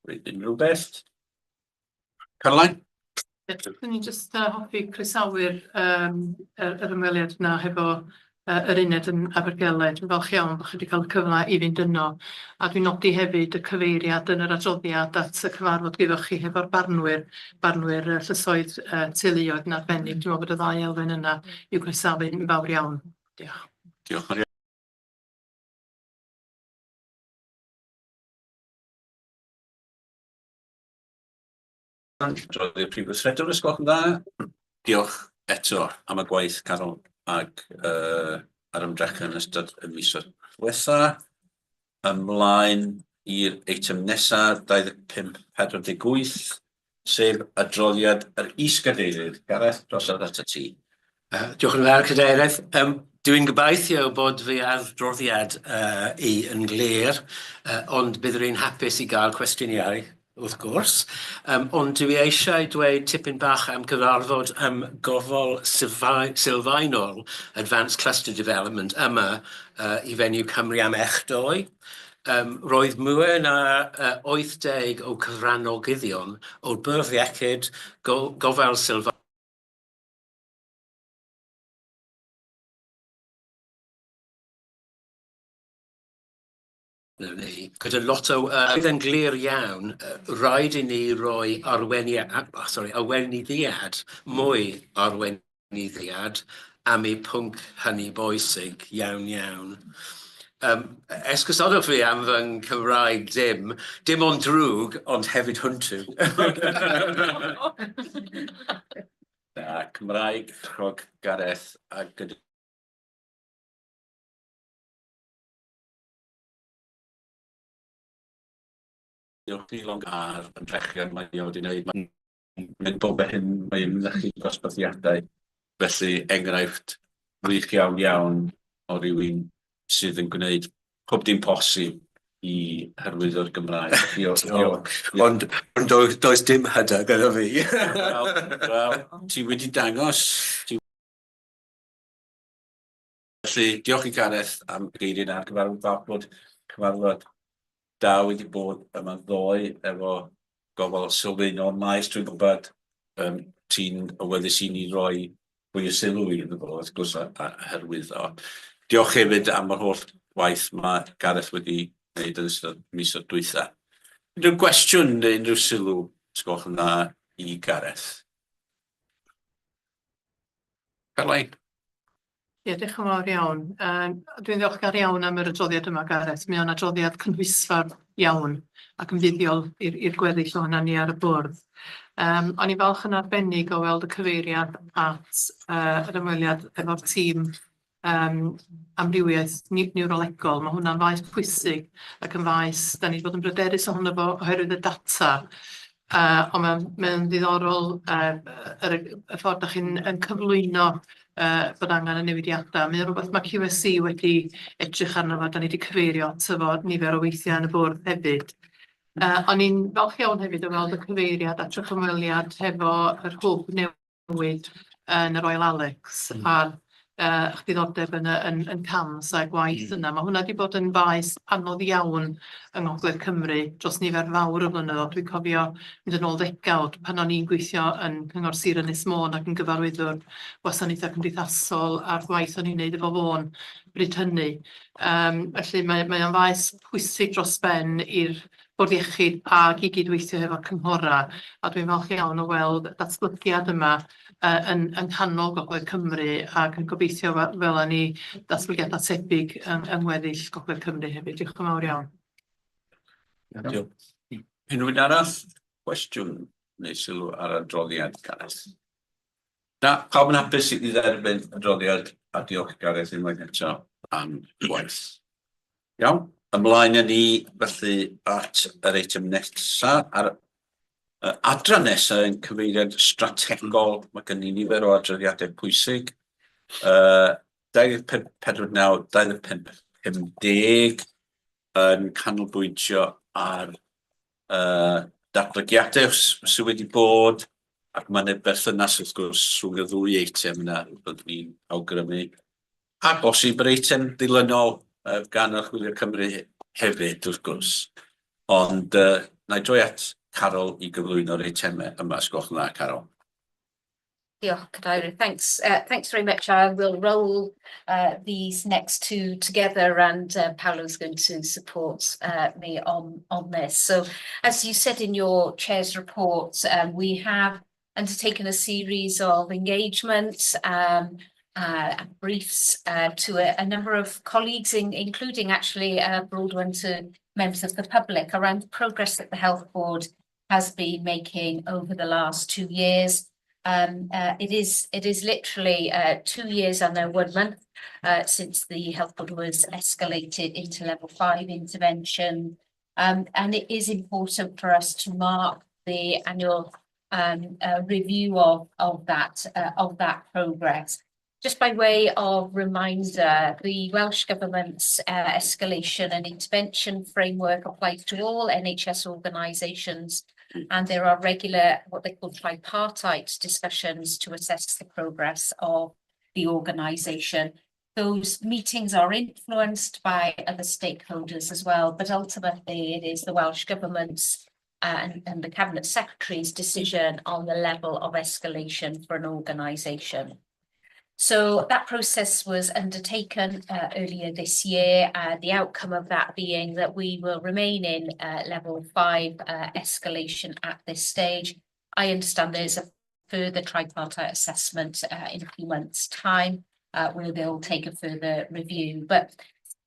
Unrhyw beth? Caroline? Dwi'n ni jyst hoffi croesawu'r yr ymweliad yna hefo yr uned yn Abergele. Dwi'n falch iawn bod chi wedi cael y cyfle i fynd yno. A dwi'n nodi hefyd y cyfeiriad yn yr adroddiad at y cyfarfod gyda chi hefo'r barnwyr llysoedd teuluoedd yn arbennig. Dwi'n meddwl bod y ddau elfen yna i'w croesafu'n fawr iawn. Diolch. Diolch Maria. Drodd i'r Prif Weithredwr, os gwelwch yn dda. Diolch eto am y gwaith Carol ac ar ymdrech yn ystod y misoedd diwetha. Ymlaen i'r eitem nesaf 2548, sef adroddiad yr is-gadeirydd. Gareth, drosodd at y ti. Diolch yn fawr, Cadeirydd. Dwi'n gobeithio bod fi adroddiad yn glir, ond bydd rwy'n hapus i gael cwestiynau, wrth gwrs. Ond dwi eisiau dweud tipyn bach am gyfarfod gofal sylfaenol Advanced Cluster Development yma i fenyw Cymru am echdoi. Roedd mwy na 80 o cyfranogyddion o'r bwrdd iechyd gofal sylfaenol gyda lot o bydd yn glir iawn, rhaid i ni roi arweinyddiad, mwy arweinyddiad am ei pwnc hynny bwysig iawn. Esgusodwch fi am fy Cymraeg dim ond drwg, ond hefyd hwntw. Cymraeg, rhwg Gareth a gyda diolch i long ar ymdrechion mae wedi wneud. Mae'n bob hyn mae'n mynychu dosbarthiadau. Felly enghraifft wych iawn o rywun sydd yn gwneud pob dim posib i hyrwyddo'r Gymraeg. Ond does dim hyder gyda fi. Wel, ti wedi dangos. Felly, diolch i Gareth am geiriau ar cyfarfod da wedi bod yma ddoe efo gofal sylfaenol maes. Dwi'n gwybod ti'n awyddus i ni roi fwy o sylw iddo fo, wrth gwrs, a hyrwyddo. Diolch hefyd am yr holl waith mae Gareth wedi gwneud yn ystod misoedd dwytha. Unrhyw gwestiwn neu unrhyw sylw, os gwelwch yn dda, i Gareth? Caroline? Ie, diolch yn fawr iawn. Dwi'n ddiolchgar iawn am yr adroddiad yma, Gareth. Mae o'n adroddiad cynhwysfawr iawn ac yn fuddiol i'r gweddill ohona ni ar y bwrdd. O'n i'n falch yn arbennig o weld y cyfeiriad at yr ymweliad efo'r tîm amrywiaeth niwrolegol. Mae hwnna'n faes pwysig ac yn faes, da ni bod yn bryderus ohono fo oherwydd y data. Ond mae'n ddiddorol y ffordd ydych chi'n cyflwyno bod angen y newidiadau. Mae'n rhywbeth mae QSC wedi edrych arno fo, da ni wedi cyfeirio efo nifer o weithiau yn y bwrdd hefyd. O'n i'n falch iawn hefyd o weld y cyfeiriad at y chymweliad hefo yr hwb newid yn yr Royal Alex a'r eich diddordeb yn CAMS a'r gwaith yna. Mae hwnna wedi bod yn faes anodd iawn yng Ngogledd Cymru dros nifer fawr o flynyddoedd. Dwi'n cofio mynd yn ôl ddegawd pan o'n i'n gweithio yn Cyngor Sir Ynys Môn ac yn gyfarwyddwr gwasanaethau cymdeithasol a'r gwaith o'n i'n neud efo fo'n bryd hynny. Felly mae o'n faes pwysig dros ben i'r bwrdd iechyd ac i gydweithio efo cynghora. A dwi'n falch iawn o weld datblygiad yma yn nghanol Gogledd Cymru ac yn gobeithio fel ni datblygiadau tebyg yng ngweddill Gogledd Cymru hefyd. Diolch yn fawr iawn. Diolch. Unrhyw arall cwestiwn neu sylw ar adroddiad, Gareth? Na, pawb yn hapus i dderbyn adroddiad a diolch Gareth unwaith eto am gwaith. Iawn, ymlaen ni felly at yr eitem nesaf. Adran nesaf yn cyfeiriad strategol, mae gen i nifer o adroddiadau pwysig. 2549-2550 yn canolbwyntio ar datblygiadau sydd wedi bod, ac mae'n berthynas wrth gwrs rhwng y ddwy eitem yna byddwn ni'n awgrymu. A bosib yr eitem ddilynol gan yr Chwilio Cymru hefyd wrth gwrs. Ond na i droi at Carol i gyflwyno'r eitemau yma, os gwelwch yn dda, Carol. Diolch, Cadeirydd. Thanks very much. I will roll these next two together, and Paolo's going to support me on this. So, as you said in your chair's report, we have undertaken a series of engagements and briefs to a number of colleagues, including actually a broad one to members of the public, around the progress that the Health Board has been making over the last 2 years. It is literally 2 years and 1 month since the Health Board was escalated into level 5 intervention, and it is important for us to mark the annual review of that progress. Just by way of reminder, the Welsh Government's escalation and intervention framework applies to all NHS organisations, and there are regular, what they call tripartite discussions to assess the progress of the organisation. Those meetings are influenced by other stakeholders as well, but ultimately it is the Welsh Government's and the Cabinet Secretary's decision on the level of escalation for an organisation. So that process was undertaken earlier this year, the outcome of that being that we will remain in level 5 escalation at this stage. I understand there's a further tripartite assessment in a few months' time where they'll take a further review. But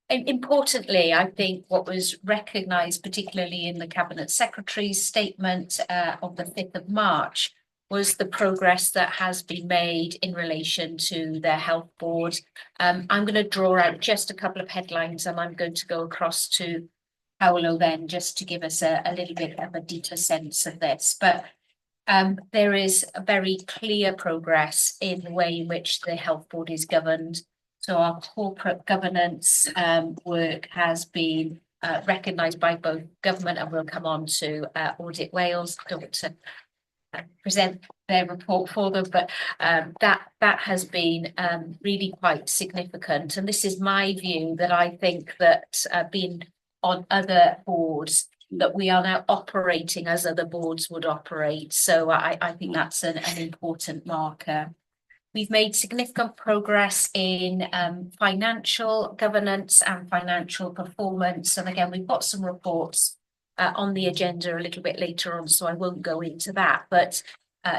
importantly, I think what was recognised, particularly in the Cabinet Secretary's statement of the 5th of March, was the progress that has been made in relation to their Health Board. I'm going to draw out just a couple of headlines, and I'm going to go across to Paolo then just to give us a little bit of a deeper sense of this. But there is a very clear progress in the way in which the Health Board is governed. So our corporate governance work has been recognised by both government, and we'll come on to Audit Wales, to present their report for them, but that has been really quite significant. And this is my view, that I think that being on other boards, that we are now operating as other boards would operate. So I think that's an important marker. We've made significant progress in financial governance and financial performance. And again, we've got some reports on the agenda a little bit later on, so I won't go into that, but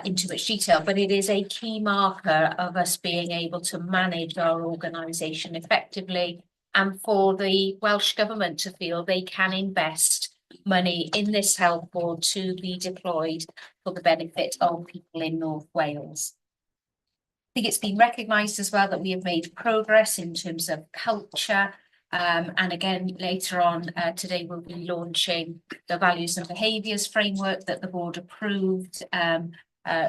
into much detail. But it is a key marker of us being able to manage our organisation effectively, and for the Welsh Government to feel they can invest money in this Health Board to be deployed for the benefit of people in North Wales. I think it's been recognised as well that we have made progress in terms of culture. And again, later on today, we'll be launching the values and behaviours framework that the board approved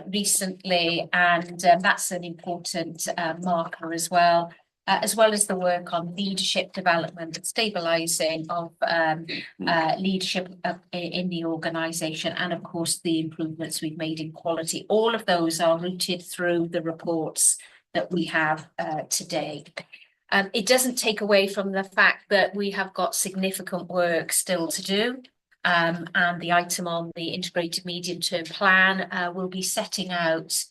recently. And that's an important marker as well as the work on leadership development and stabilising of leadership in the organisation. And of course, the improvements we've made in quality. All of those are rooted through the reports that we have today. It doesn't take away from the fact that we have got significant work still to do. And the item on the integrated medium-term plan will be setting out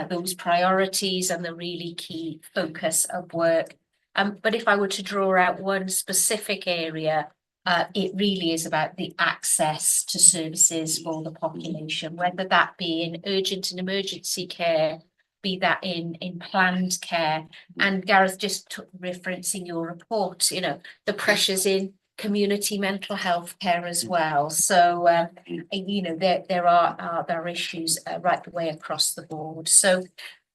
those priorities and the really key focus of work. But if I were to draw out one specific area, it really is about the access to services for the population, whether that be in urgent and emergency care, be that in planned care. And Gareth, just referencing your report, you know, the pressures in community mental health care as well. So, you know, there are issues right the way across the board. So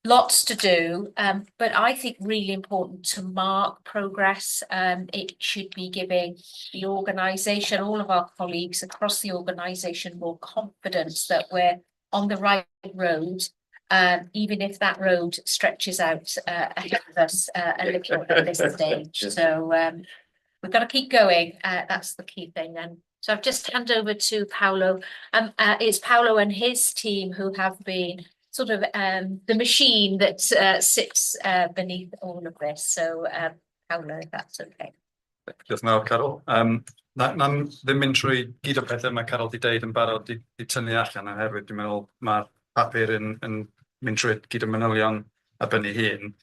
lots to do, but I think really important to mark progress. It should be giving the organisation, all of our colleagues across the organisation, more confidence that we're on the right road. Even if that road stretches out ahead of us a little at this stage. So we've got to keep going. That's the key thing. And so I've just handed over to Paolo. It's Paolo and his team who have been sort of the machine that sits beneath all of this. So Paolo, if that's okay. Diolch yn fawr, Carol. Na'n ddim mynd trwy gyd o pethau mae Carol wedi deud yn barod i tynnu allan oherwydd dwi'n meddwl mae'r papur yn mynd trwy gyd o manylion ar ben ei hun.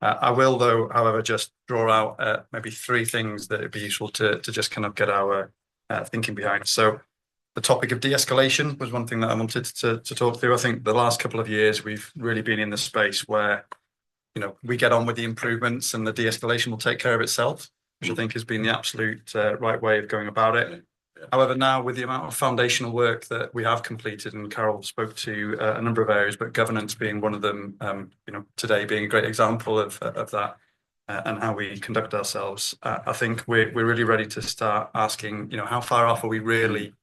I will though, however, just draw out maybe 3 things that would be useful to just kind of get our thinking behind. So the topic of de-escalation was one thing that I wanted to talk through. I think the last couple of years we've really been in the space where, you know, we get on with the improvements and the de-escalation will take care of itself, which I think has been the absolute right way of going about it. However, now with the amount of foundational work that we have completed, and Carol spoke to a number of areas, but governance being one of them, you know, today being a great example of that and how we conduct ourselves. I think we're really ready to start asking, you know, how far off are we really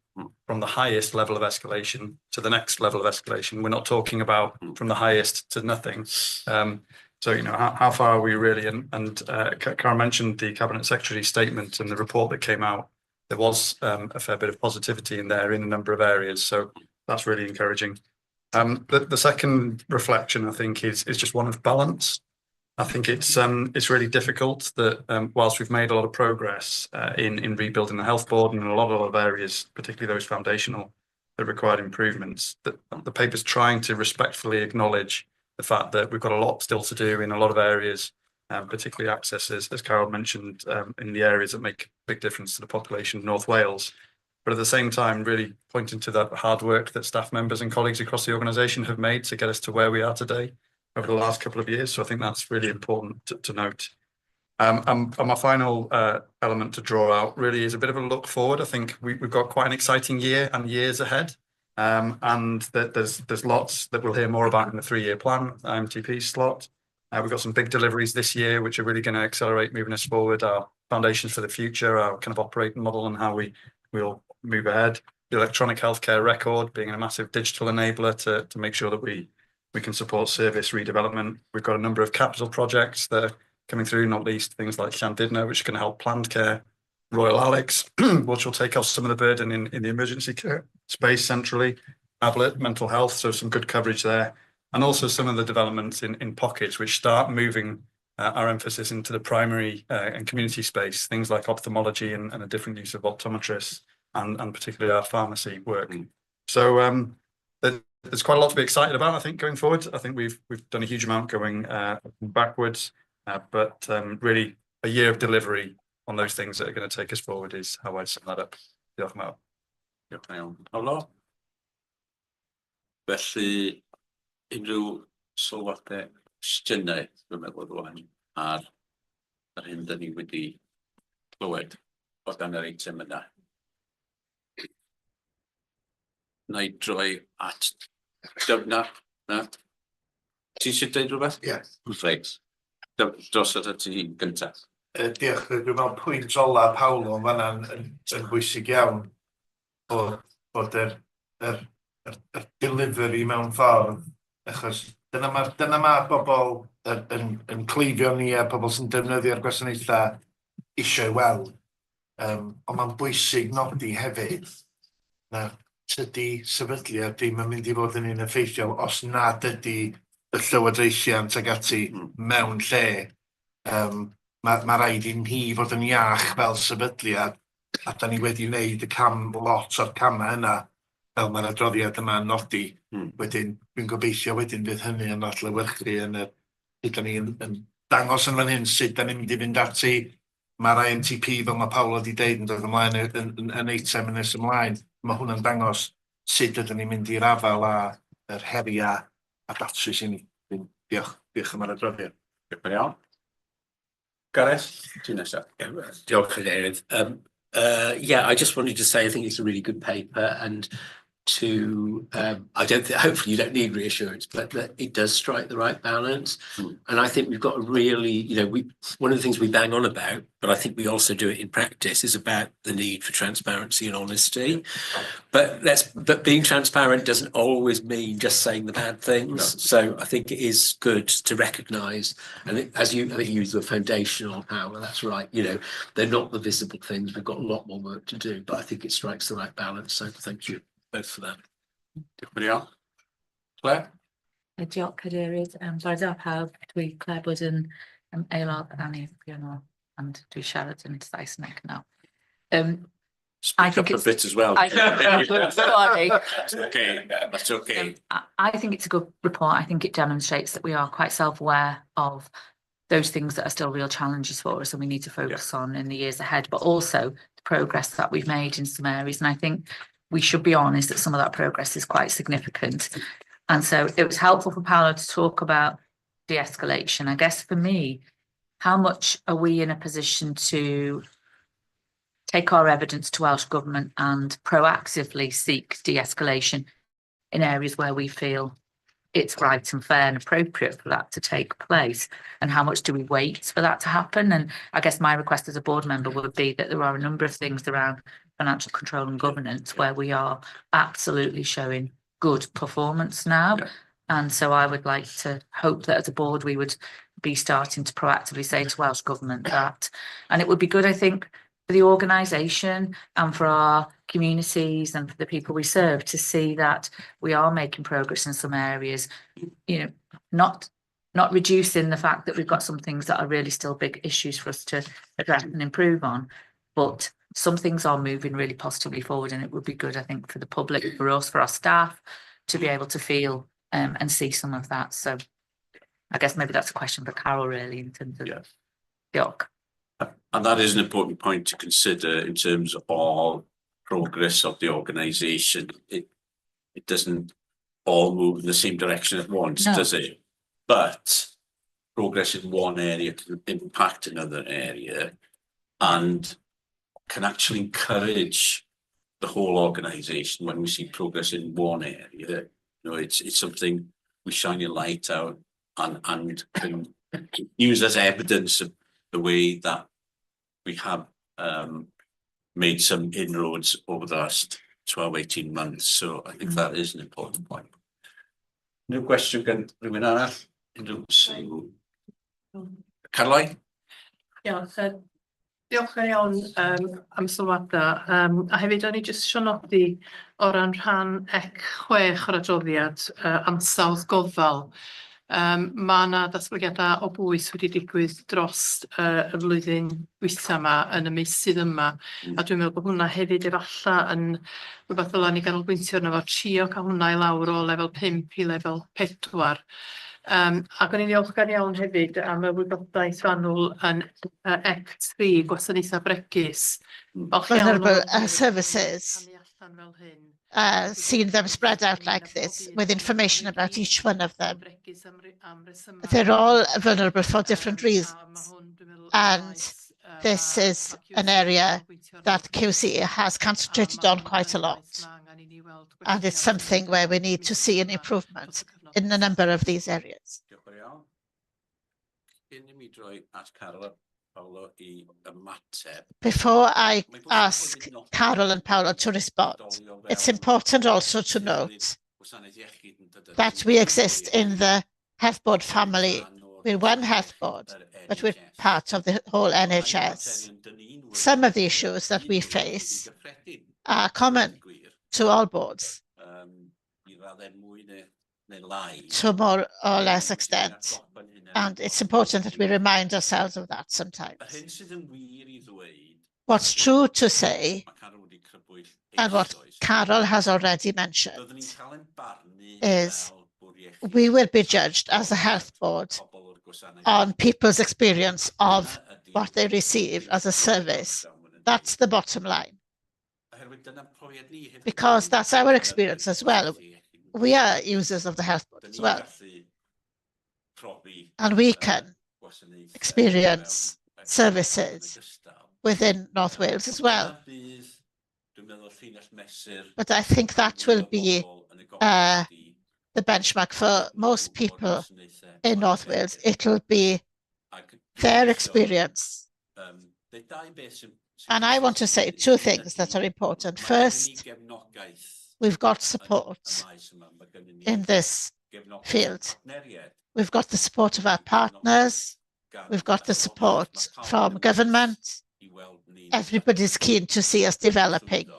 from the highest level of escalation to the next level of escalation? We're not talking about from the highest to nothing. So, you know, how far are we really? And Karen mentioned the Cabinet Secretary's statement and the report that came out. There was a fair bit of positivity in there in a number of areas. So that's really encouraging. The second reflection, I think, is just one of balance. I think it's really difficult that whilst we've made a lot of progress in rebuilding the health board and in a lot of areas, particularly those foundational that required improvements, that the paper's trying to respectfully acknowledge the fact that we've got a lot still to do in a lot of areas, particularly access, as Carol mentioned, in the areas that make a big difference to the population of North Wales. But at the same time, really pointing to that hard work that staff members and colleagues across the organisation have made to get us to where we are today over the last couple of years. So I think that's really important to note. And my final element to draw out really is a bit of a look forward. I think we've got quite an exciting year and years ahead. And that there's lots that we'll hear more about in the 3-year plan, IMTP slot. We've got some big deliveries this year, which are really going to accelerate moving us forward, our foundations for the future, our kind of operating model and how we'll move ahead. The electronic healthcare record being a massive digital enabler to make sure that we can support service redevelopment. We've got a number of capital projects that are coming through, not least things like Llandudno, which are going to help planned care. Royal Alex, which will take off some of the burden in the emergency care space centrally. Ablet, mental health, so some good coverage there. And also some of the developments in pockets which start moving our emphasis into the primary and community space, things like ophthalmology and a different use of optometrists and particularly our pharmacy work. So there's quite a lot to be excited about, I think, going forward. I think we've done a huge amount going backwards, but really a year of delivery on those things that are going to take us forward is how I'd sum that up. Diolch yn fawr. Diolch yn iawn. Paolo? Felly, unrhyw sylwadau cwestiynau, dwi'n meddwl rwan, ar yr hyn da ni wedi clywed o dan yr eitem yna. Na i droi at... Na? Ti eisiau dweud rhywbeth? Ie. Reit. Dros at ti gyntaf. Diolch, dwi'n meddwl pwynt ola Paolo yn fan'na yn bwysig iawn bod yr delivery mewn ffordd, achos dyna ma bobl yn cleifio ni a pobl sy'n defnyddio'r gwasanaethau eisiau weld. Ond mae'n bwysig nodi hefyd na tydi sefydliad ddim yn mynd i fod yn un effeithiol os nad ydi y llywodraethiant ag ati mewn lle. Mae rhaid i ni fod yn iach fel sefydliad a da ni wedi wneud lot o'r camau yna fel mae'r adroddiad yma'n nodi. Wedyn, dwi'n gobeithio wedyn fydd hynny yn adlewyrchu yn sut da ni'n dangos yn fan hyn sut da ni'n mynd i fynd ati. Mae'r IMTP fel mae Paolo wedi deud yn dod ymlaen yn eitem yn nes ymlaen. Mae hwnna'n dangos sut ydyn ni'n mynd i'r afel a'r heriau a datrys i ni. Diolch am yr adroddiad. Diolch yn iawn. Gareth, ti'n nesaf. Diolch Cadeirydd. Yeah, I just wanted to say I think it's a really good paper and to hopefully you don't need reassurance, but that it does strike the right balance. And I think we've got a really, you know, one of the things we bang on about, but I think we also do it in practice, is about the need for transparency and honesty. But being transparent doesn't always mean just saying the bad things. No. So I think it is good to recognise, and I think you use the foundational power, that's right, you know, they're not the visible things, we've got a lot more work to do, but I think it strikes the right balance, so thank you both for that. Diolch yn iawn. Claire? Diolch Cadeirydd. Bore da pawb, dwi Claire Wooden, aelod Annie Fionnol and dwi siarad yn Saesneg now. Speak think up a it's- bit as well. Sorry. That's okay, that's okay. I think it's a good report. I think it demonstrates that we are quite self-aware of those things that are still real challenges for us and we need to focus on in the years ahead, but also the progress that we've made in some areas. And I think we should be honest that some of that progress is quite significant. And so it was helpful for Paolo to talk about de-escalation. I guess for me, how much are we in a position to take our evidence to Welsh Government and proactively seek de-escalation in areas where we feel it's right and fair and appropriate for that to take place? And how much do we wait for that to happen? And I guess my request as a board member would be that there are a number of things around financial control and governance where we are absolutely showing good performance now. Yeah. And so I would like to hope that as a board, we would be starting to proactively say to Welsh Government that, and it would be good, I think, for the organisation and for our communities and for the people we serve to see that we are making progress in some areas, you know, not reducing the fact that we've got some things that are really still big issues for us to address and improve on, but some things are moving really positively forward, and it would be good, I think, for the public, for us, for our staff, to be able to feel and see some of that. So I guess maybe that's a question for Carol, really, in terms of York. And that is an important point to consider in terms of progress of the organisation. It doesn't all move in the same direction at once, No. does it? But progress in one area can impact another area and can actually encourage the whole organisation when we see progress in one area. You know, it's something we shine a light out and can use as evidence of the way that we have made some inroads over the last 12, 18 months. So I think that is an important point. No question gan rhywun arall? Unrhyw sylw? Caroline? Diolch yn iawn am sylwadau. A hefyd o'n i jyst isio nodi o ran rhan C6 o'r adroddiad ansawdd gofal. Mae yna datblygiadau o bwys wedi digwydd dros y flwyddyn dwytha yma yn y meysydd yma. A dwi'n meddwl bod hwnna hefyd efalla yn rhywbeth ddyla ni ganolbwyntio arno fo, trio cael hwnna i lawr o lefel 5 i lefel 4. Ac o'n i'n ddiolchgar iawn hefyd am y wybodaeth fanwl yn Act 3, gwasanaethau bregus. Vulnerable services, seeing them spread out like this with information about each one of them. They're all vulnerable for different reasons. And this is an area that QC has concentrated on quite a lot. And it's something where we need to see an improvement in a number of these areas. Before I ask Carol and Paolo to respond, it's important also to note that we exist in the health board family. We're one health board, but we're part of the whole NHS. Some of the issues that we face are common to all boards to more or less extent. And it's important that we remind ourselves of that sometimes. What's true to say, and what Carol has already mentioned, is we will be judged as a health board on people's experience of what they receive as a service. That's the bottom line. Because that's our experience as well. We are users of the health board as well. And we can experience services within North Wales as well. But I think that will be the benchmark for most people in North Wales. It'll be their experience. And I want to say two things that are important. First, we've got support in this field. We've got the support of our partners. We've got the support from government. Everybody's keen to see us developing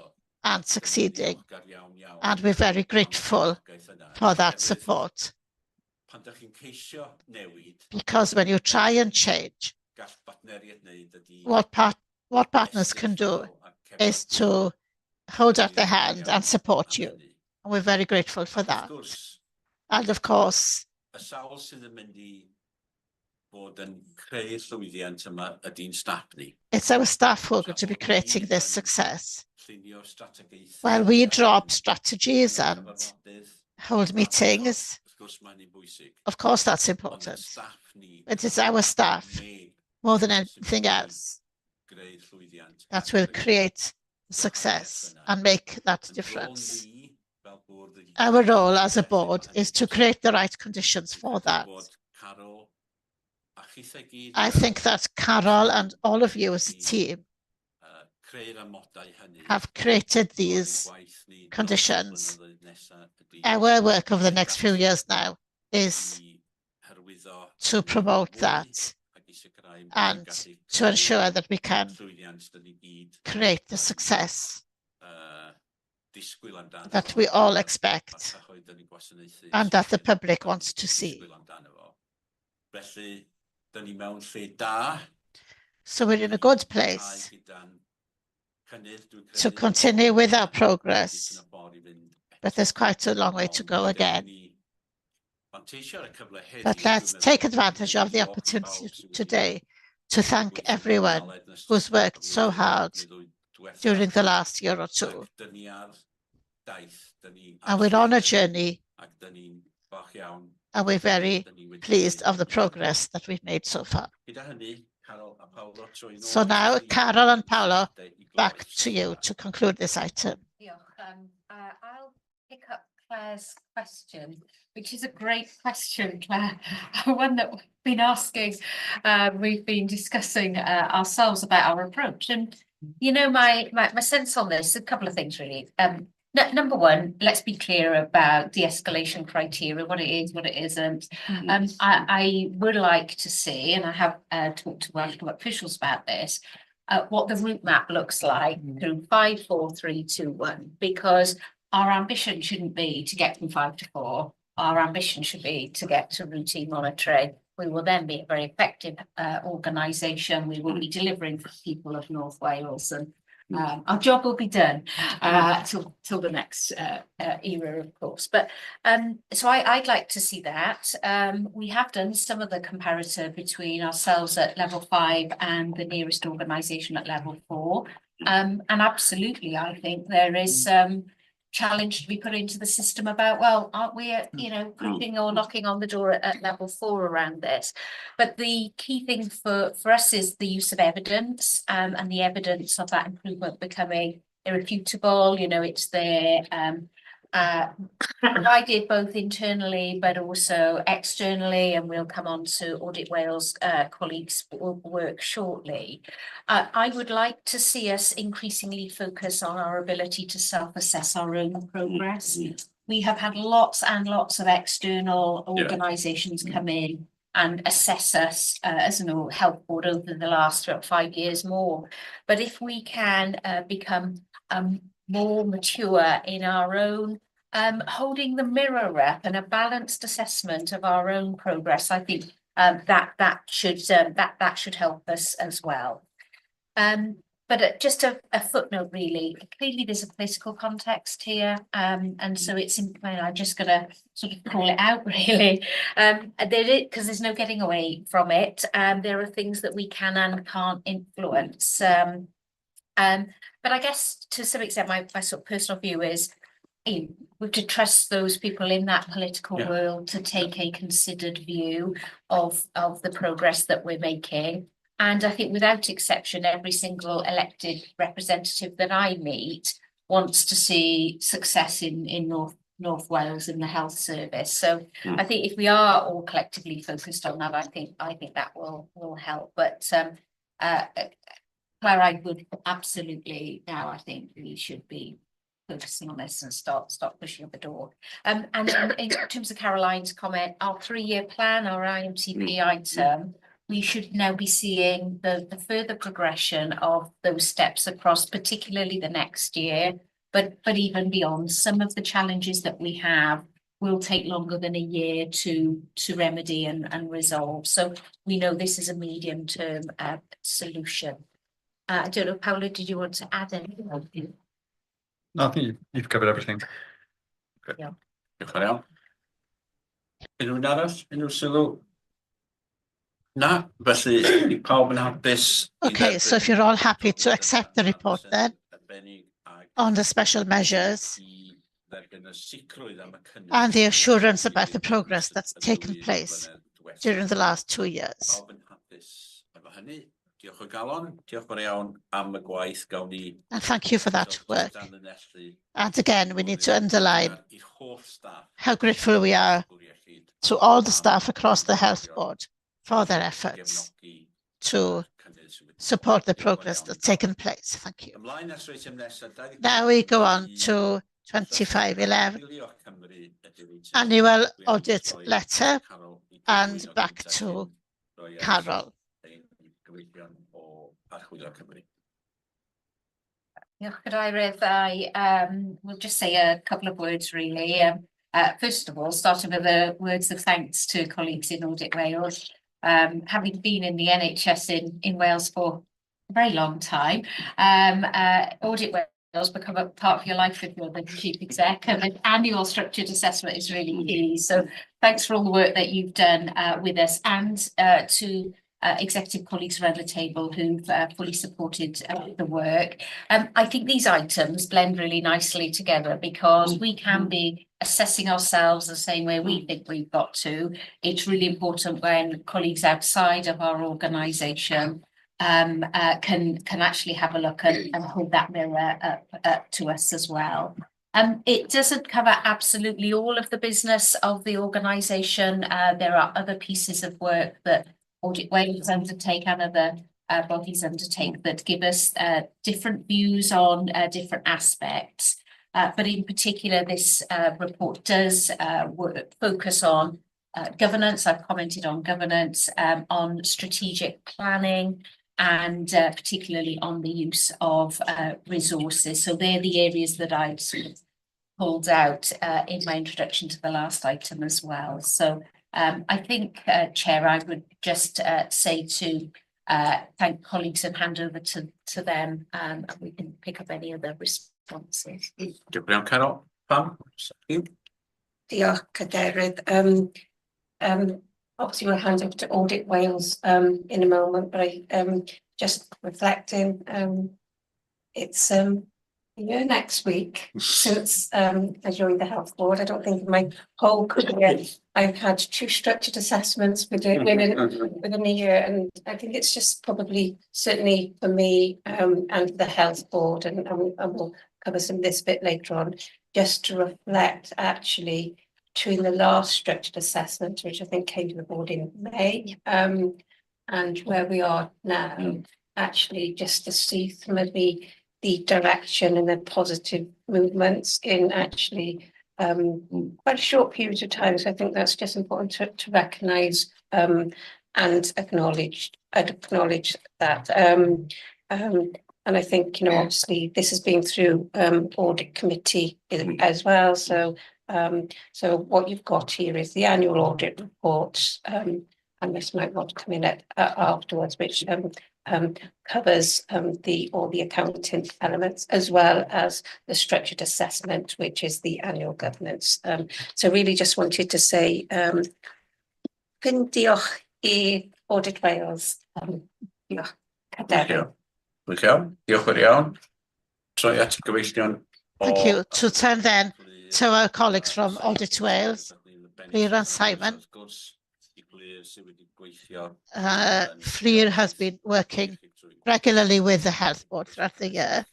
and succeeding. And we're very grateful for that support. Because when you try and change, gall partneriaeth wneud ydy what partners can do is to hold out their hand and support you. And we're very grateful for that. And of course, y sawl sydd yn mynd I bod yn creu'r llwyddiant yma ydy'n staff ni. it's our staff who are going to be creating this success. Llunio strategaethau While we drop strategies and hold meetings, Wrth gwrs mae hynny'n bwysig. of course that's Ond y important. staff ni It is our staff, ni more than anything else, greu'r llwyddiant. that will create success and make that difference. Our role as a board is to create the right conditions for that. I think that Carol and all of you as a team have created these conditions. Our work over the next few years now is to promote that and to ensure that we can create the success that we all expect and that the public wants to see. So we're in a good place to continue with our progress, but there's quite a long way to go again. But let's take advantage of the opportunity today to thank everyone who's worked so hard during the last year or two. And we're on a journey, and we're very pleased of the progress that we've made so far. So now, Carol and Paolo, back to you to conclude this item. I'll pick up Claire's question, which is a great question, Claire, one that we've been asking, we've been discussing ourselves about our approach. And, you know, my sense on this, a couple of things really. Number one, let's be clear about de-escalation criteria, what it is, what it isn't. I would like to see, and I have talked to Welsh officials about this, what the route map looks like through 5, 4, 3, 2, 1, because our ambition shouldn't be to get from 5 to 4. Our ambition should be to get to routine monitoring. We will then be a very effective organisation. We will be delivering for people of North Wales, and our job will be done till the next era, of course. But so I'd like to see that. We have done some of the comparator between ourselves at level 5 and the nearest organisation at level 4. And absolutely, I think there is challenge to be put into the system about, well, aren't we, you know, pushing or knocking on the door at level 4 around this? But the key thing for us is the use of evidence, and the evidence of that improvement becoming irrefutable. You know, it's there. Provided both internally but also externally, and we'll come on to Audit Wales colleagues' work shortly. I would like to see us increasingly focus on our ability to self-assess our own progress. We have had lots and lots of external organisations come in and assess us as an health board over the last 5 years more. But if we can become more mature in our own holding the mirror up and a balanced assessment of our own progress, I think that should help us as well. But just a footnote, really. Clearly, there's a political context here, and so it's I'm just going to sort of call it out, really, because there's no getting away from it. There are things that we can and can't influence. But I guess to some extent, my sort of personal view is, we have to trust those people in that political world to take a considered view of the progress that we're making. And I think without exception, every single elected representative that I meet wants to see success in North Wales in the health service. So I think if we are all collectively focused on that, I think that will help. But Claire, I would absolutely now, I think we should be focusing on this and start pushing at the door. And in terms of Caroline's comment, our 3-year plan, our IMTP item, we should now be seeing the further progression of those steps across, particularly the next year, but even beyond. Some of the challenges that we have will take longer than a year to remedy and resolve. So we know this is a medium-term solution. I don't know, Paolo, did you want to add anything? No, I think you've covered everything. Diolch yn fawr. Unrhyw arall? Unrhyw sylw? Na, felly i pawb yn hapus. Okay, so if you're all happy to accept the report then on the special measures and the assurance about the progress that's taken place during the last 2 years. Pawb yn hapus efo hynny. Diolch o galon, diolch yn iawn am y gwaith gawn ni. And thank you for that work. And again, we need to underline how grateful we are to all the staff across the Health Board for their efforts to support the progress that's taken place. Thank you. Now we go on to 2511, annual audit letter, and back to Carol. Diolch, Cadeirydd. I will just say a couple of words really. First of all, starting with the words of thanks to colleagues in Audit Wales. Having been in the NHS in Wales for a very long time, Audit Wales become a part of your life if you're the Chief Exec, and an annual structured assessment is really key. So thanks for all the work that you've done with us, and to executive colleagues around the table who've fully supported the work. I think these items blend really nicely together because we can be assessing ourselves the same way we think we've got to. It's really important when colleagues outside of our organisation can actually have a look and hold that mirror up to us as well. It doesn't cover absolutely all of the business of the organisation. There are other pieces of work that Audit Wales undertake and other bodies undertake that give us different views on different aspects. But in particular, this report does focus on governance. I've commented on governance, on strategic planning, and particularly on the use of resources. So they're the areas that I've sort of pulled out in my introduction to the last item as well. So I think, Chair, I would just say to thank colleagues and hand over to them, and we can pick up any other responses. Diolch yn Carol. Pam? Diolch, Cadeirydd. Obviously we'll hand over to Audit Wales in a moment, but I just reflecting, it's next week since I joined the Health Board. I don't think in my whole career I've had 2 structured assessments within a year, and I think it's just probably certainly for me and the Health Board, and we'll cover some of this bit later on, just to reflect actually between the last structured assessment, which I think came to the board in May, and where we are now, actually just to see some of the direction and the positive movements in actually quite a short period of time. So I think that's just important to recognise and acknowledge that. And I think, obviously this has been through audit committee as well. So what you've got here is the annual audit report, and this might want to come in afterwards, which covers all the accounting elements, as well as the structured assessment, which is the annual governance. So really just wanted to say, diolch I Audit Wales. Diolch, Cadeirydd. Diolch yn iawn. Troi at gyfeillion. Thank you. To turn then to our colleagues from Audit Wales, Fflir and Simon. Fflir has been working regularly with the Health Board throughout the year.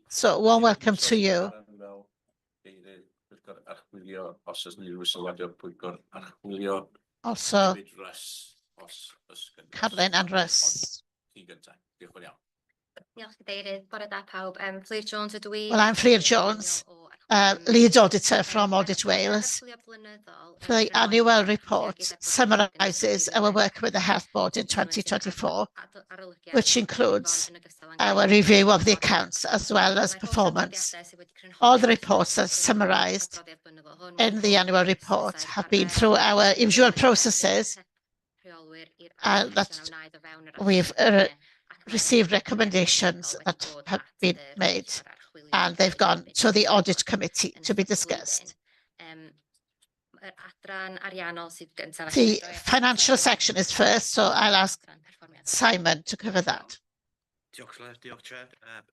So warm welcome to you. Also, Caroline and Russ. Diolch Cadeirydd, bore da pawb. Fflir Jones ydw i. Well, I'm Fflir Jones, lead auditor from Audit Wales. The annual report summarises our work with the Health Board in 2024, which includes our review of the accounts as well as performance. All the reports that are summarised in the annual report have been through our usual processes that we've received recommendations that have been made, and they've gone to the audit committee to be discussed. The financial section is first, so I'll ask Simon to cover that. Diolch Chair,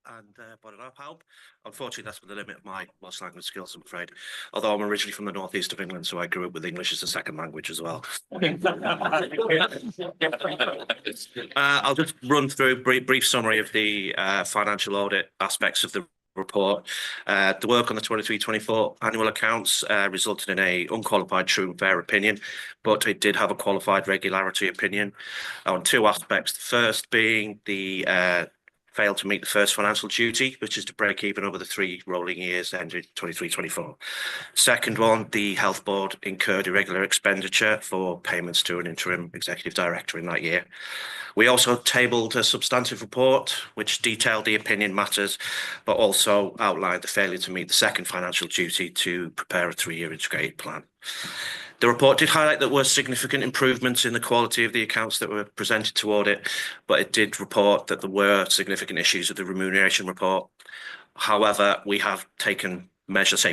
and bore da pawb. Unfortunately, that's the limit of my Welsh language skills, I'm afraid. Although I'm originally from the northeast of England, so I grew up with English as a second language as well. I'll just run through a brief summary of the financial audit aspects of the report. The work on the 23-24 annual accounts resulted in a unqualified true and fair opinion, but it did have a qualified regularity opinion on two aspects. The first being the failed to meet the first financial duty, which is to break even over the 3 rolling years ended 23-24. Second one, the Health Board incurred irregular expenditure for payments to an interim executive director in that year. We also tabled a substantive report which detailed the opinion matters, but also outlined the failure to meet the second financial duty to prepare a 3-year integrated plan. The report did highlight that there were significant improvements in the quality of the accounts that were presented to audit, but it did report that there were significant issues with the remuneration report. However, we have taken measures,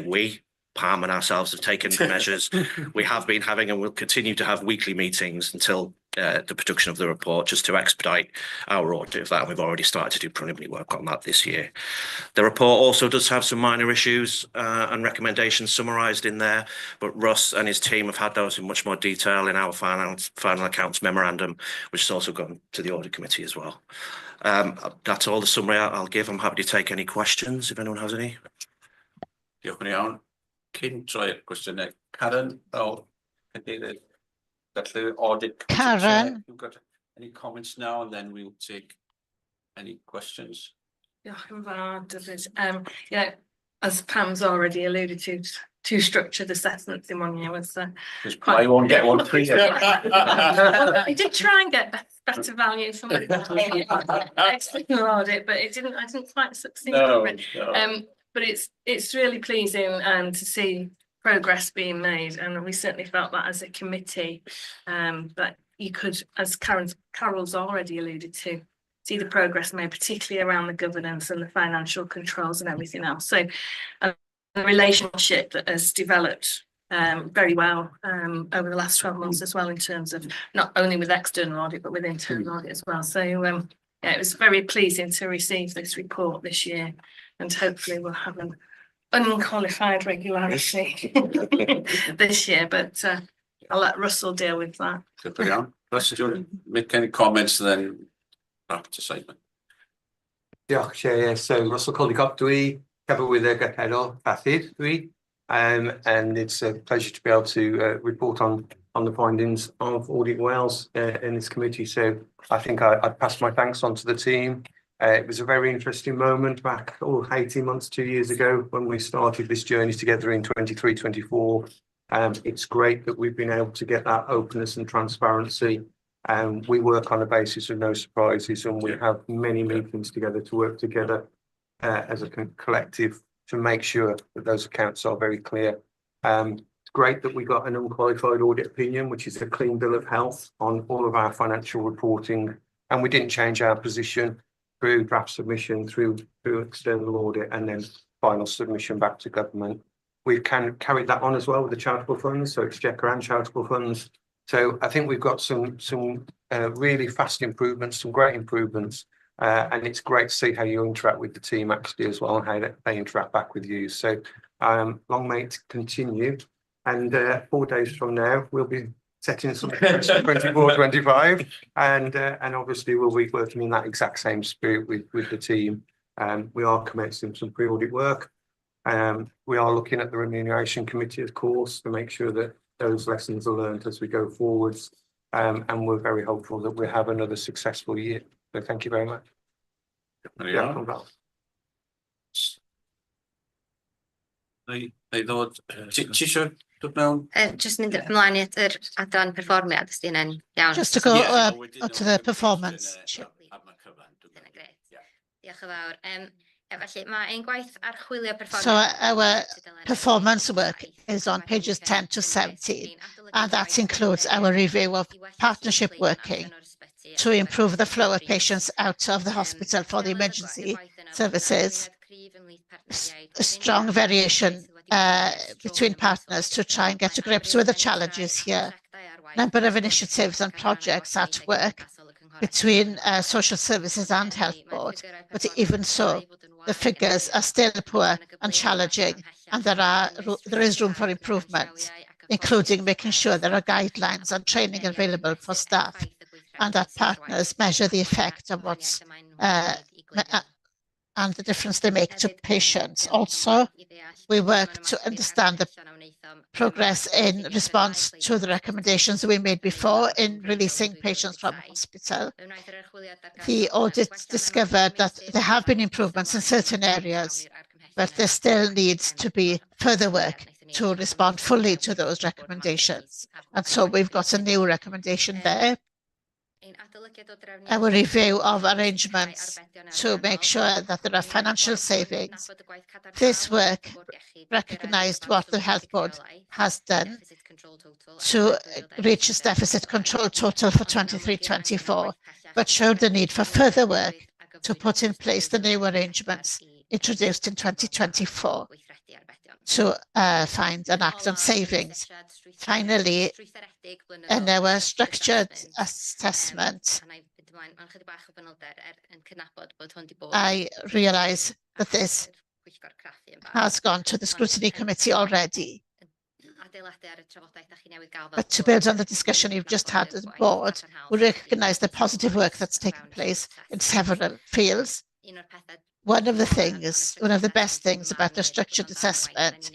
Pam and ourselves have taken measures. We have been having and will continue to have weekly meetings until the production of the report, just to expedite our audit of that. We've already started to do preliminary work on that this year. The report also does have some minor issues and recommendations summarised in there, but Russ and his team have had those in much more detail in our final accounts memorandum, which has also gone to the audit committee as well. That's all the summary I'll give. I'm happy to take any questions if anyone has any. Diolch yn iawn. Cyn troi'r cwestiynau, Karen, cadeirydd, felly audit. Karen. You've got any comments now, and then we'll take any questions. Diolch yn fawr, David. Yeah, as Pam's already alluded to, 2 structured assessments in 1 year was I won't get one free. I did try and get better value from external audit, but I didn't quite succeed. No. But it's really pleasing to see progress being made, and we certainly felt that as a committee, that you could, as Carol's already alluded to, see the progress made, particularly around the governance and the financial controls and everything else. So the relationship that has developed very well over the last 12 months as well, in terms of not only with external audit but with internal audit as well. So yeah, it was very pleasing to receive this report this year, and hopefully we'll have an unqualified regularity this year, but I'll let Russell deal with that. Russell, do you want to make any comments and then after Simon? Diolch, Chair. So Russell Collicott, dwi cyfarwyddwr gyrrol Bathyd, and it's a pleasure to be able to report on the findings of Audit Wales in this committee. So I think I'd pass my thanks on to the team. It was a very interesting moment back 18 months, 2 years ago, when we started this journey together in 23-24. It's great that we've been able to get that openness and transparency. We work on a basis of no surprises, and we have many meetings together to work together as a collective to make sure that those accounts are very clear. It's great that we got an unqualified audit opinion, which is a clean bill of health on all of our financial reporting, and we didn't change our position through draft submission, through external audit, and then final submission back to government. We've carried that on as well with the charitable funds, so Exchequer and charitable funds. So I think we've got some really fast improvements, some great improvements, and it's great to see how you interact with the team actually as well, and how they interact back with you. So long may it continue, and 4 days from now we'll be setting some 24-25, and obviously we'll be working in that exact same spirit with the team. We are commencing some pre-audit work. We are looking at the remuneration committee, of course, to make sure that those lessons are learned as we go forwards, and we're very hopeful that we'll have another successful year. So thank you very much. Diolch yn fawr. Neu ddod, ti isio dod mewn? Just mynd ymlaen at yr adran perfformiad, os di hynny'n iawn. Just to go Wedyn to the o'n i performance. am y cyfan. Dyna grêt. Diolch yn fawr. Felly, mae ein gwaith archwilio So perfformiad... our performance work is on pages 10 to 17, and that includes our review of partnership working to improve the flow of patients out of the hospital for the emergency services, a strong variation between partners to try and get to grips with the challenges here. Number of initiatives and projects at work between social services and health board, but even so, the figures are still poor and challenging, and there is room for improvement, including making sure there are guidelines and training available for staff, and that partners measure the effect of what's and the difference they make to patients. Also, we work to understand the progress in response to the recommendations we made before in releasing patients from hospital. The audit discovered that there have been improvements in certain areas, but there still needs to be further work to respond fully to those recommendations. And so we've got a new recommendation there. Our review of arrangements to make sure that there are financial savings. This work recognised what the health board has done to reach its deficit control total for 23-24, but showed the need for further work to put in place the new arrangements introduced in 2024 to find and act on savings. Finally, in our structured assessment, I realise that this has gone to the scrutiny committee already. But to build on the discussion you've just had at the board, we recognise the positive work that's taken place in several fields. One of the best things about the structured assessment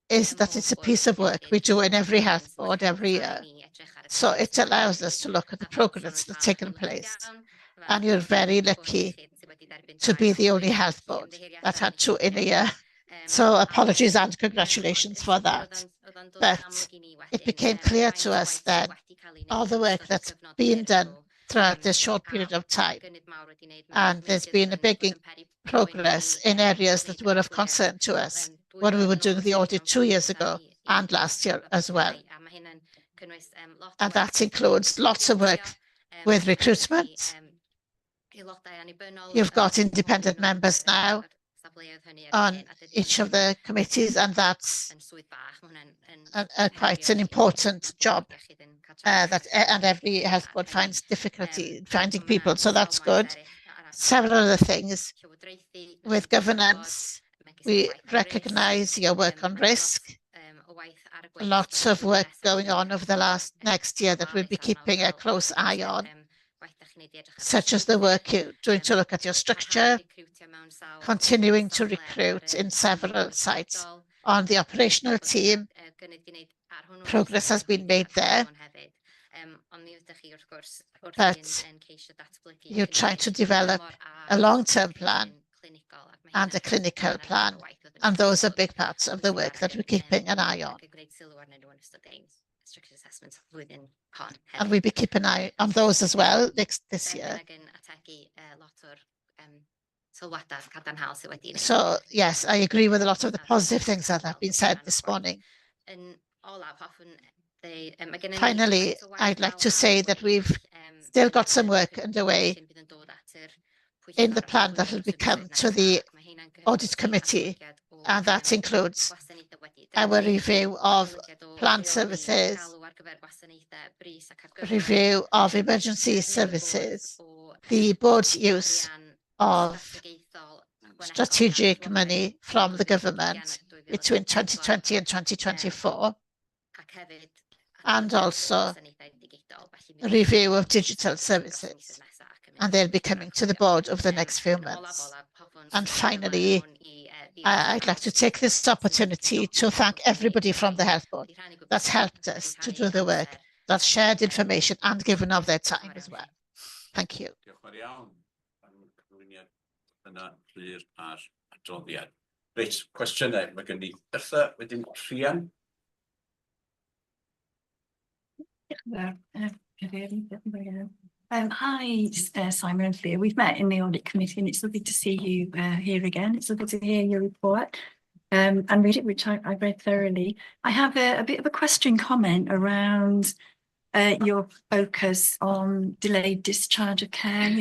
is that it's a piece of work we do in every health board every year. So it allows us to look at the progress that's taken place. And you're very lucky to be the only health board that had 2 in a year. So apologies and congratulations for that. But it became clear to us that all the work that's been done throughout this short period of time, and there's been a big progress in areas that were of concern to us when we were doing the audit 2 years ago and last year as well. And that includes lots of work with recruitment. You've got independent members now on each of the committees, and that's quite an important job and every health board finds difficulty finding people, so that's good. Several other things with governance. We recognise your work on risk. Lots of work going on over the next year that we'll be keeping a close eye on, such as the work you're doing to look at your structure, continuing to recruit in several sites. On the operational team, progress has been made there, but you're trying to develop a long-term plan and a clinical plan, and those are big parts of the work that we're keeping an eye on. And we'll be keeping an eye on those as well this year. So yes, I agree with a lot of the positive things that have been said this morning. Finally, I'd like to say that we've still got some work underway in the plan that will become to the audit committee, and that includes our review of planned services, review of emergency services, the board's use of strategic money from the government between 2020 and 2024, and also a review of digital services, and they'll be coming to the board over the next few months. And finally, I'd like to take this opportunity to thank everybody from the health board that's helped us to do the work, that's shared information and given of their time as well. Thank you. Yna rhyr ar adroddiad. Reit, cwestiynau. Mae gen i Betha wedyn Rhian. Hi, Simon and Fleur. We've met in the audit committee and it's lovely to see you here again. It's lovely to hear your report and read it, which I've read thoroughly. I have a bit of a question comment around your focus on delayed discharge of care,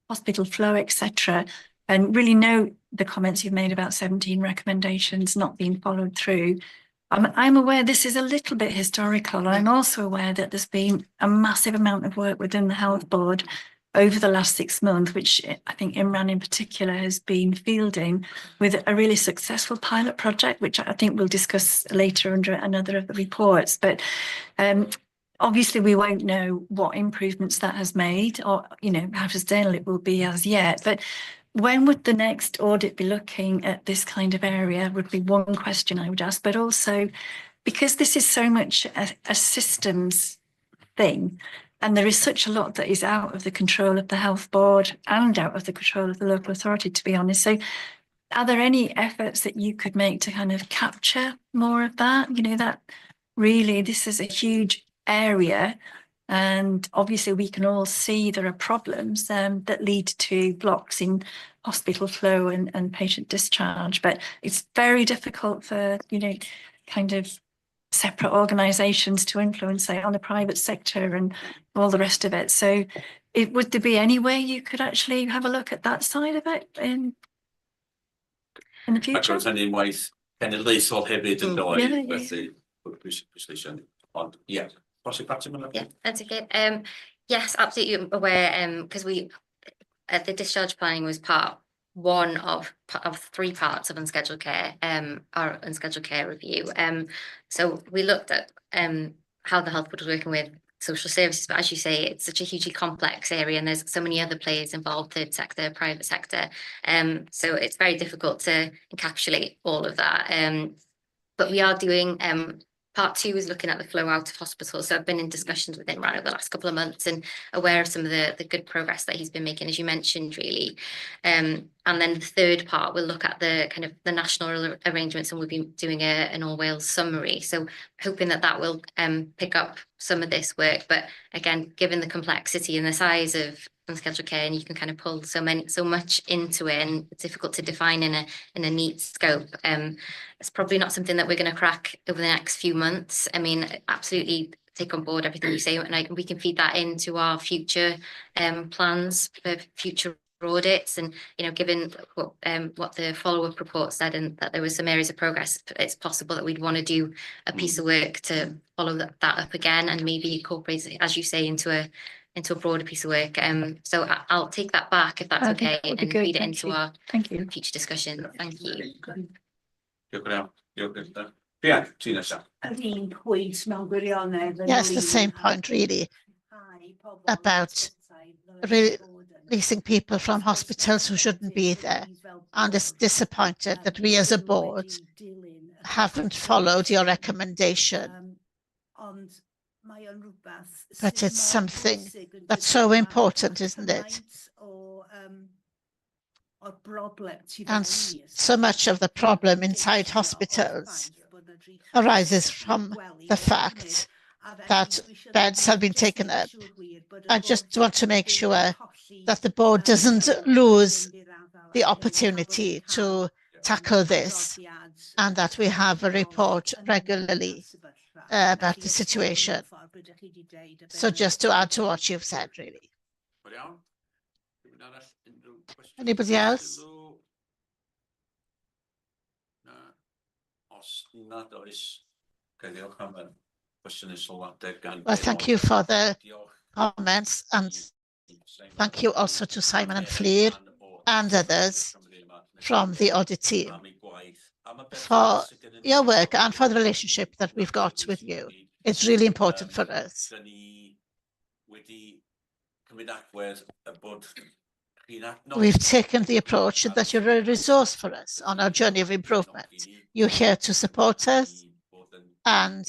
hospital flow, etc. And really note the comments you've made about 17 recommendations not being followed through. I'm aware this is a little bit historical. I'm also aware that there's been a massive amount of work within the health board over the last 6 months, which I think Imran in particular has been fielding with a really successful pilot project, which I think we'll discuss later under another of the reports. But obviously we won't know what improvements that has made or, how sustainable it will be as yet. But when would the next audit be looking at this kind of area would be one question I would ask, but also because this is so much a systems thing and there is such a lot that is out of the control of the health board and out of the control of the local authority, to be honest. So are there any efforts that you could make to kind of capture more of that? That really, this is a huge area. And obviously we can all see there are problems that lead to blocks in hospital flow and patient discharge, but it's very difficult for, kind of separate organisations to influence, say, on the private sector and all the rest of it. So would there be any way you could actually have a look at that side of it in the future? Ac roedd hynny'n waith cenedlaethol hefyd yn dod. Yeah, that's okay. Yes, absolutely aware. Because the discharge planning was part one of 3 parts of unscheduled care, our unscheduled care review. So we looked at how the health board was working with social services, but as you say, it's such a hugely complex area, and there's so many other players involved: third sector, private sector. So it's very difficult to encapsulate all of that. But we are doing. Part 2 is looking at the flow out of hospital. So I've been in discussions with him over the last couple of months and aware of some of the good progress that he's been making, as you mentioned, really. And then the third part, we'll look at the kind of the national arrangements, and we'll be doing an all Wales summary. So hoping that will pick up some of this work. But again, given the complexity and the size of unscheduled care, and you can kind of pull so much into it, and it's difficult to define in a neat scope. It's probably not something that we're going to crack over the next few months. I mean, absolutely take on board everything you say, and we can feed that into our future plans for future audits. And given what the follow-up report said, and that there were some areas of progress, it's possible that we'd want to do a piece of work to follow that up again, and maybe incorporate it, as you say, into a broader piece of work. So I'll take that back if that's okay, and feed it into our future discussion. Thank you. Yes, the same point really about releasing people from hospitals who shouldn't be there, and it's disappointed that we as a board haven't followed your recommendation. But it's something that's so important, isn't it? And so much of the problem inside hospitals arises from the fact that beds have been taken up. I just want to make sure that the board doesn't lose the opportunity to tackle this, and that we have a report regularly about the situation. So just to add to what you've said, really. Anybody else? Well, thank you for the comments, and thank you also to Simon and Fleur and others from the audit team for your work and for the relationship that we've got with you. It's really important for us. We've taken the approach that you're a resource for us on our journey of improvement. You're here to support us and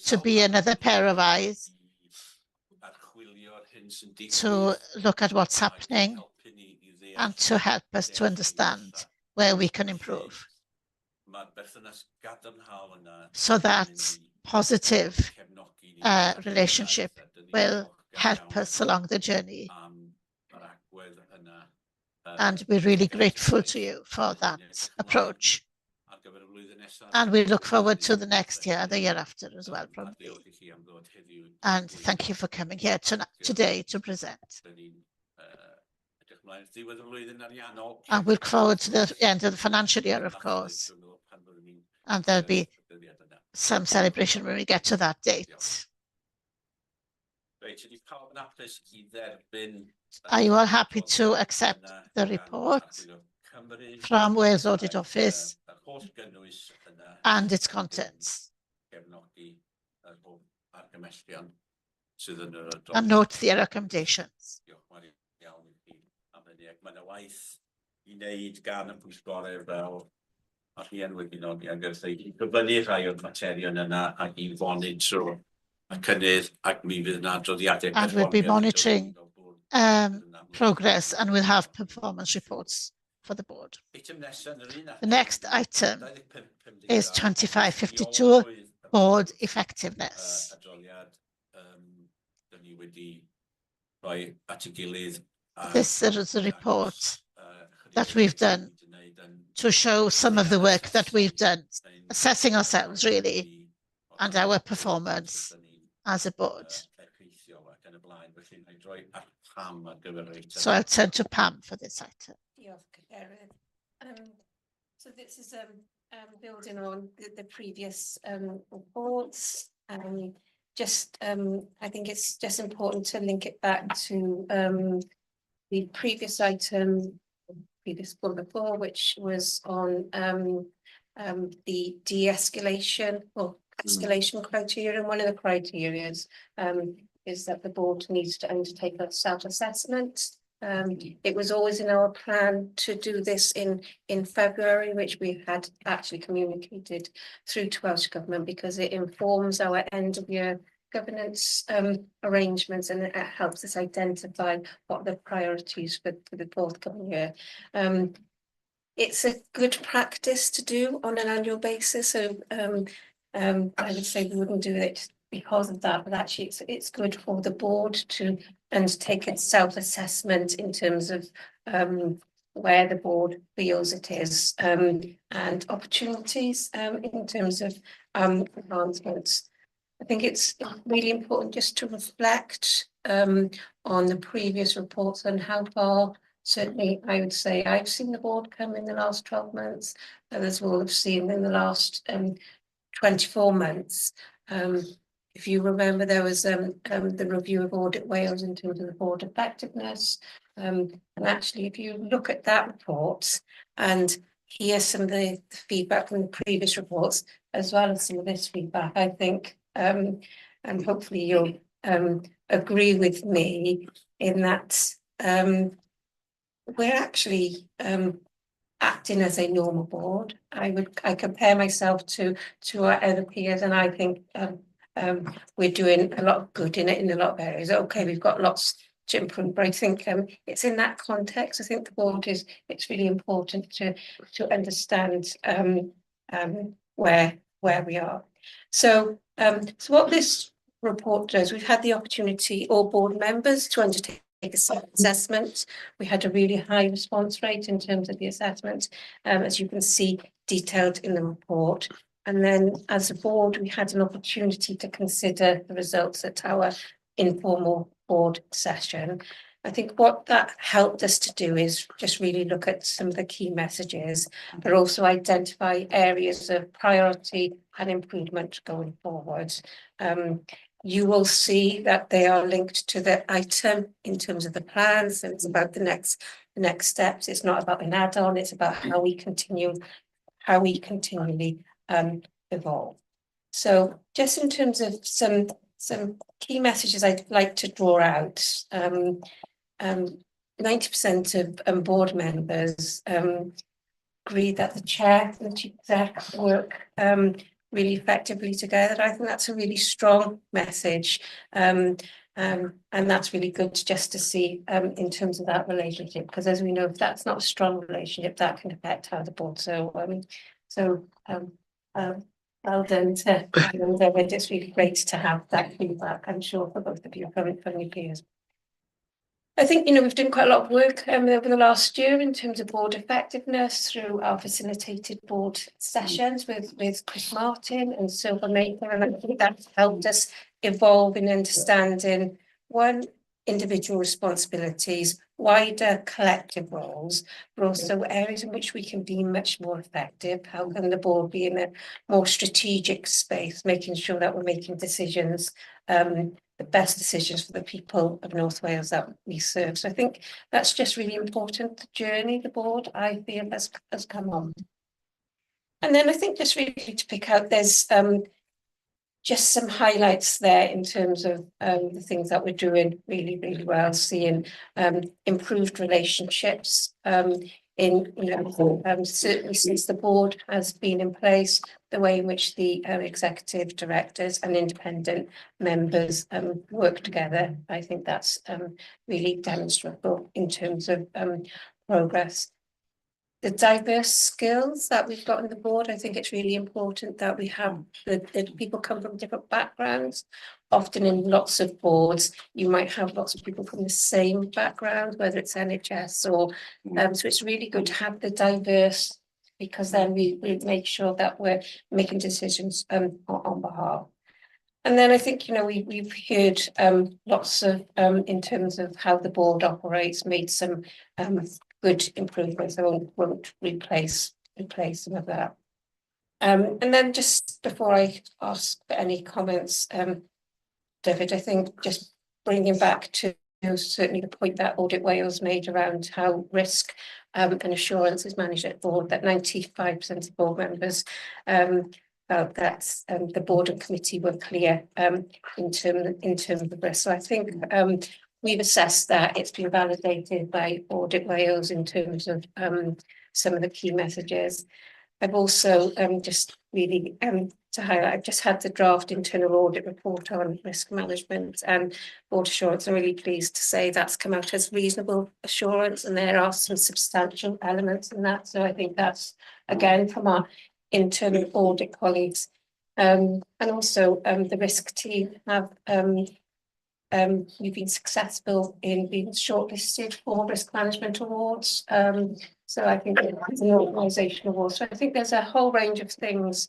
to be another pair of eyes to look at what's happening and to help us to understand where we can improve, so that positive relationship will help us along the journey. And we're really grateful to you for that approach. And we look forward to the next year and the year after as well, probably. And thank you for coming here today to present. And we look forward to the end of the financial year, of course. And there'll be some celebration when we get to that date. Are you all happy to accept the report from Wales Audit Office and its contents? And note the recommendations. And we'll be monitoring progress, and we'll have performance reports for the board. The next item is 2552, board effectiveness. This is a report that we've done to show some of the work that we've done, assessing ourselves really and our performance as a board. So I'll turn to Pam for this item. So this is building on the previous reports. I think it's just important to link it back to the previous item, previous one before, which was on the de-escalation or escalation criteria. And one of the criteria is that the board needs to undertake a self-assessment. It was always in our plan to do this in February, which we had actually communicated through to Welsh Government, because it informs our end of year governance arrangements, and it helps us identify what the priorities for the forthcoming year. It's a good practice to do on an annual basis, so I would say we wouldn't do it because of that, but actually it's good for the board to undertake a self-assessment in terms of where the board feels it is, and opportunities in terms of enhancements. I think it's really important just to reflect on the previous reports and how far, certainly I would say I've seen the board come in the last 12 months, others will have seen in the last 24 months. If you remember, there was the review of Audit Wales in terms of the board effectiveness. And actually, if you look at that report and hear some of the feedback from the previous reports, as well as some of this feedback, I think, and hopefully you'll agree with me in that we're actually acting as a normal board. I compare myself to our other peers, and I think we're doing a lot of good in a lot of areas. Okay, we've got lots to improve, but I think it's in that context. I think the board it's really important to understand where we are. So what this report does, we've had the opportunity, all board members, to undertake a self-assessment. We had a really high response rate in terms of the assessment, as you can see detailed in the report. And then as a board, we had an opportunity to consider the results at our informal board session. I think what that helped us to do is just really look at some of the key messages, but also identify areas of priority and improvement going forward. You will see that they are linked to the item in terms of the plan. So it's about the next steps. It's not about an add-on. It's about how we continually evolve. So just in terms of some key messages I'd like to draw out. 90% of board members agree that the chair and the chief exec work really effectively together. I think that's a really strong message. And that's really good just to see in terms of that relationship, because as we know, if that's not a strong relationship, that can affect how the board. So well done to it's really great to have that feedback, I'm sure, for both of you from your peers. I think, we've done quite a lot of work over the last year in terms of board effectiveness through our facilitated board sessions with Chris Martin and Silver Maker, and I think that's helped us evolve in understanding, one, individual responsibilities, wider collective roles, but also areas in which we can be much more effective. How can the board be in a more strategic space, making sure that we're making decisions, the best decisions for the people of North Wales that we serve. So I think that's just really important, the journey the board, I feel, has come on. And then I think just really to pick out, there's just some highlights there in terms of the things that we're doing really, really well, seeing improved relationships certainly since the board has been in place, the way in which the executive directors and independent members work together. I think that's really demonstrable in terms of progress. The diverse skills that we've got on the board, I think it's really important that we have the people come from different backgrounds. Often in lots of boards, you might have lots of people from the same background, whether it's NHS or so it's really good to have the diverse, because then we make sure that we're making decisions on behalf. And then I think, we've heard lots of in terms of how the board operates, made some good improvements. I won't replace some of that. And then just before I ask for any comments, David, I think just bringing back to certainly the point that Audit Wales made around how risk and assurance is managed at board, that 95% of board members felt that the board and committee were clear in terms of risk. So I think we've assessed that it's been validated by Audit Wales in terms of some of the key messages. I've also just really to highlight, I've just had the draft internal audit report on risk management and board assurance. I'm really pleased to say that's come out as reasonable assurance, and there are some substantial elements in that. So I think that's, again, from our internal audit colleagues. And also the risk team have we've been successful in being shortlisted for risk management awards. So I think it's an organisation award. So I think there's a whole range of things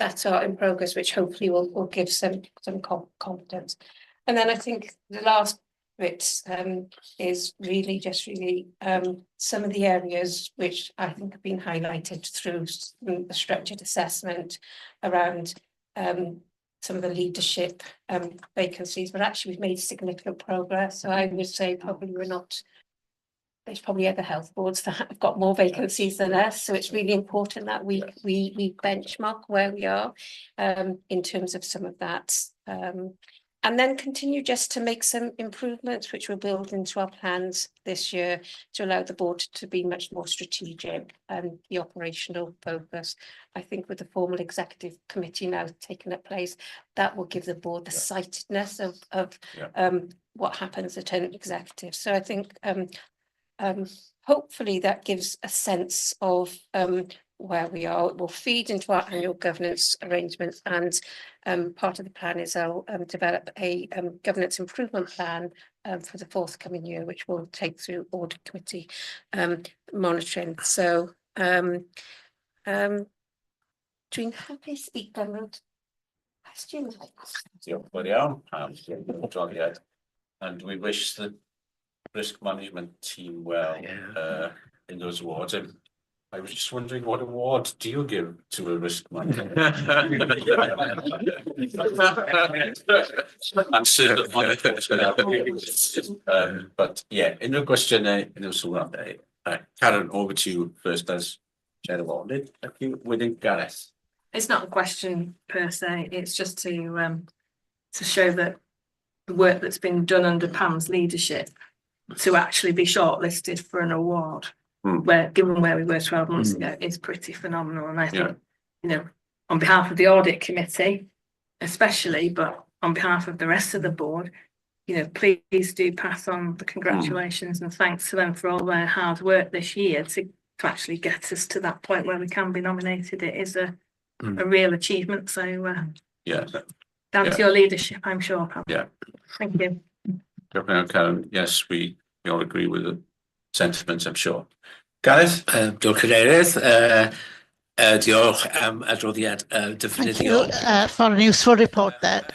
that are in progress, which hopefully will give some confidence. And then I think the last bit is really some of the areas which I think have been highlighted through the structured assessment around some of the leadership vacancies, but actually we've made significant progress. So I would say there's probably other health boards that have got more vacancies than us. So it's really important that we benchmark where we are in terms of some of that. And then continue just to make some improvements, which we'll build into our plans this year to allow the board to be much more strategic and the operational focus. I think with the formal executive committee now taking up place, that will give the board the sightedness of what happens at an executive. So I think hopefully that gives a sense of where we are. It will feed into our annual governance arrangements, and part of the plan is I'll develop a governance improvement plan for the forthcoming year, which will take through audit committee monitoring. So dwi'n hapus I gymryd questions. Diolch yn fawr iawn am adroddiad, and we wish the risk management team well in those awards. And I was just wondering, what award do you give to a risk manager? I'm sure that but yeah, unrhyw gwestiynau, unrhyw sylwadau. Karen, over to you first as chair of audit. Thank you. Within Gareth. It's not a question per se, it's just to show that the work that's been done under Pam's leadership to actually be shortlisted for an award, given where we were 12 months ago, is pretty phenomenal. And I think, on behalf of the audit committee, especially, but on behalf of the rest of the board, please do pass on the congratulations and thanks to them for all their hard work this year to actually get us to that point where we can be nominated. It is a real achievement. So down to your leadership, I'm sure. Pam. Yeah. Thank you. Karen, yes, we all agree with the sentiments, I'm sure. Gareth? Diolch Cadeirydd. Diolch am adroddiad Thank you defnyddiol. for a useful report there.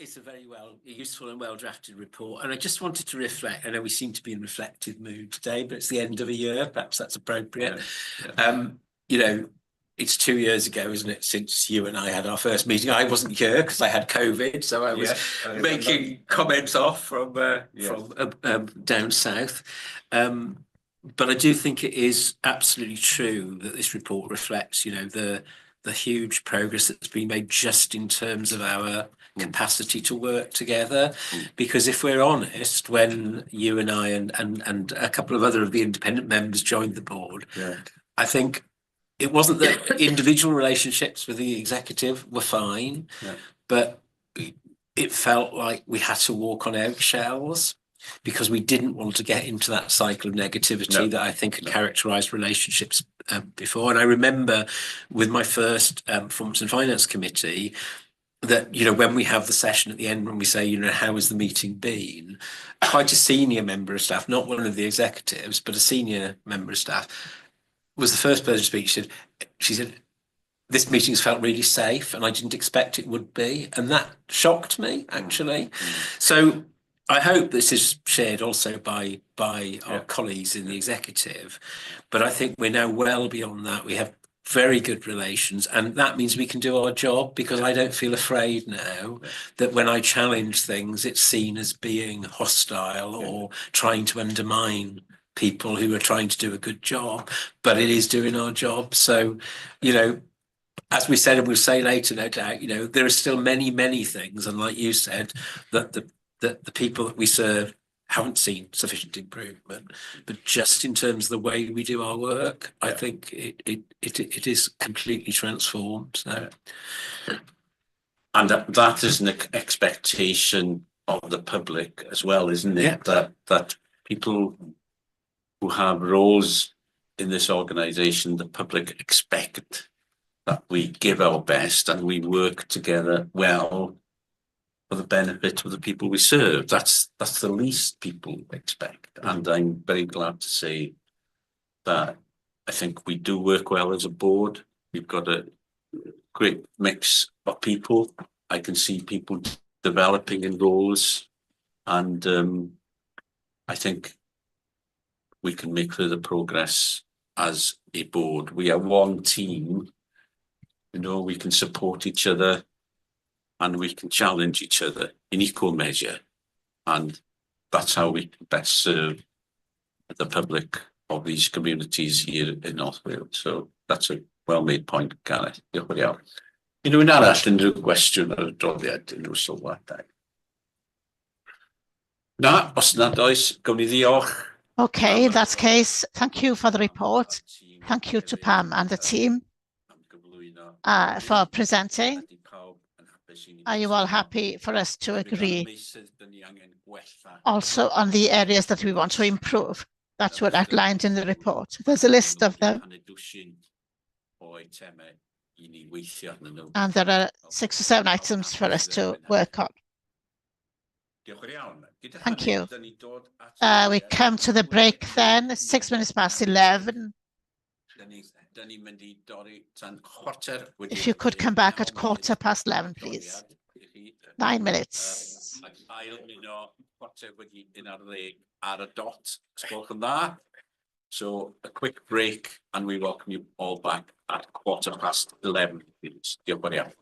It's a very useful and well drafted report, and I just wanted to reflect. I know we seem to be in reflective mood today, but it's the end of a year. Perhaps that's appropriate. It's 2 years ago, isn't it, since you and I had our first meeting? I wasn't here because I had COVID, so I was making comments off from down south. But I do think it is absolutely true that this report reflects, the huge progress that's been made just in terms of our capacity to work together. Because if we're honest, when you and I and a couple of other of the independent members joined the board, I think it wasn't that individual relationships with the executive were fine, but it felt like we had to walk on eggshells because we didn't want to get into that cycle of negativity that I think had characterised relationships before. And I remember with my first Performance and Finance Committee that, when we have the session at the end, when we say, how has the meeting been? Quite a senior member of staff, not one of the executives, but a senior member of staff, was the first person to speak. She said, this meeting's felt really safe and I didn't expect it would be. And that shocked me, actually. So I hope this is shared also by our colleagues in the executive. But I think we're now well beyond that. We have very good relations, and that means we can do our job, because I don't feel afraid now that when I challenge things, it's seen as being hostile or trying to undermine people who are trying to do a good job, but it is doing our job. So, as we said, and we'll say later, no doubt, there are still many, many things, and like you said, that the people that we serve haven't seen sufficient improvement. But just in terms of the way we do our work, I think it is completely transformed. So, and that is an expectation of the public as well, isn't it? That people who have roles in this organisation, the public expect that we give our best and we work together well for the benefit of the people we serve. That's the least people expect. And I'm very glad to say that I think we do work well as a board. We've got a great mix of people. I can see people developing in roles, and I think we can make further progress as a board. We are one team. We can support each other and we can challenge each other in equal measure. And that's how we can best serve the public of these communities here in North Wales. So that's a well-made point, Gareth. Diolch yn fawr. Unrhyw un arall unrhyw gwestiwn ar y droddiad, unrhyw sylwadau? Na, os nad oes, gawn ni ddiolch. Okay, in that case, thank you for the report. Thank you to Pam and the team for presenting. Are you all happy for us to agree also on the areas that we want to improve that were outlined in the report? There's a list of them, and there are 6 or 7 items for us to work on. Thank you. We come to the break then, 6 minutes past 11. If you could come back at 11:15, please. 9 minutes. So a quick break and we welcome you all back at 11:15, please. Diolch yn fawr.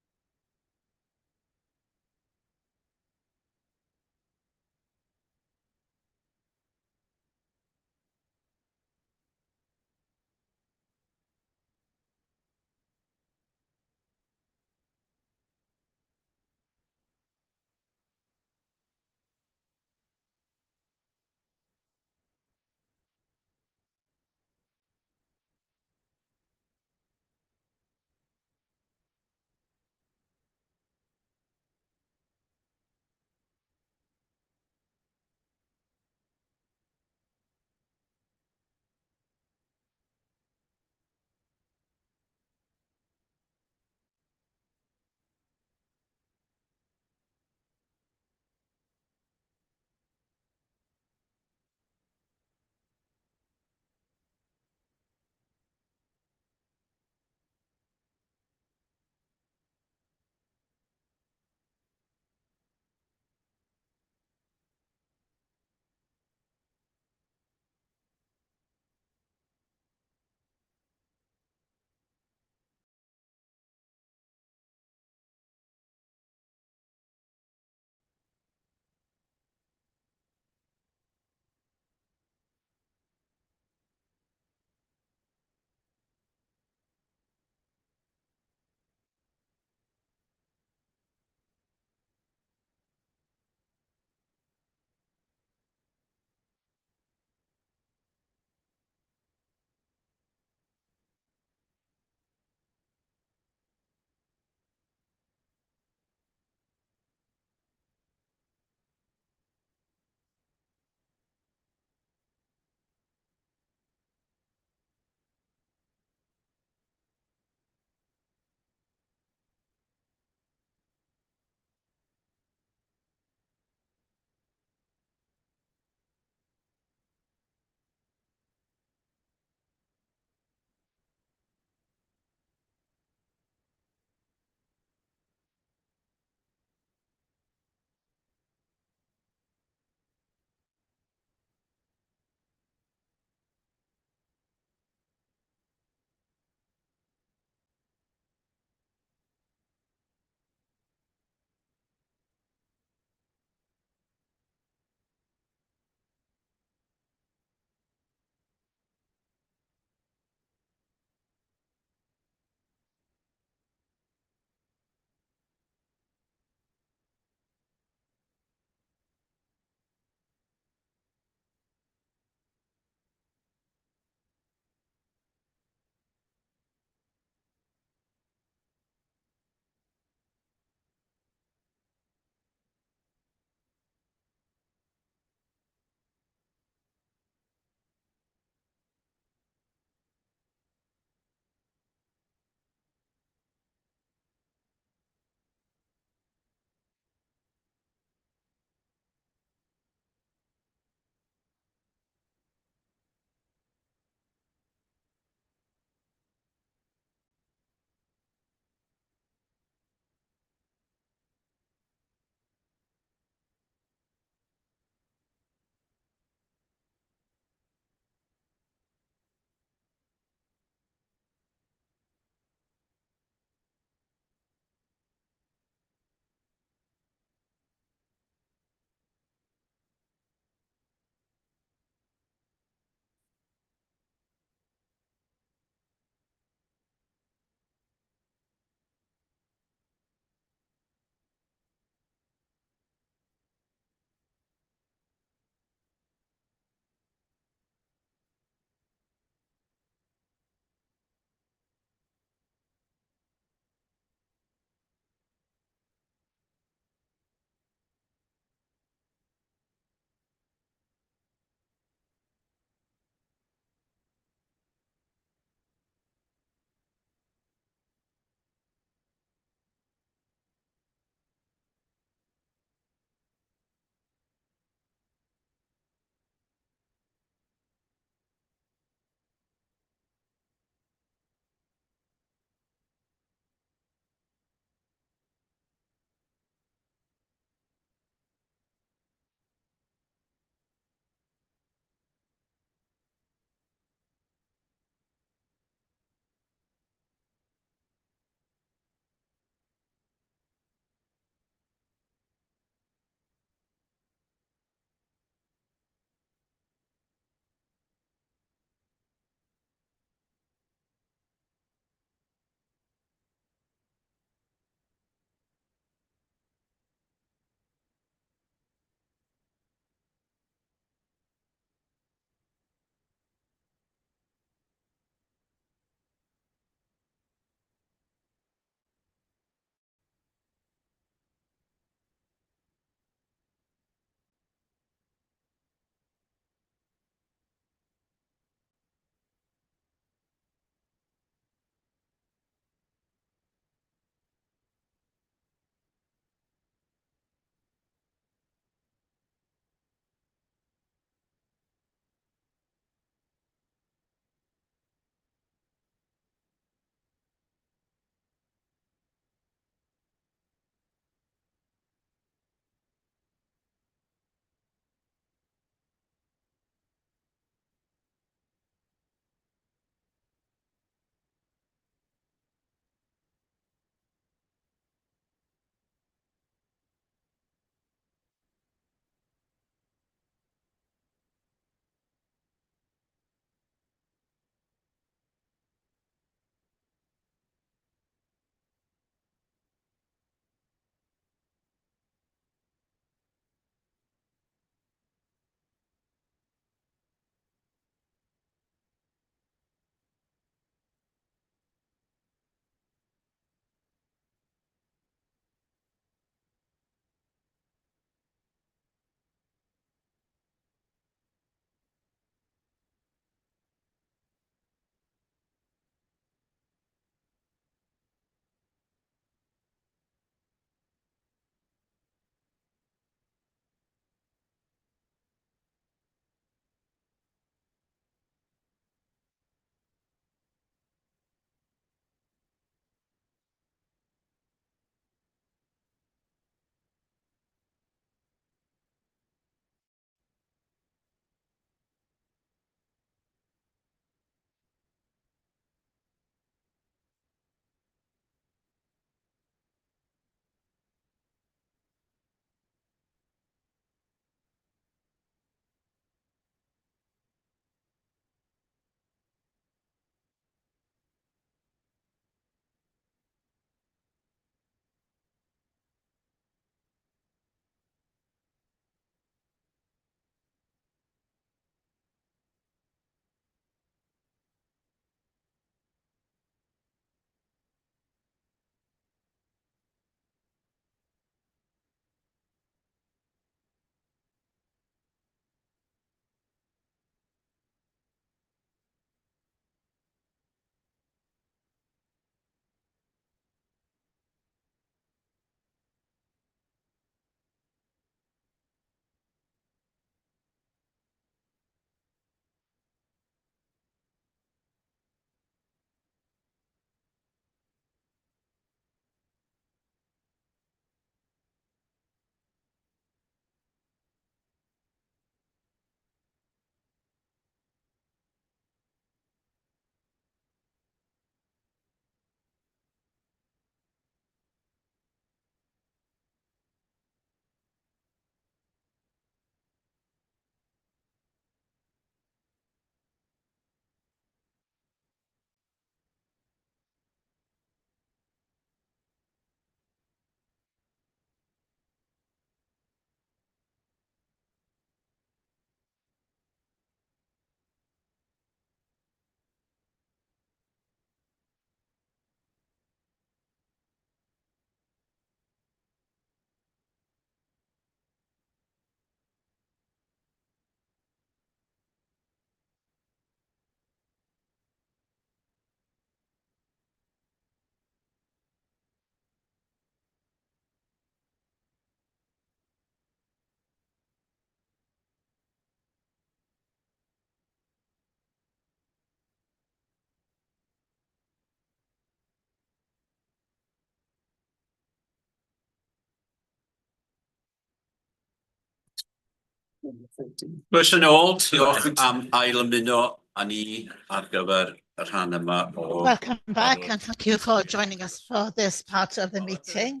Croeso nôl, diolch am ail ymuno â ni ar gyfer y rhan yma o... Welcome back and thank you for joining us for this part of the meeting.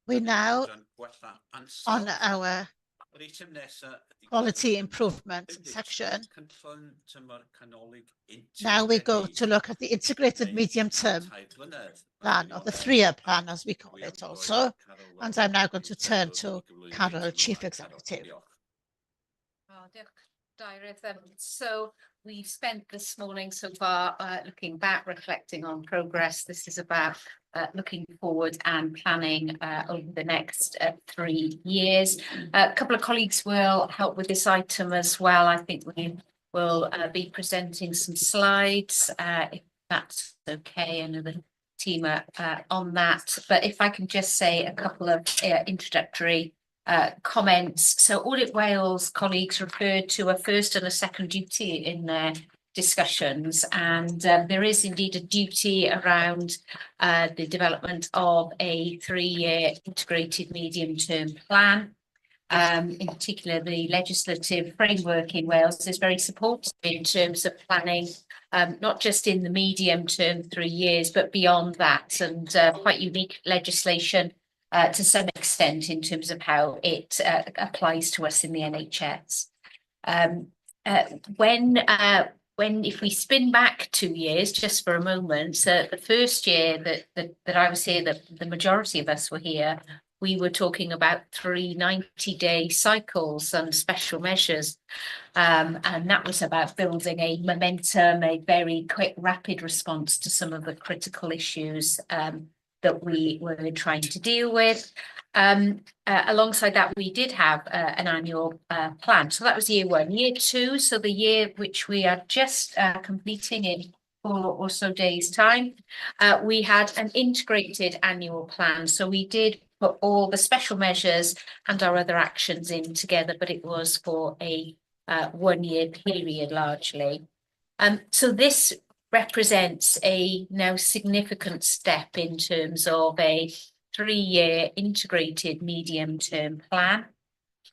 We're now on our quality improvement section. Now we go to look at the integrated medium-term plan, or the three-year plan as we call it also. And I'm now going to turn to Carol, Chief Executive. So we've spent this morning so far looking back, reflecting on progress. This is about looking forward and planning over the next 3 years. A couple of colleagues will help with this item as well. I think we will be presenting some slides, if that's okay. I know the team are on that. But if I can just say a couple of introductory comments. So Audit Wales colleagues referred to a first and a second duty in their discussions, and there is indeed a duty around the development of a 3-year integrated medium-term plan. In particular, the legislative framework in Wales is very supportive in terms of planning, not just in the medium term 3 years, but beyond that, and quite unique legislation to some extent in terms of how it applies to us in the NHS. If we spin back 2 years, just for a moment, the first year that I was here, that the majority of us were here, we were talking about 3 90-day cycles and special measures. And that was about building a momentum, a very quick, rapid response to some of the critical issues that we were trying to deal with. Alongside that, we did have an annual plan. So that was year 1. Year 2, so the year which we are just completing in 4 or so days' time, we had an integrated annual plan. So we did put all the special measures and our other actions in together, but it was for a 1-year period largely. So this represents a now significant step in terms of a 3-year integrated medium-term plan.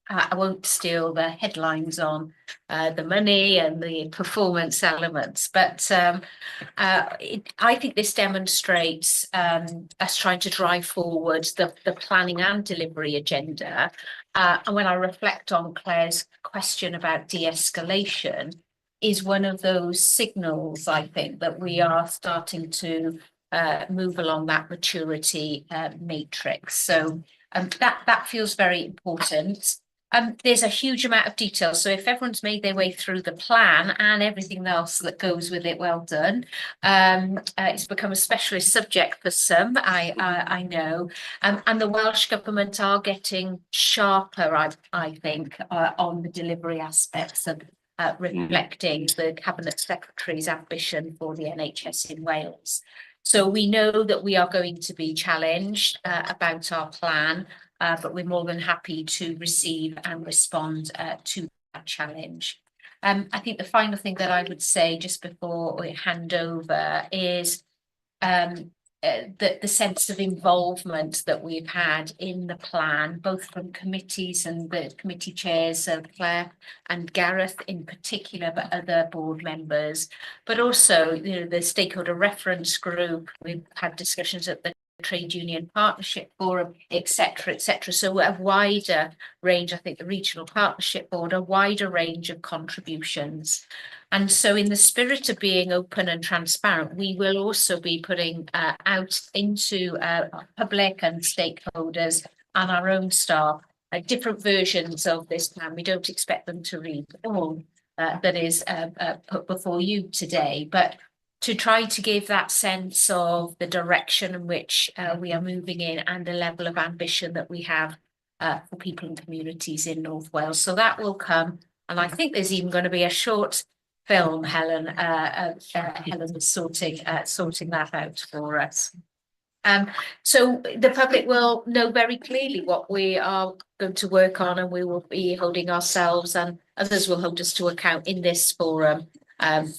I won't steal the headlines on the money and the performance elements, but I think this demonstrates us trying to drive forward the planning and delivery agenda. And when I reflect on Claire's question about de-escalation, is one of those signals, I think, that we are starting to move along that maturity matrix. So that feels very important. There's a huge amount of detail. So if everyone's made their way through the plan and everything else that goes with it, well done. It's become a specialist subject for some, I know. And the Welsh Government are getting sharper, I think, on the delivery aspects of reflecting the Cabinet Secretary's ambition for the NHS in Wales. So we know that we are going to be challenged about our plan, but we're more than happy to receive and respond to that challenge. I think the final thing that I would say just before we hand over is the sense of involvement that we've had in the plan, both from committees and the committee chairs, Claire and Gareth in particular, but other board members, but also the stakeholder reference group. We've had discussions at the Trade Union Partnership Forum, etc., etc. So a wider range, I think the Regional Partnership Board, a wider range of contributions. And so in the spirit of being open and transparent, we will also be putting out into public and stakeholders and our own staff different versions of this plan. We don't expect them to read all that is put before you today, but to try to give that sense of the direction in which we are moving in and the level of ambition that we have for people and communities in North Wales. So that will come, and I think there's even going to be a short film. Helen is sorting that out for us. So the public will know very clearly what we are going to work on, and we will be holding ourselves and others will hold us to account in this forum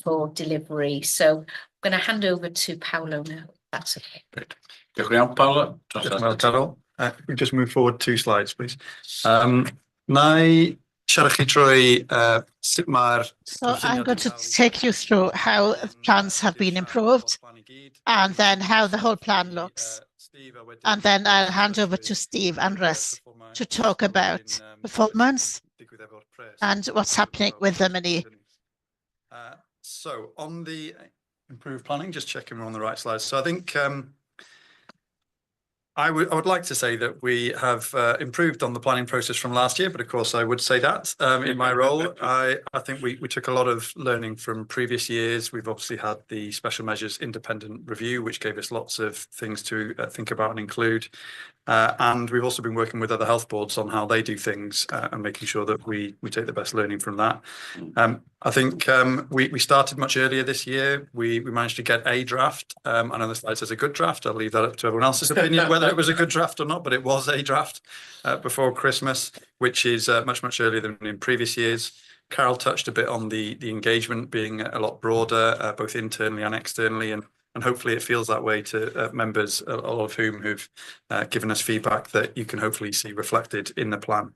for delivery. So I'm going to hand over to Paolo now. That's okay. Great. Diolch yn iawn, Paolo. We just move forward 2 slides, please. Na I siarad chi trwy sut mae'r... So I'm going to take you through how plans have been improved and then how the whole plan looks. And then I'll hand over to Steve and Russ to talk about performance and what's happening with the money. So on the improved planning, just checking we're on the right slide. So I think I would like to say that we have improved on the planning process from last year, but of course I would say that in my role. I think we took a lot of learning from previous years. We've obviously had the special measures independent review, which gave us lots of things to think about and include. And we've also been working with other health boards on how they do things and making sure that we take the best learning from that. I think we started much earlier this year. We managed to get a draft. I know the slide says a good draft. I'll leave that up to everyone else's opinion whether it was a good draft or not, but it was a draft before Christmas, which is much earlier than in previous years. Carol touched a bit on the engagement being a lot broader, both internally and externally, and hopefully it feels that way to members, a lot of whom who've given us feedback that you can hopefully see reflected in the plan.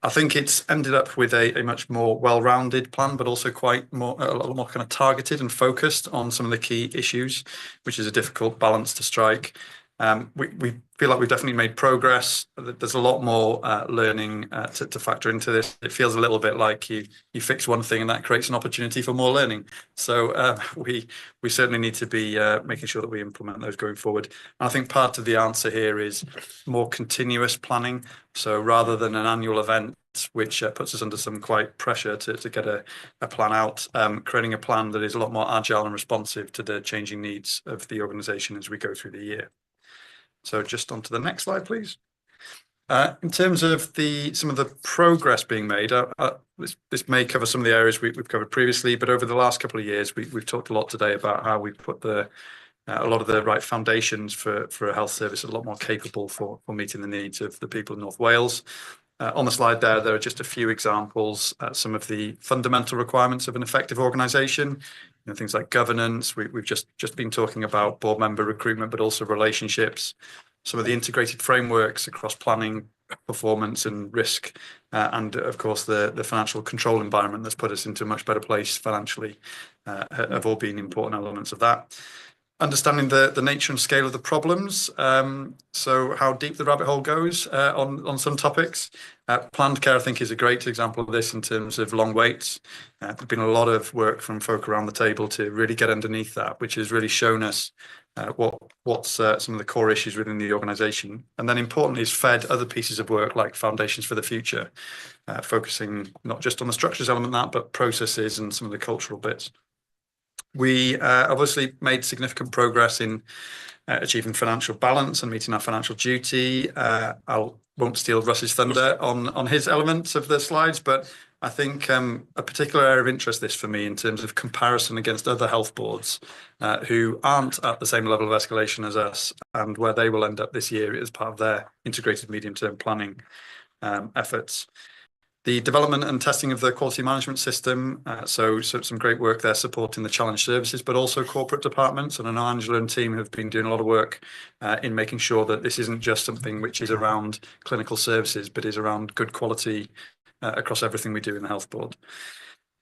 I think it's ended up with a much more well-rounded plan, but also a lot more kind of targeted and focused on some of the key issues, which is a difficult balance to strike. We feel like we've definitely made progress. There's a lot more learning to factor into this. It feels a little bit like you fix one thing and that creates an opportunity for more learning. So we certainly need to be making sure that we implement those going forward. And I think part of the answer here is more continuous planning. So rather than an annual event, which puts us under some quite pressure to get a plan out, creating a plan that is a lot more agile and responsive to the changing needs of the organisation as we go through the year. So just on to the next slide, please. In terms of some of the progress being made, this may cover some of the areas we've covered previously, but over the last couple of years, we've talked a lot today about how we've put a lot of the right foundations for a health service a lot more capable for meeting the needs of the people in North Wales. On the slide there are just a few examples, some of the fundamental requirements of an effective organisation, things like governance. We've just been talking about board member recruitment, but also relationships, some of the integrated frameworks across planning, performance and risk, and of course the financial control environment that's put us into a much better place financially have all been important elements of that. Understanding the nature and scale of the problems, so how deep the rabbit hole goes on some topics. Planned care, I think, is a great example of this in terms of long waits. There's been a lot of work from folk around the table to really get underneath that, which has really shown us what's some of the core issues within the organisation. And then importantly is fed other pieces of work like Foundations for the Future, focusing not just on the structures element of that, but processes and some of the cultural bits. We obviously made significant progress in achieving financial balance and meeting our financial duty. I won't steal Russ's thunder on his elements of the slides, but I think a particular area of interest this for me in terms of comparison against other health boards who aren't at the same level of escalation as us and where they will end up this year as part of their integrated medium-term planning efforts. The development and testing of the quality management system, so some great work there supporting the challenge services, but also corporate departments. And I know Angela and team have been doing a lot of work in making sure that this isn't just something which is around clinical services, but is around good quality across everything we do in the health board.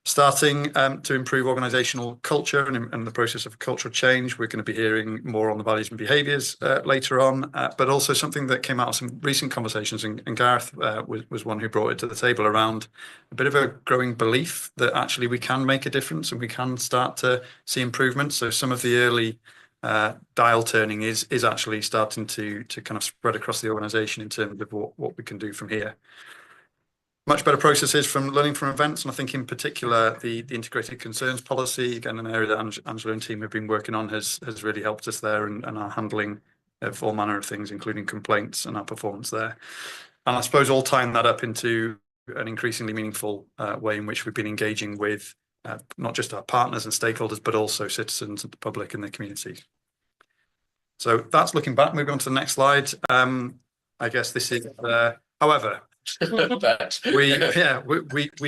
Starting to improve organisational culture and the process of cultural change. We're going to be hearing more on the values and behaviours later on, but also something that came out of some recent conversations, and Gareth was one who brought it to the table around a bit of a growing belief that actually we can make a difference and we can start to see improvements. So some of the early dial turning is actually starting to kind of spread across the organisation in terms of what we can do from here. Much better processes from learning from events, and I think in particular the integrated concerns policy, again an area that Angela and team have been working on, has really helped us there and our handling of all manner of things, including complaints and our performance there. And I suppose all tying that up into an increasingly meaningful way in which we've been engaging with not just our partners and stakeholders, but also citizens and the public and the community. So that's looking back. Moving on to the next slide. I guess this is, however, we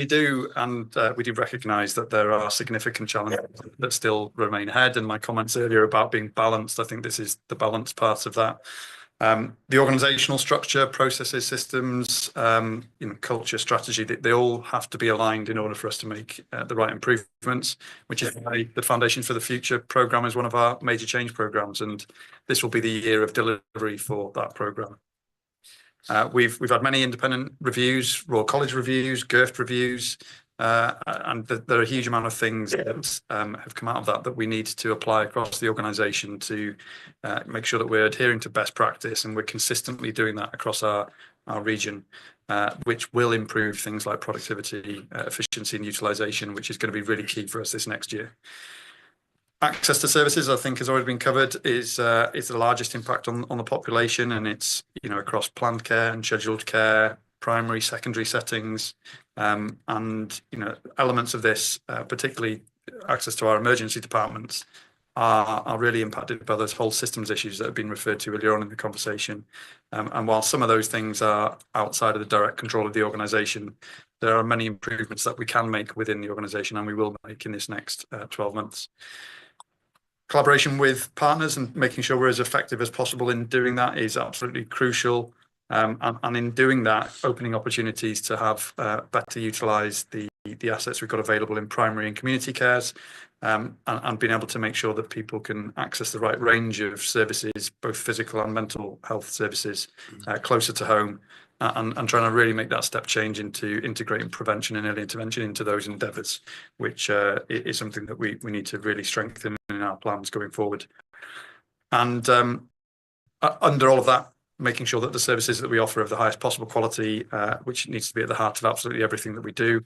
do recognise that there are significant challenges that still remain ahead, and my comments earlier about being balanced, I think this is the balanced part of that. The organisational structure, processes, systems, culture, strategy, they all have to be aligned in order for us to make the right improvements, which is why the Foundation for the Future programme is one of our major change programmes, and this will be the year of delivery for that programme. We've had many independent reviews, Royal College reviews, GERFT reviews, and there are a huge amount of things that have come out of that we need to apply across the organisation to make sure that we're adhering to best practice and we're consistently doing that across our region, which will improve things like productivity, efficiency and utilisation, which is going to be really key for us this next year. Access to services, I think, has already been covered, is the largest impact on the population, and it's across planned care and scheduled care, primary, secondary settings, and elements of this, particularly access to our emergency departments, are really impacted by those whole systems issues that have been referred to earlier on in the conversation. And while some of those things are outside of the direct control of the organisation, there are many improvements that we can make within the organisation, and we will make in this next 12 months. Collaboration with partners and making sure we're as effective as possible in doing that is absolutely crucial. And in doing that, opening opportunities to have better utilise the assets we've got available in primary and community cares, and being able to make sure that people can access the right range of services, both physical and mental health services, closer to home, and trying to really make that step change into integrating prevention and early intervention into those endeavours, which is something that we need to really strengthen in our plans going forward. And under all of that, making sure that the services that we offer are of the highest possible quality, which needs to be at the heart of absolutely everything that we do,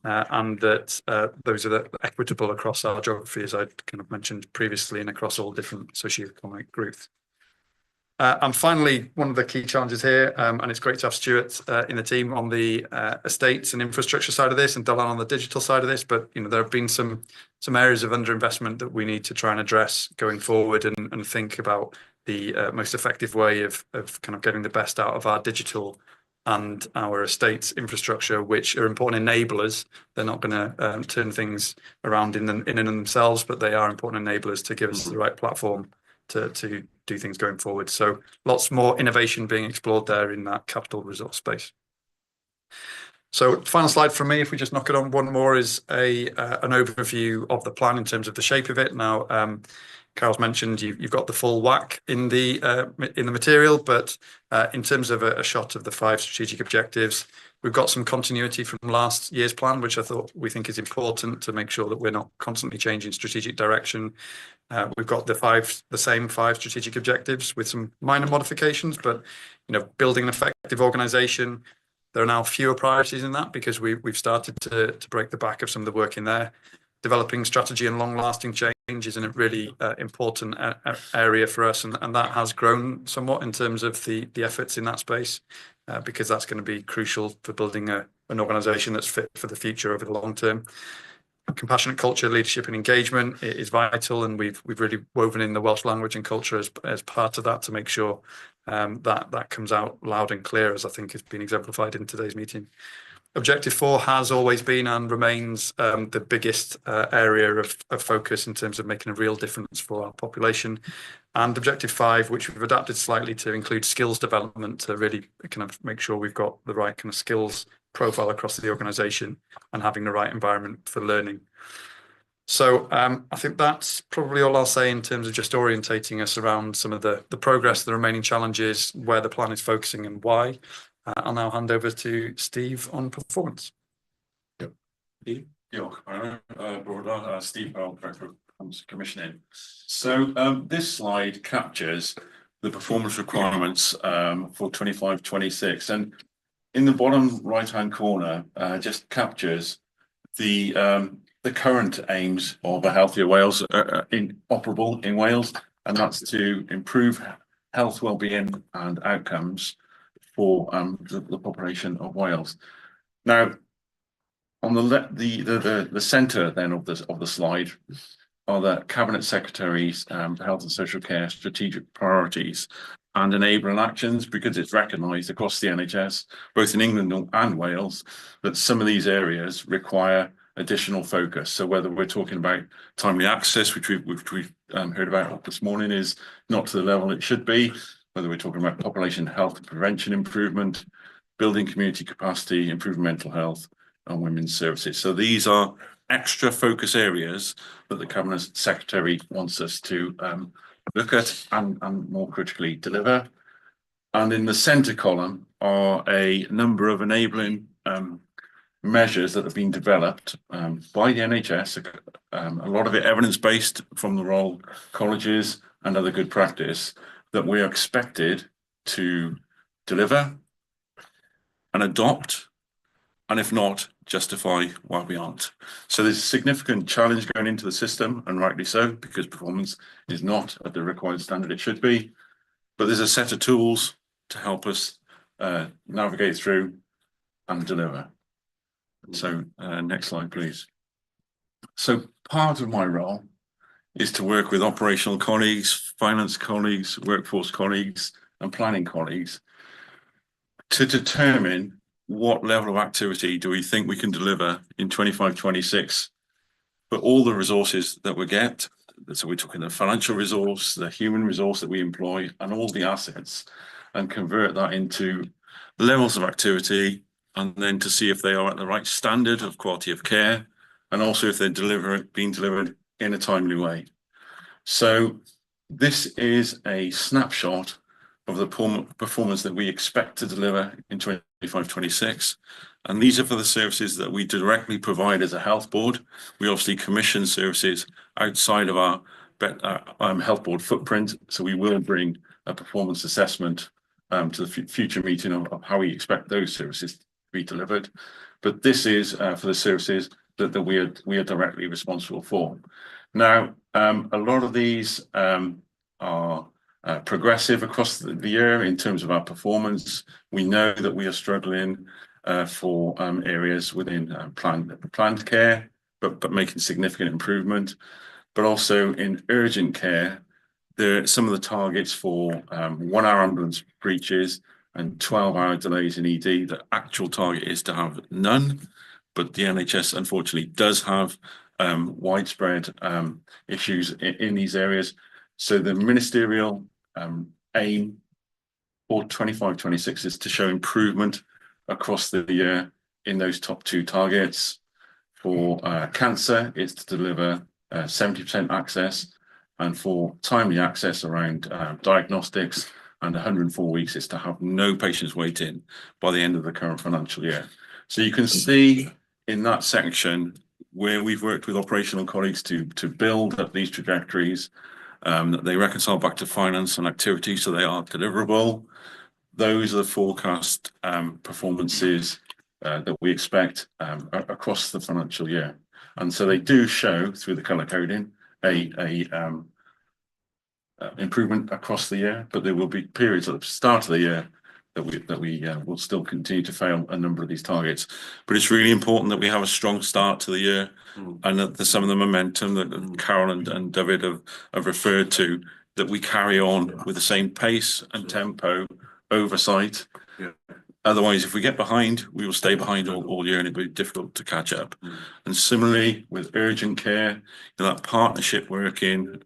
and that those are equitable across our geography, as I kind of mentioned previously, and across all different socioeconomic groups. And finally, one of the key challenges here, and it's great to have Stuart in the team on the estates and infrastructure side of this, and Dylan on the digital side of this, but there have been some areas of underinvestment that we need to try and address going forward, and think about the most effective way of kind of getting the best out of our digital and our estates infrastructure, which are important enablers. They're not going to turn things around in and themselves, but they are important enablers to give us the right platform to do things going forward. So lots more innovation being explored there in that capital resource space. So final slide from me, if we just knock it on one more, is an overview of the plan in terms of the shape of it. Now, Carol's mentioned you've got the full whack in the material, but in terms of a shot of the 5 strategic objectives, we've got some continuity from last year's plan, which we think is important to make sure that we're not constantly changing strategic direction. We've got the same 5 strategic objectives with some minor modifications, but building an effective organisation. There are now fewer priorities in that because we've started to break the back of some of the work in there. Developing strategy and long-lasting change is a really important area for us, and that has grown somewhat in terms of the efforts in that space, because that's going to be crucial for building an organisation that's fit for the future over the long term. Compassionate culture, leadership and engagement is vital, and we've really woven in the Welsh language and culture as part of that to make sure that comes out loud and clear, as I think has been exemplified in today's meeting. Objective 4 has always been and remains the biggest area of focus in terms of making a real difference for our population. And Objective 5, which we've adapted slightly to include skills development, to really kind of make sure we've got the right kind of skills profile across the organisation and having the right environment for learning. So I think that's probably all I'll say in terms of just orientating us around some of the progress, the remaining challenges, where the plan is focusing and why. I'll now hand over to Steve on performance. Steve? Steve, Director of Commissioning. So this slide captures the performance requirements for 25-26, and in the bottom right-hand corner just captures the current aims of a healthier Wales operable in Wales, and that's to improve health, well-being and outcomes for the population of Wales. Now, on the centre then of the slide are the Cabinet Secretary's Health and Social Care strategic priorities and enabling actions, because it's recognised across the NHS, both in England and Wales, that some of these areas require additional focus. So whether we're talking about timely access, which we've heard about this morning, is not to the level it should be. whether we're talking about population health and prevention improvement, building community capacity, improving mental health, and women's services. So these are extra focus areas that the Cabinet Secretary wants us to look at and more critically deliver. And in the centre column are a number of enabling measures that have been developed by the NHS, a lot of it evidence-based from the Royal Colleges and other good practice, that we are expected to deliver and adopt, and if not, justify why we aren't. So there's a significant challenge going into the system, and rightly so, because performance is not at the required standard it should be. But there's a set of tools to help us navigate through and deliver. So next slide, please. So part of my role is to work with operational colleagues, finance colleagues, workforce colleagues, and planning colleagues to determine what level of activity do we think we can deliver in 25-26 for all the resources that we get. So we're talking the financial resource, the human resource that we employ, and all the assets, and convert that into levels of activity, and then to see if they are at the right standard of quality of care, and also if they're being delivered in a timely way. So this is a snapshot of the performance that we expect to deliver in 25-26. And these are for the services that we directly provide as a health board. We obviously commission services outside of our health board footprint. So we will bring a performance assessment to the future meeting of how we expect those services to be delivered. But this is for the services that we are directly responsible for. Now, a lot of these are progressive across the year in terms of our performance. We know that we are struggling for areas within planned care, but making significant improvement. But also in urgent care, there are some of the targets for 1 hour ambulance breaches and 12-hour delays in ED. The actual target is to have none, but the NHS unfortunately does have widespread issues in these areas. So the ministerial aim for 25-26 is to show improvement across the year in those top 2 targets. For cancer, it's to deliver 70% access, and for timely access around diagnostics, and 104 weeks is to have no patients waiting by the end of the current financial year. So you can see in that section where we've worked with operational colleagues to build up these trajectories, that they reconcile back to finance and activity, so they are deliverable. Those are the forecast performances that we expect across the financial year. And so they do show through the colour coding a improvement across the year, but there will be periods at the start of the year that we will still continue to fail a number of these targets. But it's really important that we have a strong start to the year, and that there's some of the momentum that Carol and David have referred to, that we carry on with the same pace and tempo, oversight. Yeah. Otherwise, if we get behind, we will stay behind all year, and it'll be difficult to catch up. And similarly with urgent care, that partnership working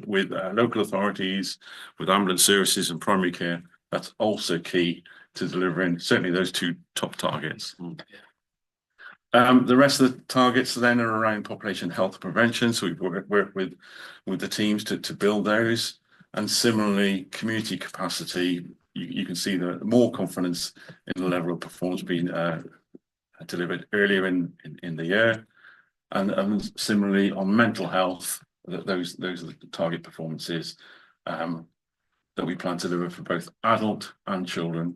with local authorities, with ambulance services and primary care, that's also key to delivering certainly those 2 top targets. The rest of the targets then are around population health prevention. So we've worked with the teams to build those, and similarly community capacity. You can see the more confidence in the level of performance being delivered earlier in the year, and similarly on mental health, those are the target performances that we plan to deliver for both adult and children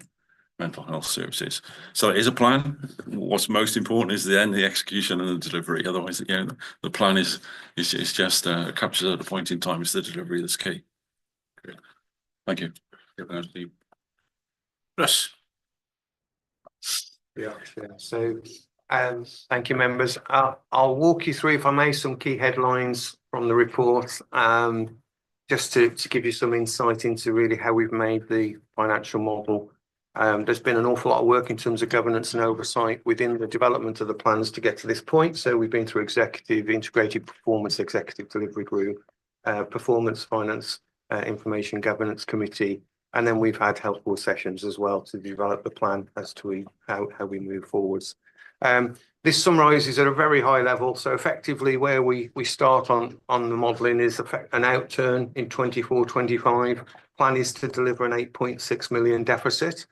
mental health services. So it is a plan. What's most important is the execution and the delivery. Otherwise, the plan is just captured at a point in time. It's the delivery that's key. Great. Thank you. Russ. Yeah. So thank you, members. I'll walk you through, if I may, some key headlines from the report, just to give you some insight into really how we've made the financial model. There's been an awful lot of work in terms of governance and oversight within the development of the plans to get to this point. So we've been through executive, integrated performance, executive delivery group, performance, finance, information governance committee, And then we've had health board sessions as well to develop the plan as to how we move forwards. This summarises at a very high level. So effectively where we start on the modelling is an outturn in 24-25. Plan is to deliver an 8.6 million deficit.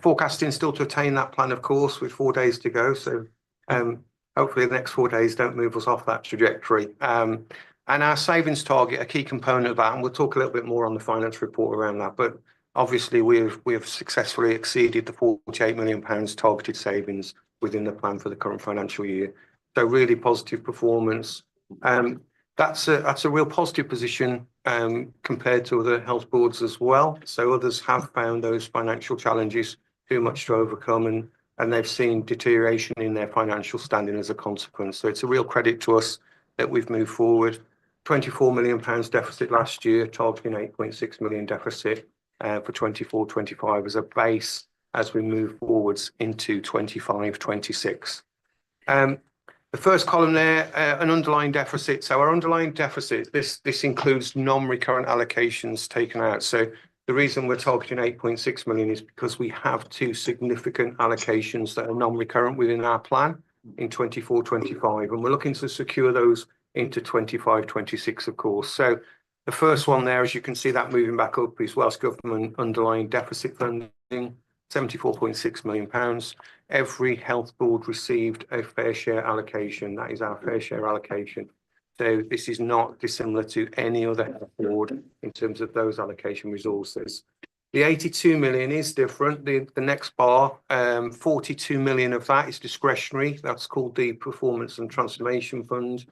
Forecasting still to attain that plan, of course, with 4 days to go. So hopefully the next 4 days don't move us off that trajectory. And our savings target, a key component of that, and we'll talk a little bit more on the finance report around that, but obviously we have successfully exceeded the £48 million targeted savings within the plan for the current financial year. So really positive performance. That's a real positive position compared to other health boards as well. So others have found those financial challenges too much to overcome, and they've seen deterioration in their financial standing as a consequence. So it's a real credit to us that we've moved forward. £24 million deficit last year, targeting 8.6 million deficit for 24-25 as a base as we move forwards into 25-26. The first column there, an underlying deficit. So our underlying deficit, this includes non-recurrent allocations taken out. So the reason we're targeting 8.6 million is because we have two significant allocations that are non-recurrent within our plan in 24-25, and we're looking to secure those into 25-26, of course. So the first one there, as you can see that moving back up, is Welsh Government underlying deficit funding, £74.6 million. Every health board received a fair share allocation. That is our fair share allocation. So this is not dissimilar to any other health board in terms of those allocation resources. The 82 million is different. The next bar, 42 million of that is discretionary. That's called the Performance and Transformation Fund.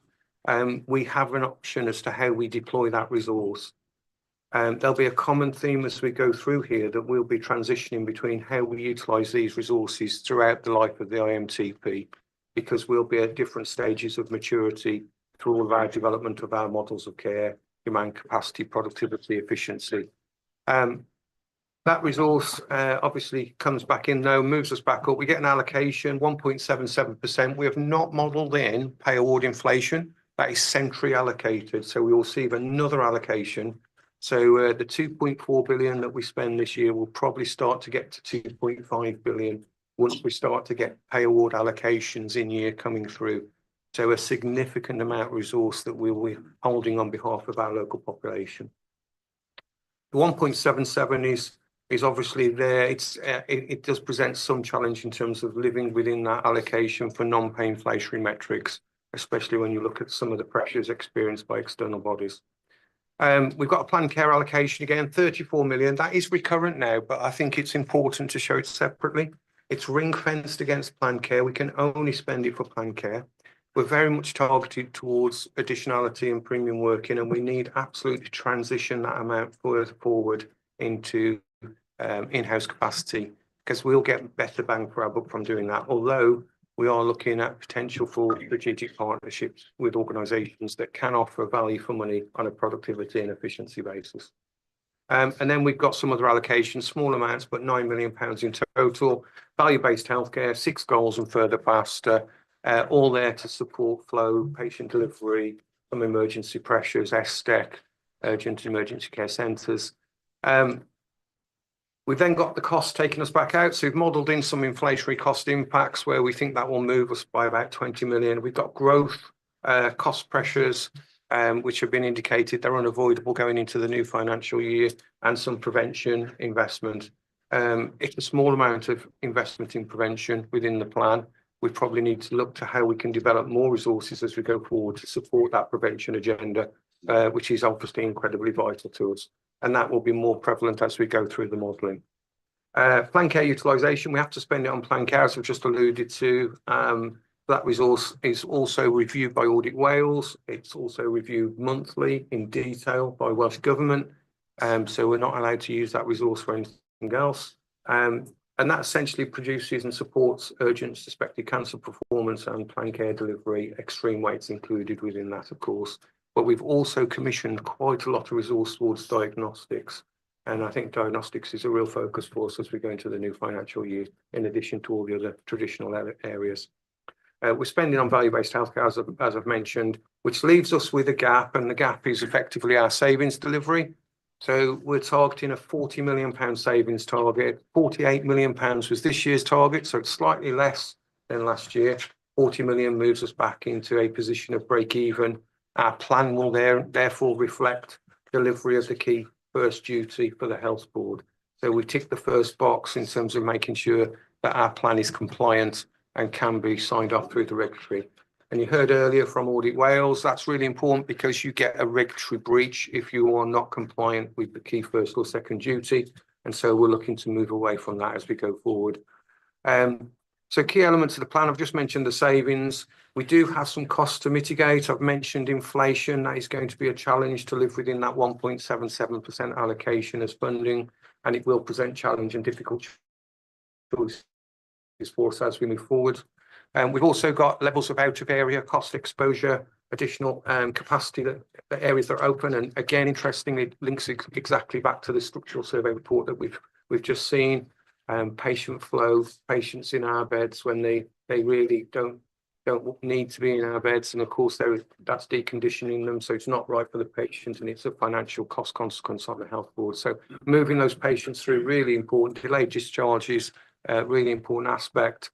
We have an option as to how we deploy that resource. There'll be a common theme as we go through here that we'll be transitioning between how we utilise these resources throughout the life of the IMTP, because we'll be at different stages of maturity through all of our development of our models of care, demand capacity, productivity, efficiency. That resource obviously comes back in though, moves us back up. We get an allocation, 1.77%. We have not modelled in pay award inflation. That is centrally allocated. So we will receive another allocation. So the 2.4 billion that we spend this year will probably start to get to 2.5 billion once we start to get pay award allocations in year coming through. So a significant amount of resource that we will be holding on behalf of our local population. The 1.77 is obviously there. It does present some challenge in terms of living within that allocation for non-pay inflationary metrics, especially when you look at some of the pressures experienced by external bodies. We've got a planned care allocation again, 34 million. That is recurrent now, but I think it's important to show it separately. It's ring fenced against planned care. We can only spend it for planned care. We're very much targeted towards additionality and premium working, and we need absolutely to transition that amount further forward into in-house capacity, because we'll get better bang for our buck from doing that. Although we are looking at potential for strategic partnerships with organisations that can offer value for money on a productivity and efficiency basis. And then we've got some other allocations, small amounts, but £9 million in total. Value-based healthcare, 6 goals and further faster, all there to support flow, patient delivery, some emergency pressures, STEC, urgent emergency care centres. We've then got the cost taking us back out. So we've modelled in some inflationary cost impacts where we think that will move us by about 20 million. We've got growth, cost pressures, which have been indicated. They're unavoidable going into the new financial year, and some prevention investment. It's a small amount of investment in prevention within the plan. We probably need to look to how we can develop more resources as we go forward to support that prevention agenda, which is obviously incredibly vital to us. And that will be more prevalent as we go through the modelling. Planned care utilisation, we have to spend it on planned care, as I've just alluded to. That resource is also reviewed by Audit Wales. It's also reviewed monthly in detail by Welsh Government. So we're not allowed to use that resource for anything else. And that essentially produces and supports urgent suspected cancer performance and planned care delivery, extreme weights included within that, of course. But we've also commissioned quite a lot of resource towards diagnostics. And I think diagnostics is a real focus for us as we go into the new financial year, in addition to all the other traditional areas. We're spending on value-based healthcare, as I've mentioned, which leaves us with a gap, and the gap is effectively our savings delivery. So we're targeting a £40 million savings target. £48 million was this year's target, so it's slightly less than last year. 40 million moves us back into a position of break even. Our plan will therefore reflect delivery of the key first duty for the health board. So we tick the first box in terms of making sure that our plan is compliant and can be signed off through the regulatory. And you heard earlier from Audit Wales, that's really important because you get a regulatory breach if you are not compliant with the key first or second duty. And so we're looking to move away from that as we go forward. So key elements of the plan, I've just mentioned the savings. We do have some costs to mitigate. I've mentioned inflation. That is going to be a challenge to live within that 1.77% allocation as funding, and it will present challenge and difficult choices for us as we move forward. We've also got levels of out of area cost exposure, additional capacity that the areas that are open. And again, interestingly, it links exactly back to the structural survey report that we've just seen. Patient flow, patients in our beds when they really don't need to be in our beds, and of course that's deconditioning them, so it's not right for the patient, and it's a financial cost consequence on the health board. So moving those patients through, really important. Delayed discharges, really important aspect.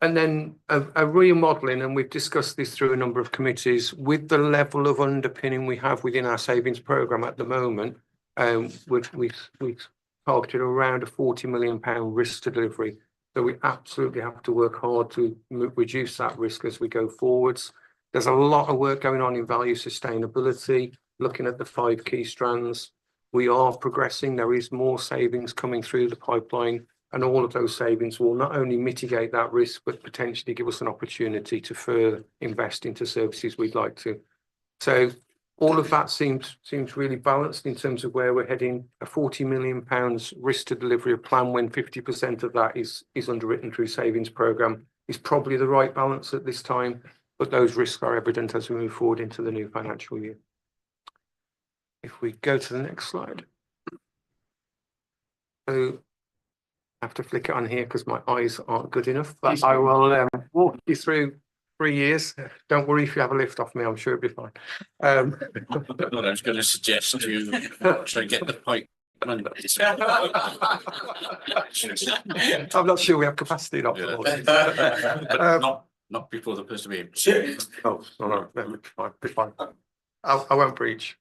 And then a remodelling, and we've discussed this through a number of committees, with the level of underpinning we have within our savings programme at the moment, we've targeted around a £40 million risk to delivery. So we absolutely have to work hard to reduce that risk as we go forwards. There's a lot of work going on in value sustainability, looking at the 5 key strands. We are progressing. There is more savings coming through the pipeline, and all of those savings will not only mitigate that risk, but potentially give us an opportunity to further invest into services we'd like to. So all of that seems really balanced in terms of where we're heading. A £40 million risk to delivery plan, when 50% of that is underwritten through savings programme, is probably the right balance at this time, but those risks are evident as we move forward into the new financial year. If we go to the next slide. So I have to flick it on here because my eyes aren't good enough, but I will walk you through 3 years. Don't worry if you have a lift off me, I'm sure it'll be fine. I was going to suggest you try and get the point. I'm not sure we have capacity enough. Not before the first of April. Oh, no, be fine. I won't breach.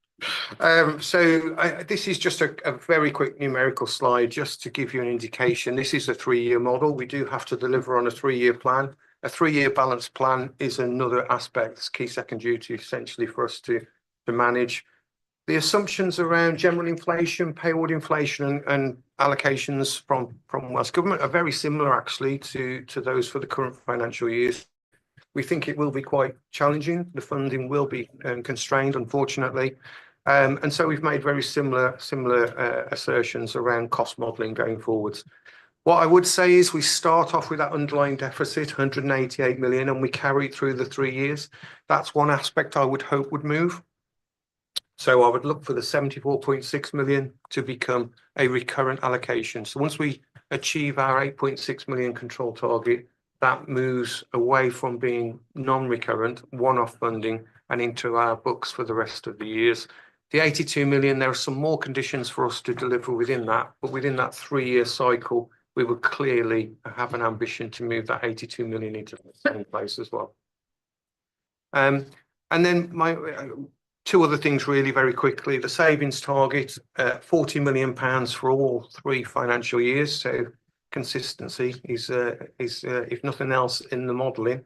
This is just a very quick numerical slide just to give you an indication. This is a 3-year model. We do have to deliver on a 3-year plan. A 3-year balanced plan is another aspect, it's key second duty essentially for us to manage. The assumptions around general inflation, pay award inflation and allocations from Welsh Government are very similar actually to those for the current financial years. We think it will be quite challenging. The funding will be constrained, unfortunately. And so we've made very similar assertions around cost modelling going forwards. What I would say is we start off with that underlying deficit, 188 million, and we carry it through the 3 years. That's one aspect I would hope would move. So I would look for the 74.6 million to become a recurrent allocation. So once we achieve our 8.6 million control target, that moves away from being non-recurrent, one-off funding, and into our books for the rest of the years. The 82 million, there are some more conditions for us to deliver within that, but within that 3-year cycle, we would clearly have an ambition to move that 82 million into the same place as well. And then my 2 other things really very quickly. The savings target, £40 million for all 3 financial years. So consistency is if nothing else in the modelling.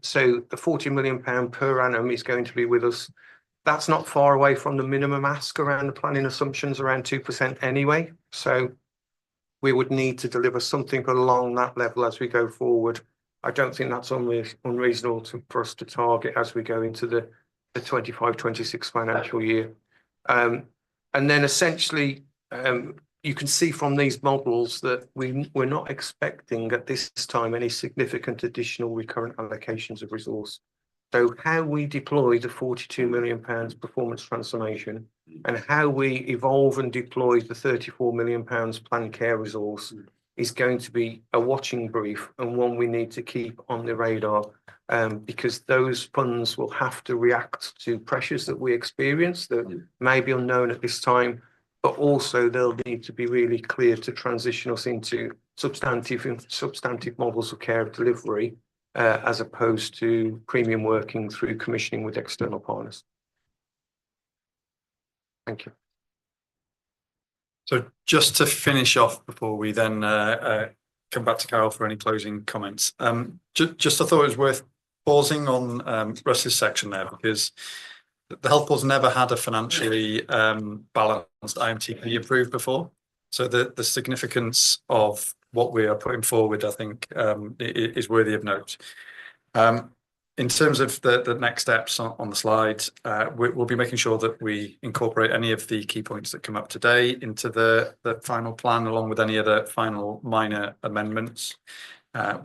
So the £40 million per annum is going to be with us. That's not far away from the minimum ask around the planning assumptions, around 2% anyway. So we would need to deliver something along that level as we go forward. I don't think that's unreasonable for us to target as we go into the 25-26 financial year. And then essentially, you can see from these models that we're not expecting at this time any significant additional recurrent allocations of resource. So how we deploy the £42 million performance transformation and how we evolve and deploy the £34 million planned care resource is going to be a watching brief and one we need to keep on the radar, because those funds will have to react to pressures that we experience that may be unknown at this time, but also they'll need to be really clear to transition us into substantive models of care delivery, as opposed to premium working through commissioning with external partners. Thank you. So just to finish off before we then come back to Carol for any closing comments, just I thought it was worth pausing on Russ's section there, because the health board's never had a financially balanced IMTP approved before. So the significance of what we are putting forward, I think, is worthy of note. In terms of the next steps on the slide, we'll be making sure that we incorporate any of the key points that come up today into the final plan, along with any other final minor amendments.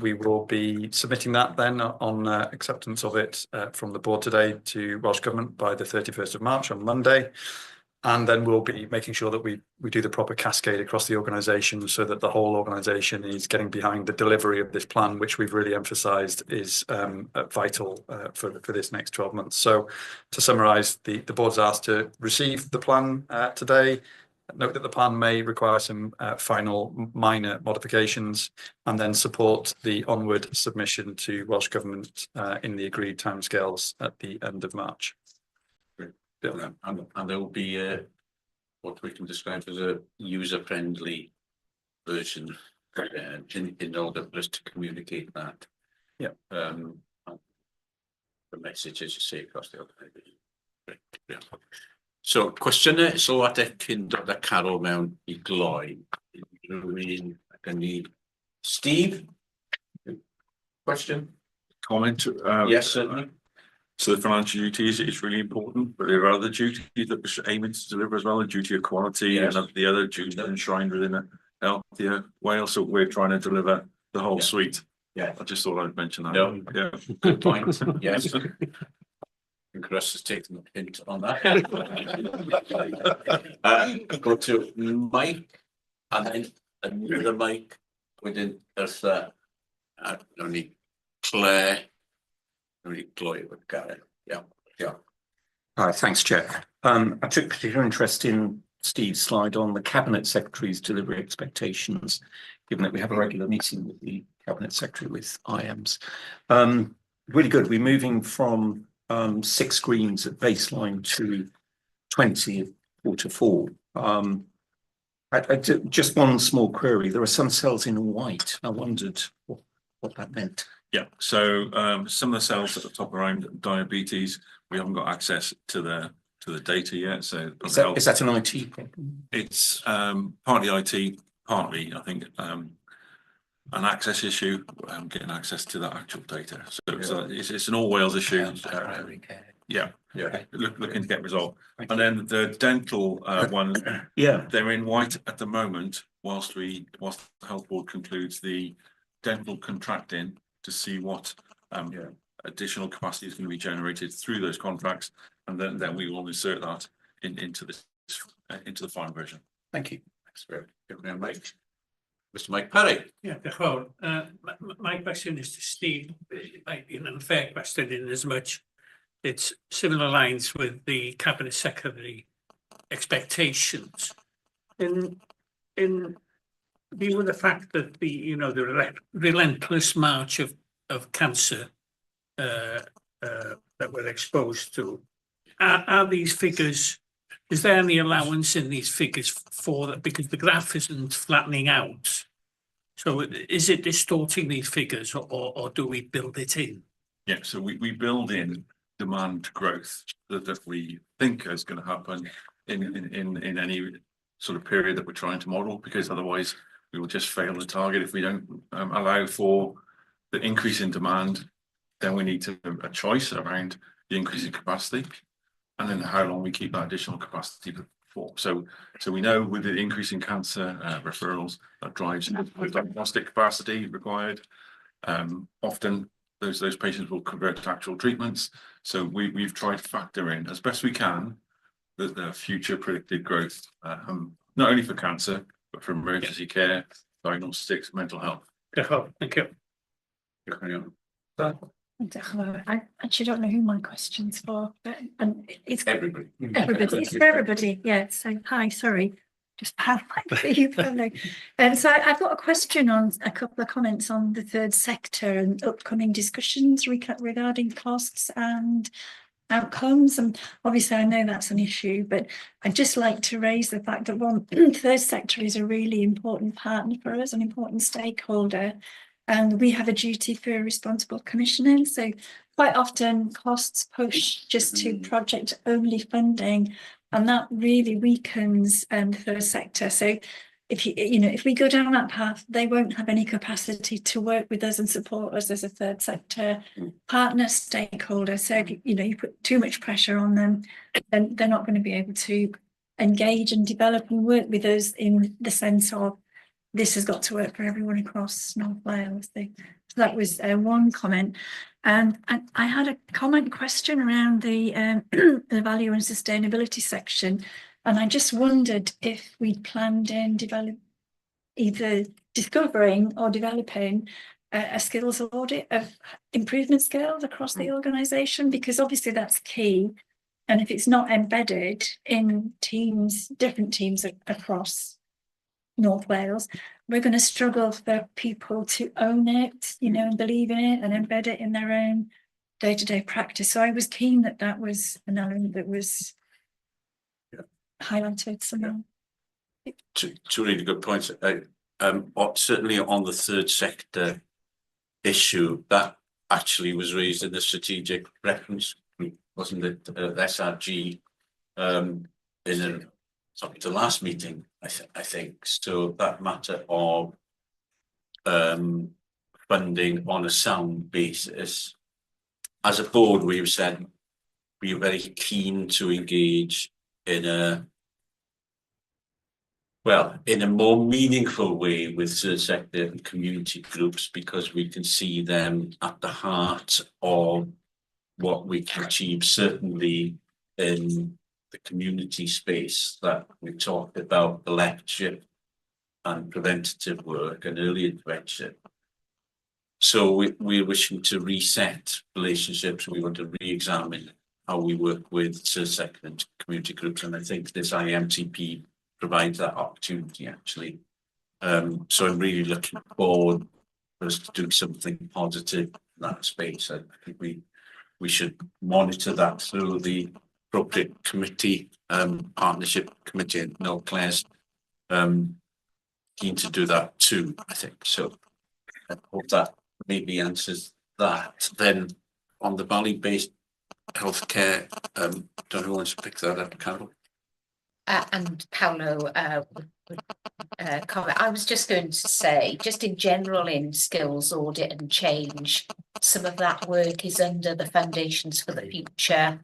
We will be submitting that then on acceptance of it from the board today to Welsh Government by the 31st of March on Monday. And then we'll be making sure that we do the proper cascade across the organisation, so that the whole organisation is getting behind the delivery of this plan, which we've really emphasised is vital for this next 12 months. So to summarise, the board's asked to receive the plan today. Note that the plan may require some final minor modifications, and then support the onward submission to Welsh Government in the agreed timescales at the end of March. And there will be what we can describe as a user-friendly version in order for us to communicate that. Yeah. The message, as you say, across the organisation. Yeah. So cwestiynau sylwadau cyn dod â Carol mewn I gloi. Rwy'n gan ni Steve? Question? Comment? Yes, certainly. So the financial duties is really important, but there are other duties that we're aiming to deliver as well, a duty of quality, and the other duties enshrined within a healthier Wales. So we're trying to deliver the whole suite. Yeah, I just thought I'd mention that. No, yeah, good point. Yes. And Chris has taken a hint on that. Go to Mike, and then another Mike within Ursula, only Claire. Really glowing with Gary. Yeah. Hi, thanks, Chair. I took particular interest in Steve's slide on the Cabinet Secretary's delivery expectations, given that we have a regular meeting with the Cabinet Secretary with IMs. Really good. We're moving from 6 screens at baseline to 20 quarter 4. Just one small query. There are some cells in white. I wondered what that meant. Yeah, so some of the cells at the top around diabetes, we haven't got access to the data yet. So is that an IT problem? It's partly IT, partly I think an access issue, getting access to that actual data. So it's an all Wales issue. Yeah, looking to get resolved. And then the dental one, they're in white at the moment, whilst the health board concludes the dental contracting to see what additional capacity is going to be generated through those contracts, and then we will insert that into the final version. Thank you. Thanks very much. Mr. Mike Perry. Yeah, my question is to Steve. It might be an unfair question in as much it's similar lines with the Cabinet Secretary expectations. In view of the fact that the relentless march of cancer that we're exposed to, are these figures, is there any allowance in these figures for that? Because the graph isn't flattening out. So is it distorting these figures, or do we build it in? Yeah, so we build in demand growth that we think is going to happen in any sort of period that we're trying to model, because otherwise we will just fail the target if we don't allow for the increase in demand. Then we need to have a choice around the increase in capacity, and then how long we keep that additional capacity for. So we know with the increase in cancer referrals, that drives the diagnostic capacity required. Often those patients will convert to actual treatments. So we've tried to factor in as best we can the future predicted growth, not only for cancer, but for emergency care, diagnostics, mental health. Thank you. I actually don't know who my question's for, but it's Everybody. It's for everybody. Yeah. So hi, sorry, just pal for you. So I've got a question on a couple of comments on the third sector and upcoming discussions regarding costs and outcomes. And obviously I know that's an issue, but I'd just like to raise the fact that third sector is a really important partner for us, an important stakeholder. And we have a duty for responsible commissioning. So quite often costs push just to project only funding, and that really weakens the third sector. So if we go down that path, they won't have any capacity to work with us and support us as a third sector partner stakeholder. So if you put too much pressure on them, then they're not going to be able to engage and develop and work with us in the sense of this has got to work for everyone across North Wales. So that was one comment. And I had a question around the value and sustainability section. And I just wondered if we'd planned in either discovering or developing a skills audit of improvement skills across the organisation, because obviously that's key. And if it's not embedded in different teams across North Wales, we're going to struggle for people to own it, and believe in it and embed it in their own day-to-day practice. So I was keen that was an element that was highlighted somehow. Two really good points. Certainly on the third sector issue, that actually was raised in the strategic reference group, wasn't it? SRG in the last meeting, I think. So that matter of funding on a sound basis. As a board, we've said we are very keen to engage in a more meaningful way with third sector and community groups, because we can see them at the heart of what we can achieve, certainly in the community space that we talked about, the lecture and preventative work and early intervention. So we're wishing to reset relationships. We want to re-examine how we work with third sector and community groups, and I think this IMTP provides that opportunity actually. So I'm really looking forward for us to do something positive in that space. I think we should monitor that through the appropriate committee, partnership committee, and no Claire's keen to do that too, I think. So I hope that maybe answers that. Then on the value-based healthcare, don't know who wants to pick that up, Carol? And Paolo would comment. I was just going to say, just in general in skills audit and change, some of that work is under the foundations for the future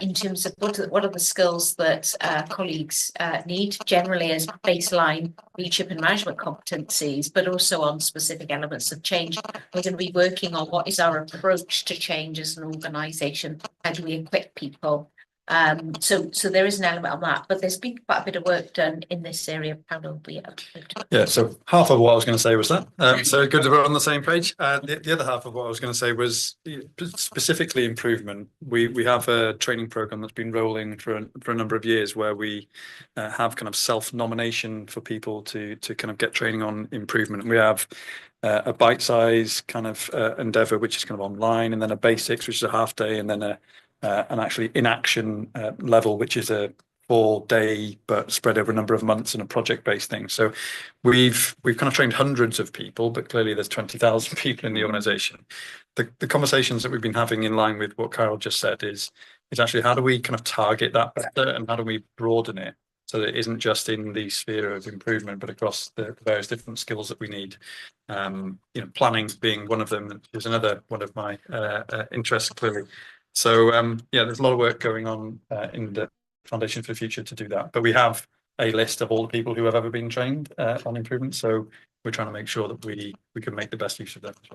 in terms of what are the skills that colleagues need generally as baseline leadership and management competencies, but also on specific elements of change. We're going to be working on what is our approach to change as an organisation. How do we equip people? So there is an element of that, but there's been quite a bit of work done in this area. Paolo, yeah, so half of what I was going to say was that. So good that we're on the same page. The other half of what I was going to say was specifically improvement. We have a training program that's been rolling for a number of years, where we have kind of self-nomination for people to kind of get training on improvement. And we have a bite-size kind of endeavour, which is kind of online, and then a basics, which is a half day, and then an actually in-action level, which is a 4-day but spread over a number of months and a project-based thing. So we've kind of trained hundreds of people, but clearly there's 20,000 people in the organisation. The conversations that we've been having in line with what Carol just said is actually how do we kind of target that better, and how do we broaden it so that it isn't just in the sphere of improvement, but across the various different skills that we need. Planning being one of them is another one of my interests, clearly. So yeah, there's a lot of work going on in the Foundation for the Future to do that. But we have a list of all the people who have ever been trained on improvement. So we're trying to make sure that we can make the best use of them as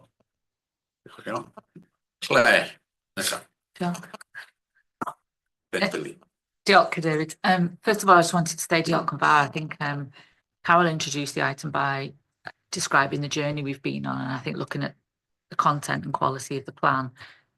well. Claire. Diolch, Cadeirydd. First of all, I just wanted to say diolch yn fawr. I think Carol introduced the item by describing the journey we've been on. And I think looking at the content and quality of the plan,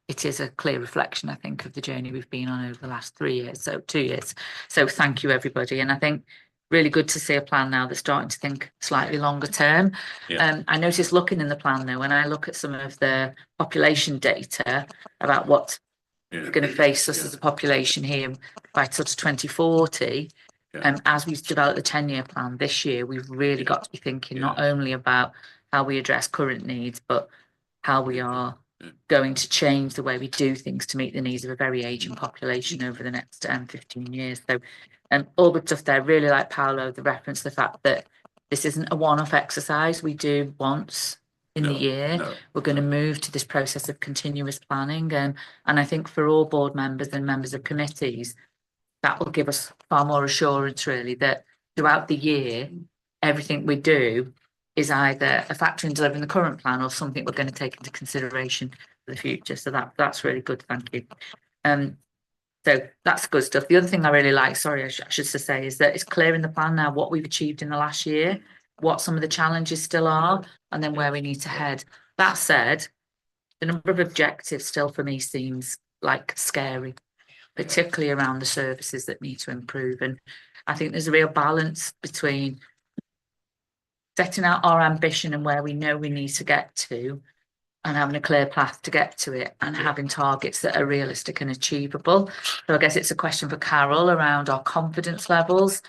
it is a clear reflection, I think, of the journey we've been on over the last 3 years, so 2 years. So thank you, everybody. And I think really good to see a plan now that's starting to think slightly longer term. I noticed looking in the plan though, when I look at some of the population data about what's going to face us as a population here by sort of 2040, as we've developed the 10-year plan this year, we've really got to be thinking not only about how we address current needs, but how we are going to change the way we do things to meet the needs of a very aging population over the next 15 years. So all good stuff there. Really like Paolo, the reference to the fact that this isn't a one-off exercise we do once in the year. We're going to move to this process of continuous planning. And I think for all board members and members of committees, that will give us far more assurance really that throughout the year, everything we do is either a factor in delivering the current plan or something we're going to take into consideration for the future. So that's really good. Thank you. So that's good stuff. The other thing I really like, sorry, I should say, is that it's clear in the plan now what we've achieved in the last year, what some of the challenges still are, and then where we need to head. That said, the number of objectives still for me seems like scary, particularly around the services that need to improve. And I think there's a real balance between setting out our ambition and where we know we need to get to and having a clear path to get to it and having targets that are realistic and achievable. So I guess it's a question for Carol around our confidence levels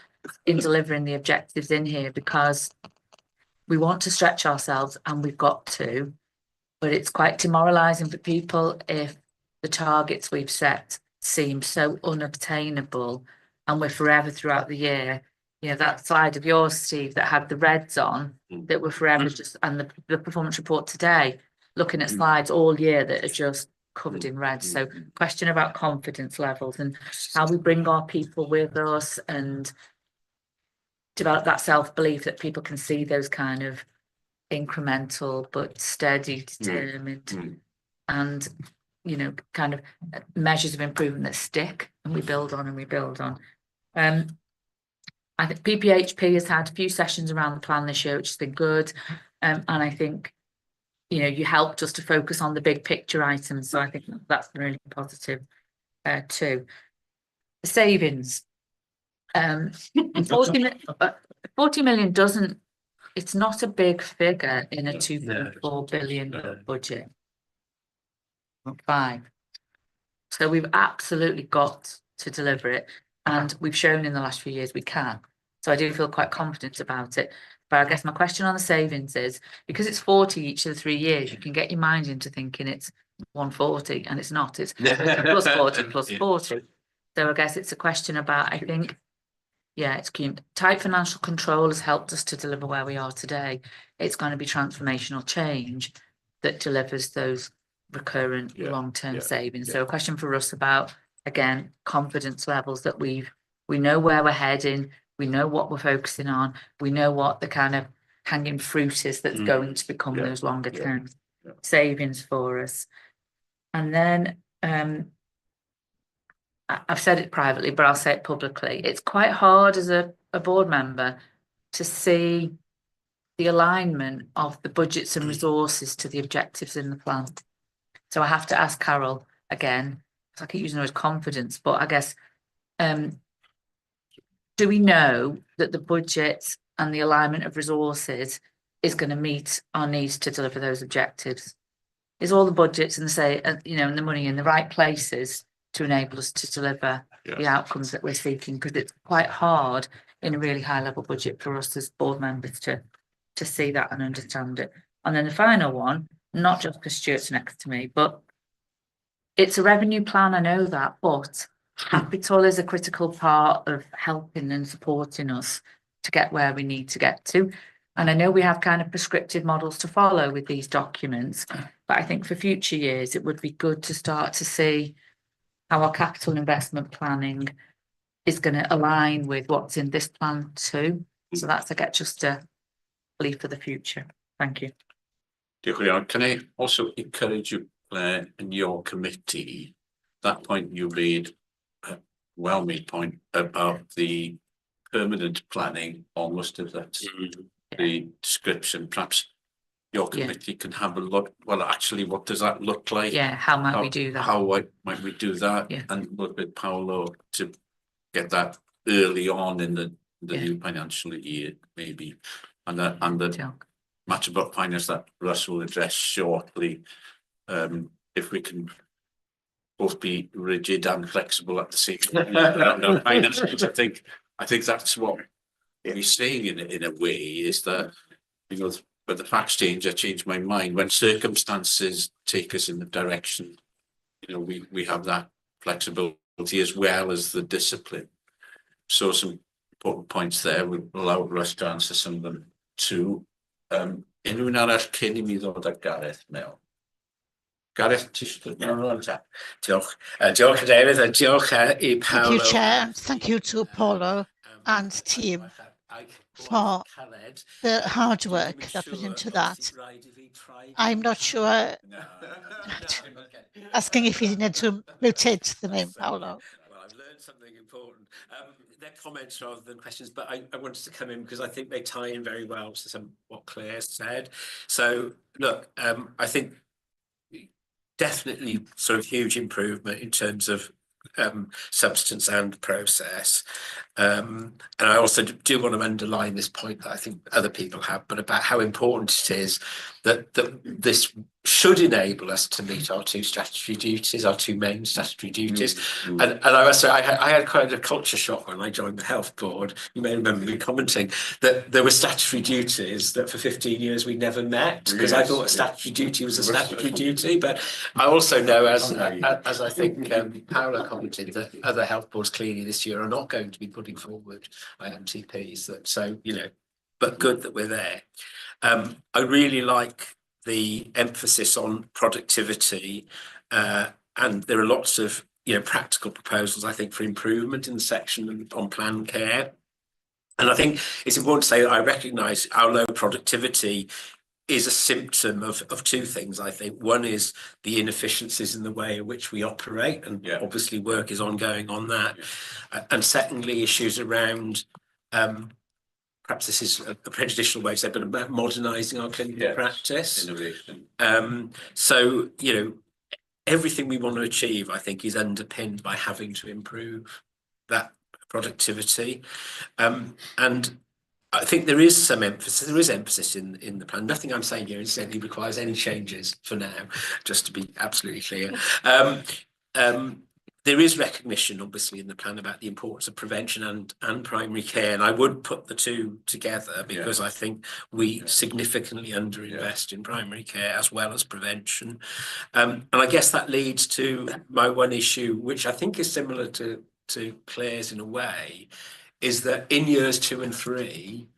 in delivering the objectives in here, because we want to stretch ourselves and we've got to, but it's quite demoralising for people if the targets we've set seem so unobtainable and we're forever throughout the year. You know, that slide of yours, Steve, that had the reds on, that were forever just, and the performance report today, looking at slides all year that are just covered in red. So question about confidence levels and how we bring our people with us and develop that self-belief that people can see those kind of incremental but steady, determined and, you know, kind of measures of improvement that stick and we build on and we build on. I think PPHP has had a few sessions around the plan this year, which has been good. And I think, you know, you helped us to focus on the big picture items. So I think that's been really positive too. The savings. 40 million doesn't, it's not a big figure in a 2.4 billion budget. Not 5. So we've absolutely got to deliver it. And we've shown in the last few years we can. So I do feel quite confident about it. But I guess my question on the savings is, because it's 40 each of the 3 years, you can get your mind into thinking it's 140 and it's not. It's plus 40 plus 40. So I guess it's a question about, I think, yeah, it's key. Tight financial control has helped us to deliver where we are today. It's going to be transformational change that delivers those recurrent long-term savings. So a question for us about, again, confidence levels that we know where we're heading, we know what we're focusing on, we know what the kind of hanging fruit is that's going to become those longer term savings for us. And then I've said it privately, but I'll say it publicly. It's quite hard as a board member to see the alignment of the budgets and resources to the objectives in the plan. So I have to ask Carol again, I keep using the word confidence, but I guess, do we know that the budget and the alignment of resources is going to meet our needs to deliver those objectives? Is all the budgets and and the money in the right places to enable us to deliver the outcomes that we're seeking? Because it's quite hard in a really high level budget for us as board members to see that and understand it. And then the final one, not just because Stuart's next to me, but it's a revenue plan, I know that, but capital is a critical part of helping and supporting us to get where we need to get to. And I know we have kind of prescriptive models to follow with these documents, but I think for future years, it would be good to start to see how our capital investment planning is going to align with what's in this plan too. So that's, I get just a belief for the future. Thank you. Can I also encourage you, Claire, in your committee, that point you made, well-made point about the permanent planning almost of that the description, perhaps your committee can have a look, well, actually, what does that look like? Yeah, how might we do that? How might we do that? Yeah. And work with Paolo to get that early on in the new financial year, maybe. And the matter about finance that Russ will address shortly. If we can both be rigid and flexible at the same time. Finance, I think that's what we're saying in a way, is that, you know, but the facts change, I change my mind. When circumstances take us in the direction, you know, we have that flexibility as well as the discipline. So some important points there. We'll allow Russ to answer some of them too. Unrhyw arall cyn I mi ddod â Gareth mewn? Gareth, tisio? Diolch. Diolch Cadeirydd, a diolch I Paolo. Thank you, Chair. Thank you to Paolo and team for the hard work that went into that. I'm not sure, asking if you need to mutate the name, Paolo. Well, I've learned something important. They're comments rather than questions, but I wanted to come in because I think they tie in very well to what Claire said. So, look, I think definitely sort of huge improvement in terms of substance and process. And I also do want to underline this point that I think other people have, but about how important it is that this should enable us to meet our two statutory duties, our two main statutory duties. And I must say, I had quite a culture shock when I joined the health board. You may remember me commenting that there were statutory duties that for 15 years we never met, because I thought a statutory duty was a statutory duty. But I also know, as I think Paolo commented, that other health boards clearly this year are not going to be putting forward IMTPs. So, you know, but good that we're there. I really like the emphasis on productivity, and there are lots of, you know, practical proposals, I think, for improvement in the section on planned care. And I think it's important to say that I recognise our low productivity is a symptom of two things, I think. One is the inefficiencies in the way in which we operate, and obviously work is ongoing on that. And secondly, issues around perhaps this is a prejudicial way to say, but about modernising our clinical practice. Innovation. So, you know, everything we want to achieve, I think, is underpinned by having to improve that productivity. And I think there is some emphasis, in the plan. Nothing I'm saying here incidentally requires any changes for now, just to be absolutely clear. There is recognition, obviously, in the plan about the importance of prevention and primary care, and I would put the two together because I think we significantly underinvest in primary care as well as prevention. And I guess that leads to my one issue, which I think is similar to Claire's in a way, is that in years 2 and 3,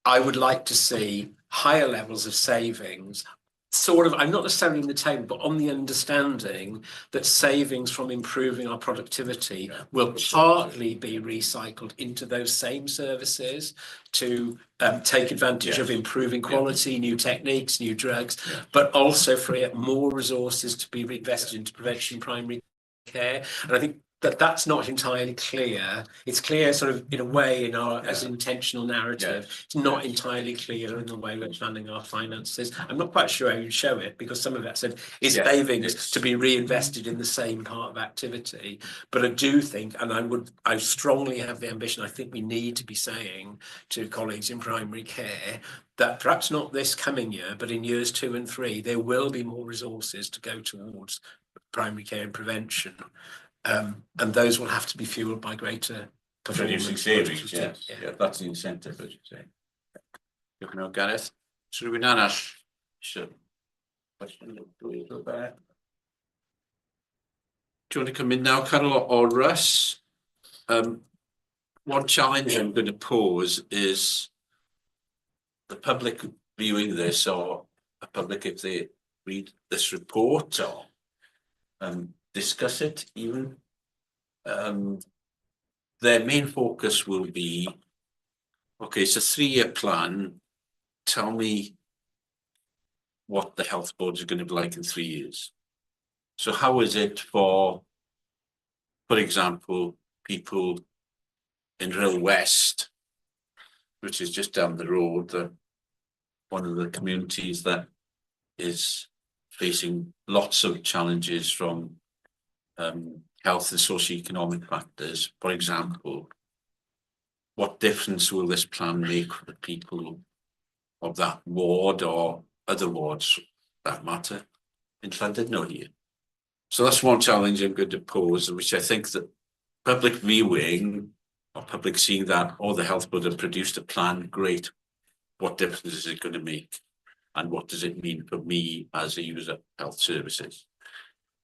I would like to see higher levels of savings. Sort of, I'm not necessarily in the table, but on the understanding that savings from improving our productivity will partly be recycled into those same services to take advantage of improving quality, new techniques, new drugs, but also free up more resources to be reinvested into prevention, primary care. And I think that that's not entirely clear. It's clear sort of in a way in our as an intentional narrative. It's not entirely clear in the way we're planning our finances. I'm not quite sure how you show it, because some of that said is savings to be reinvested in the same part of activity. But I do think, and I strongly have the ambition, I think we need to be saying to colleagues in primary care that perhaps not this coming year, but in years 2 and 3, there will be more resources to go towards primary care and prevention. And those will have to be fueled by greater performance. Producing savings, yes. Yeah, that's the incentive, as you say. Diolch yn fawr, Gareth. So rhywun arall isio question o there? Do you want to come in now, Carol, or Russ? One challenge I'm going to pose is the public viewing this, or a public if they read this report or discuss it even. Their main focus will be, okay, it's a 3-year plan. Tell me what the health board is going to be like in 3 years. So how is it for example, people in Real West which is just down the road, one of the communities that is facing lots of challenges from health and socio-economic factors. For example, what difference will this plan make for the people of that ward or other wards that matter in Llandudno here? So that's one challenge I'm going to pose, which I think that public viewing or public seeing that, the health board have produced a plan, great. What difference is it going to make? And what does it mean for me as a user of health services?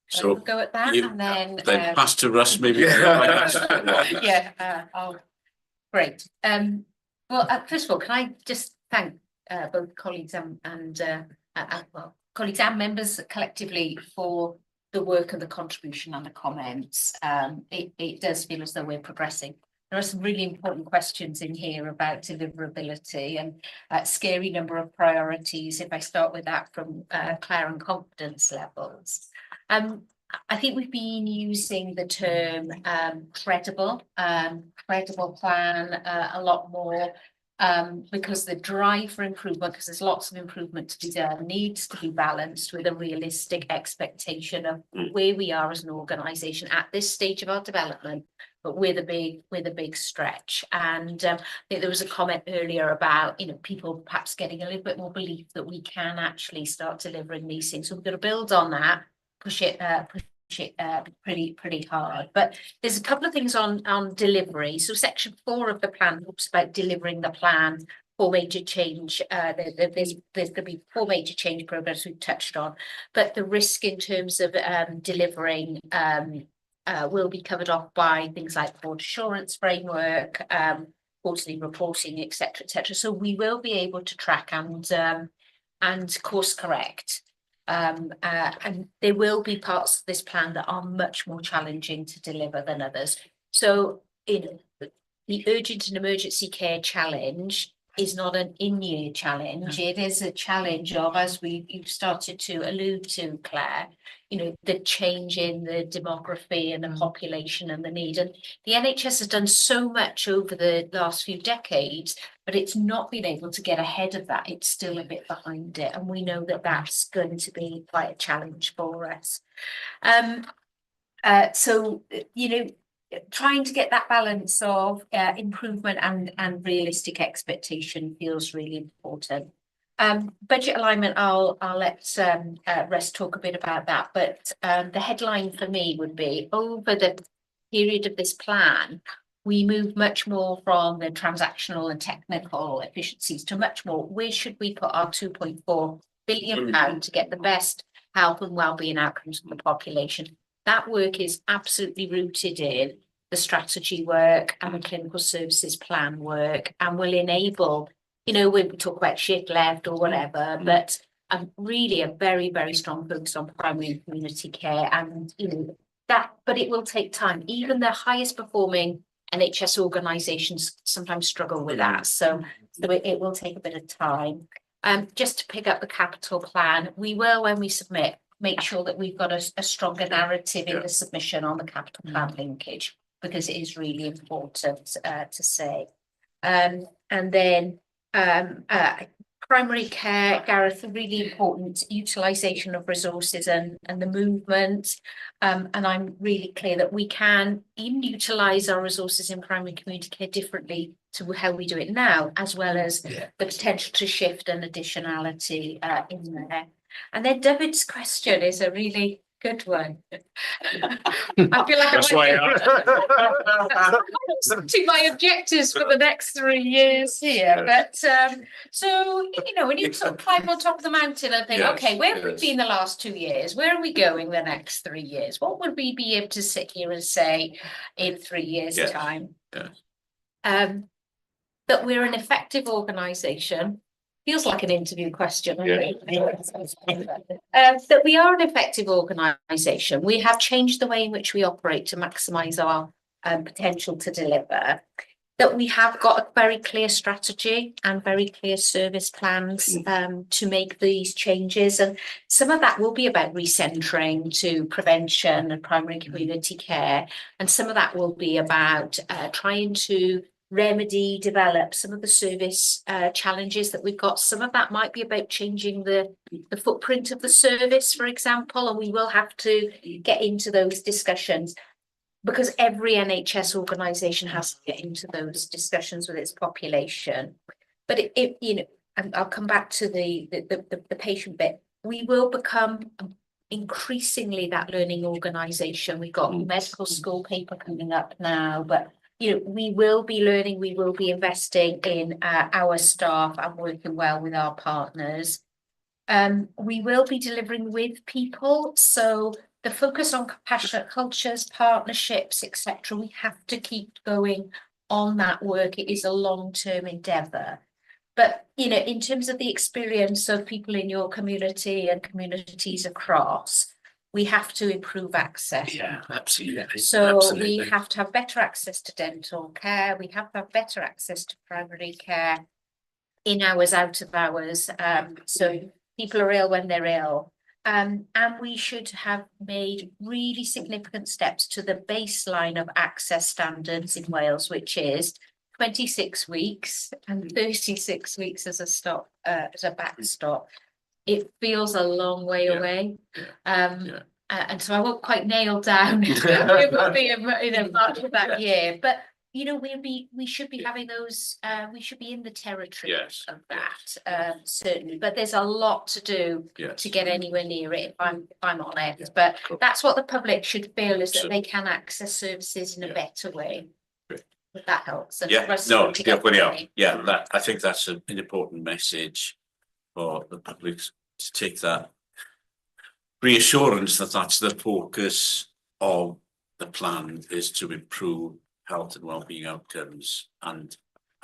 So go at that, and then pass to Russ, maybe. Yeah, great. Well, first of all, can I just thank both colleagues and colleagues and members collectively for the work and the contribution and the comments. It does feel as though we're progressing. There are some really important questions in here about deliverability and a scary number of priorities. If I start with that from Claire and confidence levels. I think we've been using the term credible plan a lot more because the drive for improvement, because there's lots of improvement to be done, needs to be balanced with a realistic expectation of where we are as an organisation at this stage of our development, but with a big stretch. And I think there was a comment earlier about, you know, people perhaps getting a little bit more belief that we can actually start delivering these things. So we've got to build on that, push it pretty hard. But there's a couple of things on delivery. So section 4 of the plan talks about delivering the plan, 4 major change. There's going to be 4 major change programs we've touched on, but the risk in terms of delivering will be covered off by things like board assurance framework, quarterly reporting, etc. So we will be able to track and course correct. And there will be parts of this plan that are much more challenging to deliver than others. So in the urgent and emergency care challenge is not an in-year challenge. It is a challenge of, as you've started to allude to, Claire, you know, the change in the demography and the population and the need. And the NHS has done so much over the last few decades, but it's not been able to get ahead of that. It's still a bit behind it. And we know that that's going to be quite a challenge for us. So, you know, trying to get that balance of improvement and realistic expectation feels really important. Budget alignment, I'll let Russ talk a bit about that, but the headline for me would be, over the period of this plan, we move much more from the transactional and technical efficiencies to much more, where should we put our £2.4 billion to get the best health and wellbeing outcomes for the population? That work is absolutely rooted in the strategy work and the clinical services plan work, and will enable, you know, when we talk about shift left or whatever, but really a very, very strong focus on primary and community care. And, you know, that, but it will take time. Even the highest performing NHS organisations sometimes struggle with that. So it will take a bit of time. Just to pick up the capital plan, we will, when we submit, make sure that we've got a stronger narrative in the submission on the capital plan linkage, because it is really important to say. And then primary care, Gareth, a really important utilisation of resources and the movement. And I'm really clear that we can even utilise our resources in primary community care differently to how we do it now, as well as the potential to shift and additionality in there. And then David's question is a really good one. I feel like I'm to my objectives for the next 3 years here. But so, you know, when you sort of climb on top of the mountain and think, okay, where have we been the last 2 years? Where are we going the next 3 years? What would we be able to sit here and say in 3 years' time? That we're an effective organisation. Feels like an interview question. That we are an effective organisation. We have changed the way in which we operate to maximise our potential to deliver. That we have got a very clear strategy and very clear service plans to make these changes. And some of that will be about recentering to prevention and primary community care. And some of that will be about trying to remedy, develop some of the service challenges that we've got. Some of that might be about changing the footprint of the service, for example, and we will have to get into those discussions because every NHS organisation has to get into those discussions with its population. But it you know, I'll come back to the patient bit. We will become increasingly that learning organisation. We've got medical school paper coming up now, but you know, we will be learning, we will be investing in our staff and working well with our partners. We will be delivering with people, so the focus on compassionate cultures, partnerships, etc. We have to keep going on that work. It is a long-term endeavour. But, you know, in terms of the experience of people in your community and communities across, we have to improve access. Yeah, absolutely. So Absolutely. we have to have better access to dental care. We have to have better access to primary care, in hours, out of hours. So people are ill when they're ill. And we should have made really significant steps to the baseline of access standards in Wales, which is 26 weeks and 36 weeks as a stop, as a backstop. It feels a long way away. And so I won't quite nail down it will be in March of that year, but you know, we should be having those, we should be in the territory of that, certainly, but there's a lot to do to get anywhere near it, if I'm honest, but that's what the public should feel, is that they can access services in a better way. If that helps. And for us to No, get that, I think that's an important message for the public to take that reassurance that that's the focus of the plan, is to improve health and wellbeing outcomes, and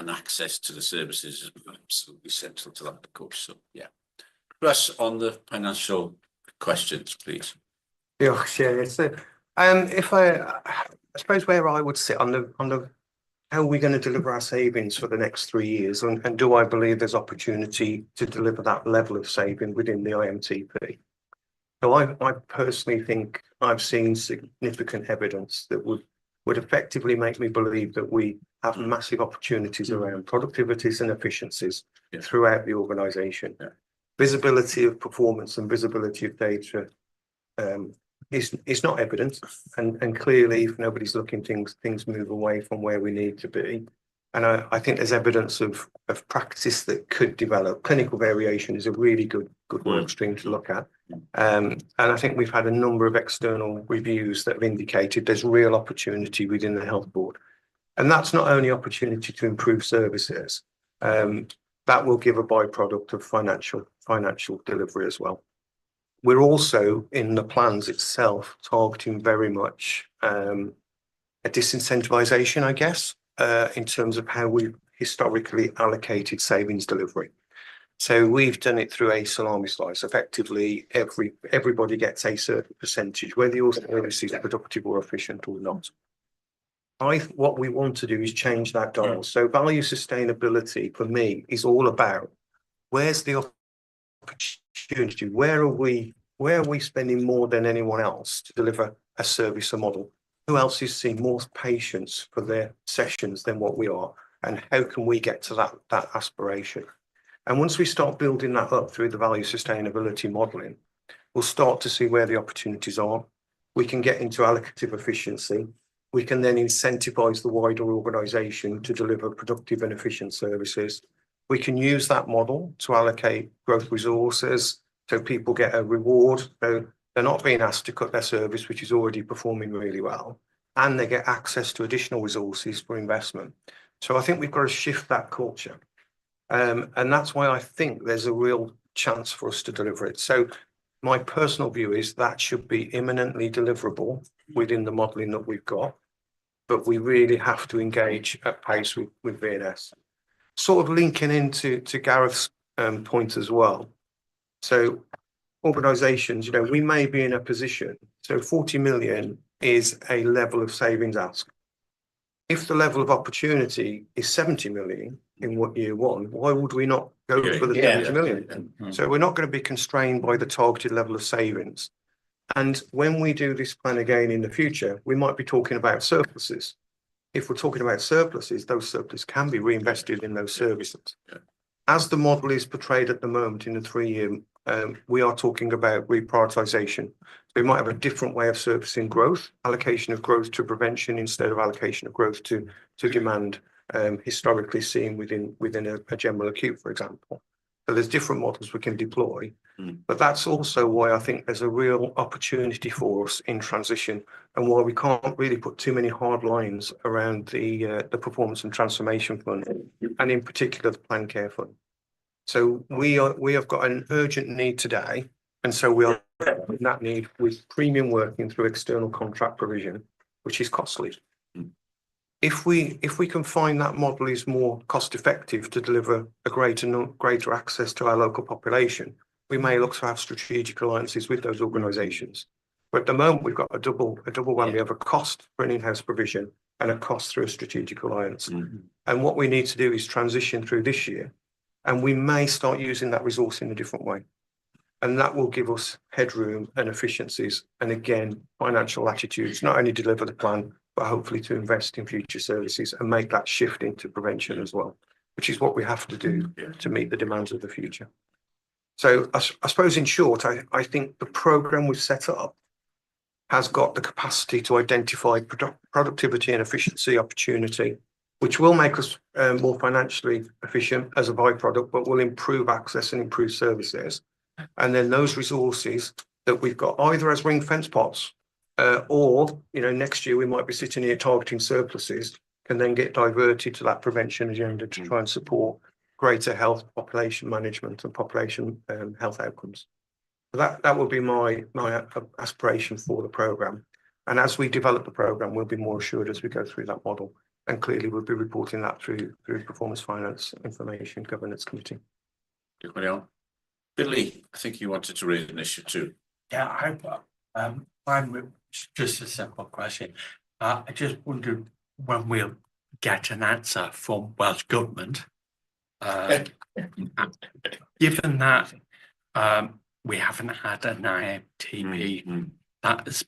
access to the services is absolutely central to that, of course. So yeah. Russ, on the financial questions, please. Diolch, Chair. So, if I suppose where I would sit on the how are we going to deliver our savings for the next 3 years, and do I believe there's opportunity to deliver that level of saving within the IMTP? So I personally think I've seen significant evidence that would effectively make me believe that we have massive opportunities around productivities and efficiencies throughout the organisation. Visibility of performance and visibility of data is not evident, and clearly, if nobody's looking, things move away from where we need to be. And I think there's evidence of practice that could develop. Clinical variation is a really good work stream to look at. And I think we've had a number of external reviews that have indicated there's real opportunity within the health board. And that's not only opportunity to improve services, that will give a byproduct of financial delivery as well. We're also, in the plans itself, targeting very much a disincentivization, I guess, in terms of how we've historically allocated savings delivery. So we've done it through a salami slice. Effectively, everybody gets a certain percentage, whether your service is productive or efficient or not. What we want to do is change that dial. So value sustainability for me is all about where's the opportunity, where are we spending more than anyone else to deliver a service or model? Who else is seeing more patients for their sessions than what we are? And how can we get to that aspiration? And once we start building that up through the value sustainability modelling, we'll start to see where the opportunities are. We can get into allocative efficiency. We can then incentivise the wider organisation to deliver productive and efficient services. We can use that model to allocate growth resources so people get a reward. So they're not being asked to cut their service, which is already performing really well, and they get access to additional resources for investment. So I think we've got to shift that culture. And that's why I think there's a real chance for us to deliver it. So my personal view is that should be imminently deliverable within the modelling that we've got, but we really have to engage at pace with VNS. Sort of linking into Gareth's point as well. So organisations, you know, we may be in a position, so 40 million is a level of savings ask. If the level of opportunity is 70 million in year one, why would we not go for the 70 million? So we're not going to be constrained by the targeted level of savings. And when we do this plan again in the future, we might be talking about surpluses. if we're talking about surpluses, those surpluses can be reinvested in those services. As the model is portrayed at the moment in the 3-year, we are talking about reprioritisation. We might have a different way of servicing growth, allocation of growth to prevention instead of allocation of growth to demand, historically seen within a general acute, for example. So there's different models we can deploy, but that's also why I think there's a real opportunity for us in transition, and why we can't really put too many hard lines around the performance and transformation fund, and in particular the planned care fund. So we have got an urgent need today, and so we are in that need with premium working through external contract provision, which is costly. If we can find that model is more cost effective to deliver a greater access to our local population, we may look to have strategic alliances with those organisations. But at the moment, we've got a double whammy of a cost for an in-house provision and a cost through a strategic alliance. And what we need to do is transition through this year, and we may start using that resource in a different way. And that will give us headroom and efficiencies, and again, financial attitudes, not only deliver the plan, but hopefully to invest in future services and make that shift into prevention as well, which is what we have to do to meet the demands of the future. So I suppose in short, I think the programme we've set up has got the capacity to identify productivity and efficiency opportunity, which will make us more financially efficient as a byproduct, but will improve access and improve services. And then those resources that we've got either as ring fence pots, or, you know, next year we might be sitting here targeting surpluses, can then get diverted to that prevention agenda to try and support greater health, population management and population health outcomes. So that will be my aspiration for the programme. And as we develop the programme, we'll be more assured as we go through that model. And clearly we'll be reporting that through Performance Finance Information Governance Committee. Billy, I think you wanted to raise an issue too. Yeah, I'm just a simple question. I just wondered when we'll get an answer from Welsh Government. Given that we haven't had an IMTP that has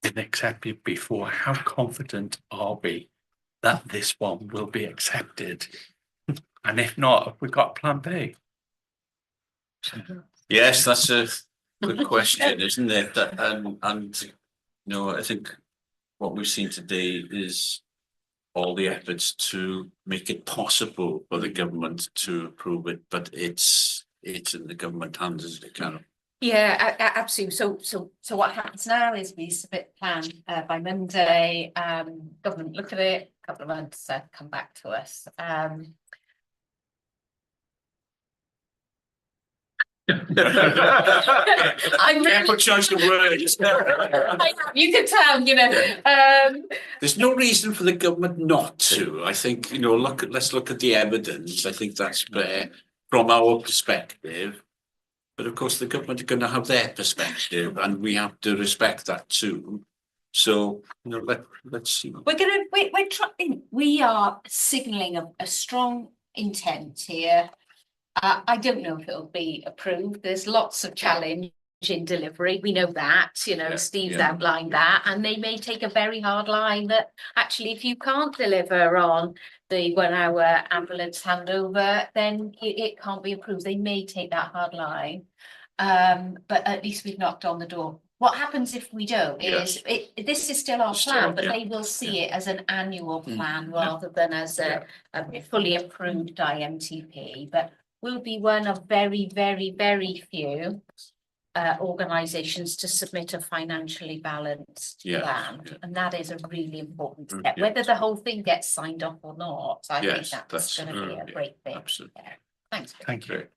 been accepted before, how confident are we that this one will be accepted? And if not, have we got plan B? Yes, that's a good question, isn't it? And you know, I think what we've seen today is all the efforts to make it possible for the government to approve it, but it's in the government hands as it can. Yeah, absolutely. So what happens now is we submit the plan by Monday. Government look at it, a couple of months, come back to us. I'm careful choice of words. You can tell, you know. There's no reason for the government not to. I think, you know, let's look at the evidence. I think that's fair from our perspective. But of course, the government are going to have their perspective, and we have to respect that too. So, you know, let's see. We're trying. We are signalling a strong intent here. I don't know if it'll be approved. There's lots of challenge in delivery. We know that, you know, Steve's outlined that, and they may take a very hard line that actually, if you can't deliver on the 1 hour ambulance handover, then it can't be approved. They may take that hard line, but at least we've knocked on the door. What happens if we don't is this is still our plan, but they will see it as an annual plan rather than as a fully approved IMTP. But we'll be one of very, very, very few organisations to submit a financially balanced plan, and that is a really important step. Whether the whole thing gets signed off or not, I think that's going to be a great thing. Absolutely. Thanks. Thank you.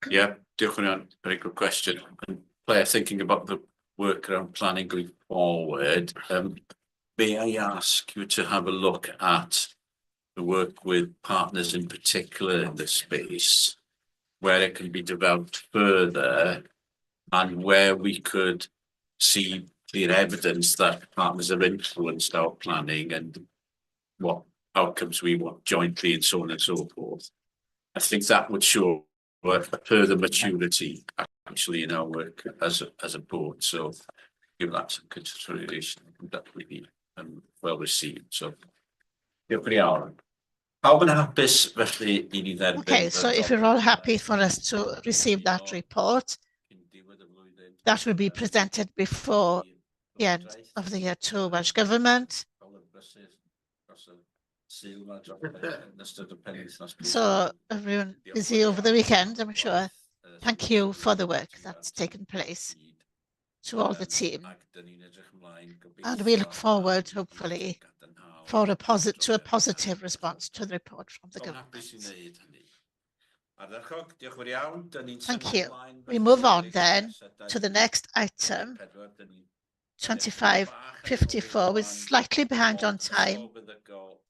Yeah, definitely. Very good question. And Claire, thinking about the work around planning going forward, may I ask you to have a look at the work with partners in particular in this space, where it can be developed further and where we could see clear evidence that partners have influenced our planning and what outcomes we want jointly and so on and so forth. I think that would show a further maturity actually in our work as a board. So give that some consideration. That would be well received. So Diolch yn iawn. Pawb yn hapus felly I ni dderbyn. Okay, so if you're all happy for us to receive that report, that will be presented before the end of the year to Welsh Government. So everyone busy over the weekend, I'm sure. Thank you for the work that's taken place to all the team. And we look forward, hopefully, for a positive response to the report from the government. Thank you. We move on then to the next item, 2554. We're slightly behind on time.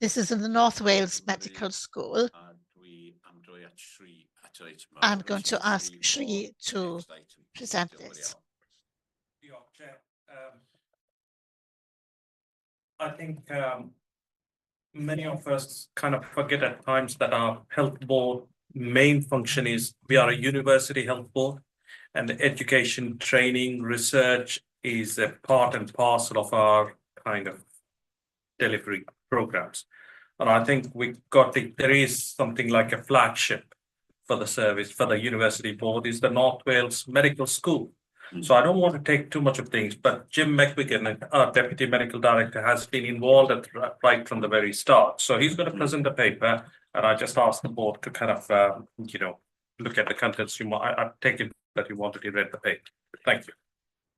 This is in the North Wales Medical School. I'm going to ask Shri to present this. I think many of us kind of forget at times that our health board main function is we are a university health board, and education, training, research is a part and parcel of our kind of delivery programs. And I think there is something like a flagship for the service, for the university board, is the North Wales Medical School. So I don't want to take too much of things, but Jim McWigan, our Deputy Medical Director, has been involved right from the very start. So he's going to present the paper, and I just asked the board to kind of, look at the contents. I take it that you wanted to read the paper. Thank you.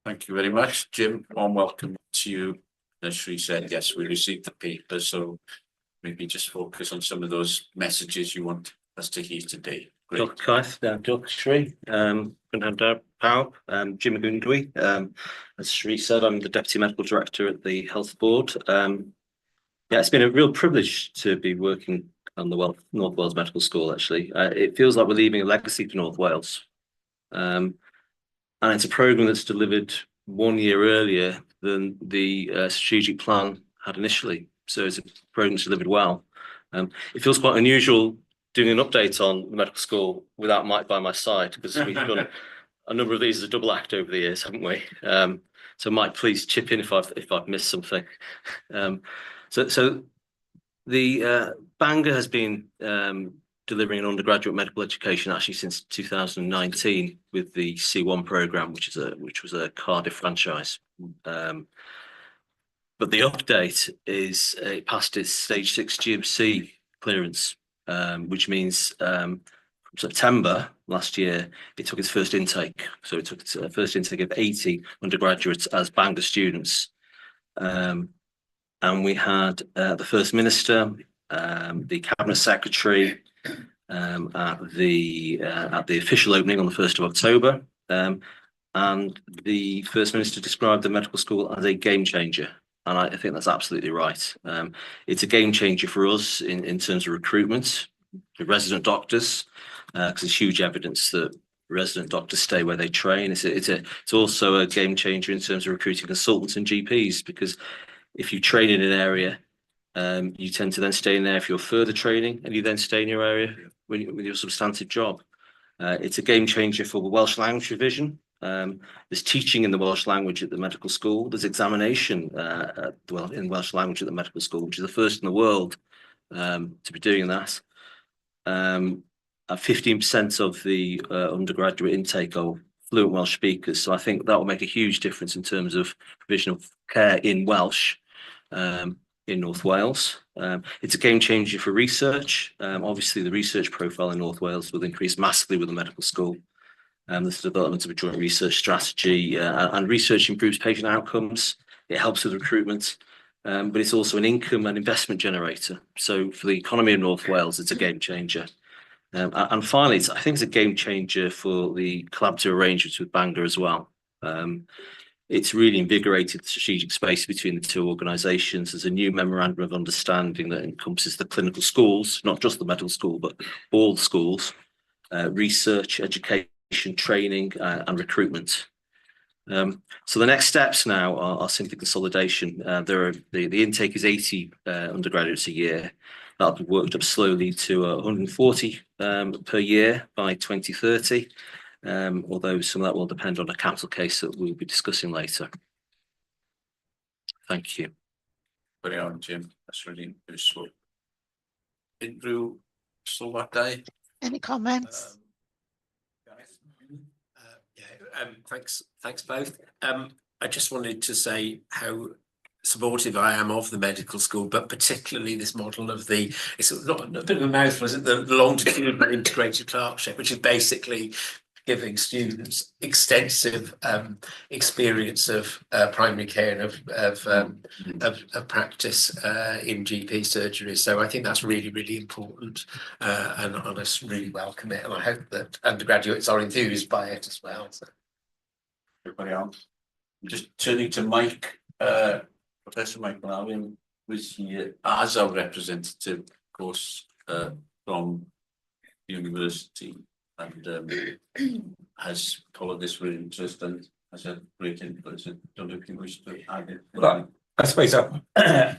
Thank you very much, Jim. Warm welcome to you. As Shri said, yes, we received the paper, so maybe just focus on some of those messages you want us to hear today. Diolch Caeth, diolch Shri. Pawb, Jim Agundwi. As Shri said, I'm the Deputy Medical Director at the Health Board. Yeah, it's been a real privilege to be working on the North Wales Medical School, actually. It feels like we're leaving a legacy to North Wales. And it's a programme that's delivered 1 year earlier than the strategic plan had initially. So it's a programme that's delivered well. It feels quite unusual doing an update on the medical school without Mike by my side, because we've done a number of these as a double act over the years, haven't we? So Mike, please chip in if I've missed something. So the Bangor has been delivering an undergraduate medical education actually since 2019 with the C1 programme, which was a Cardiff franchise. But the update is it passed its stage 6 GMC clearance, which means from September last year, it took its first intake. So it took its first intake of 80 undergraduates as Bangor students. And we had the First Minister, the Cabinet Secretary at the official opening on the 1st of October. And the First Minister described the medical school as a game changer. And I think that's absolutely right. It's a game changer for us in terms of recruitment, the resident doctors, because there's huge evidence that resident doctors stay where they train. It's also a game changer in terms of recruiting consultants and GPs, because if you train in an area, you tend to then stay in there for your further training, and you then stay in your area with your substantive job. It's a game changer for the Welsh language division. There's teaching in the Welsh language at the medical school. There's examination in Welsh language at the medical school, which is the first in the world to be doing that. 15% of the undergraduate intake are fluent Welsh speakers, so I think that will make a huge difference in terms of provision of care in Welsh in North Wales. It's a game changer for research. Obviously, the research profile in North Wales will increase massively with the medical school. There's the development of a joint research strategy, and research improves patient outcomes. It helps with recruitment, but it's also an income and investment generator. So for the economy of North Wales, it's a game changer. And finally, I think it's a game changer for the collaborative arrangements with Bangor as well. It's really invigorated the strategic space between the two organisations. There's a new memorandum of understanding that encompasses the clinical schools, not just the medical school, but all schools, research, education, training, and recruitment. So the next steps now are simply consolidation. The intake is 80 undergraduates a year. That'll be worked up slowly to 140 per year by 2030, although some of that will depend on a capital case that we'll be discussing later. Thank you. Very on, Jim. That's really useful. unrhyw sylwadau? Any comments? Thanks both. I just wanted to say how supportive I am of the medical school, but particularly this model of it's not a bit of a mouthful, is it? The longitudinal integrated clerkship, which is basically giving students extensive experience of primary care and of practice in GP surgery. So I think that's really, really important, and I just really welcome it, and I hope that undergraduates are enthused by it as well. So. Everybody else? Just turning to Mike, Professor Mike Malin was here as our representative, of course, from the university, and has followed this with interest and has had great influence. I don't know if you wish to add it. Well, I suppose I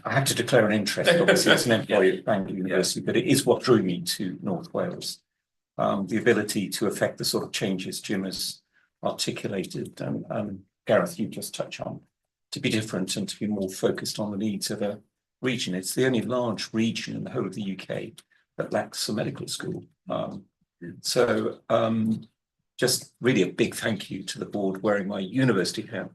had to declare an interest, obviously, as an employee at Bangor University, but it is what drew me to North Wales. The ability to affect the sort of changes Jim has articulated, and Gareth, you just touch on, to be different and to be more focused on the needs of a region. It's the only large region in the whole of the UK that lacks a medical school. So just really a big thank you to the board wearing my university hat.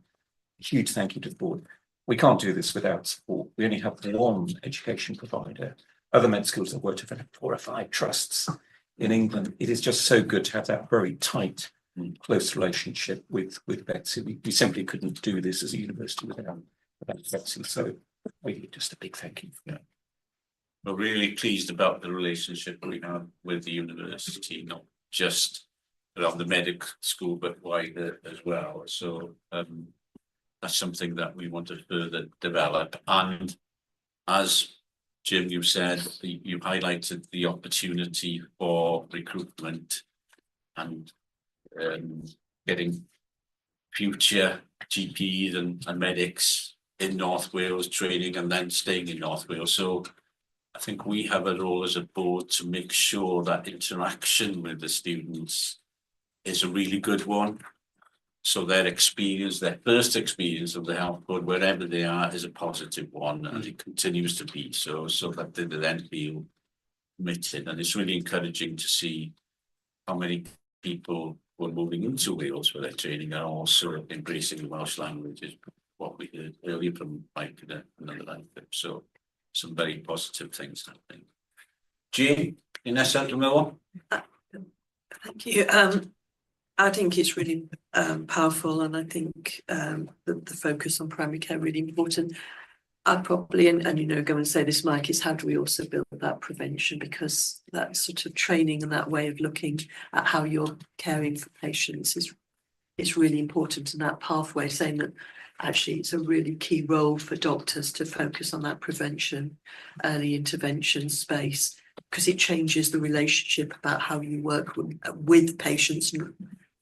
A huge thank you to the board. We can't do this without support. We only have one education provider. Other med schools have worked with 4 or 5 trusts in England. It is just so good to have that very tight, close relationship with Betsy. We simply couldn't do this as a university without Betsy. So really just a big thank you. Yeah. We're really pleased about the relationship we have with the university, not just around the medical school, but wider as well. So that's something that we want to further develop. And as Jim, you said, you highlighted the opportunity for recruitment and getting future GPs and medics in North Wales training and then staying in North Wales. So I think we have a role as a board to make sure that interaction with the students is a really good one. So their experience, their first experience of the health board, wherever they are, is a positive one, and it continues to be so that they then feel committed. And it's really encouraging to see how many people who are moving into Wales for their training are also embracing the Welsh language, is what we heard earlier from Mike and another language. So some very positive things happening. Jane, Ines Central. Thank you. I think it's really powerful, and I think the focus on primary care really important. I'd probably, and you know, go and say this, Mike, is how do we also build that prevention, because that sort of training and that way of looking at how you're caring for patients is really important, in that pathway, saying that actually it's a really key role for doctors to focus on that prevention, early intervention space, because it changes the relationship about how you work with patients and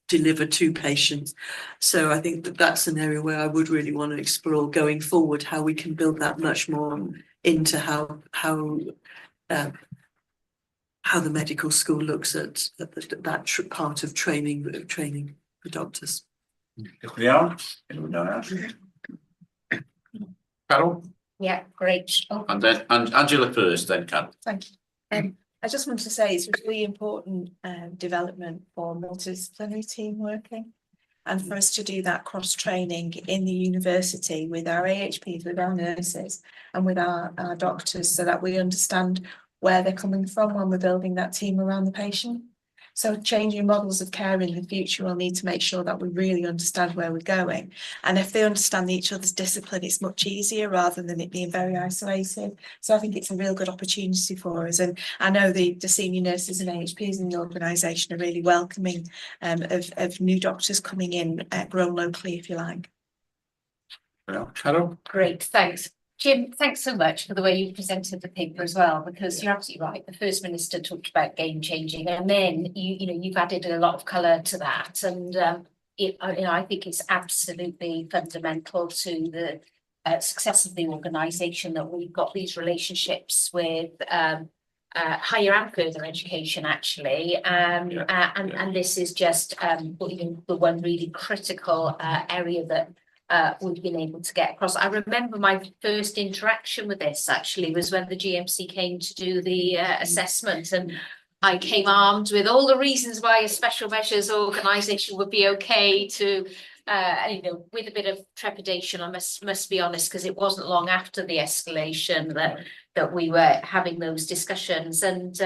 deliver to patients. So I think that that's an area where I would really want to explore going forward, how we can build that much more into how the medical school looks at that part of training for doctors. If we are, anyone else? Carol? Yeah, great. Oh. And then Angela first, then Carol. Thank you. I just want to say it's a really important development for multidisciplinary team working, and for us to do that cross-training in the university with our AHPs, with our nurses and with our doctors, so that we understand where they're coming from when we're building that team around the patient. So changing models of care in the future, we'll need to make sure that we really understand where we're going. And if they understand each other's discipline, it's much easier rather than it being very isolated. So I think it's a real good opportunity for us. And I know the senior nurses and AHPs in the organisation are really welcoming of new doctors coming in, grown locally, if you like. Well, Carol? Great, thanks. Jim, thanks so much for the way you presented the paper as well, because you're absolutely right. The First Minister talked about game changing, and then you've added a lot of colour to that, and I think it's absolutely fundamental to the success of the organisation that we've got these relationships with higher and further education, actually, and this is just the one really critical area that we've been able to get across. I remember my first interaction with this actually was when the GMC came to do the assessment, and I came armed with all the reasons why a special measures organisation would be okay to, you know, with a bit of trepidation, I must be honest, because it wasn't long after the escalation that we were having those discussions. And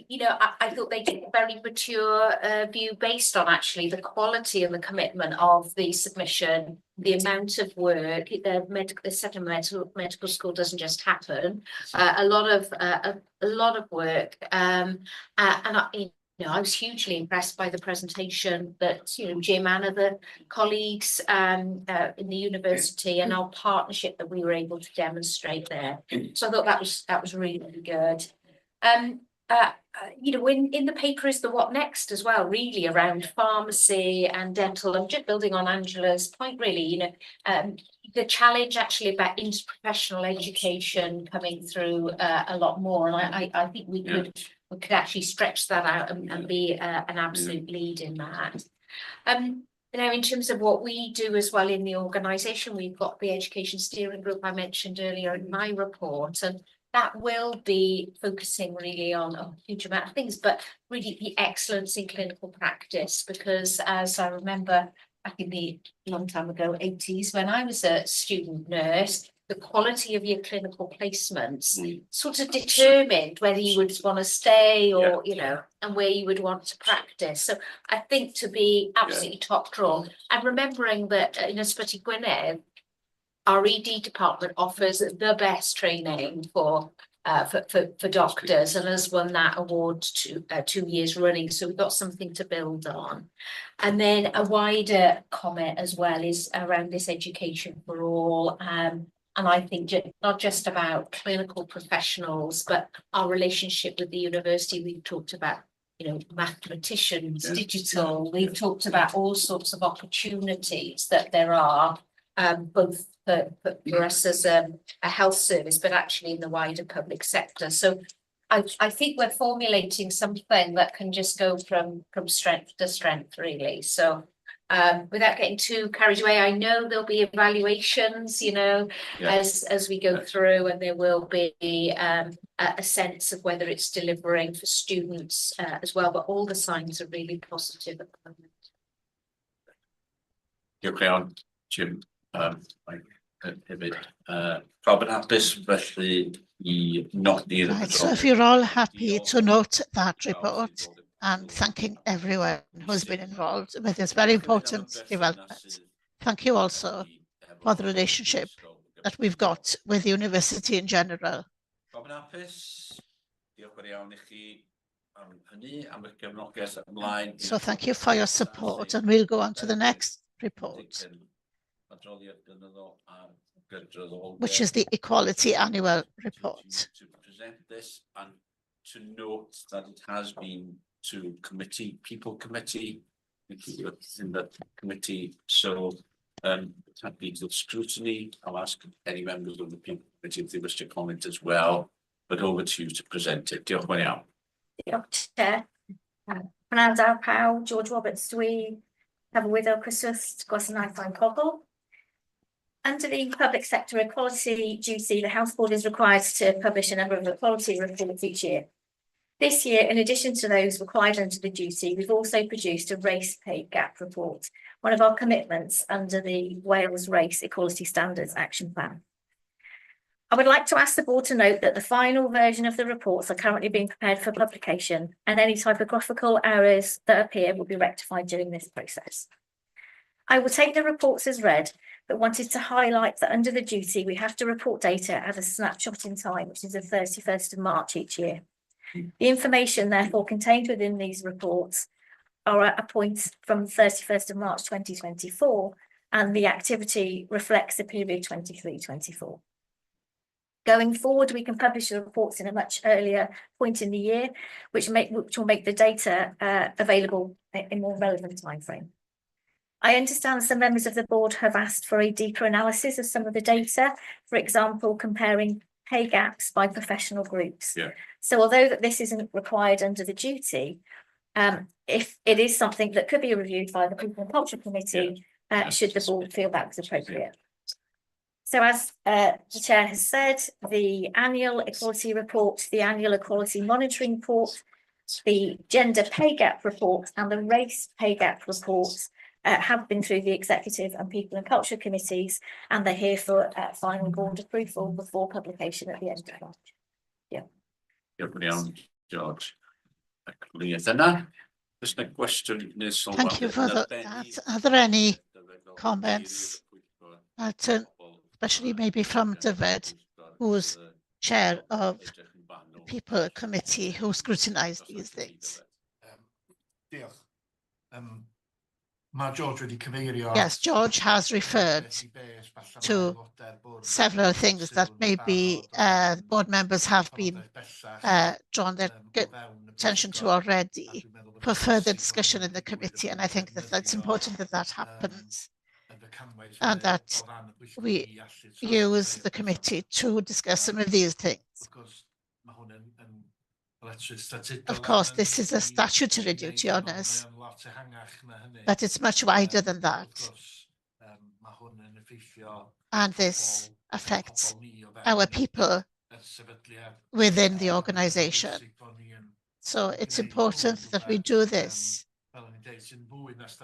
you know, I thought they took a very mature view based on actually the quality and the commitment of the submission, the amount of work. The second medical school doesn't just happen. A lot of work, and you know, I was hugely impressed by the presentation that, you know, Jim and other colleagues in the university, and our partnership that we were able to demonstrate there. So I thought that was really, really good. You know, in the paper is the what next as well, really around pharmacy and dental. I'm just building on Angela's point, really, you know, the challenge actually about interprofessional education coming through a lot more. And I think we could actually stretch that out and be an absolute lead in that. You know, in terms of what we do as well in the organisation, we've got the education steering group I mentioned earlier in my report, and that will be focusing really on a huge amount of things, but really the excellence in clinical practice, because as I remember back in the long time ago, 80s, when I was a student nurse, the quality of your clinical placements sort of determined whether you would want to stay or, you know, and where you would want to practice. So I think to be absolutely top draw, and remembering that in Ysbyty Gwynedd, our ED department offers the best training for doctors, and has won that award 2 years running. So we've got something to build on. And then a wider comment as well is around this education for all. And I think not just about clinical professionals, but our relationship with the university. We've talked about, you know, mathematicians, digital. We've talked about all sorts of opportunities that there are, both for us as a health service, but actually in the wider public sector. So I think we're formulating something that can just go from strength to strength, really. So without getting too carried away, I know there'll be evaluations, you know, as we go through, and there will be a sense of whether it's delivering for students as well. But all the signs are really positive at the moment. Diolch iawn, Jim. Hefyd, pawb yn hapus felly I nodi'r... Right, so if you're all happy to note that report and thanking everyone who's been involved with this very important development. Thank you also for the relationship that we've got with the university in general. Pawb yn hapus, diolch yn iawn I chi am hynny, am y gefnogaeth ymlaen. So thank you for your support, and we'll go on to the next report, which is the Equality Annual Report. To present this and to note that it has been to people committee, in the committee. So it had been to scrutiny. I'll ask any members of the people committee if they wish to comment as well, but over to you to present it. Diolch yn iawn. Diolch, Chair. Pnawn da pawb, George Roberts dwi, Cyfarwyddwr Cyswllt Gwasanaethau Pobl. Under the public sector equality duty, the Health Board is required to publish a number of equality reports each year. This year, in addition to those required under the duty, we've also produced a race pay gap report, one of our commitments under the Wales Race Equality Standards Action Plan. I would like to ask the board to note that the final version of the reports are currently being prepared for publication, and any typographical errors that appear will be rectified during this process. I will take the reports as read, but wanted to highlight that under the duty, we have to report data at a snapshot in time, which is the 31st of March each year. The information therefore contained within these reports are at a point from 31st of March 2024, and the activity reflects the period 23-24. Going forward, we can publish the reports in a much earlier point in the year, which will make the data available in more relevant timeframe. I understand some members of the board have asked for a deeper analysis of some of the data, for example, comparing pay gaps by professional groups. So although that this isn't required under the duty, if it is something that could be reviewed by the People and Culture Committee, should the board feel that was appropriate. So as the chair has said, the annual equality report, the annual equality monitoring report, the gender pay gap report and the race pay gap reports have been through the executive and people and culture committees, and they're here for final board approval before publication at the end of March. Yeah. Diolch yn iawn, George. Ac yna, just a question. Thank you for that. Are there any comments, especially maybe from David, who's chair of the People Committee who scrutinise these things? Diolch. Mae George wedi cyfeirio. Yes, George has referred to several things that maybe board members have been drawn their attention to already for further discussion in the committee, and I think that it's important that that happens and that we use the committee to discuss some of these things. Of course, this is a statutory duty on us, but it's much wider than that. And this affects our people within the organisation. So it's important that we do this,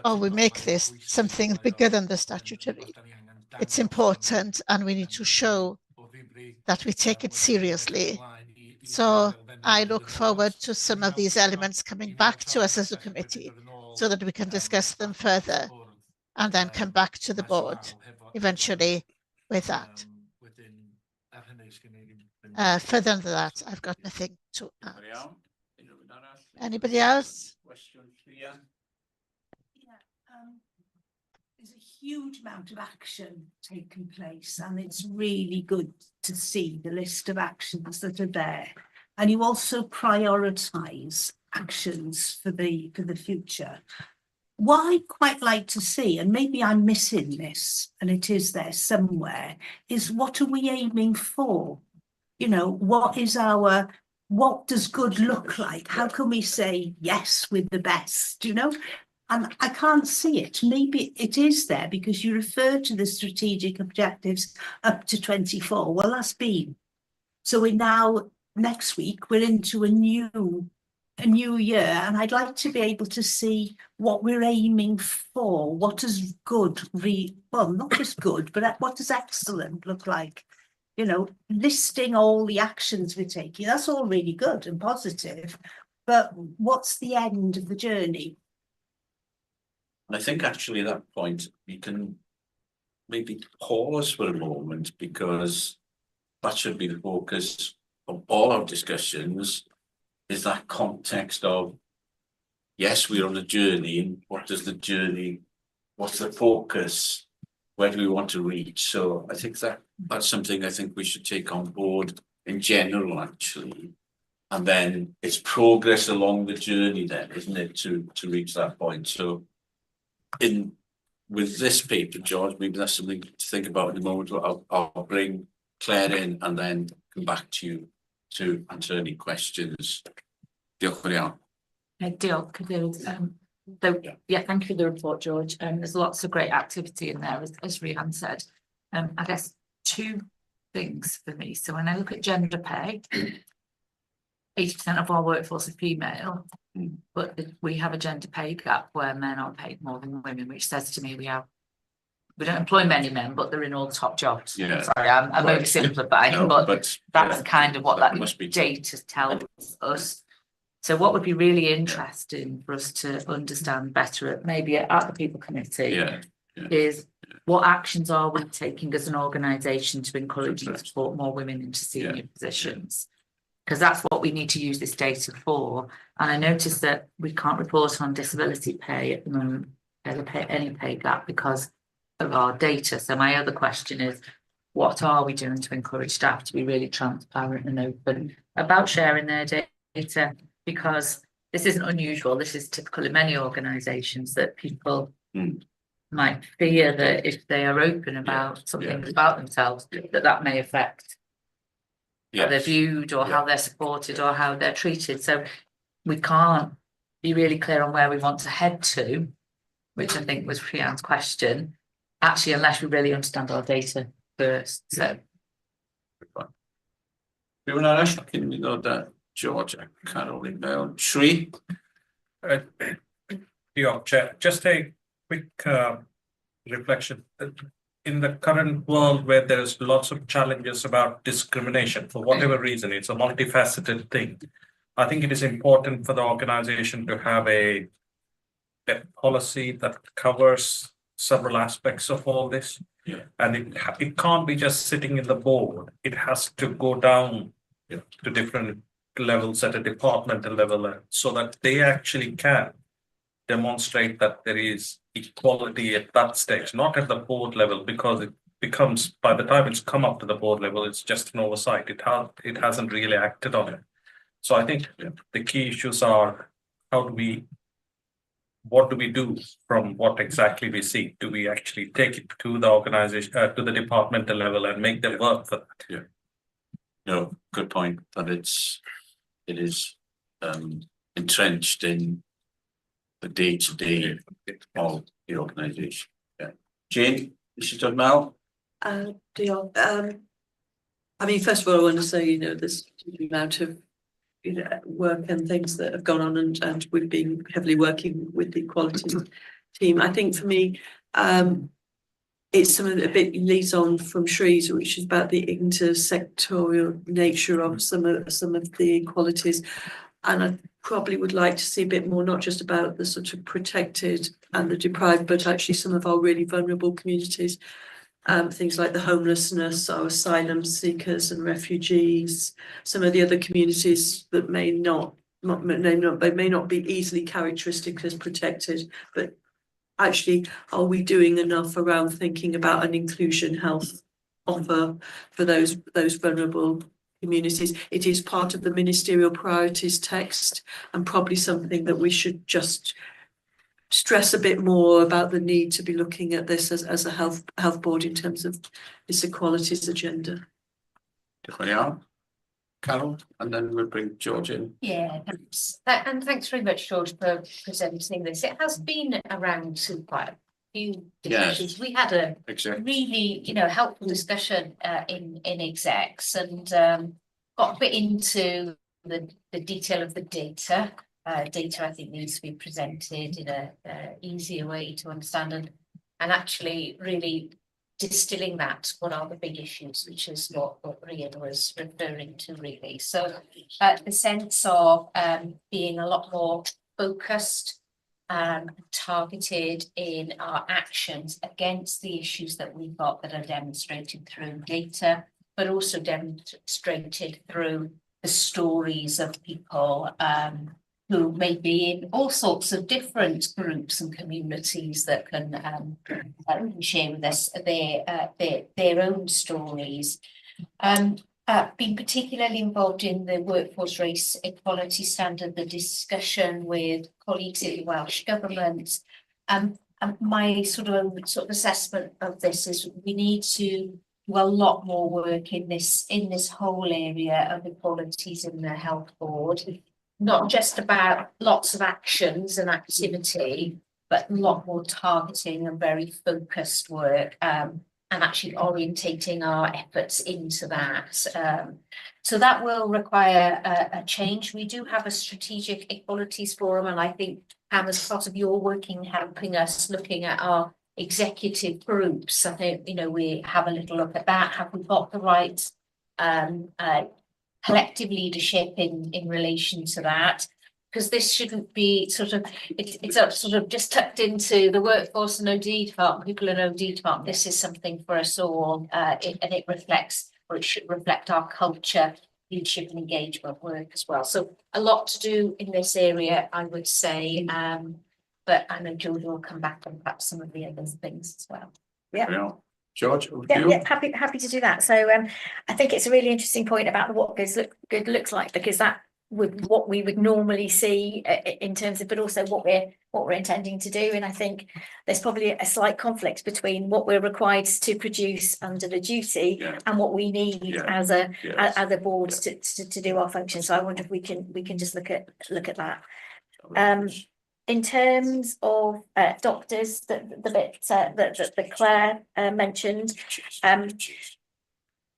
or we make this something bigger than the statutory. It's important, and we need to show that we take it seriously. So I look forward to some of these elements coming back to us as a committee so that we can discuss them further and then come back to the board eventually with that. Further than that, I've got nothing to add. Anybody else? There's a huge amount of action taking place, and it's really good to see the list of actions that are there. And you also prioritise actions for the future. What I'd quite like to see, and maybe I'm missing this, and it is there somewhere, is what are we aiming for? You know, what does good look like? How can we say yes with the best, you know? And I can't see it. Maybe it is there because you refer to the strategic objectives up to 24. Well, that's been. So we're now, next week, we're into a new year, and I'd like to be able to see what we're aiming for. What does good, well, not just good, but what does excellent look like? You know, listing all the actions we're taking, that's all really good and positive, but what's the end of the journey? And I think actually at that point, we can maybe pause for a moment, because that should be the focus of all our discussions, is that context of, yes, we're on a journey, and what does the journey, what's the focus, where do we want to reach? So I think that's something I think we should take on board in general, actually. And then it's progress along the journey then, isn't it, to reach that point. So with this paper, George, maybe that's something to think about in the moment. I'll bring Claire in and then come back to you to answer any questions. Diolch yn iawn. Diolch, Cadeirydd. Yeah, thank you for the report, George. There's lots of great activity in there, as Rhian said. I guess two things for me. So when I look at gender pay, 80% of our workforce is female, but we have a gender pay gap where men are paid more than women, which says to me we don't employ many men, but they're in all the top jobs. Yeah. Sorry, I'm oversimplifying, No, but that's kind of what that data tells us. So what would be really interesting for us to understand better, maybe at the People Committee, is what actions are we taking as an organisation to encourage and support more women into senior positions? Because that's what we need to use this data for. And I noticed that we can't report on disability pay at the moment, any pay gap, because of our data. So my other question is, what are we doing to encourage staff to be really transparent and open about sharing their data? Because this isn't unusual. This is typical in many organisations, that people might fear that if they are open about something about themselves, that may affect how they're viewed or how they're supported or how they're treated. So we can't be really clear on where we want to head to which I think was Priyan's question, actually, unless we really understand our data first, so. Rhywun arall cyn i ddod â George a Carol i mewn. Shri? Diolch, Chair. Just a quick reflection. In the current world where there's lots of challenges about discrimination, for whatever reason, it's a multifaceted thing. I think it is important for the organization to have a policy that covers several aspects of all this. Yeah. And it can't be just sitting in the board. It has to go down to different levels at a departmental level so that they actually can demonstrate that there is equality at that stage, not at the board level, because it becomes, by the time it's come up to the board level, it's just an oversight. It hasn't really acted on it. So I think the key issues are what do we do from what exactly we see? Do we actually take it to the organization, to the departmental level and make them work for that? Yeah. No, good point that it is entrenched in the day-to-day of the organisation. Yeah. Jane, this is done now. Diolch. I mean, first of all, I want to say, there's the amount of work and things that have gone on, and we've been heavily working with the equality team. I think for me, it's a bit leads on from Shree's, which is about the intersectorial nature of some of the equalities. And I probably would like to see a bit more, not just about the sort of protected and the deprived, but actually some of our really vulnerable communities. Things like the homelessness, our asylum seekers and refugees, some of the other communities that may not be easily characteristic as protected, but actually, are we doing enough around thinking about an inclusion health offer for those vulnerable communities? It is part of the ministerial priorities text, and probably something that we should just stress a bit more about the need to be looking at this as a health board in terms of this equalities agenda. Carol, and then we'll bring George in. Yeah, thanks. And thanks very much, George, for presenting this. It has been around to quite a few discussions. Yes. We had a really, helpful discussion in execs, and got a bit into the detail of the data. Data, I think, needs to be presented in a easier way to understand, and actually really distilling that, what are the big issues, which is what Rhian was referring to, really. So the sense of being a lot more focused and targeted in our actions against the issues that we've got that are demonstrated through data, but also demonstrated through the stories of people who may be in all sorts of different groups and communities that can share with us their own stories. Been particularly involved in the workforce race equality standard, the discussion with colleagues in the Welsh government. My sort of assessment of this is we need to do a lot more work in this whole area of equalities in the health board. Not just about lots of actions and activity, but a lot more targeting and very focused work, and actually orientating our efforts into that. So that will require a change. We do have a strategic equalities forum, and I think, Pam, as part of your working, helping us looking at our executive groups, I think, we have a little look at that. Have we got the right collective leadership in relation to that? Because this shouldn't be it's sort of just tucked into the workforce and OD department, people in OD department. This is something for us all, and it reflects, or it should reflect, our culture, leadership and engagement work as well. So a lot to do in this area, I would say, but I know George will come back on perhaps some of the other things as well. Yeah. George, yeah, happy to do that. So I think it's a really interesting point about what good looks like, because that would what we would normally see in terms of, but also what we're intending to do. And I think there's probably a slight conflict between what we're required to produce under the duty and what we need as a board to do our function. So I wonder if we can just look at that. In terms of doctors, the bit that Claire mentioned,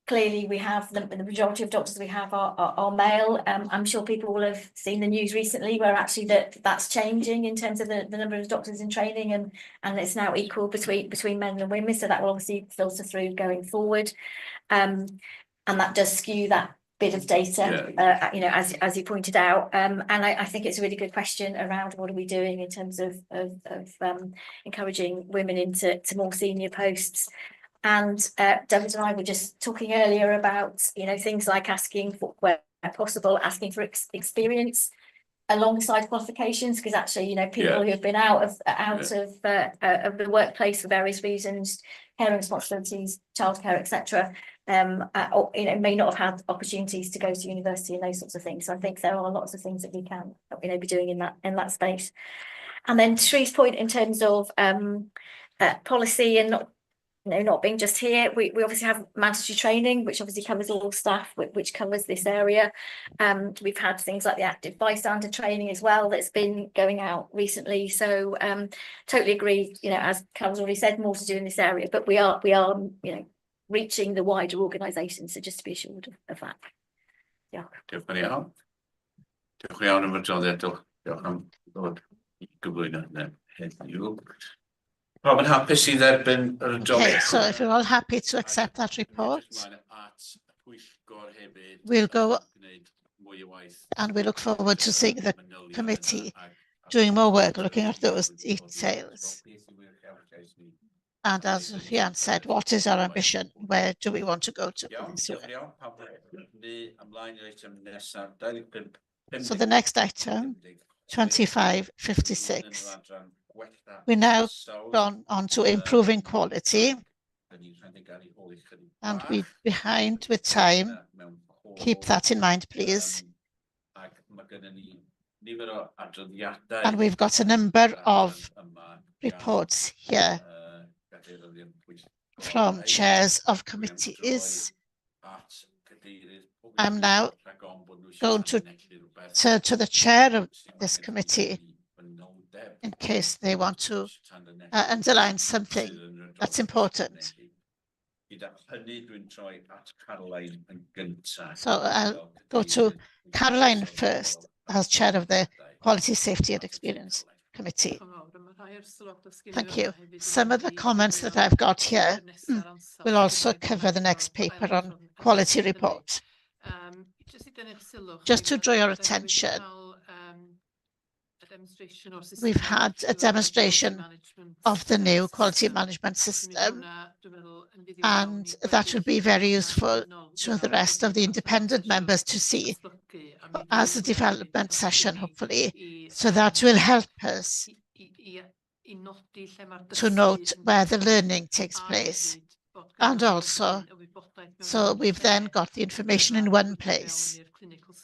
clearly we have the majority of doctors we have are male. I'm sure people will have seen the news recently where actually that's changing in terms of the number of doctors in training, and it's now equal between men and women. So that will obviously filter through going forward, and that does skew that bit of data, you know, as you pointed out, and I think it's a really good question around what are we doing in terms of encouraging women into more senior posts. And David and I were just talking earlier about, you know, things like asking for, where possible, asking for experience alongside qualifications, because actually, you know, people who have been out of the workplace for various reasons, care responsibilities, childcare, etc., or, you know, may not have had opportunities to go to university and those sorts of things. So I think there are lots of things that we can, you know, be doing in that space. And then Shree's point in terms of policy and not being just here, we obviously have mandatory training, which obviously covers all staff, which covers this area. We've had things like the active bystander training as well that's been going out recently. So totally agree, you know, as Carol's already said, more to do in this area, but we are, you know, reaching the wider organisation. So just to be assured of that. Yeah. Diolch yn iawn. Diolch yn iawn am y adroddiad. Diolch am ddod I gyflwyno hynny heddiw. Rob yn hapus I dderbyn yr adroddiad. Okay, so if you're all happy to accept that report, we'll go and we look forward to seeing the committee doing more work looking at those details. And as Fian said, what is our ambition? Where do we want to go to? So the next item, 2556. We're now gone on to improving quality. And we're behind with time. Keep that in mind, please. And we've got a number of reports here from chairs of committees. I'm now going to turn to the chair of this committee in case they want to underline something that's important. So I'll go to Caroline first as chair of the Quality, Safety and Experience Committee. Thank you. Some of the comments that I've got here will also cover the next paper on quality report. Just to draw your attention, we've had a demonstration of the new quality management system, and that will be very useful to the rest of the independent members to see as a development session, hopefully. So that will help us to note where the learning takes place. And also, so we've then got the information in one place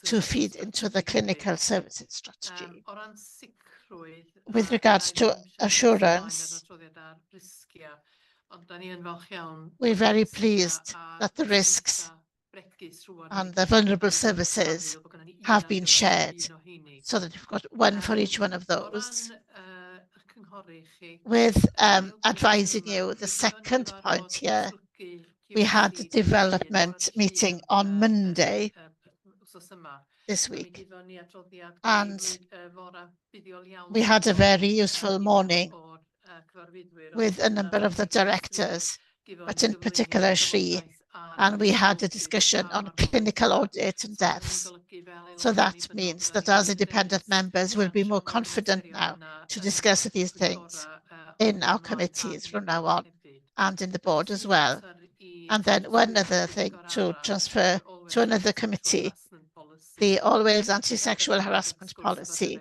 to feed into the clinical services strategy. With regards to assurance, we're very pleased that the risks and the vulnerable services have been shared, so that we've got one for each one of those. With advising you, the second point here, we had a development meeting on Monday this week, and we had a very useful morning with a number of the directors, but in particular Shree, and we had a discussion on clinical audit and deaths. So that means that as independent members will be more confident now to discuss these things in our committees from now on, and in the board as well. And then one other thing to transfer to another committee, the All Wales anti-sexual harassment policy.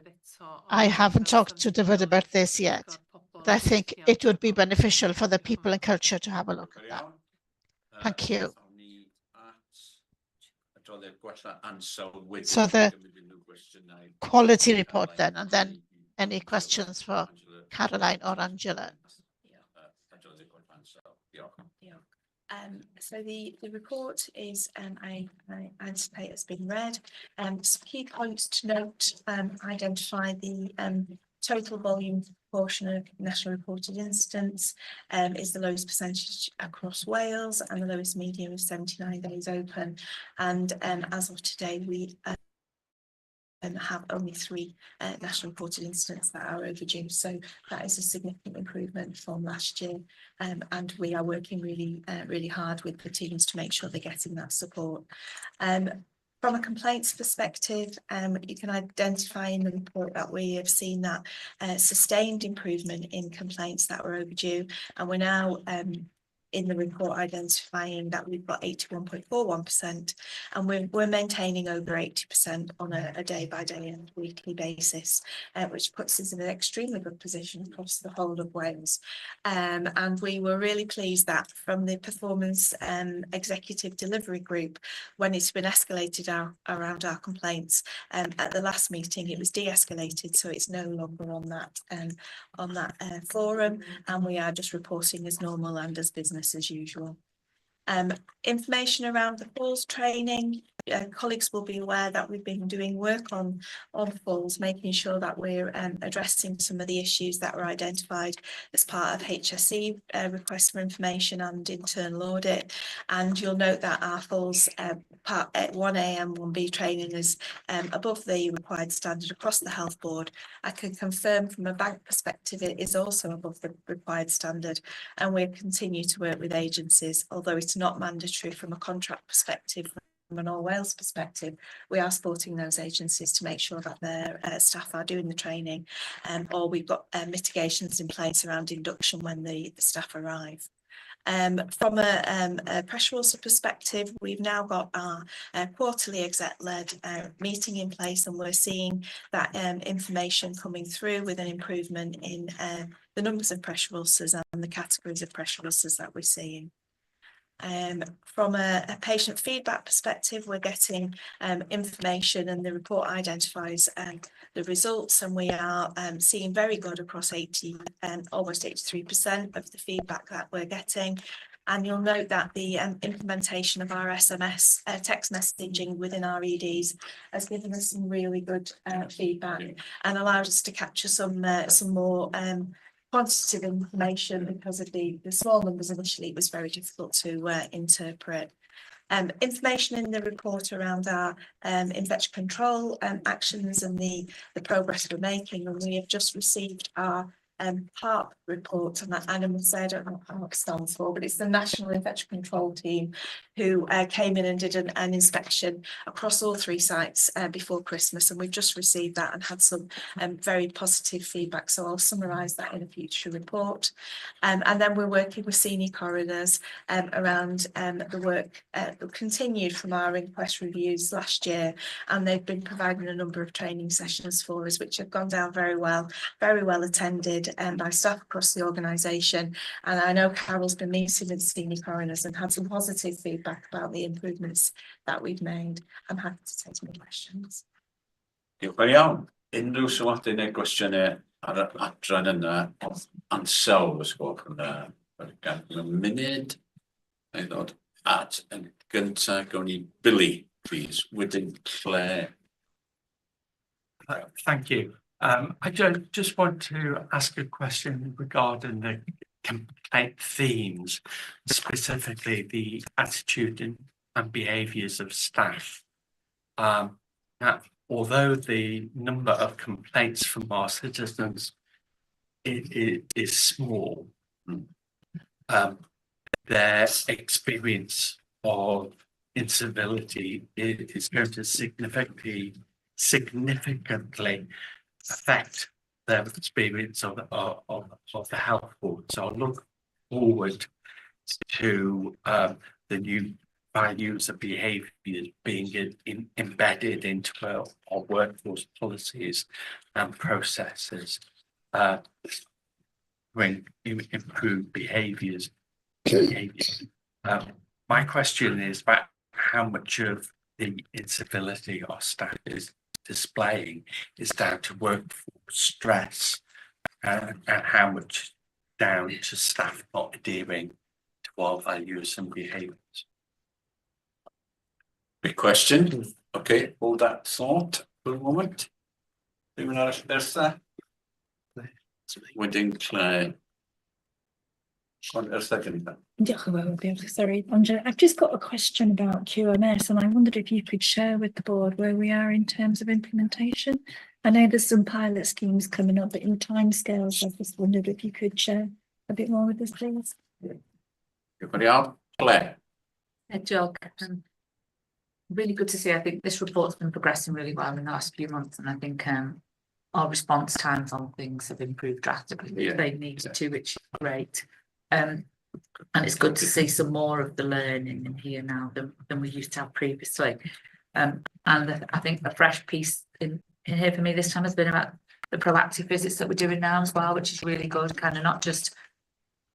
I haven't talked to David about this yet, but I think it would be beneficial for the people and culture to have a look at that. Thank you. So the quality report then, and then any questions for Caroline or Angela? So the report is, I anticipate it's been read. Some key points to note, identify the total volume proportion of national reported incidents is the lowest percentage across Wales, and the lowest median of 79 days open. And as of today, we have only 3 national reported incidents that are overdue. So that is a significant improvement from last year. And we are working really hard with the teams to make sure they're getting that support. From a complaints perspective, you can identify in the report that we have seen that sustained improvement in complaints that were overdue, and we're now in the report identifying that we've got 81.41%, and we're maintaining over 80% on a day-by-day and weekly basis, which puts us in an extremely good position across the whole of Wales. And we were really pleased that from the performance executive delivery group, when it's been escalated around our complaints, at the last meeting it was de-escalated, so it's no longer on that forum, and we are just reporting as normal and as business as usual. Information around the falls training, colleagues will be aware that we've been doing work on falls, making sure that we're addressing some of the issues that were identified as part of HSE requests for information and internal audit. And you'll note that our falls part 1A and 1B training is above the required standard across the health board. I can confirm from a bank perspective it is also above the required standard, and we'll continue to work with agencies, although it's not mandatory from a contract perspective. From an All Wales perspective, we are supporting those agencies to make sure that their staff are doing the training, or we've got mitigations in place around induction when the staff arrive. From a pressure ulcer perspective, we've now got our quarterly exec-led meeting in place, and we're seeing that information coming through with an improvement in the numbers of pressure ulcers and the categories of pressure ulcers that we're seeing. From a patient feedback perspective, we're getting information, and the report identifies the results, and we are seeing very good across almost 83% of the feedback that we're getting. And you'll note that the implementation of our SMS text messaging within our EDs has given us some really good feedback and allowed us to capture some more quantitative information. Because of the small numbers initially, it was very difficult to interpret. Information in the report around our infection control actions and the progress we're making, and we have just received our HARP report, and that Anna must say, I don't know what HARP stands for, but it's the National Infection Control Team who came in and did an inspection across all 3 sites before Christmas, and we've just received that and had some very positive feedback, so I'll summarise that in a future report. And then we're working with senior coroners around the work that continued from our inquest reviews last year, and they've been providing a number of training sessions for us, which have gone down very well attended by staff across the organisation. And I know Carol's been meeting with senior coroners and had some positive feedback about the improvements that we've made. I'm happy to take some questions. Diolch yn iawn. Unrhyw sylwadau neu gwestiynau ar y adran yna ansawdd os gwelwch yn gan munud neu ddod at yn gyntaf gawn ni Billy, please, wedyn Claire. Thank you. I just want to ask a question regarding the complaint themes, specifically the attitude and behaviours of staff. Although the number of complaints from our citizens is small, their experience of incivility is going to significantly affect their experience of the health board. So I look forward to the new values and behaviours being embedded into our workforce policies and processes, bring improved behaviours. My question is about how much of the incivility our staff is displaying is down to workforce stress, and how much down to staff not adhering to our values and behaviours. Big question. Okay, hold that thought for a moment. Anyone else there? Wedyn Claire. A second. Diolch yn fawr, diolch. Sorry, Andre. I've just got a question about QMS, and I wondered if you could share with the board where we are in terms of implementation. I know there's some pilot schemes coming up, but in timescales, I just wondered if you could share a bit more with us, please. Everybody out? Claire. Diolch. Really good to see. I think this report's been progressing really well in the last few months, and I think our response times on things have improved drastically, which they needed to, which is great. And it's good to see some more of the learning in here now than we used to have previously. And I think a fresh piece in here for me this time has been about the proactive visits that we're doing now as well, which is really good, kind of not just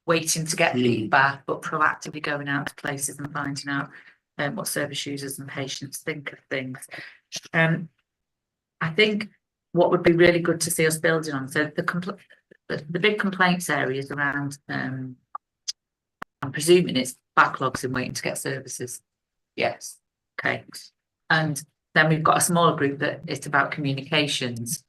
waiting to get feedback, but proactively going out to places and finding out what service users and patients think of things. I think what would be really good to see us building on, so the big complaints areas around, I'm presuming it's backlogs and waiting to get services. Yes. Okay. And then we've got a smaller group that it's about communications.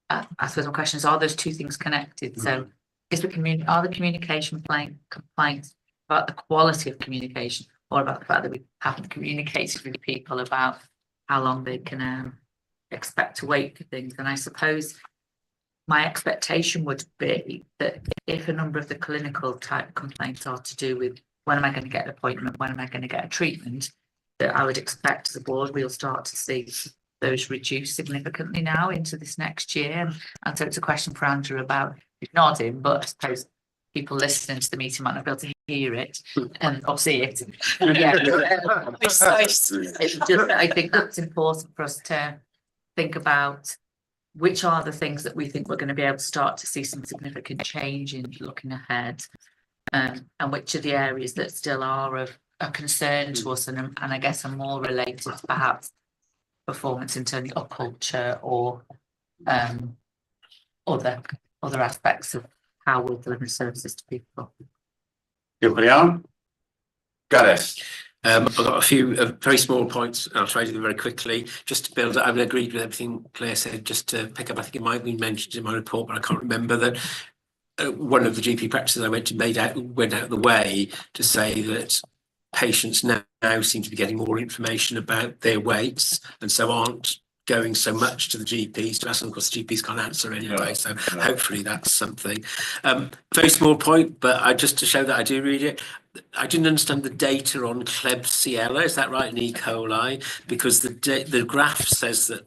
I suppose my question is, are those two things connected? So are the communication complaints about the quality of communication, or about the fact that we haven't communicated with people about how long they can expect to wait for things? And I suppose my expectation would be that if a number of the clinical type complaints are to do with when am I going to get an appointment, when am I going to get a treatment, that I would expect as a board we'll start to see those reduce significantly now into this next year. And so it's a question for Andrew about nodding, but I suppose people listening to the meeting might not be able to hear it or see it. I think that's important for us to think about which are the things that we think we're going to be able to start to see some significant change in looking ahead, and which are the areas that still are of a concern to us, and I guess are more related to perhaps performance internally or culture or other aspects of how we're delivering services to people. Everybody on? Gareth. I've got a few very small points. I'll try to do them very quickly. Just to build, I've agreed with everything Claire said. Just to pick up, I think it might have been mentioned in my report, but I can't remember that one of the GP practices I went to went out of the way to say that patients now seem to be getting more information about their weights, and so aren't going so much to the GPs to ask them, because the GPs can't answer anyway. So hopefully that's something. Very small point, but just to show that I do read it. I didn't understand the data on Klebsiella, is that right, and E. coli? Because the graph says that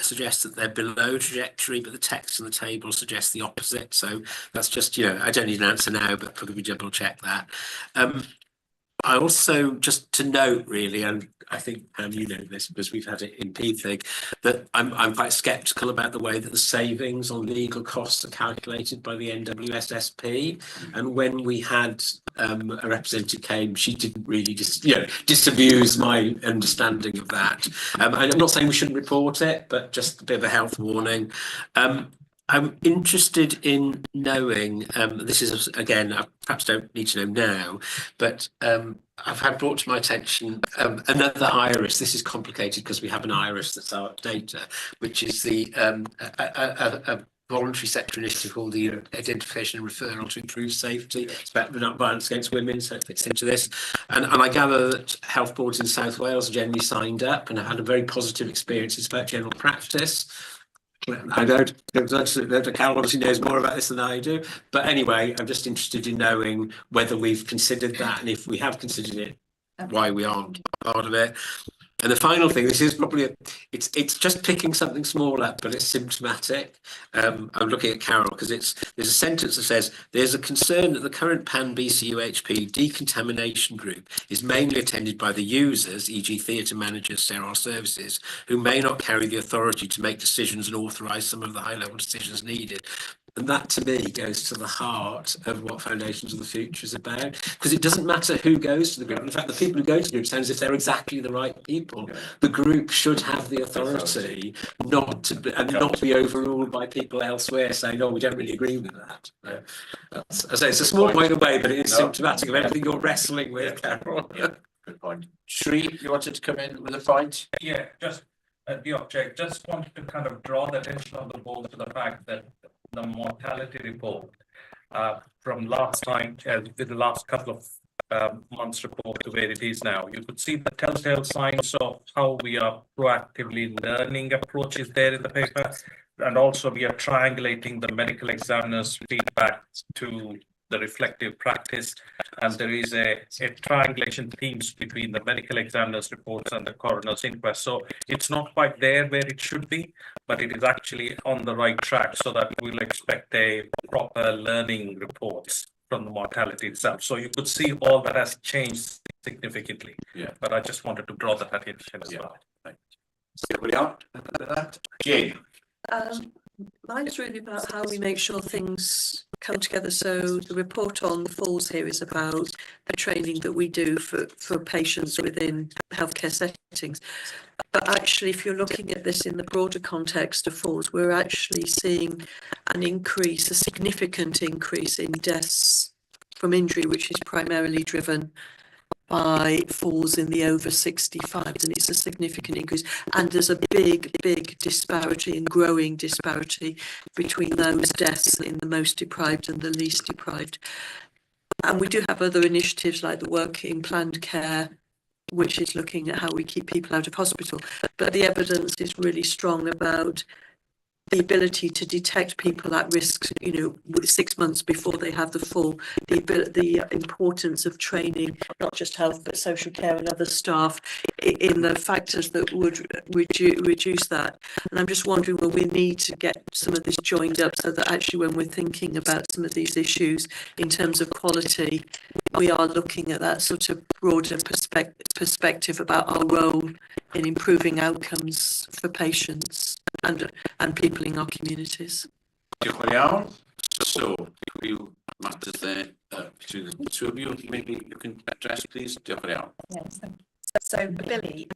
suggests that they're below trajectory, but the text in the table suggests the opposite. So that's just, I don't need an answer now, but probably double check that. I also, just to note really, and I think you know this because we've had it in PFIG, that I'm quite sceptical about the way that the savings on legal costs are calculated by the NWSSP. And when we had a representative came, she didn't really disabuse my understanding of that. I'm not saying we shouldn't report it, but just a bit of a health warning. I'm interested in knowing, this is, again, I perhaps don't need to know now, but I've had brought to my attention another iris. This is complicated because we have an iris that's our data, which is the a voluntary sector initiative called the Identification and Referral to Improve Safety. It's about violence against women, so it fits into this. And I gather that health boards in South Wales generally signed up and have had a very positive experience. It's about general practice. I don't, Carol obviously knows more about this than I do, but anyway, I'm just interested in knowing whether we've considered that, and if we have considered it, why we aren't part of it. And the final thing, this is probably it's just picking something small up, but it's symptomatic. I'm looking at Carol because there's a sentence that says there's a concern that the current BCU HP decontamination group is mainly attended by the users, e.g. theatre managers, sterile services, who may not carry the authority to make decisions and authorise some of the high-level decisions needed. And that, to me, goes to the heart of what Foundations of the Future is about, because it doesn't matter who goes to the group. In fact, the people who go to the group sound as if they're exactly the right people. The group should have the authority not to be overruled by people elsewhere saying, "Oh, we don't really agree with that." As I say, it's a small point away, but it is symptomatic of everything you're wrestling with, Carol. Good point. Sri, you wanted to come in with a point? Yeah, just the object. Just wanted to kind of draw the attention of the board to the fact that the mortality report from last time, with the last couple of months report to where it is now. You could see the telltale signs of how we are proactively learning approaches there in the paper. And also we are triangulating the medical examiner's feedback to the reflective practice. And there is a triangulation themes between the medical examiner's reports and the coroner's inquest. So it's not quite there where it should be, but it is actually on the right track, so that we'll expect a proper learning reports from the mortality itself. So you could see all that has changed significantly. Yeah. But I just wanted to draw that attention as well. Everybody out about that? Jane? Mine's really about how we make sure things come together. So the report on the falls here is about the training that we do for patients within healthcare settings. But actually, if you're looking at this in the broader context of falls, we're actually seeing an increase, a significant increase in deaths from injury, which is primarily driven by falls in the over 65s, and it's a significant increase. And there's a big disparity and growing disparity between those deaths in the most deprived and the least deprived. And we do have other initiatives like the work in planned care, which is looking at how we keep people out of hospital. But the evidence is really strong about the ability to detect people at risk, 6 months before they have the fall, the importance of training, not just health, but social care and other staff in the factors that would reduce that. And I'm just wondering, well, we need to get some of this joined up so that actually when we're thinking about some of these issues in terms of quality, we are looking at that sort of broader perspective about our role in improving outcomes for patients and people in our communities. Diolch yn fawr iawn. So, few matters there to the two of you. Maybe you can address, please. Diolch yn iawn. Yes. So Billy,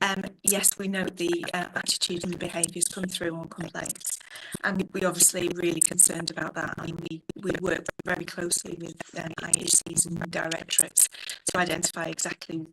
yes, we know the attitude and the behaviours come through on complaints, and we obviously really concerned about that. I mean, we work very closely with IHCs and directorates to identify exactly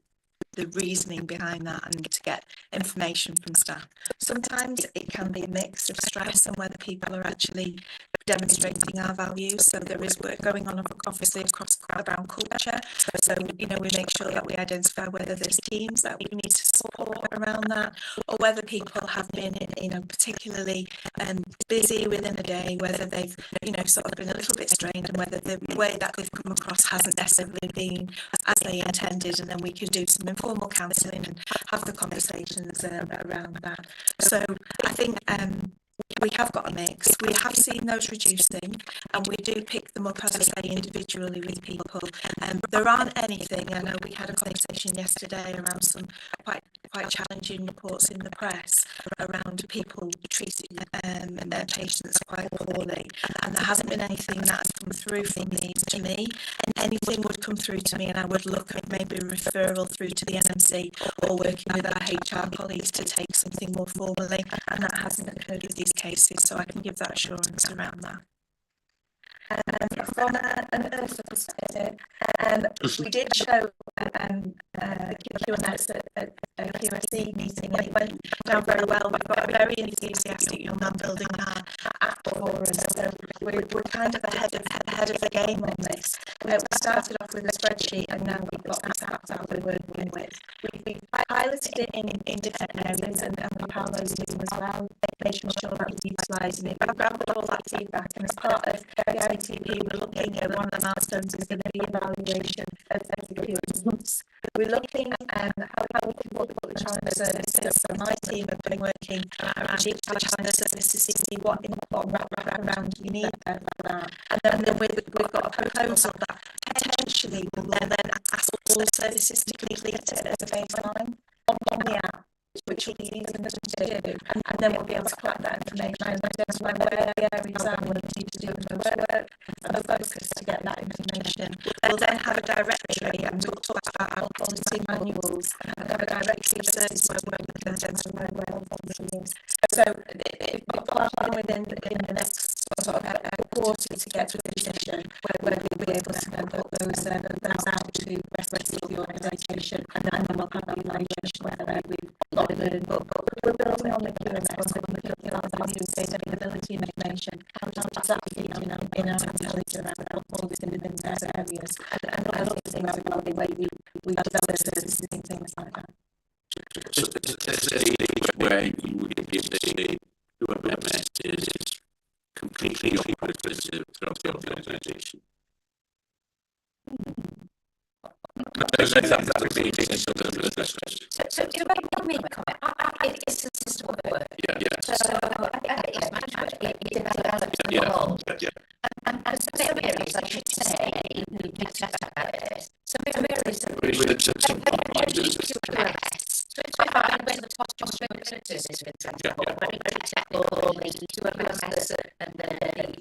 the reasoning behind that and to get information from staff. Sometimes it can be a mix of stress and whether people are actually demonstrating our values. So there is work going on obviously across around culture. So we make sure that we identify whether there's teams that we need to support around that, or whether people have been particularly busy within a day, whether they've sort of been a little bit strained, and whether the way that they've come across hasn't necessarily been as they intended, and then we can do some informal counselling and have the conversations around that. So I think we have got a mix. We have seen those reducing, and we do pick them up, as I say, individually with people. There aren't anything. I know we had a conversation yesterday around some quite challenging reports in the press around people treating their patients quite poorly, and there hasn't been anything that's come through from these to me. And anything would come through to me, and I would look at maybe a referral through to the NMC or working with our HR colleagues to take something more formally, and that hasn't occurred with these cases, so I can give that assurance around that. From an Earth perspective, we did show Q&As at a QSC meeting, and it went down very well. We've got a very enthusiastic young man building our app for us, so we're kind of ahead of the game on this. We started off with a spreadsheet, and now we've got this app that we're working with. We've piloted it in different areas, and we piloted it as well, making sure that we're utilising it. We've gathered all that feedback, and as part of the ITP, we're looking at one of the milestones is going to be evaluation of executives. We're looking at how we can look at the China services. So my team have been working around each of the China services to see what wraparound we need for that. And then we've got a proposal that potentially will then ask all services to complete it as a baseline on the app, which will be easy enough to do, and then we'll be able to collect that information and identify where the areas are we need to do the work and the focus to get that information. We'll then have a directory, and we'll talk about our policy manuals, and have a directory of services where we can identify where the policy is. So we're planning within the next sort of a quarter to get to a position where we'll be able to then put those out to the rest of the organisation, and then we'll have that evaluation whether we've got it learned. But we're building on the QMS, so we're looking at our value and sustainability information. How does that feed in our knowledge around all within those areas. And obviously about the way we develop services and things like that. So where you would give the whoever is completely operative throughout the organisation. So if I make a comment, it's a system of work. So I think it's management, it develops the whole. And some areas, I should say, we chat about it. Some areas that we need to address. So if I find when the top responsibilities, for example, very technical, to address and the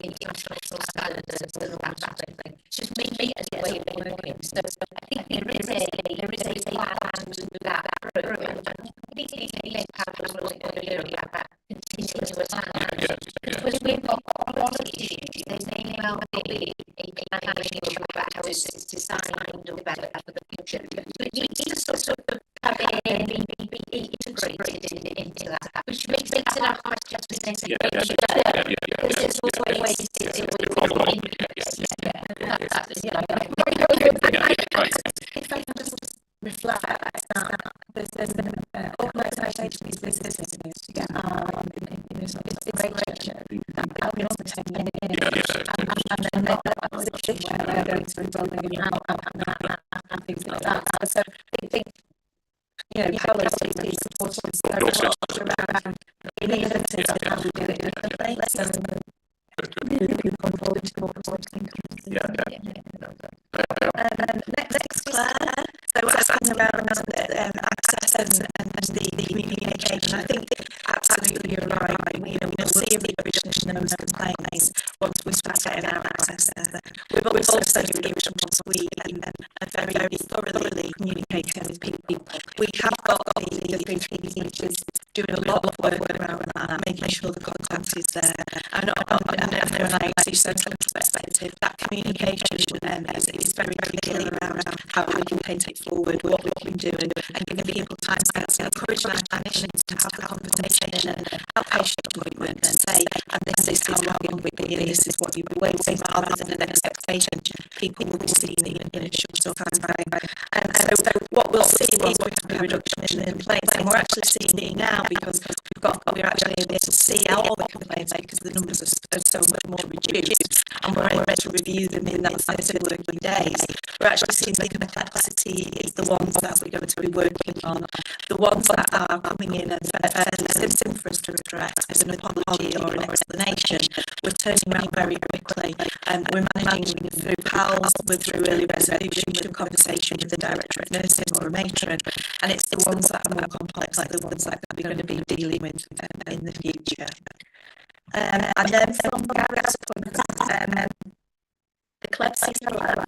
international standards and all that sort of thing. Just make it as a way of working. So I think there is a plan to do that program. And completely linked out as well earlier about that continuous plan. Because we've got quality issues, there may well be a planning issue about how it's designed or developed for the future. So it needs to sort of have it be integrated into that, which makes it our question to say because there's always ways to deal with if I can just reflect that there's an organisation is businesses to get our integration that we also take in and then that position where they're going to be rolling out and things like that. So I think policy supporting us very much around being innovative and how we do it differently. So looking forward to more reporting. Next, Claire. So we're asking around access and the communication. I think absolutely you're right. We'll see a reduction in those complaints once we start getting our access there. We've also seen a reduction once we very, very thoroughly communicating with people. We have got the GPs which is doing a lot of work around that, making sure the contact is there. And from an IT central perspective, that communication is very clear around how we can take it forward, what we can do, and giving people time scales and encouraging our clinicians to have the conversation and outpatient appointment and say, and this is how long it will be, and this is what you'll be waiting rather than an expectation people will be seen in a short time frame. And so what we'll see is we have a reduction in the complaints, and we're actually seeing now because we're actually able to see all the complaints because the numbers are so much more reduced, and we're able to review them in that 30 working days. We're actually seeing the complexity is the ones that we're going to be working on. The ones that are coming in and fairly simple for us to address as an apology or an explanation, we're turning around very quickly, and we're managing through PALS, through early resolution, with a conversation with the director of nursing or a matron, and it's the ones that are more complex, like the ones that we're going to be dealing with in the future. And then from Gary's point, the clepsy dilemma,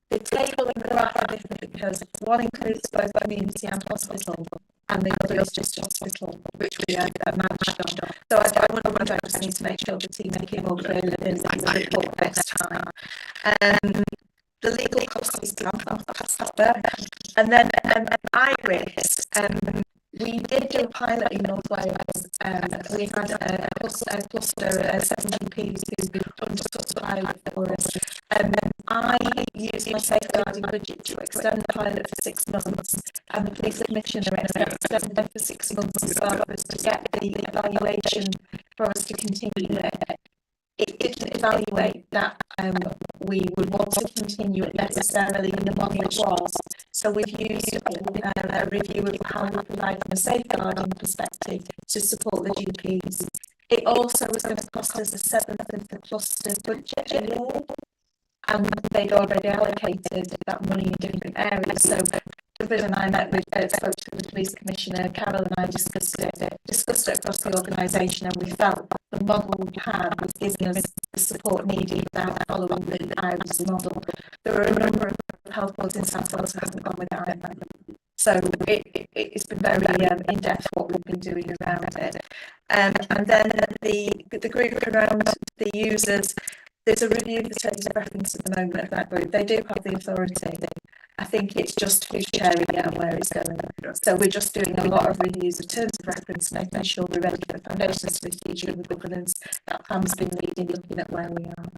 the table in the graph are different because one includes both community and hospital, and the other is just hospital, which we are managed on. So I just need to make sure the team make it more clear in the report next time. The legal cost is done, I'll pass that there. And then Iris, we did do a pilot in North Wales. We had a cluster of 7 GPs who undertook the pilot for us. I used my safeguarding budget to extend the pilot for 6 months, and the police commissioner extended it for 6 months as well for us to get the evaluation for us to continue it. It didn't evaluate that we would want to continue it necessarily in the model it was. So we've used a review of how we provide from a safeguarding perspective to support the GPs. It also was going to cost us a 7th of the cluster budget a year, and they'd already allocated that money in different areas. So David and I spoke to the police commissioner, Carol and I discussed it across the organisation, and we felt the model we had was giving us the support needed without following the Iris model. There are a number of health boards in South Wales who haven't gone with that. So it's been very in-depth what we've been doing around it. And then the group around the users, there's a review of the terms of reference at the moment of that group. They do have the authority. I think it's just who's chairing it and where it's going. So we're just doing a lot of reviews of terms of reference, making sure we're ready for the foundations for the future with governance. That Pam's been leading, looking at where we are.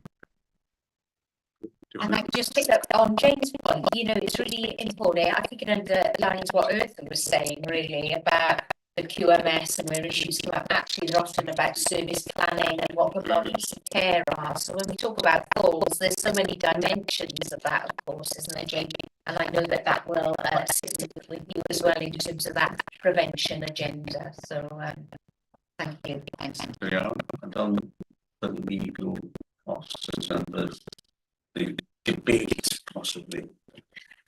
And I just pick up on James' point, you know, it's really important. I think it underlines what Eartha was saying really about the QMS and where issues come up. Actually, they're often about service planning and what the bodies of care are. So when we talk about falls, there's so many dimensions of that, of course, isn't there, Jamie? And I know that that will sit with you as well in terms of that prevention agenda. So thank you. Thanks. Yeah, and on the legal costs and the debate possibly.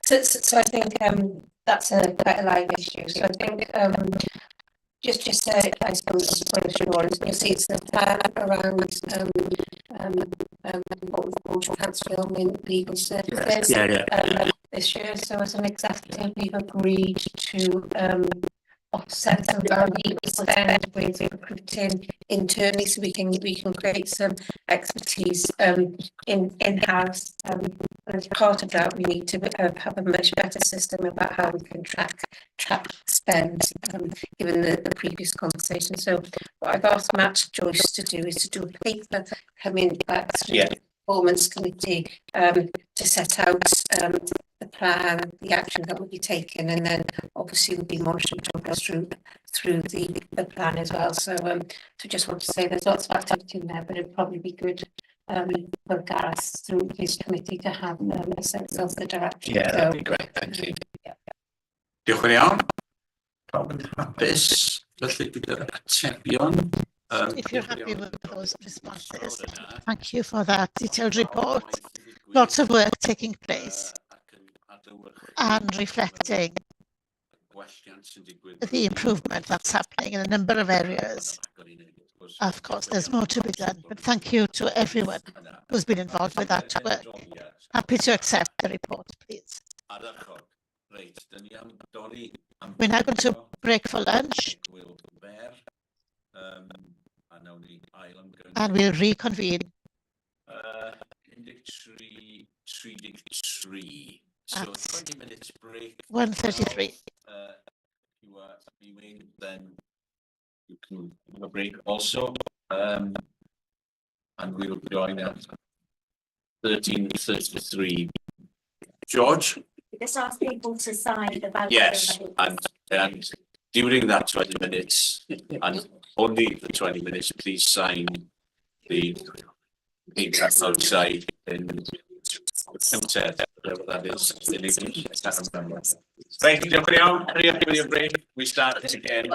So I think that's quite a live issue. So I think just I suppose for sure, you see it's the plan around what we've called transforming legal services this year. So as an executive, we've agreed to offset some of our legal spend with recruiting internally, so we can create some expertise in-house. And as part of that, we need to have a much better system about how we can track spend, given the previous conversation. So what I've asked Matt Joyce to do is to do a paper coming back through the performance committee to set out the plan, the action that will be taken, and then obviously we'll be monitoring progress through the plan as well. So just want to say there's lots of activity in there, but it'd probably be good for Gareth through his committee to have a sense of the direction. Yeah, that'd be great. Thank you. Diolch yn iawn. Pawb yn hapus, felly gyda'r atebion. If you're happy with those responses, thank you for that detailed report. Lots of work taking place and reflecting the improvement that's happening in a number of areas. Of course, there's more to be done, but thank you to everyone who's been involved with that work. Happy to accept the report, please. We're now going to break for lunch. And we'll reconvene. 3:33. So 20 minutes break. 1:33. If you are viewing, then you can have a break also. And we will join at 13:33. George? Just ask people to sign the voucher. Yes, and during that 20 minutes, and only the 20 minutes, please sign the paper outside in whatever that is in English. I can't remember. Thank you, diolch for your break. We start again.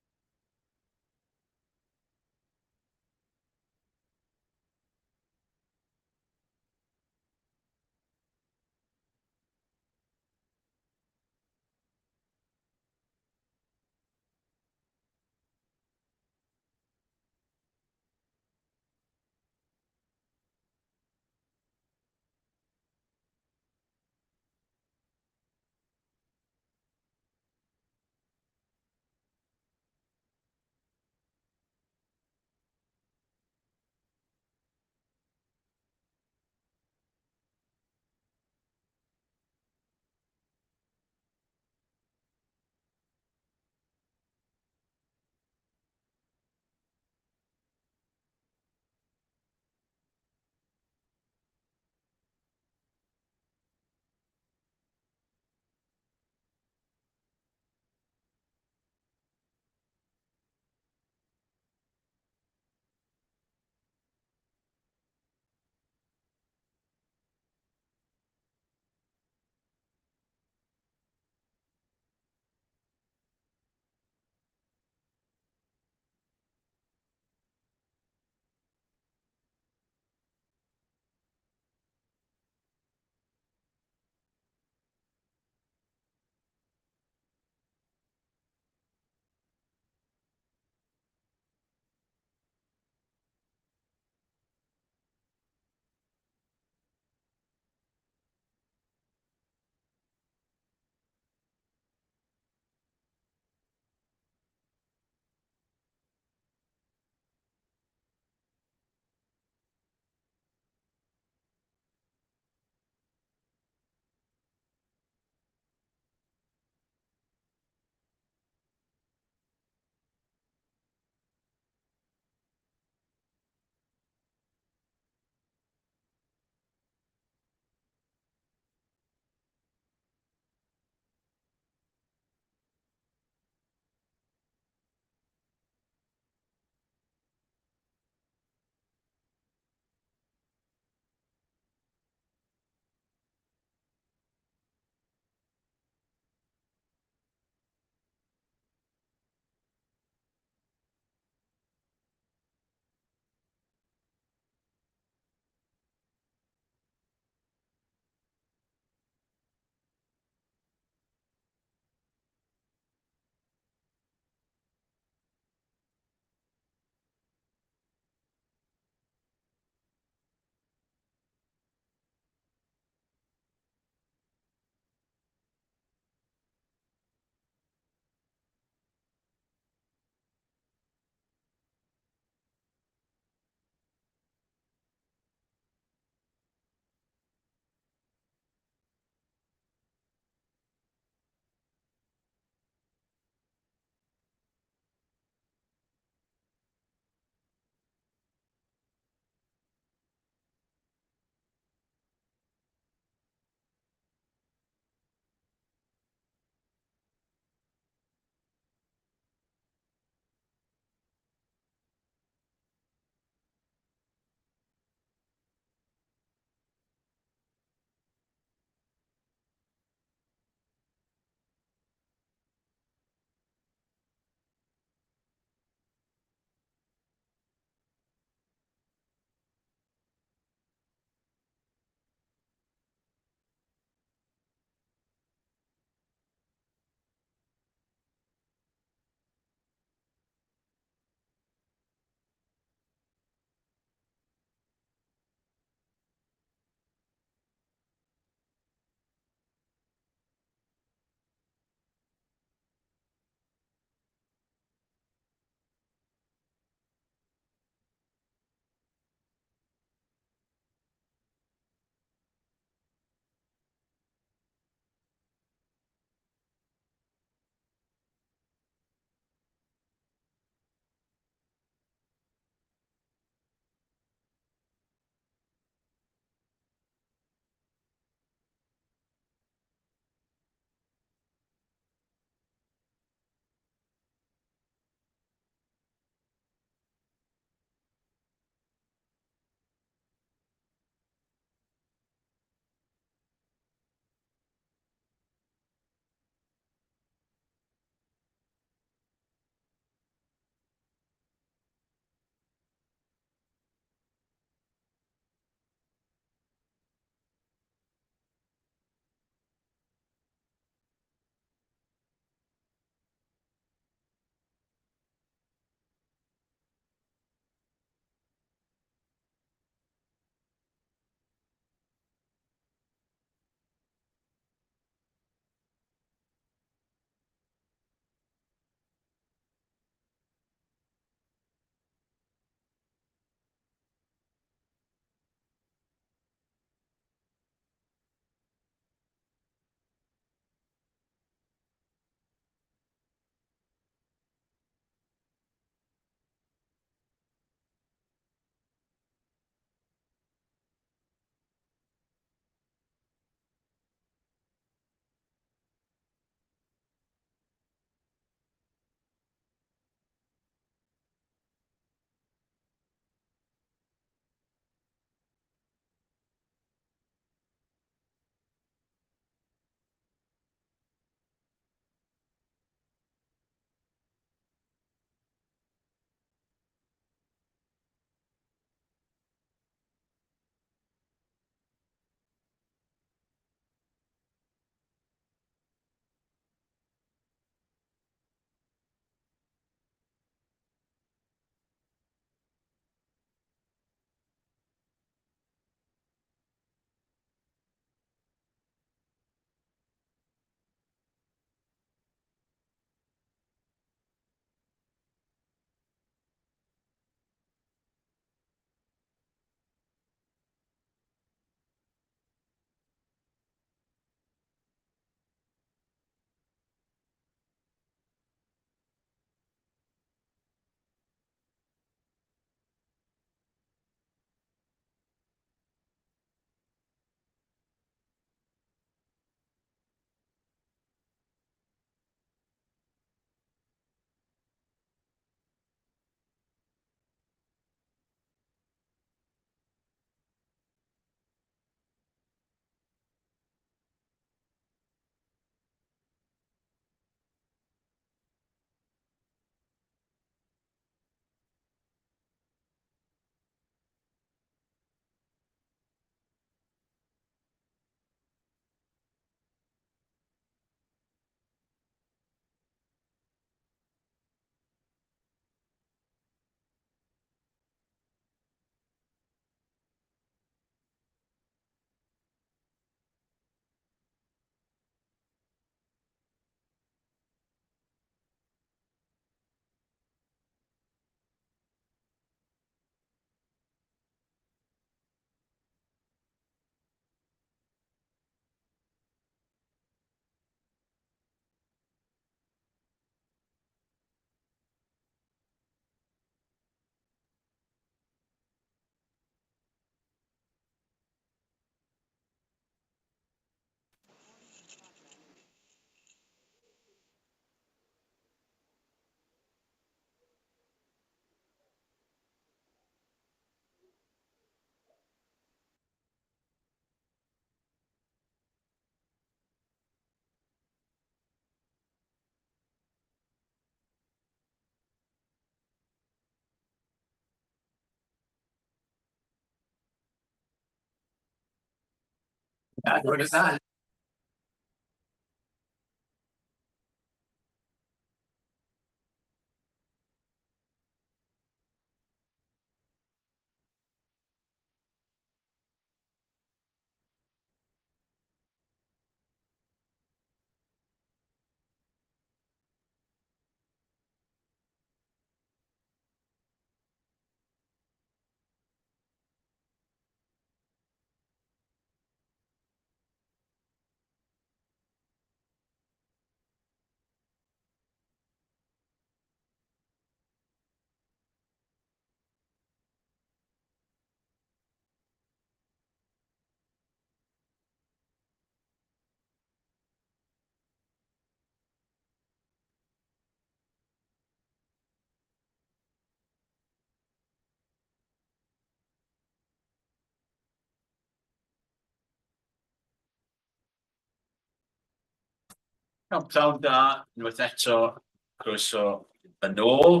Pnawn da, unwaith eto, croeso yn ôl.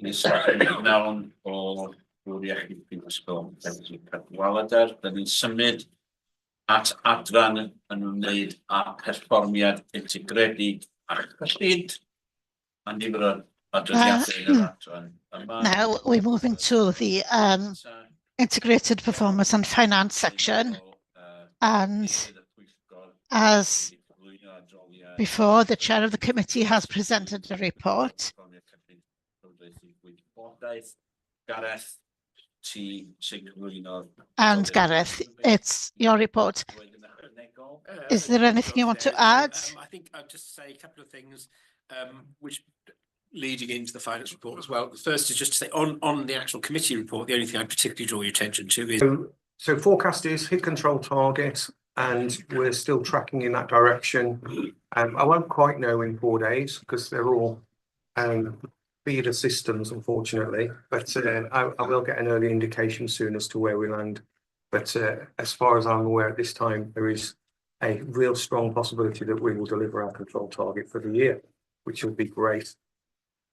Ni sylwch nawn o Bwrdd Iechyd Prifysgol Cadwaladr. Da ni'n symud at adran yn ymwneud â perfformiad integredig a cyllid. A nifer o adroddiadau yn yr adran yma. Now we're moving to the integrated performance and finance section, and as before, the chair of the committee has presented the report. And Gareth, it's your report. Is there anything you want to add? I think I'll just say a couple of things, which leading into the finance report as well. The first is just to say on the actual committee report, the only thing I'd particularly draw your attention to is So forecast is hit control target, and we're still tracking in that direction. I won't quite know in 4 days because they're all feeder systems, unfortunately, but I will get an early indication soon as to where we land. But as far as I'm aware at this time, there is a real strong possibility that we will deliver our control target for the year, which will be great.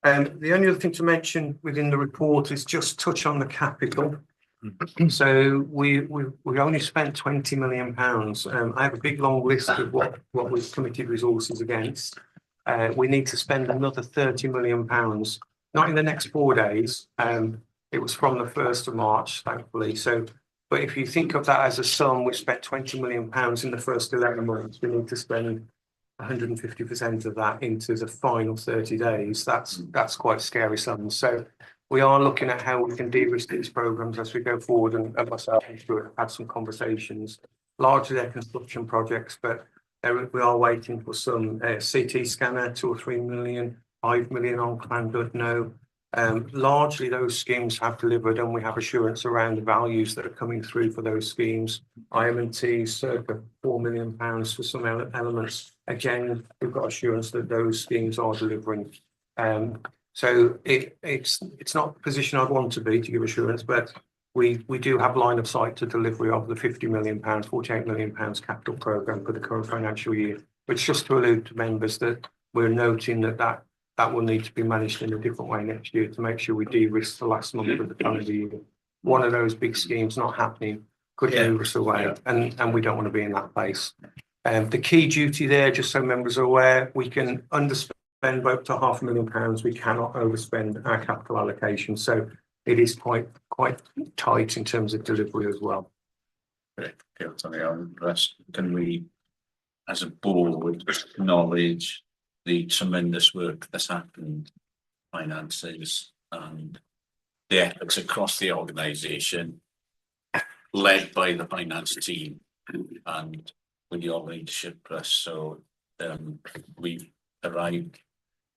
The only other thing to mention within the report is just touch on the capital. So we only spent £20 million. I have a big long list of what we've committed resources against. We need to spend another £30 million, not in the next 4 days. It was from the 1st of March, thankfully. So, but if you think of that as a sum, we spent £20 million in the first 11 months. We need to spend 150% of that into the final 30 days. That's quite scary sums. So we are looking at how we can de-risk these programs as we go forward, and myself and Stuart have had some conversations. Largely they're construction projects, but we are waiting for some CT scanner, 2 or 3 million, 5 million on Clandud, no. Largely those schemes have delivered, and we have assurance around the values that are coming through for those schemes. IM&T circa £4 million for some elements. Again, we've got assurance that those schemes are delivering. So it's not the position I'd want to be to give assurance, but we do have line of sight to delivery of the £50 million, £48 million capital programme for the current financial year. Which just to allude to members that we're noting that will need to be managed in a different way next year to make sure we de-risk the last month of the calendar year. One of those big schemes not happening could move us away, and we don't want to be in that place. The key duty there, just so members are aware, we can underspend by up to £500,000. We cannot overspend our capital allocation, so it is quite tight in terms of delivery as well. Can we, as a board, acknowledge the tremendous work that's happened, finances and the efforts across the organisation, led by the finance team and with your leadership, Chris. So we've arrived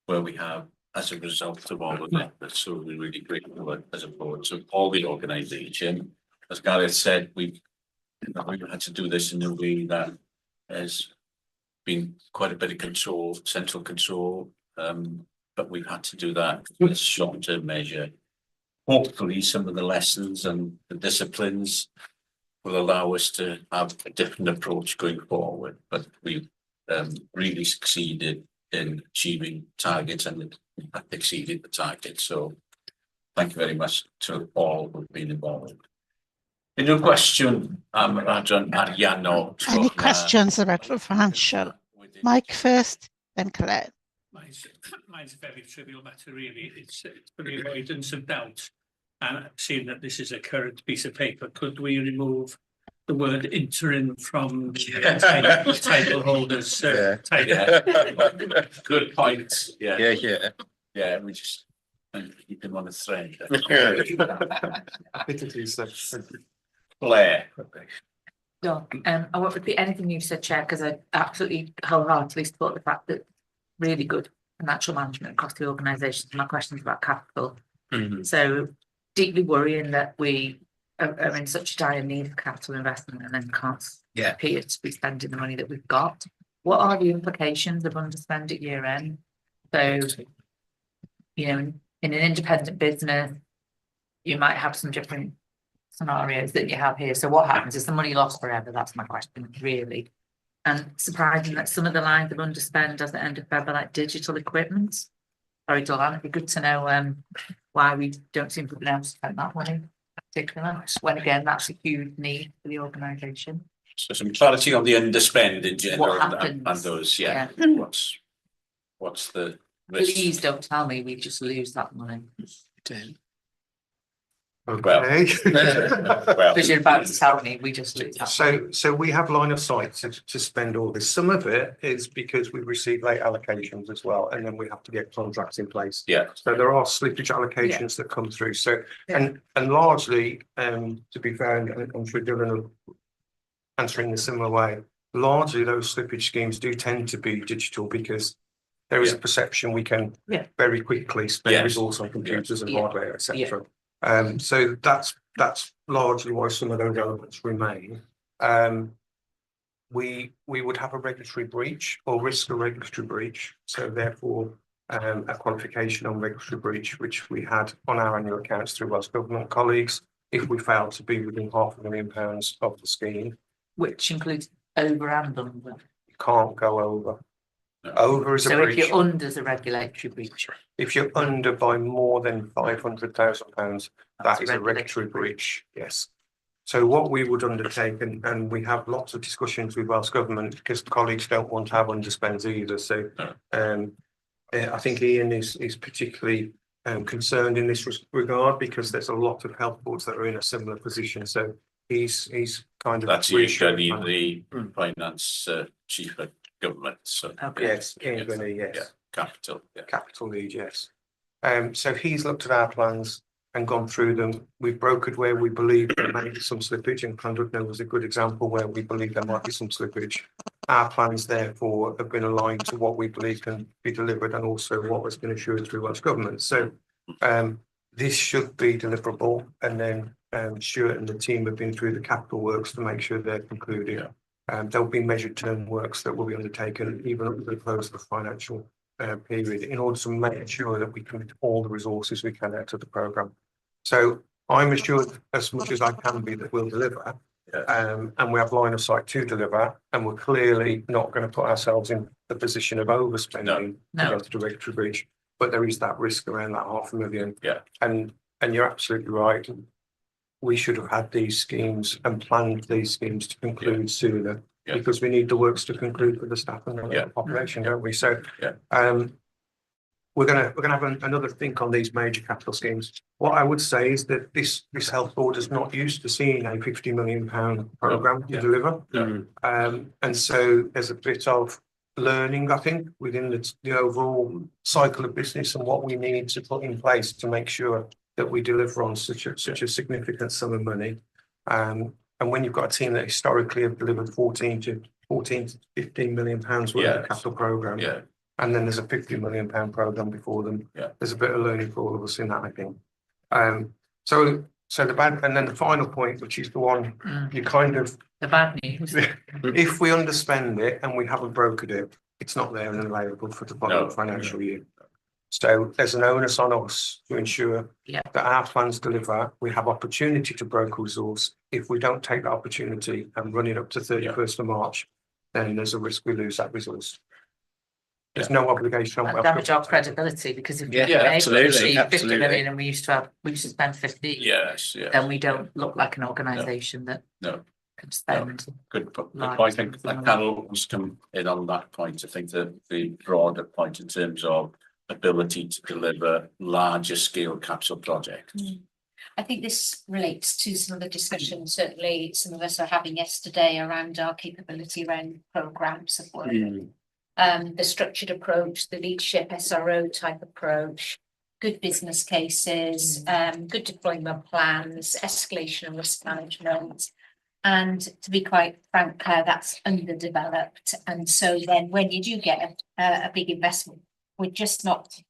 where we have as a result of all of that. So we're really grateful as a board. So all the organisation, as Gareth said, we've had to do this in a way that has been quite a bit of control, central control, but we've had to do that in a short-term measure. Hopefully some of the lessons and the disciplines will allow us to have a different approach going forward, but we've really succeeded in achieving targets and have exceeded the target. So thank you very much to all who've been involved. Unrhyw gwestiwn am yr adran ariannol? Any questions about the financial? Mike first, then Claire. Mine's a very trivial matter, really. It's for the avoidance of doubt. And seeing that this is a current piece of paper, could we remove the word interim from title holders? Good point. Yeah, we just keep him on the thread. Blair. No, I won't repeat anything you've said, Chair, because I absolutely wholeheartedly support the fact that really good financial management across the organisation. My questions about capital. So deeply worrying that we are in such dire need of capital investment and then can't appear to be spending the money that we've got. What are the implications of underspend at year end? So, you know, in an independent business, you might have some different scenarios that you have here. So what happens? Is the money lost forever? That's my question, really. And surprising that some of the lines of underspend at the end of February, like digital equipment. Very dull. It'd be good to know why we don't seem to be able to spend that money in particular, when again that's a huge need for the organisation. So some clarity on the underspend in general and those, what's the risk? Please don't tell me we just lose that money. Okay. Because you're about to tell me we just lose that. So we have line of sight to spend all this. Some of it is because we receive late allocations as well, and then we have to get contracts in place. So there are slippage allocations that come through. So and largely, to be fair, and I'm sure Dylan will answer in a similar way. Largely, those slippage schemes do tend to be digital because there is a perception we can very quickly spend resource on computers and hardware, etc. So that's largely why some of those elements remain. We would have a regulatory breach or risk a regulatory breach. So therefore, a qualification on regulatory breach, which we had on our annual accounts through Welsh Government colleagues, if we failed to be within £500,000 of the scheme. Which includes over and under. You can't go over. Over is a breach. So if you're under the regulatory breach. If you're under by more than £500,000, that is a regulatory breach, yes. So what we would undertake, and we have lots of discussions with Welsh Government because colleagues don't want to have underspends either. So I think Ian is particularly concerned in this regard because there's a lot of health boards that are in a similar position. So he's kind of that's usually the finance chief of government. So yes, capital lead, yes. So he's looked at our plans and gone through them. We've brokered where we believe there may be some slippage, and Clondalkin was a good example where we believe there might be some slippage. Our plans, therefore, have been aligned to what we believe can be delivered and also what has been assured through Welsh Government. So this should be deliverable, and then Stuart and the team have been through the capital works to make sure they're concluded. There'll be measured term works that will be undertaken even up to the close of the financial period in order to make sure that we commit all the resources we can out of the programme. So I'm assured as much as I can be that we'll deliver, and we have line of sight to deliver, and we're clearly not going to put ourselves in the position of overspending against a regulatory breach, but there is that risk around that £500,000. And you're absolutely right. We should have had these schemes and planned these schemes to conclude sooner because we need the works to conclude for the staff and the population, don't we? So we're gonna have another think on these major capital schemes. What I would say is that this health board is not used to seeing a £50 million programme to deliver, and so there's a bit of learning, I think, within the overall cycle of business and what we need to put in place to make sure that we deliver on such a significant sum of money. And when you've got a team that historically have delivered 14 to 15 million pounds worth of capital programme, and then there's a £50 million programme before them, there's a bit of learning for all of us in that, I think. So the bad, and then the final point, which is the one you kind of the bad news. If we underspend it and we haven't brokered it, it's not there and available for the following financial year. So there's an onus on us to ensure that our plans deliver. We have opportunity to broker resource. If we don't take that opportunity and run it up to 31st of March, then there's a risk we lose that resource. There's no obligation on And Welsh damage our Government. credibility, because if Yeah, we're able to absolutely, achieve 50 absolutely. million and we used to spend 15, Yes, yes. then we don't look like an organisation that No. can spend. Good point. large I think sums of like money. Carol wants to come in on that point. I think that the broader point in terms of ability to deliver larger scale capital projects. I think this relates to some of the discussions certainly some of us are having yesterday around our capability around programmes of work. The structured approach, the leadership SRO type approach, good business cases, good deployment plans, escalation and risk management. And to be quite frank, that's underdeveloped. And so then when you do get a big investment, we're just not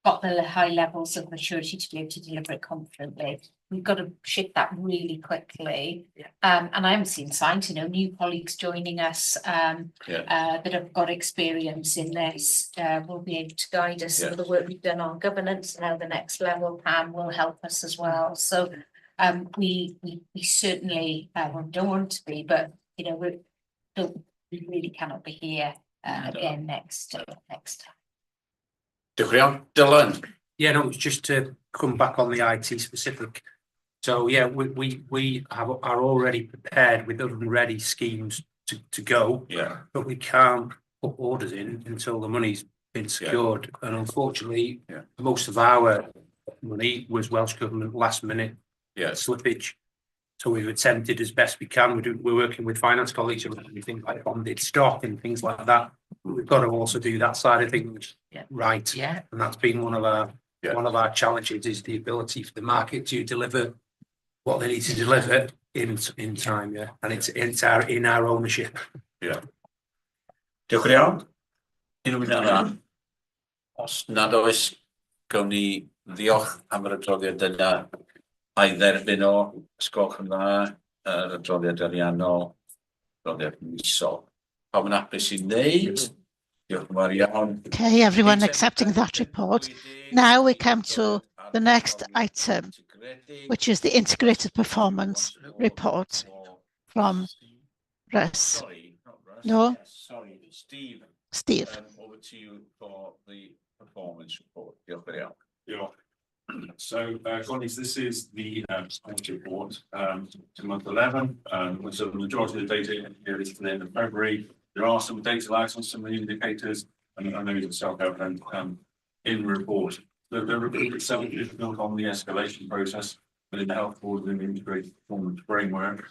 got the high levels of maturity to be able to deliver it confidently. We've got to shift that really quickly. And I haven't seen signs, new colleagues joining us that have got experience in this will be able to guide us. Some of the work we've done on governance, now the next level plan will help us as well. So we certainly don't want to be, but we really cannot be here again next time. Dylan. Yeah, no, it's just to come back on the IT specific. So yeah, we are already prepared with other ready schemes to go. Yeah. But we can't put orders in until the money's been secured. And unfortunately, most of our money was Welsh Government last minute slippage. So we've attempted as best we can. We're working with finance colleagues around things like bonded stock and things like that. We've got to also do that side of things right. Yeah. And that's been one of our challenges, is the ability for the market to deliver what they need to deliver in time. Yeah. And it's in our ownership. Yeah. Diolch yn iawn. Unrhyw un arall? Os nad oes, gawn ni ddiolch am yr adroddiad yna a'i dderbyn o, ysgolch yn dda, yr adroddiad ariannol, adroddiad misol. Pawb yn hapus i wneud? Diolch yn fawr iawn. Okay, everyone accepting that report. Now we come to the next item, which is the integrated performance report from Russ. No? Sorry, Steve. Steve. Over to you for the performance report. Diolch yn iawn. Diolch. So, colleagues, this is the performance report to month 11. So the majority of the data here is to the end of February. There are some data lags on some of the indicators, and I know it's self-evident in the report. The report itself is built on the escalation process within the health board and the integrated performance framework.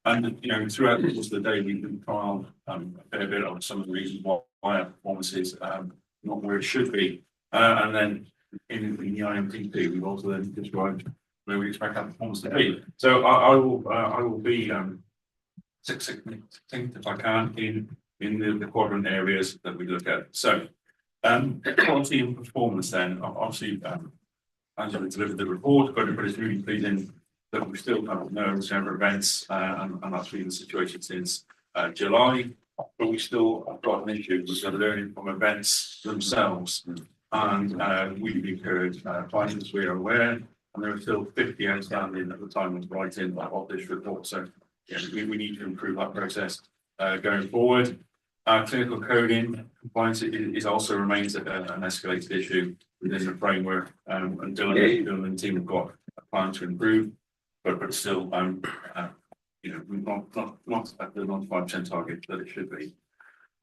And throughout the course of the day, we've been trialed a fair bit on some of the reasons why our performance is not where it should be. And then in the IMTP, we've also then described where we expect our performance to be. So I will be succinct if I can in the quadrant areas that we look at. So quality and performance then, obviously Angela delivered the report, but it's really pleasing that we still have no several events, and that's been the situation since July, but we still have got an issue with the learning from events themselves. And we've incurred findings, we are aware, and there are still 50 outstanding at the time of writing of this report. So we need to improve that process going forward. Clinical coding compliance is also remains an escalated issue within the framework, and Dylan and the team have got a plan to improve, but still not at the 95% target that it should be.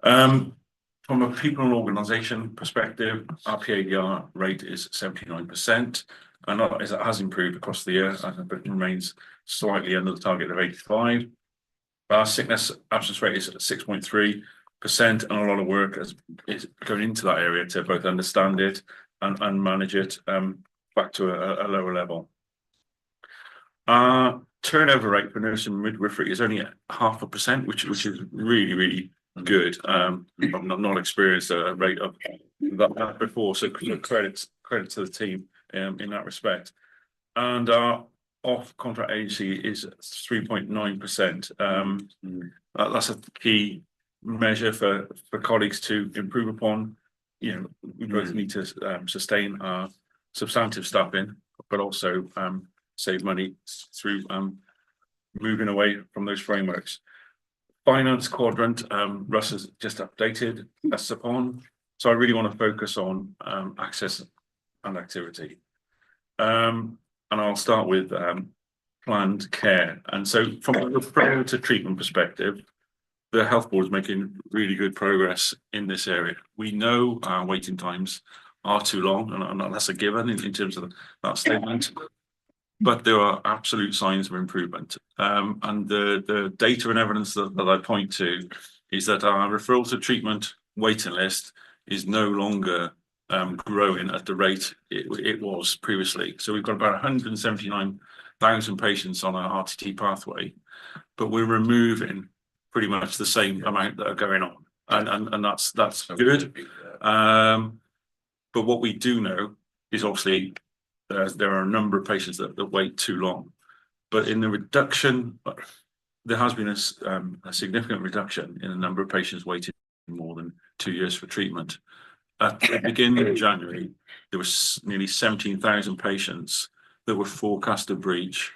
From a people and organisation perspective, our PADR rate is 79%, and it has improved across the year, but it remains slightly under the target of 85%. Our sickness absence rate is at 6.3%, and a lot of work is going into that area to both understand it and manage it back to a lower level. Our turnover rate for nurse and midwifery is only at 0.5%, which is really good. I've not experienced a rate of that before, so credit to the team in that respect. And our off-contract agency is 3.9%. That's a key measure for colleagues to improve upon. We both need to sustain our substantive staffing, but also save money through moving away from those frameworks. Finance quadrant, Russ has just updated us upon. So I really want to focus on access and activity. And I'll start with planned care. And so from a referral to treatment perspective, the health board is making really good progress in this area. We know our waiting times are too long, and that's a given in terms of that statement. But there are absolute signs of improvement. And the data and evidence that I point to is that our referral to treatment waiting list is no longer growing at the rate it was previously. So we've got about 179,000 patients on our RTT pathway, but we're removing pretty much the same amount that are going on, and that's good. But what we do know is obviously there are a number of patients that wait too long. But in the reduction, there has been a significant reduction in the number of patients waiting more than 2 years for treatment. At the beginning of January, there was nearly 17,000 patients that were forecast to breach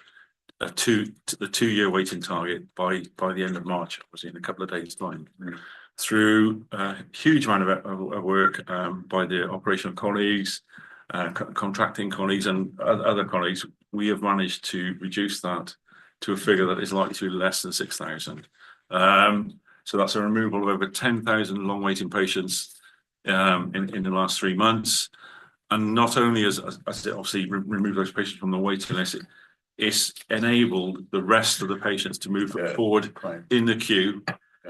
the 2-year waiting target by the end of March, obviously in a couple of days' time. Through a huge amount of work by the operational colleagues, contracting colleagues and other colleagues, we have managed to reduce that to a figure that is likely to be less than 6,000. So that's a removal of over 10,000 long waiting patients in the last 3 months. And not only as it obviously remove those patients from the waiting list, it's enabled the rest of the patients to move forward in the queue,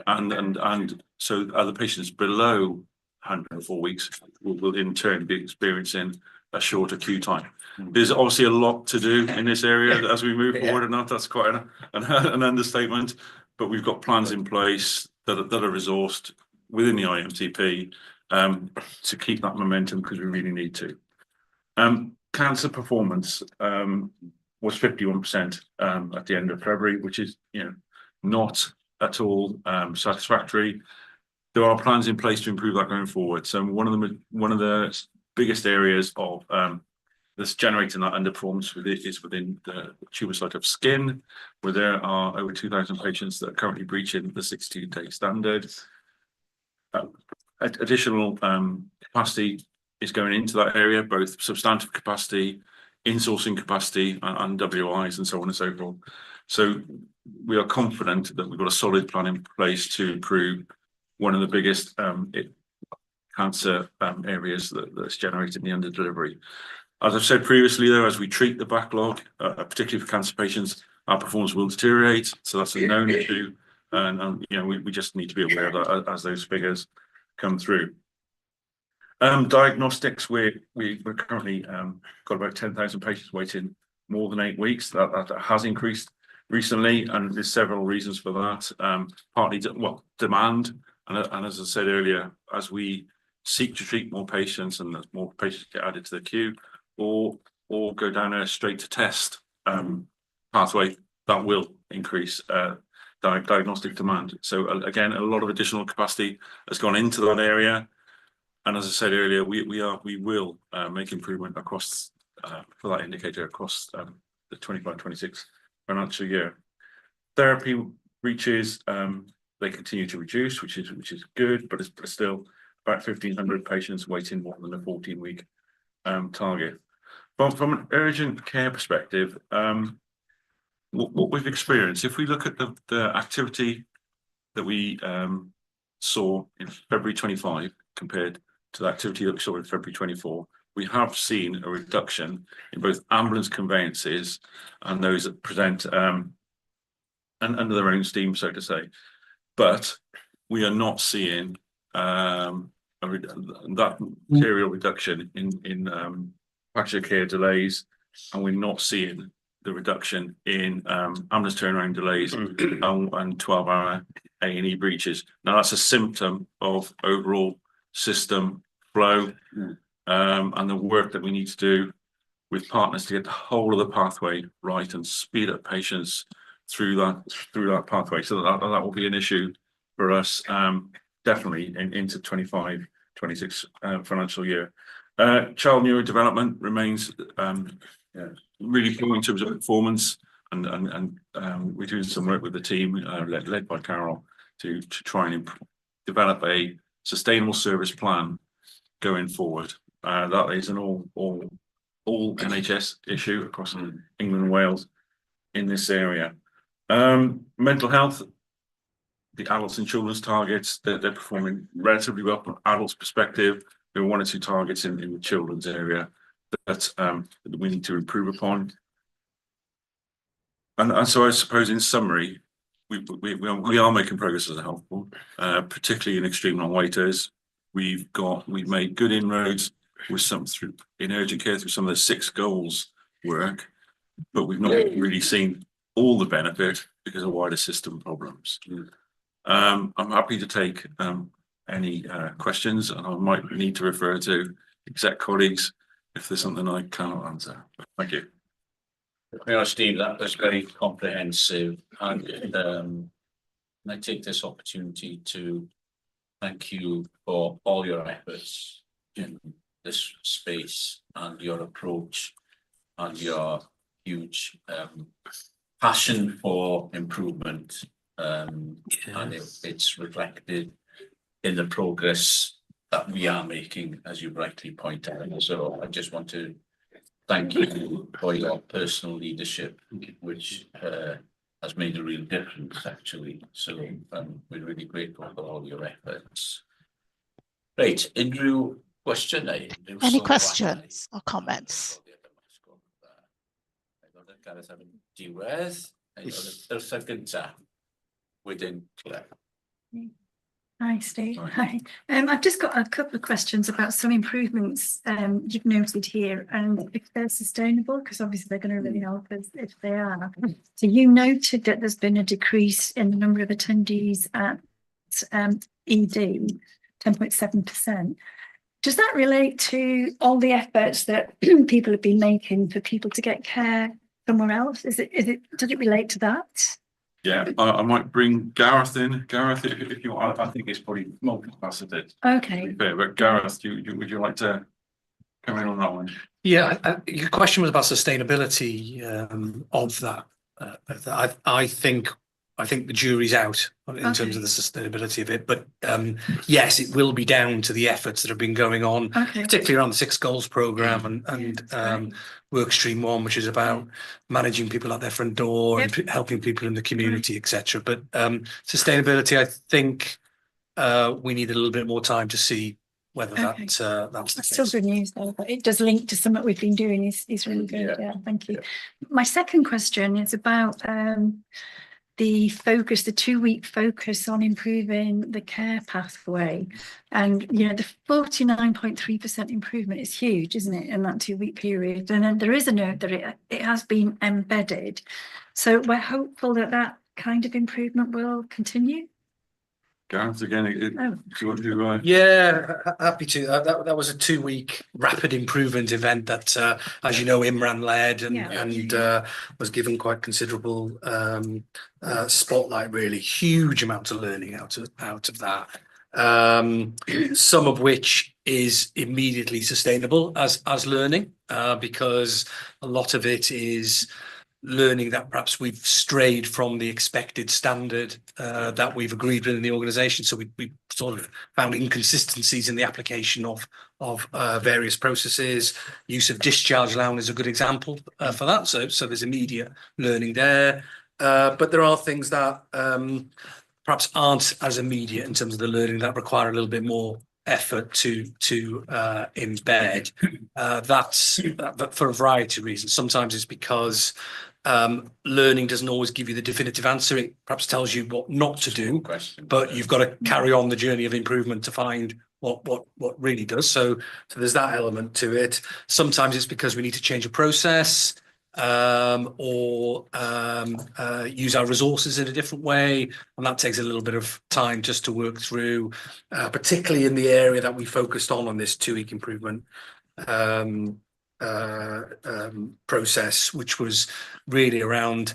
and so other patients below 104 weeks will in turn be experiencing a shorter queue time. There's obviously a lot to do in this area as we move forward, and that's quite an understatement. But we've got plans in place that are resourced within the IMTP to keep that momentum, because we really need to. Cancer performance was 51% at the end of February, which is not at all satisfactory. There are plans in place to improve that going forward. So one of the biggest areas of that's generating that underperformance is within the tumor site of skin, where there are over 2,000 patients that are currently breaching the 16-day standard. Additional capacity is going into that area, both substantive capacity, insourcing capacity, and WIs, and so on and so forth. So we are confident that we've got a solid plan in place to improve one of the biggest cancer areas that's generating the under-delivery. As I've said previously, though, as we treat the backlog, particularly for cancer patients, our performance will deteriorate. So that's a known issue, and we just need to be aware of that as those figures come through. Diagnostics, we're currently got about 10,000 patients waiting more than 8 weeks. That has increased recently, and there's several reasons for that. Partly, demand, and as I said earlier, as we seek to treat more patients and as more patients get added to the queue, or go down a straight to test pathway, that will increase diagnostic demand. So again, a lot of additional capacity has gone into that area. And as I said earlier, we will make improvement across for that indicator across the 25-26 financial year. Therapy reaches, they continue to reduce, which is good, but it's still about 1,500 patients waiting more than a 14-week target. But from an urgent care perspective, what we've experienced, if we look at the activity that we saw in February 25 compared to the activity that we saw in February 24, we have seen a reduction in both ambulance conveyances and those that present under their own steam, so to say. But we are not seeing that material reduction in fracture care delays, and we're not seeing the reduction in ambulance turnaround delays and 12-hour A&E breaches. Now, that's a symptom of overall system flow and the work that we need to do with partners to get the whole of the pathway right and speed up patients through that pathway. So that will be an issue for us definitely into 25-26 financial year. Child neurodevelopment remains really poor in terms of performance, and we're doing some work with the team led by Carol to try and develop a sustainable service plan going forward. That is an all NHS issue across England and Wales in this area. Mental health, the adults and children's targets, they're performing relatively well from adults' perspective. There are 1 or 2 targets in the children's area that we need to improve upon. And so I suppose in summary, we are making progress as a health board, particularly in extreme long waiters. We've made good inroads with some through in urgent care through some of the 6 goals work, but we've not really seen all the benefit because of wider system problems. I'm happy to take any questions, and I might need to refer to exec colleagues if there's something I cannot answer. Thank you. Steve, that was very comprehensive, and I take this opportunity to thank you for all your efforts in this space and your approach and your huge passion for improvement, and it's reflected in the progress that we are making, as you rightly point out. So I just want to thank you for your personal leadership, which has made a real difference, actually. So we're really grateful for all your efforts. Right, unrhyw gwestiynau? Any questions or comments? Gareth am yn diwedd. Yrtha gynta, wedyn Claire. Hi, Steve. Hi. I've just got a couple of questions about some improvements you've noted here, and if they're sustainable, because obviously they're going to really help us if they are. So you noted that there's been a decrease in the number of attendees at ED, 10.7%. Does that relate to all the efforts that people have been making for people to get care somewhere else? Does it relate to that? Yeah, I might bring Gareth in. Gareth, if you want, I think it's probably multifaceted. Okay. But Gareth, would you like to come in on that one? Yeah, your question was about sustainability of that. I think the jury's out in terms of the sustainability of it, but yes, it will be down to the efforts that have been going on, particularly around the 6 goals programme and work stream 1, which is about managing people at their front door and helping people in the community, etc. But sustainability, I think we need a little bit more time to see whether that's the case. Still good news though, but it does link to something we've been doing is really good. Yeah, thank you. My second question is about the 2-week focus on improving the care pathway, and the 49.3% improvement is huge, isn't it, in that 2-week period? And then there is a note that it has been embedded, so we're hopeful that kind of improvement will continue. Gareth, again, do you want to? Yeah, happy to. That was a 2-week rapid improvement event that, as you know, Imran led and was given quite considerable spotlight. Really huge amount of learning out of that. Some of which is immediately sustainable as learning, because a lot of it is learning that perhaps we've strayed from the expected standard that we've agreed with in the organisation. So we sort of found inconsistencies in the application of various processes. Use of discharge allowance is a good example for that. So there's immediate learning there. But there are things that perhaps aren't as immediate in terms of the learning that require a little bit more effort to embed. That's for a variety of reasons. Sometimes it's because learning doesn't always give you the definitive answer. It perhaps tells you what not to do, but you've got to carry on the journey of improvement to find what really does. So there's that element to it. Sometimes it's because we need to change a process, or use our resources in a different way, and that takes a little bit of time just to work through, particularly in the area that we focused on this 2-week improvement process, which was really around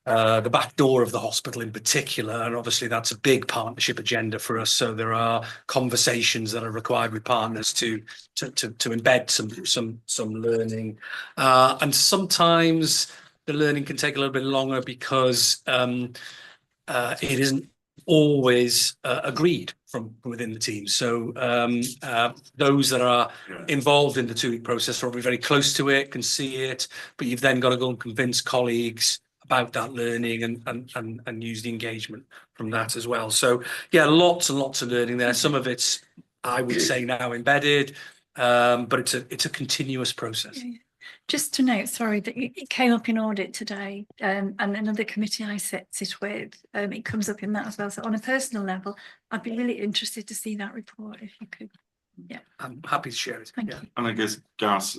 the back door of the hospital in particular, and obviously that's a big partnership agenda for us. So there are conversations that are required with partners to embed some learning, and sometimes the learning can take a little bit longer because it isn't always agreed from within the team. So those that are involved in the 2-week process are very close to it, can see it, but you've then got to go and convince colleagues about that learning and use the engagement from that as well. So yeah, lots and lots of learning there. Some of it's, I would say, now embedded, but it's a continuous process. Just to note, sorry, that it came up in audit today, and another committee I sit with, it comes up in that as well. So on a personal level, I'd be really interested to see that report if you could. Yeah, I'm happy to share it. Thank you. And I guess, Gas,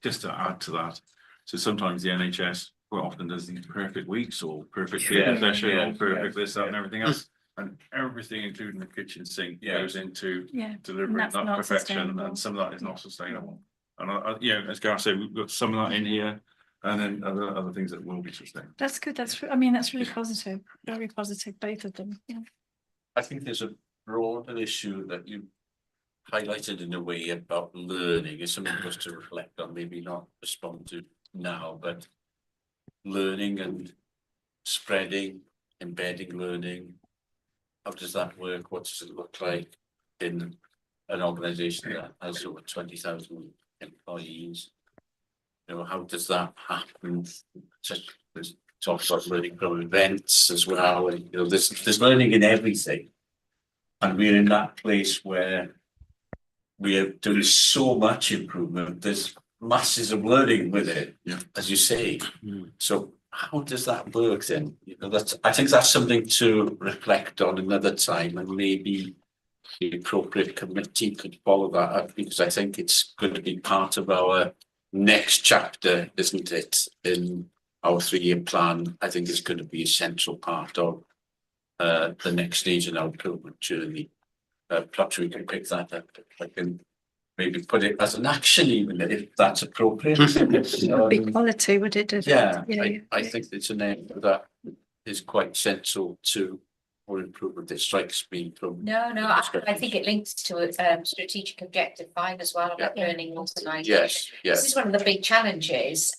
just to add to that, so sometimes the NHS quite often does these perfect weeks or perfect session or perfect this, that, and everything else. And everything, including the kitchen sink, goes into delivering that perfection, and some of that is not sustainable. And as Gareth said, we've got some of that in here, and then other things that will be sustained. That's good. That's really positive. Very positive, both of them. Yeah. I think there's a broader issue that you highlighted in a way about learning. It's something for us to reflect on, maybe not respond to now, but learning and spreading, embedding learning. How does that work? What does it look like in an organisation that has over 20,000 employees? How does that happen? There's talk about learning from events as well. And, there's learning in everything, and we're in that place where we are doing so much improvement. There's masses of learning with it, as you say. So how does that work then? I think that's something to reflect on another time, and maybe the appropriate committee could follow that up, because I think it's going to be part of our next chapter, isn't it? In our 3-year plan, I think it's going to be a central part of the next stage in our improvement journey. Perhaps we can pick that up. I can maybe put it as an action, even if that's appropriate. Big quality, would it? I think it's an area that is quite central to our improvement. It strikes me from. No, I think it links to strategic objective 5 as well about learning organisation. Yes. This is one of the big challenges.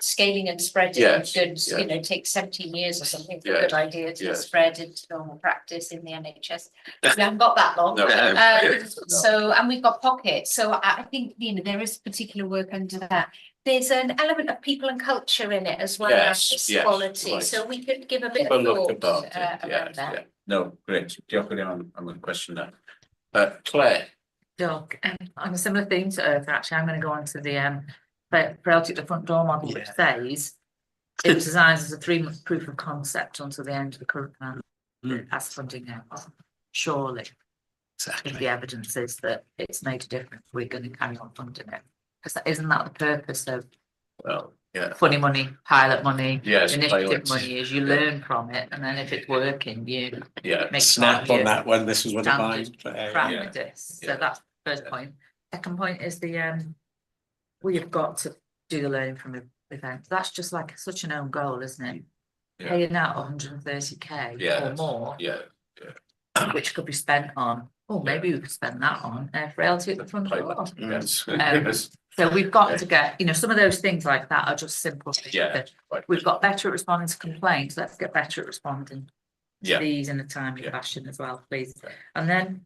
Scaling and spreading goods, takes 17 years or something for a good idea to spread into normal practice in the NHS. We haven't got that long. And we've got pockets. So I think there is particular work under that. There's an element of people and culture in it as well as quality. Right. So we could give a bit of thought about that. No, great. I'm going to question that. Claire. Doug, on a similar theme to Earth, actually, I'm going to go on to the Frailty at the Front Door model, which says it was designed as a 3-month proof of concept until the end of the current plan. As funding now, surely, if the evidence is that it's made a difference, we're going to carry on funding it. Because isn't that the purpose of funny money, pilot money, initiative money, is you learn from it, and then if it's working, you make snap on that one. This was one of mine. Practice. So that's the first point. Second point is we have got to do the learning from events. That's just like such an own goal, isn't it? Paying out 130k or more, which could be spent on. Oh, maybe we could spend that on frailty at the front door. So we've got to get, some of those things like that are just simple. We've got better at responding to complaints. Let's get better at responding to these in a timely fashion as well, please. And then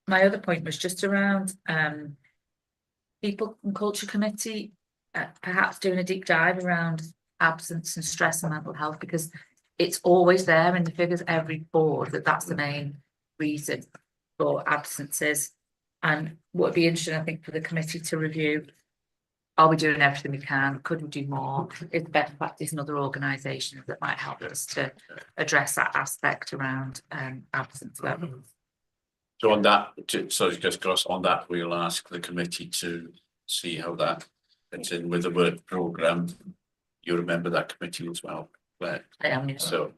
my other point was just around People and Culture Committee, perhaps doing a deep dive around absence and stress and mental health, because it's always there in the figures, every board, that's the main reason for absences. And what would be interesting, I think, for the committee to review, are we doing everything we can? Could we do more? Is there better practice in other organisations that might help us to address that aspect around absence levels? So on that, on that, we'll ask the committee to see how that fits in with the work programme. You remember that committee as well, Claire? I am, yes. So,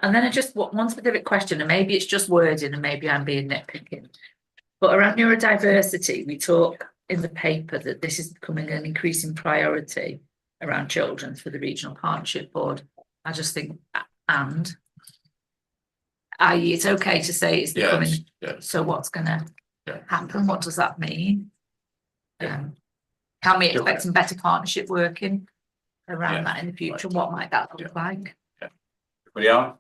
and then just one specific question, and maybe it's just wording and maybe I'm being nitpicking, but around neurodiversity, we talk in the paper that this is becoming an increasing priority around children for the Regional Partnership Board. I just think, and i.e. it's okay to say it's becoming, so what's going to happen? What does that mean? Can we expect some better partnership working around that in the future? What might that look like? We are.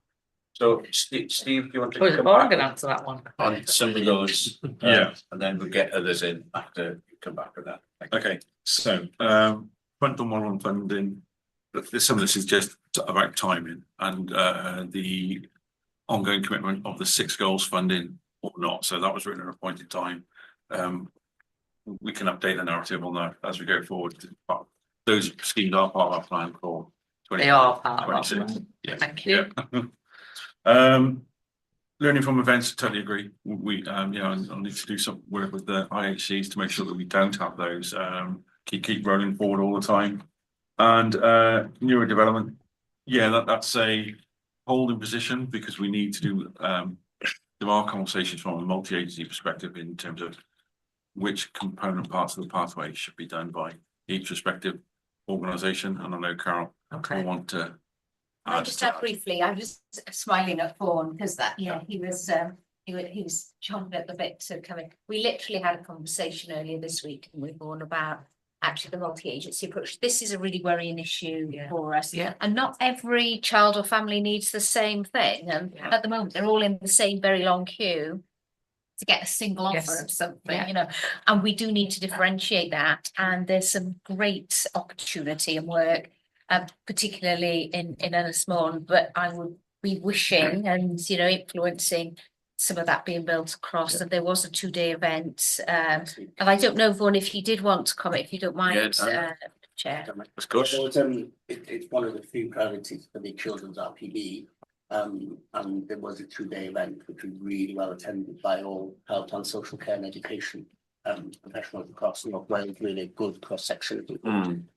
So Steve, do you want to Oh, come Lauren back can answer that one. on some of those? Yeah. And then we'll get others in after you come back with that. Thank you. Okay, so front door model and funding. Some of this is just about timing and the ongoing commitment of the 6 goals funding or not. So that was written at a point in time. We can update the narrative on that as we go forward. But those schemes are part of our plan for 20. They are part of our 26. plan. Yeah. Thank you. Yeah. Learning from events, totally agree. We, you know, I'll need to do some work with the IHCs to make sure that we don't have those. Keep rolling forward all the time. And neurodevelopment, yeah, that's a holding position because we need to do. There are conversations from a multi-agency perspective in terms of which component parts of the pathway should be done by each respective organisation. And I know Carol will want to. I just add briefly, I was smiling at Vaughan because that, yeah, he was chomping at the bit to come in. We literally had a conversation earlier this week with Vaughan about actually the multi-agency approach. This is a really worrying issue for us. Yeah. And not every child or family needs the same thing. And at the moment, they're all in the same very long queue to get a single offer of something, you know, and we do need to differentiate that. And there's some great opportunity and work, particularly in Ynysmon, but I would be wishing and, you know, influencing some of that being built across. And there was a 2-day event. And I don't know, Vaughan, if you did want to comment, if you don't mind, Chair. Of course. It's one of the few priorities for the children's RPB. And there was a 2-day event which was really well attended by all health and social care and education professionals across North Wales, really good cross section of people.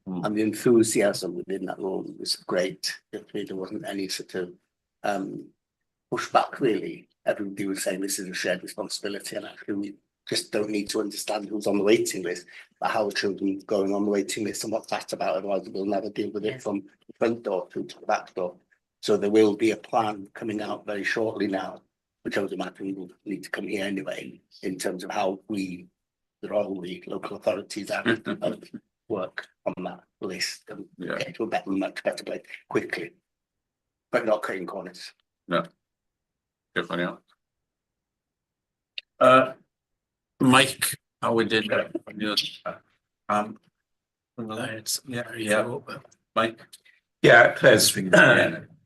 And the enthusiasm within that room was great. There wasn't any sort of pushback really. Everybody was saying this is a shared responsibility, and actually we just don't need to understand who's on the waiting list, but how the children going on the waiting list and what's that about. Otherwise we'll never deal with it from the front door through to the back door. So there will be a plan coming out very shortly now, which I would imagine will need to come here anyway, in terms of how we, all the local authorities work on that list and get to a much better place quickly, but not cutting corners. No. Definitely not. Mike, how we did that? Mike. Yeah, Claire's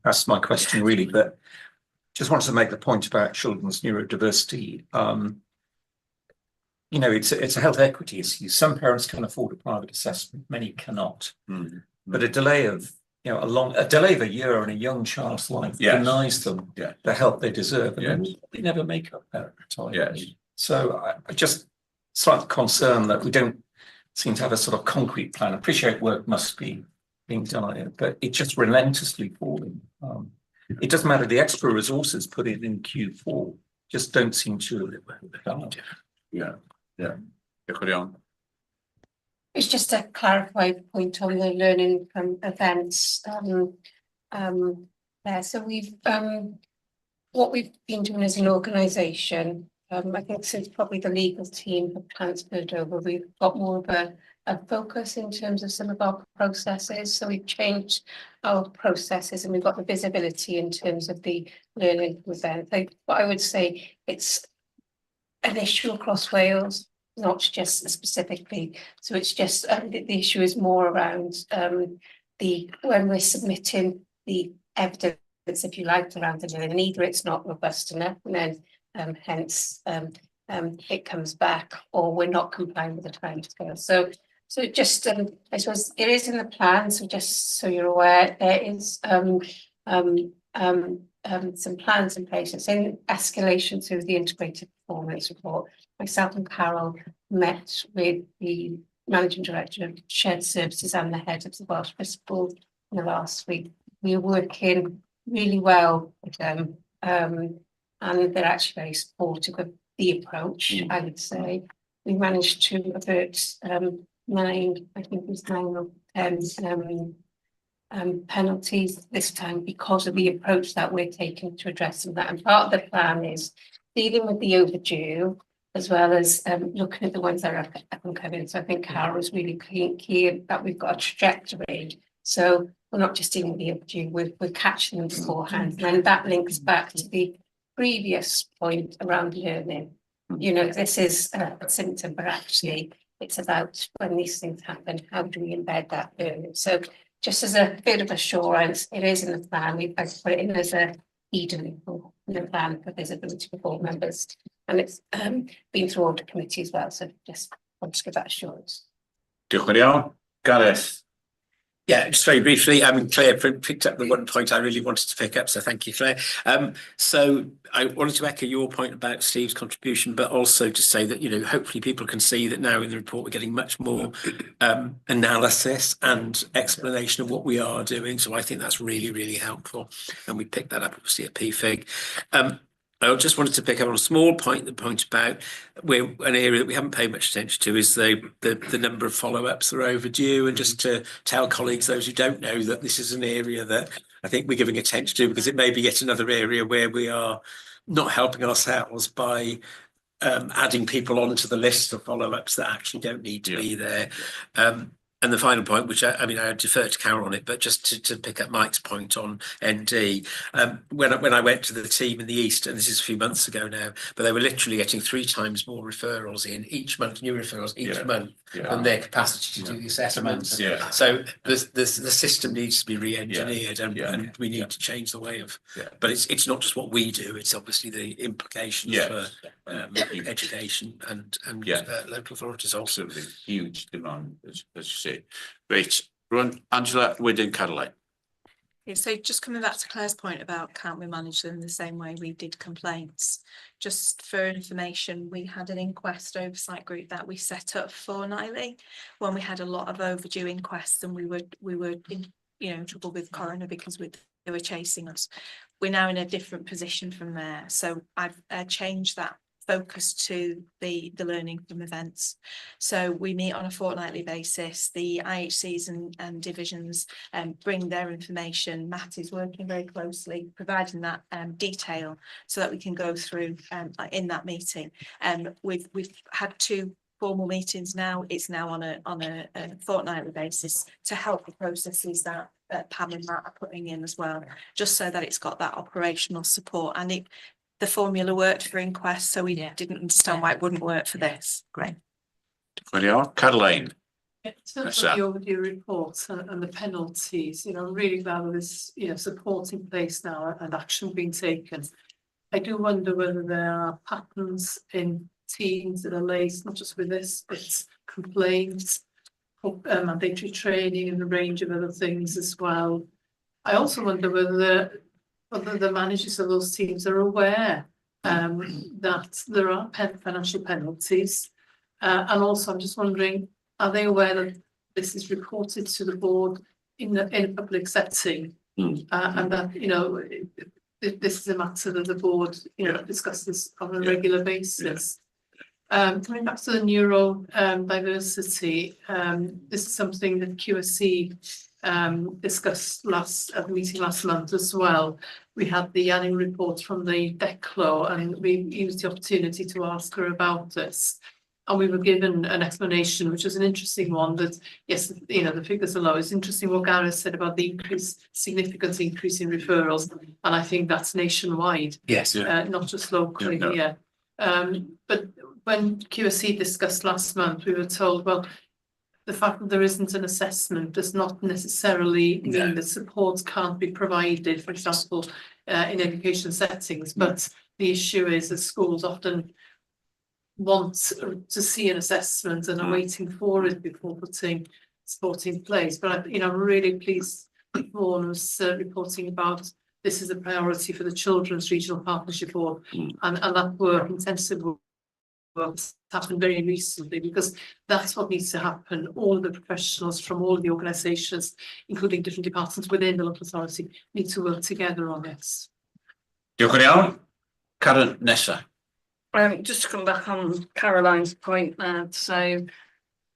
asked my question really, but just wanted to make the point about children's neurodiversity. You know, it's a health equity issue. Some parents can afford a private assessment, many cannot. But a delay of a delay of a year in a young child's life denies them the help they deserve, and they never make up that time. So I just slight concern that we don't seem to have a sort of concrete plan. I appreciate work must be being done on it, but it's just relentlessly falling. It doesn't matter the extra resources put in Q4 just don't seem to. It's just to clarify the point on the learning from events. There, so we've what we've been doing as an organisation. I think since probably the legal team have transferred over, we've got more of a focus in terms of some of our processes. So we've changed our processes and we've got the visibility in terms of the learning event. But I would say it's an issue across Wales, not just specifically. So it's just the issue is more around when we're submitting the evidence, if you like, around the learning, either it's not robust enough, and then hence it comes back, or we're not complying with the timescale. So just I suppose it is in the plan. So just so you're aware, there is some plans in place. It's in escalation through the integrated performance report. Myself and Carol met with the managing director of shared services and the head of the Welsh Principal in the last week. We are working really well with them, and they're actually very supportive of the approach. I would say we managed to avert 9, I think it was 9 or 10 penalties this time because of the approach that we're taking to addressing that. And part of the plan is dealing with the overdue, as well as looking at the ones that are up and coming. So I think Carol is really key that we've got a trajectory. So we're not just dealing with the overdue, we're catching them beforehand. And that links back to the previous point around learning. You know, this is a symptom, but actually it's about when these things happen, how do we embed that learning? So just as a bit of assurance, it is in the plan. I've put it in as a in the plan for visibility for board members. And it's been through audit committee as well. So just want to give that assurance. Diolch yn fawr. Gareth. Yeah, just very briefly, Claire picked up the one point I really wanted to pick up, so thank you, Claire. So I wanted to echo your point about Steve's contribution, but also to say that, you know, hopefully people can see that now in the report we're getting much more analysis and explanation of what we are doing. So I think that's really, really helpful. And we picked that up obviously at PFIG. I just wanted to pick up on a small point, the point about where an area that we haven't paid much attention to is the number of follow-ups that are overdue, and just to tell colleagues, those who don't know, that this is an area that I think we're giving attention to, because it may be yet another area where we are not helping ourselves by adding people onto the list of follow-ups that actually don't need to be there. And the final point, which I mean, I defer to Carol on it, but just to pick up Mike's point on ND, when I went to the team in the East, and this is a few months ago now, but they were literally getting 3 times more referrals in each month, new referrals each month, than their capacity to do the assessments. So the system needs to be re-engineered, and we need to change the way of. But it's not just what we do; it's obviously the implications for education and local authorities also. Absolutely huge demand, as you say. Right, run Angela, wedyn Caroline. Yeah, so just coming back to Claire's point about can't we manage them the same way we did complaints? Just for information, we had an inquest oversight group that we set up fortnightly when we had a lot of overdue inquests, and we were in trouble with coroner because they were chasing us. We're now in a different position from there, so I've changed that focus to the learning from events. So we meet on a fortnightly basis. The IHCs and divisions bring their information. Matt is working very closely, providing that detail so that we can go through in that meeting. We've had 2 formal meetings now. It's now on a fortnightly basis to help the processes that Pam and Matt are putting in as well, just so that it's got that operational support. And the formula worked for inquest, so we didn't understand why it wouldn't work for this. Great. Caroline. In terms of the overdue reports and the penalties, I'm really glad there's support in place now and action being taken. I do wonder whether there are patterns in teams that are laced not just with this, but complaints, mandatory training, and a range of other things as well. I also wonder whether the managers of those teams are aware that there are financial penalties, and also I'm just wondering, are they aware that this is reported to the board in a public setting, and that this is a matter that the board discusses on a regular basis. Coming back to the neuro diversity, this is something that QSC discussed at the meeting last month as well. We had the annual report from the DECLO, and we used the opportunity to ask her about this. And we were given an explanation, which was an interesting one, that yes, the figures are low. It's interesting what Gareth said about the significant increase in referrals, and I think that's nationwide. Yes. Not just locally here. But when QSC discussed last month, we were told, well, the fact that there isn't an assessment does not necessarily mean that supports can't be provided, for example, in education settings. But the issue is that schools often want to see an assessment and are waiting for it before putting support in place. But I'm really pleased that Vaughan was reporting about this is a priority for the Children's Regional Partnership Board, and that work, intensive work, happened very recently, because that's what needs to happen. All of the professionals from all of the organisations, including different departments within the local authority, need to work together on this. Diolch yn fawr. Karen, nesa. Just to come back on Caroline's point there, so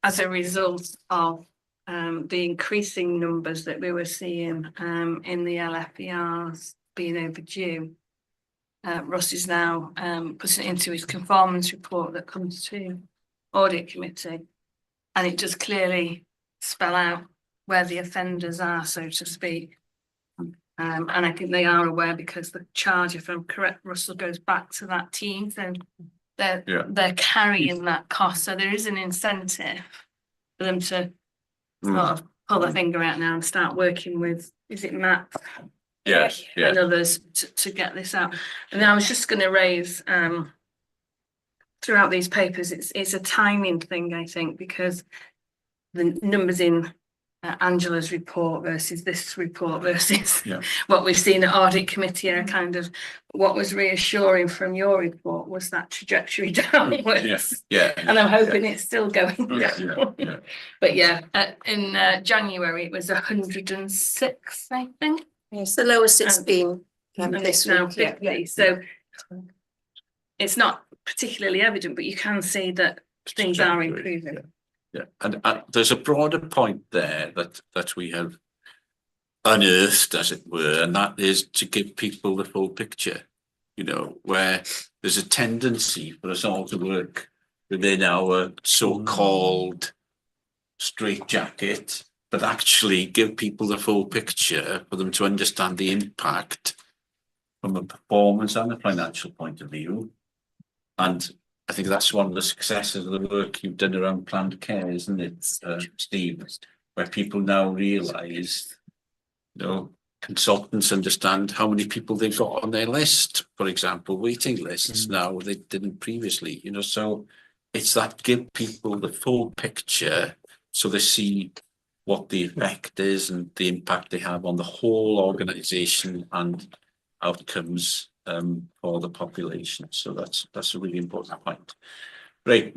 as a result of the increasing numbers that we were seeing in the LFERs being overdue, Russ is now putting it into his conformance report that comes to audit committee, and it does clearly spell out where the offenders are, so to speak. And I think they are aware because the charge, if I'm correct, Russell, goes back to that team, so they're carrying that cost. So there is an incentive for them to sort of pull their finger out now and start working with, is it Matt? Yes, And others to get this out. And I was just going to raise throughout these papers, it's a timing thing, I think, because the numbers in Angela's report versus this report versus what we've seen at audit committee are kind of what was reassuring from your report was that trajectory downwards. And I'm hoping it's still going down. But in January it was 106, I think. Yes, the lowest it's been this now week. 50. So it's not particularly evident, but you can see that things are improving. And there's a broader point there that we have unearthed, as it were, and that is to give people the full picture, you know, where there's a tendency for us all to work within our so-called straitjacket, but actually give people the full picture for them to understand the impact from a performance and a financial point of view. And I think that's one of the successes of the work you've done around planned care, isn't it, Steve? Where people now realise, you know, consultants understand how many people they've got on their list, for example, waiting lists now they didn't previously, you know. So it's that give people the full picture so they see what the effect is and the impact they have on the whole organisation and outcomes for the population. So that's a really important point. Right,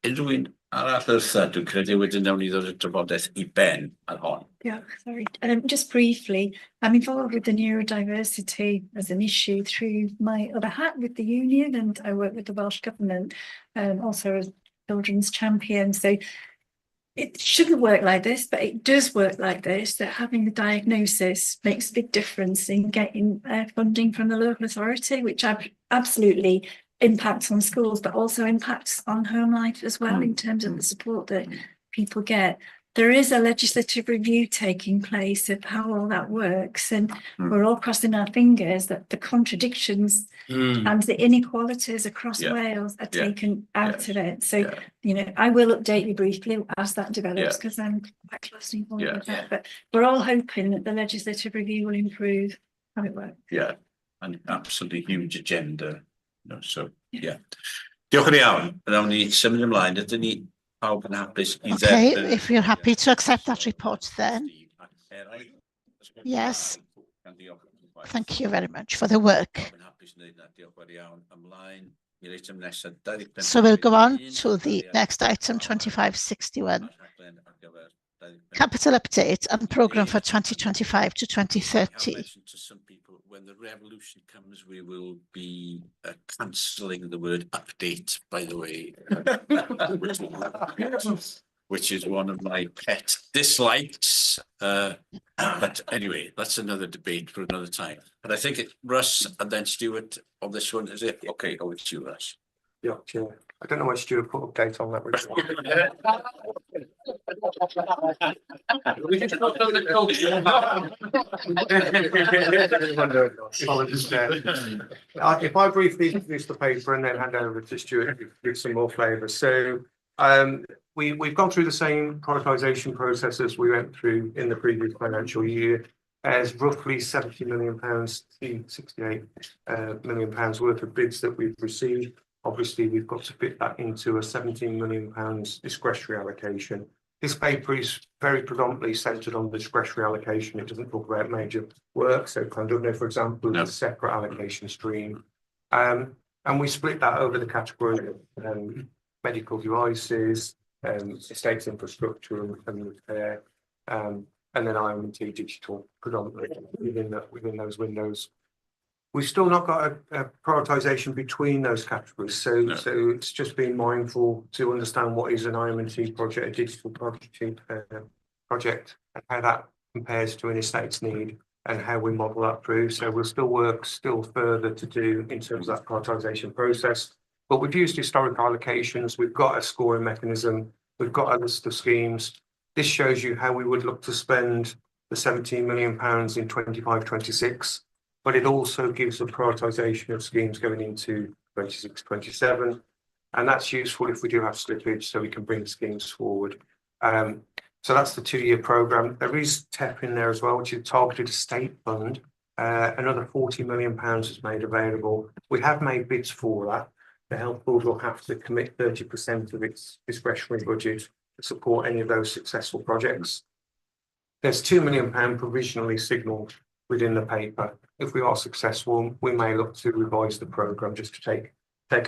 unrhyw arall wrth dwi'n credu wedyn nawn ni ddod y drafodaeth I ben ar hon. Yeah, sorry. Just briefly, I'm involved with the neurodiversity as an issue through my other hat with the union, and I work with the Welsh Government, also as children's champion. So it shouldn't work like this, but it does work like this, that having the diagnosis makes a big difference in getting funding from the local authority, which absolutely impacts on schools, but also impacts on home life as well in terms of the support that people get. There is a legislative review taking place of how all that works, and we're all crossing our fingers that the contradictions and the inequalities across Wales are taken out of it. So, you know, I will update you briefly as that develops because I'm quite closely involved with that. But we're all hoping that the legislative review will improve how it works. Yeah, an absolutely huge agenda. You know, so Diolch yn iawn. Nawn ni symud ymlaen. Ydyn ni pawb yn hapus I Okay, if you're happy to accept that report then. Yes. Thank you very much for the work. So we'll go on to the next item, 2561. Capital update and programme for 2025 to 2030. When the revolution comes, we will be cancelling the word update, by the way, which is one of my pet dislikes. But anyway, that's another debate for another time. But I think it's Russ and then Stuart on this one, is it? Okay, oh, it's you, Russ. Yeah, sure. I don't know why Stuart put update on that. If I briefly introduce the paper and then hand over to Stuart to give some more flavour. So we've gone through the same prioritisation process as we went through in the previous financial year. As roughly £70 million, £68 million worth of bids that we've received. Obviously, we've got to fit that into a £17 million discretionary allocation. This paper is very predominantly centred on the discretionary allocation. It doesn't talk about major work. So Clondalkin, for example, is a separate allocation stream. And we split that over the category of medical devices, estates infrastructure and repair, and then IMT digital predominantly within those windows. We've still not got a prioritisation between those categories, so it's just being mindful to understand what is an IMT project, a digital project, and how that compares to an estates need and how we model that through. So we'll still work further to do in terms of that prioritisation process. But we've used historic allocations. We've got a scoring mechanism. We've got a list of schemes. This shows you how we would look to spend the £17 million in 25-26, but it also gives a prioritisation of schemes going into 26-27, and that's useful if we do have slippage, so we can bring schemes forward. So that's the 2-year programme. There is TEP in there as well, which is targeted estate fund. Another £40 million is made available. We have made bids for that. The Health Board will have to commit 30% of its discretionary budget to support any of those successful projects. There's £2 million provisionally signalled within the paper. If we are successful, we may look to revise the programme just to take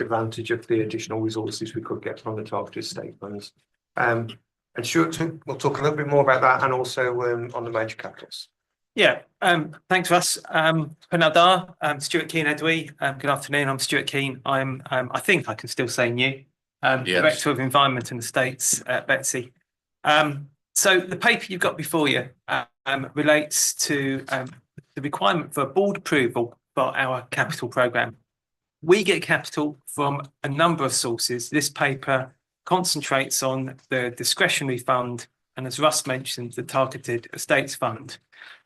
advantage of the additional resources we could get from the targeted estate funds. And Stuart, we'll talk a little bit more about that and also on the major capitals. Yeah, thanks Russ. Penaldar, Stuart Keane Edwy. Good afternoon, I'm Stuart Keane. I'm, I think I can still say new, Yes. Director of Environment and Estates at Betsy. So the paper you've got before you relates to the requirement for board approval for our capital programme. We get capital from a number of sources. This paper concentrates on the discretionary fund and, as Russ mentioned, the targeted estates fund.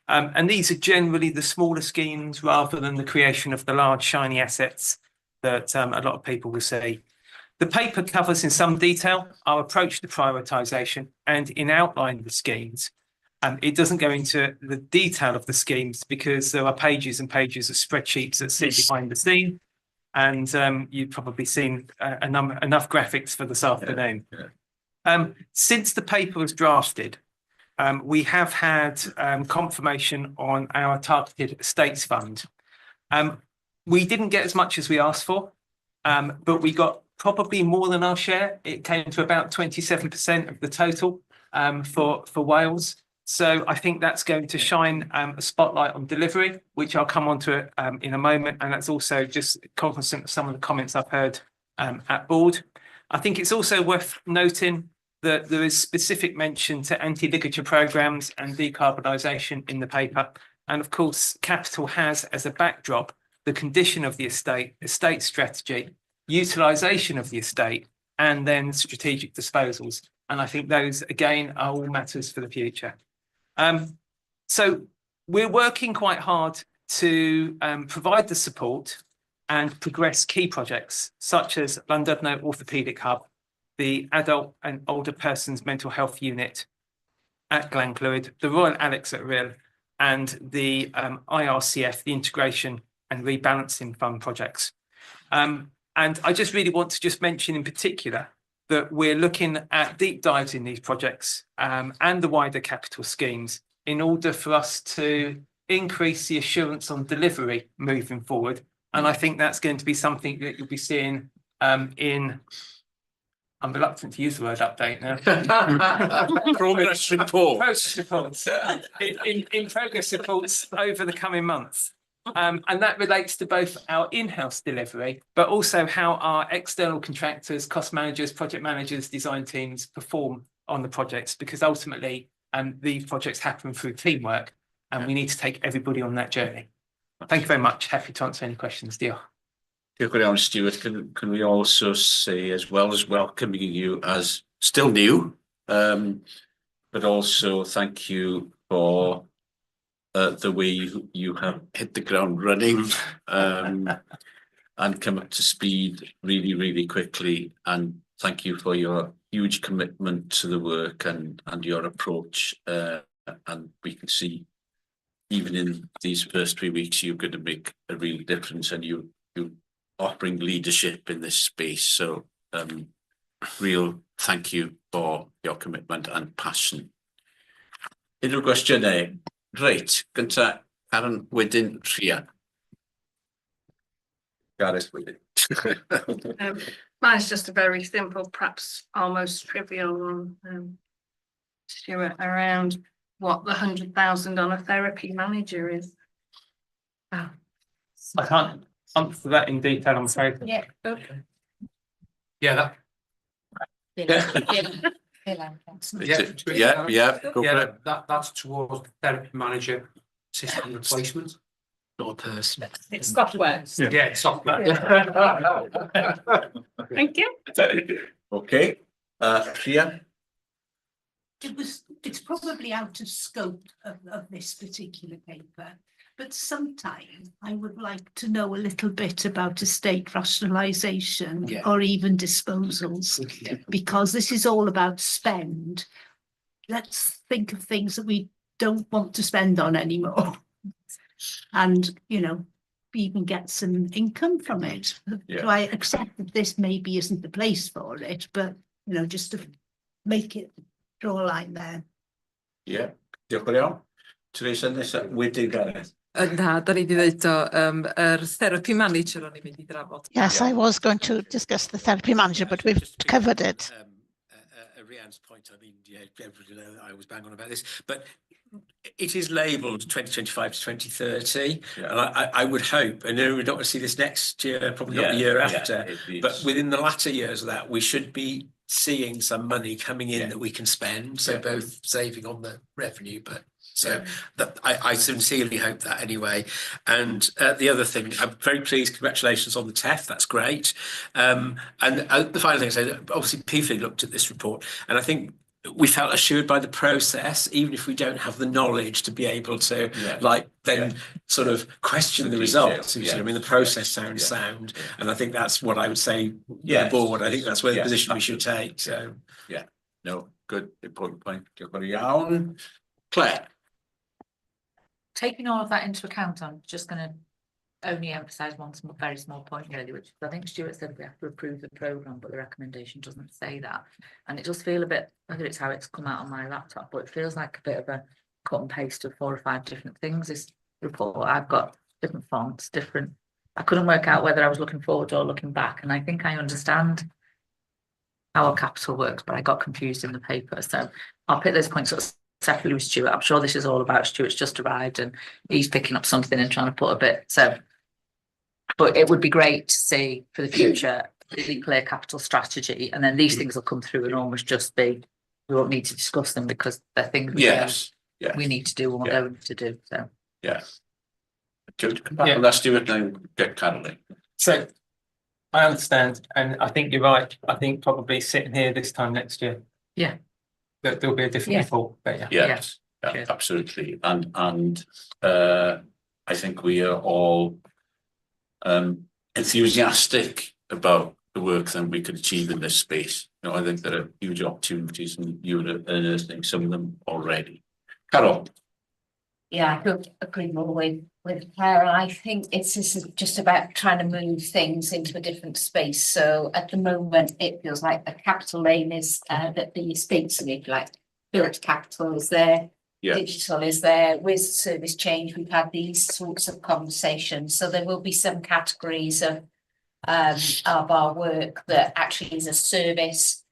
And these are generally the smaller schemes rather than the creation of the large shiny assets that a lot of people will see. The paper covers in some detail our approach to prioritisation and in outline the schemes. It doesn't go into the detail of the schemes because there are pages and pages of spreadsheets that sit behind the scene. And you've probably seen enough graphics for this afternoon. Since the paper was drafted, we have had confirmation on our targeted estates fund. We didn't get as much as we asked for, but we got probably more than our share. It came to about 27% of the total for Wales. So I think that's going to shine a spotlight on delivery, which I'll come on to in a moment. And that's also just cognizant of some of the comments I've heard at board. I think it's also worth noting that there is specific mention to anti-ligature programmes and decarbonisation in the paper. And of course, capital has as a backdrop the condition of the estate strategy, utilisation of the estate, and then strategic disposals. And I think those, again, are all matters for the future. So we're working quite hard to provide the support and progress key projects such as Llandudno Orthopaedic Hub, the Adult and Older Persons Mental Health Unit at Glenclwyd, the Royal Alex at Rhyl, and the IRCF, the Integration and Rebalancing Fund projects. And I just really want to just mention in particular that we're looking at deep dives in these projects and the wider capital schemes in order for us to increase the assurance on delivery moving forward. And I think that's going to be something that you'll be seeing in, I'm reluctant to use the word update now. Progress report. Progress reports. In progress reports over the coming months. And that relates to both our in-house delivery, but also how our external contractors, cost managers, project managers, design teams perform on the projects, because ultimately these projects happen through teamwork and we need to take everybody on that journey. Thank you very much. Happy to answer any questions. Diolch. Diolch very much, Stuart. Can we also say, as well as welcoming you as still new, but also thank you for the way you have hit the ground running and come up to speed really, really quickly. And thank you for your huge commitment to the work and your approach. And we can see even in these first 3 weeks, you're going to make a real difference, and you offering leadership in this space. So real thank you for your commitment and passion. Unrhyw gwestiynau? Reit, gynta, Karen, wedyn Rhia. Gareth wedyn. Mine's just a very simple, perhaps almost trivial one, Stuart, around what the $100,000 therapy manager is. I can't answer that in detail, I'm afraid. Yeah, okay. Yeah, That's towards the therapy manager system replacement. Not a person. It's software. Yeah, it's software. Thank you. Okay, Rhia. it's probably out of scope of this particular paper, but sometimes I would like to know a little bit about estate rationalisation or even disposals, because this is all about spend. Let's think of things that we don't want to spend on anymore. And, you know, even get some income from it. So I accept that this maybe isn't the place for it, but, you know, just to make it, draw a line there. Yeah, diolch yn iawn. Teresa, nesa, wedyn Gareth. Na, da ni di ddeud o, therapy manager o'n i'n mynd I drafod. Yes, I was going to discuss the therapy manager, but we've covered it. Rhiann's point, I mean, yeah, everybody knows I always bang on about this, but it is labelled 2025 to 2030, and I would hope, and we're not going to see this next year, probably not the year after, but within the latter years of that, we should be seeing some money coming in that we can spend, so both saving on the revenue, but so that I sincerely hope that anyway. And the other thing, I'm very pleased, congratulations on the TEF, that's great. And the final thing I say, obviously PFIG looked at this report, and I think we felt assured by the process, even if we don't have the knowledge to be able to sort of question the results. I mean, the process sounds sound, and I think that's what I would say to the board. I think that's where the position we should take. So no, good, important point. Diolch yn iawn. Claire. Taking all of that into account, I'm just going to only emphasise one very small point really, which I think Stuart said we have to approve the programme, but the recommendation doesn't say that. And it does feel a bit, whether it's how it's come out on my laptop, but it feels like a bit of a cut and paste of 4 or 5 different things. This report, I've got different fonts, different, I couldn't work out whether I was looking forward or looking back. And I think I understand how our capital works, but I got confused in the paper. So I'll pick those points up separately with Stuart. I'm sure this is all about Stuart's just arrived and he's picking up something and trying to put a bit. So, but it would be great to see for the future really clear capital strategy, and then these things will come through and almost just be, we won't need to discuss them because they're things we need to do and we're going to do. So Come back on that, Stuart, and get Caroline. So I understand, and I think you're right. I think probably sitting here this time next year, there'll be a different report. But Yes, absolutely, and I think we are all enthusiastic about the work that we could achieve in this space. You know, I think there are huge opportunities, and you're unearthing some of them already. Carol. Yeah, I could agree more with Claire. I think it's just about trying to move things into a different space. So at the moment, it feels like the capital lane is that the estates like built capital is there, digital is there. With service change, we've had these sorts of conversations. So there will be some categories of our work that actually is a service.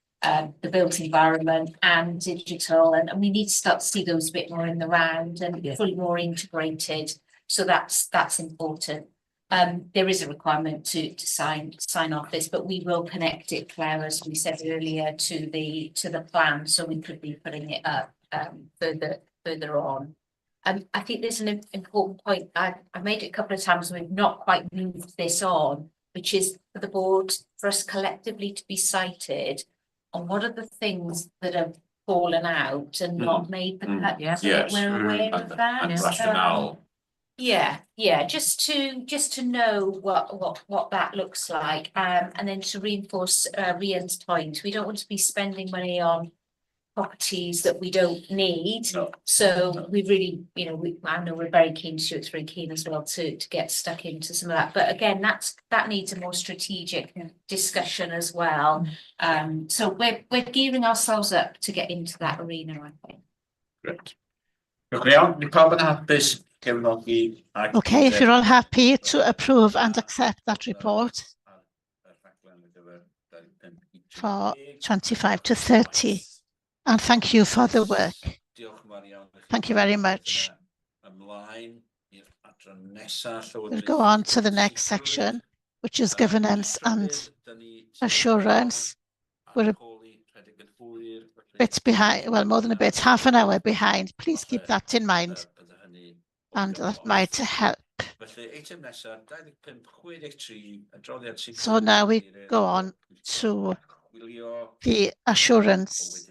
The built environment and digital, and we need to start to see those a bit more in the round and fully more integrated. So that's important. There is a requirement to sign off this, but we will connect it, Claire, as we said earlier, to the plan, so we could be putting it up further on. I think there's an important point. I made it a couple of times. We've not quite moved this on, which is for the board, for us collectively to be cited on what are the things that have fallen out and not made the cut. So that we're aware of that. And rationale. Just to know what that looks like, and then to reinforce Rhiann's point, we don't want to be spending money on properties that we don't need. So we really, I know we're very keen, Stuart's very keen as well to get stuck into some of that. But again, that needs a more strategic discussion as well. So we're gearing ourselves up to get into that arena, I think. Great. Okay, if you're all happy to approve and accept that report for 25 to 30. And thank you for the work. Thank you very much. We'll go on to the next section, which is governance and assurance. We're a bit behind, well, more than a bit, half an hour behind. Please keep that in mind, and that might help. So now we go on to the assurance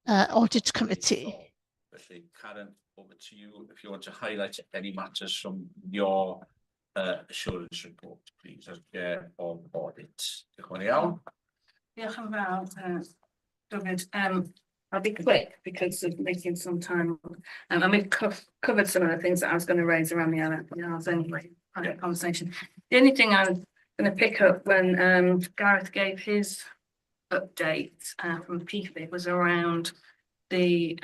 Audit Committee. Felly, Karen, over to you if you want to highlight any matters from your assurance report, please, as Chair of Audit. Diolch yn iawn. Diolch yn fawr, David. I'll be quick because of making some time. And we've covered some of the things that I was going to raise around the LFPRs anyway, private conversation. The only thing I'm going to pick up when Gareth gave his update from PFIB was around the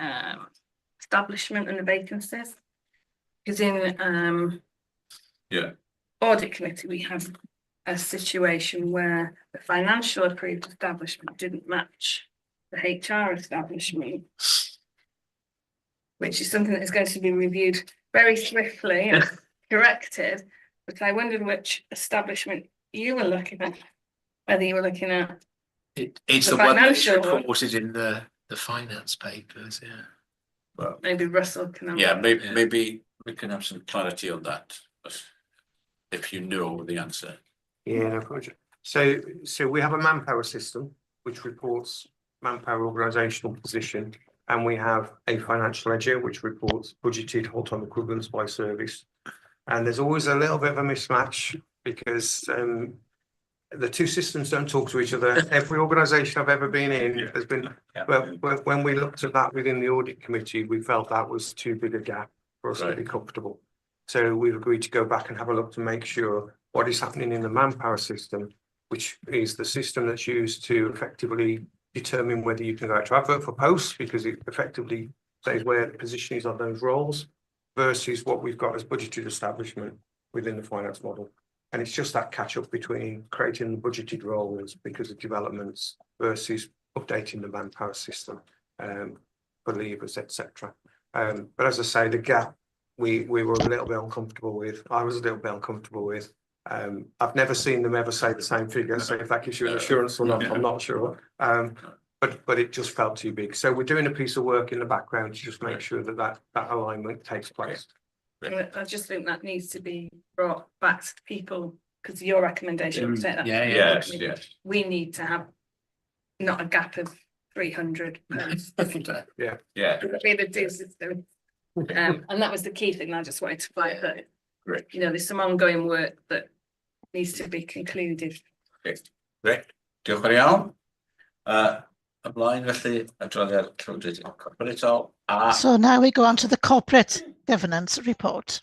establishment and the vacancies. Because in Audit Committee, we have a situation where the financial approved establishment didn't match the HR establishment, which is something that is going to be reviewed very swiftly and corrected. But I wondered which establishment you were looking at, whether you were looking at it's the one that's reported in the finance papers, yeah. Well, maybe Russell can. Maybe we can have some clarity on that, if you know the answer. Yeah, no problem. So we have a manpower system which reports manpower organisational position, and we have a financial ledger which reports budgeted whole-time equivalents by service. And there's always a little bit of a mismatch because the two systems don't talk to each other. Every organisation I've ever been in has been, but when we looked at that within the Audit Committee, we felt that was too big a gap for us to be comfortable. So we've agreed to go back and have a look to make sure what is happening in the manpower system, which is the system that's used to effectively determine whether you can go out to advert for posts, because it effectively says where the position is on those roles, versus what we've got as budgeted establishment within the finance model. And it's just that catch up between creating the budgeted roles because of developments versus updating the manpower system for levers, etc. But as I say, the gap we were a little bit uncomfortable with. I was a little bit uncomfortable with. I've never seen them ever say the same figure, so if that gives you an assurance or not, I'm not sure. But it just felt too big. So we're doing a piece of work in the background to just make sure that alignment takes place. I just think that needs to be brought back to people because your recommendation. Yes. We need to have not a gap of 300 pounds. Yeah. And that was the key thing. I just wanted to flag that. You know, there's some ongoing work that needs to be concluded. Diolch yn iawn. Ymlaen felly, adroddiad llywodraeth corfforaethol. So now we go on to the corporate governance report.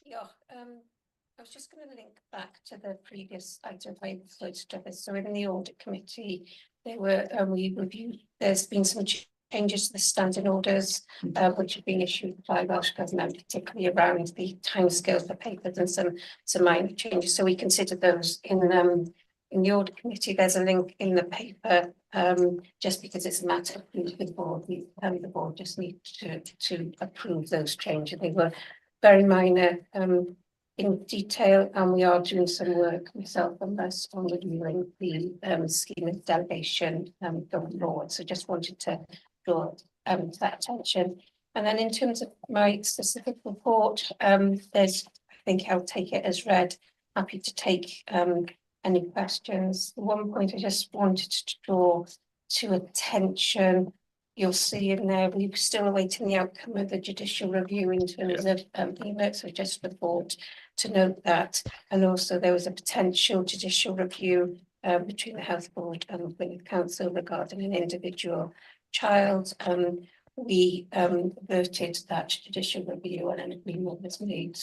I was just going to link back to the previous item I floated to this. So in the Audit Committee, we reviewed, there's been some changes to the standing orders, which have been issued by Welsh Government, particularly around the timescales for papers and some minor changes. So we considered those in the Audit Committee. There's a link in the paper, just because it's a matter of the board. The board just needs to approve those changes. They were very minor in detail, and we are doing some work, myself and us, on reviewing the scheme of delegation going forward. So just wanted to draw that attention. And then in terms of my specific report, there's, I think I'll take it as read. Happy to take any questions. The one point I just wanted to draw to attention, you'll see in there, we're still awaiting the outcome of the judicial review in terms of EMIT, so just for the board to note that. And also there was a potential judicial review between the Health Board and the Council regarding an individual child. We averted that judicial review and an agreement was made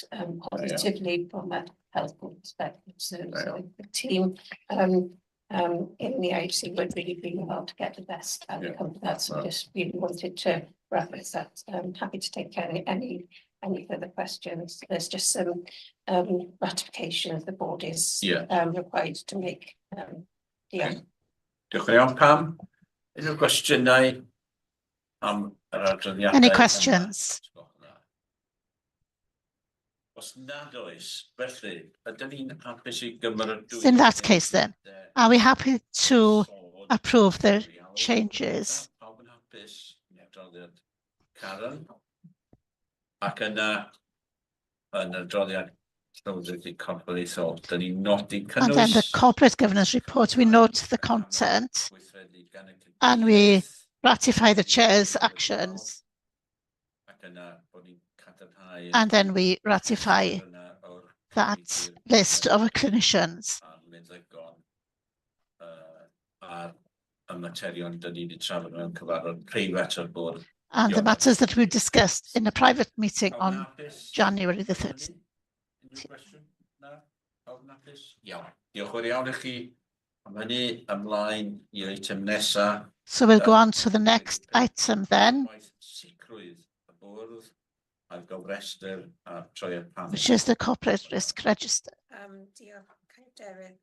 positively from a Health Board perspective. So the team in the IHC would really be hard to get the best outcome of that. So just really wanted to reference that. I'm happy to take any further questions. There's just some ratification of the board is required to make. Diolch yn iawn, Pam. Unrhyw gwestiynau am yr adroddiadau? Any questions? Os nad oes, felly, ydyn ni'n hapus I gymeradwyo? In that case then, are we happy to approve the changes? Pawb yn hapus, adroddiad Karen, ac yn adroddiad llywodraeth corfforaethol, dyn ni'n nodi cynnwys. And then the corporate governance report, we note the content and we ratify the chair's actions, and then we ratify that list of clinicians. And the matters that we discussed in a private meeting on January the 13th. So we'll go on to the next item then, which is the corporate risk register. David.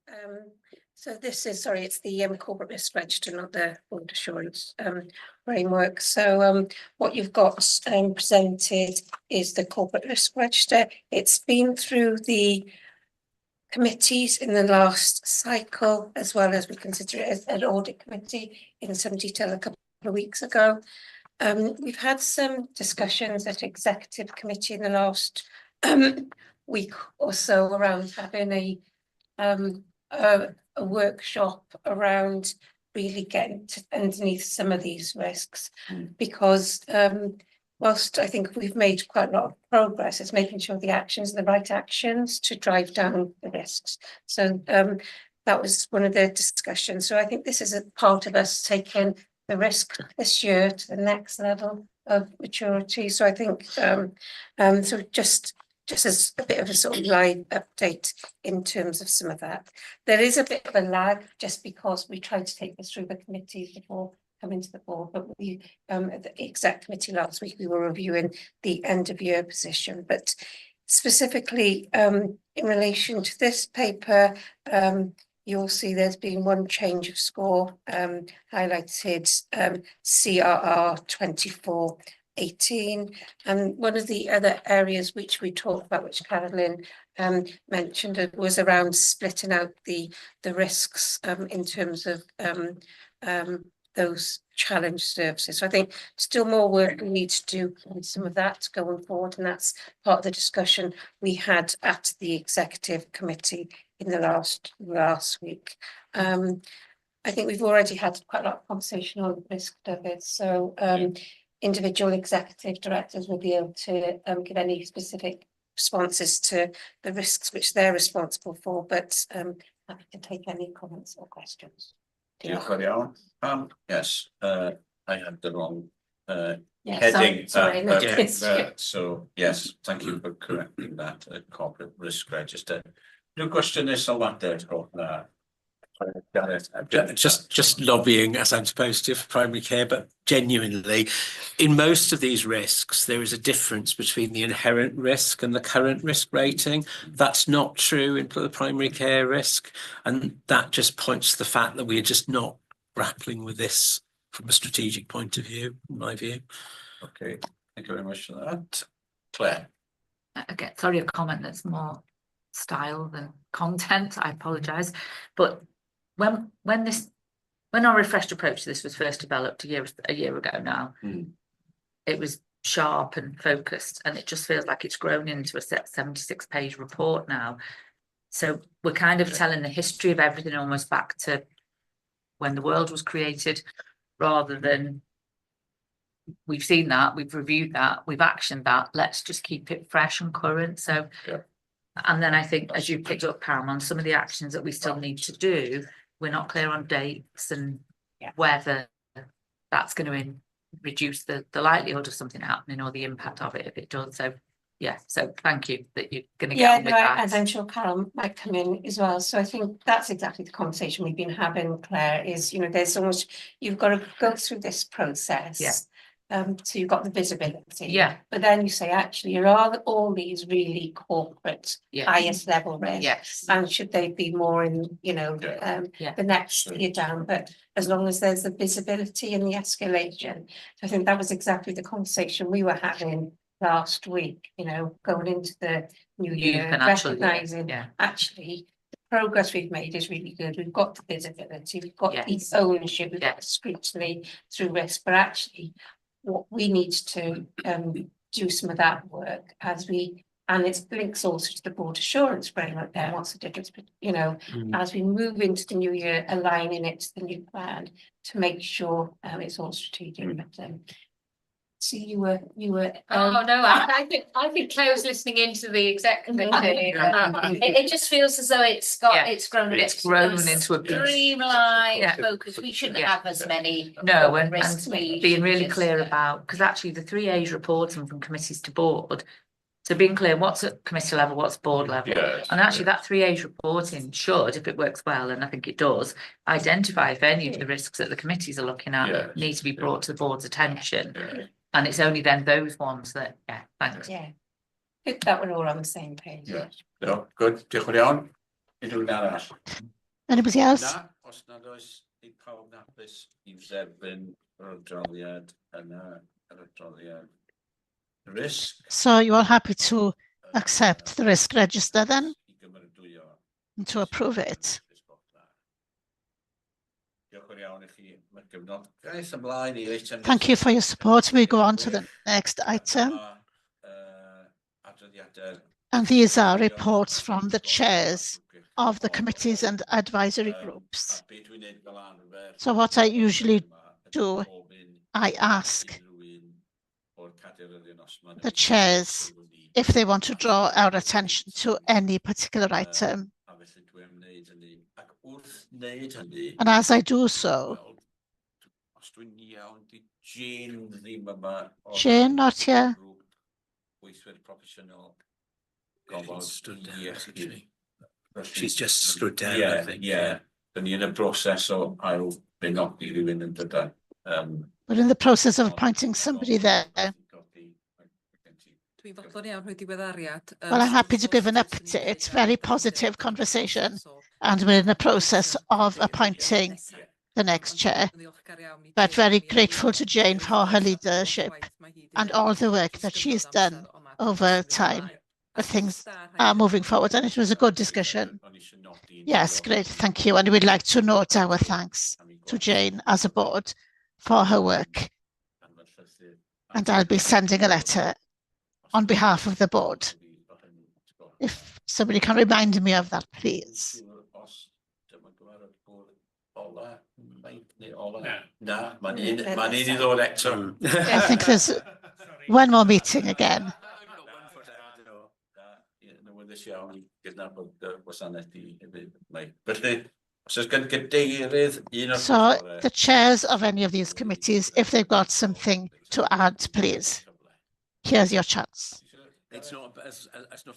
So this is, sorry, it's the corporate risk register, not the board assurance framework. So what you've got presented is the corporate risk register. It's been through the committees in the last cycle, as well as we consider it as an audit committee in some detail a couple of weeks ago. We've had some discussions at executive committee in the last week or so around having a workshop around really getting underneath some of these risks, because whilst I think we've made quite a lot of progress, it's making sure the actions are the right actions to drive down the risks. So that was one of the discussions. So I think this is a part of us taking the risk this year to the next level of maturity. So I think so just as a bit of a sort of live update in terms of some of that. There is a bit of a lag just because we tried to take this through the committees before coming to the board, but we at the exec committee last week we were reviewing the end of year position. But specifically in relation to this paper, you'll see there's been one change of score highlighted, CRR 2418, and one of the other areas which we talked about, which Carolyn mentioned, was around splitting out the risks in terms of those challenge services. So I think still more work we need to do on some of that going forward, and that's part of the discussion we had at the executive committee in the last week. I think we've already had quite a lot of conversation on risk, David. So individual executive directors will be able to give any specific responses to the risks which they're responsible for, but happy to take any comments or questions. Yes, I had the wrong Yeah, heading. sorry, no, So yes, thank you for correcting that. Corporate risk register. No question is on that there, just lobbying as I'm supposed to for primary care, but genuinely, in most of these risks, there is a difference between the inherent risk and the current risk rating. That's not true in the primary care risk, and that just points to the fact that we're just not grappling with this from a strategic point of view, in my view. Okay, thank you very much for that. Claire. Again, sorry, a comment that's more style than content. I apologise, but when our refreshed approach to this was first developed a year ago now, it was sharp and focused, and it just feels like it's grown into a 76-page report now. So we're kind of telling the history of everything almost back to when the world was created, rather than we've seen that, we've reviewed that, we've actioned that, let's just keep it fresh and current. So and then I think, as you picked up, Pam, on some of the actions that we still need to do, we're not clear on dates and whether that's going to reduce the likelihood of something happening or the impact of it if it does. So yeah, so thank you that you're going to get on with that. And I'm sure Carol might come in as well. So I think that's exactly the conversation we've been having, Claire, is, there's so much, you've got to go through this process. So you've got the visibility, but then you say, actually, are all these really corporate, highest level risks, and should they be more in, the next year down? But as long as there's the visibility and the escalation, I think that was exactly the conversation we were having last week. Going into the new year, recognising actually the progress we've made is really good. We've got the visibility, we've got the ownership, we've got the scrutiny through risk, but actually what we need to do some of that work as we And it links also to the board assurance framework there. What's the difference, you know, as we move into the new year, aligning it to the new plan to make sure it's all strategic. But so you were. Oh no, I think Claire's listening into the exec committee. It just feels as though it's grown a bit. It's grown into a streamlined focus. We shouldn't have as many. No, and risks. being really clear about, because actually the 3 A's reporting from committees to board. So being clear, what's at committee level, what's board level, and actually that 3 A's reporting should, if it works well, and I think it does, identify if any of the risks that the committees are looking at need to be brought to the board's attention. And it's only then those ones that, thanks. Yeah, good that we're all on the same page. Yeah, no, good, diolch yn iawn. Unrhyw arall? Anybody else? Na, os nad oes i pawb hapus i dderbyn yr adroddiad yna, yr adroddiad risk. So you are happy to accept the risk register then? And to approve it? Thank you for your support. We go on to the next item. And these are reports from the chairs of the committees and advisory groups. So what I usually do, I ask the chairs if they want to draw our attention to any particular item. And as I do so, Jane, not here. She's just stood down, Yeah, I think. yeah. Then you're in a process, so I'll be not be doing it today. But in the process of appointing somebody there. Well, I'm happy to give an update, very positive conversation, and we're in the process of appointing the next chair, but very grateful to Jane for her leadership and all the work that she's done over time. But things are moving forward, and it was a good discussion. Yes, great, thank you. And we'd like to note our thanks to Jane as a board for her work. And I'll be sending a letter on behalf of the board. If somebody can remind me of that, please. I think there's one more meeting again. So the chairs of any of these committees, if they've got something to add, please. Here's your chance. It's not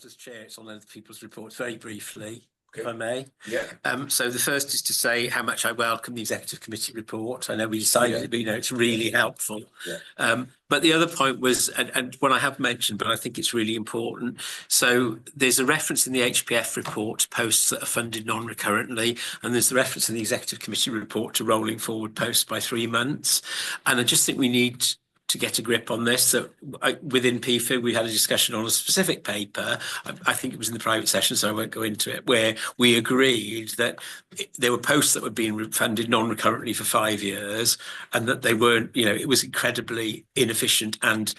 as chair, it's on other people's reports very briefly, if I may. Yeah. So the first is to say how much I welcome the executive committee report. I know we decided, you know, it's really helpful. Yeah. But the other point was, and one I have mentioned, but I think it's really important. So there's a reference in the HPF report to posts that are funded non-recurrently, and there's the reference in the executive committee report to rolling forward posts by 3 months. And I just think we need to get a grip on this. So within PFIG, we had a discussion on a specific paper. I think it was in the private session, so I won't go into it, where we agreed that there were posts that were being funded non-recurrently for 5 years, and that they weren't, you know, it was incredibly inefficient and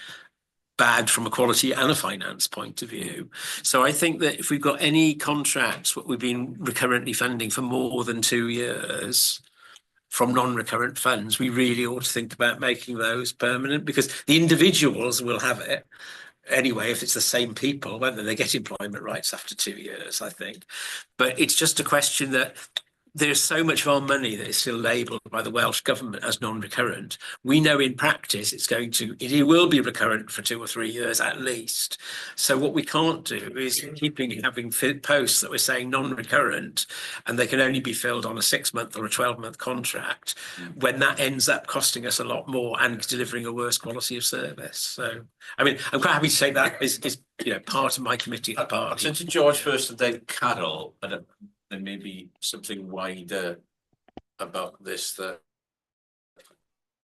bad from a quality and a finance point of view. So I think that if we've got any contracts what we've been recurrently funding for more than 2 years, from non-recurrent funds, we really ought to think about making those permanent, because the individuals will have it anyway if it's the same people, whether they get employment rights after 2 years, I think. But it's just a question that there's so much of our money that is still labelled by the Welsh government as non-recurrent. We know in practice it will be recurrent for 2 or 3 years at least. So what we can't do is having posts that we're saying non-recurrent, and they can only be filled on a 6-month or a 12-month contract, when that ends up costing us a lot more and delivering a worse quality of service. So, I mean, I'm quite happy to say that is you know, part of my committee at the party. Since George first and then Carol, and there may be something wider about this that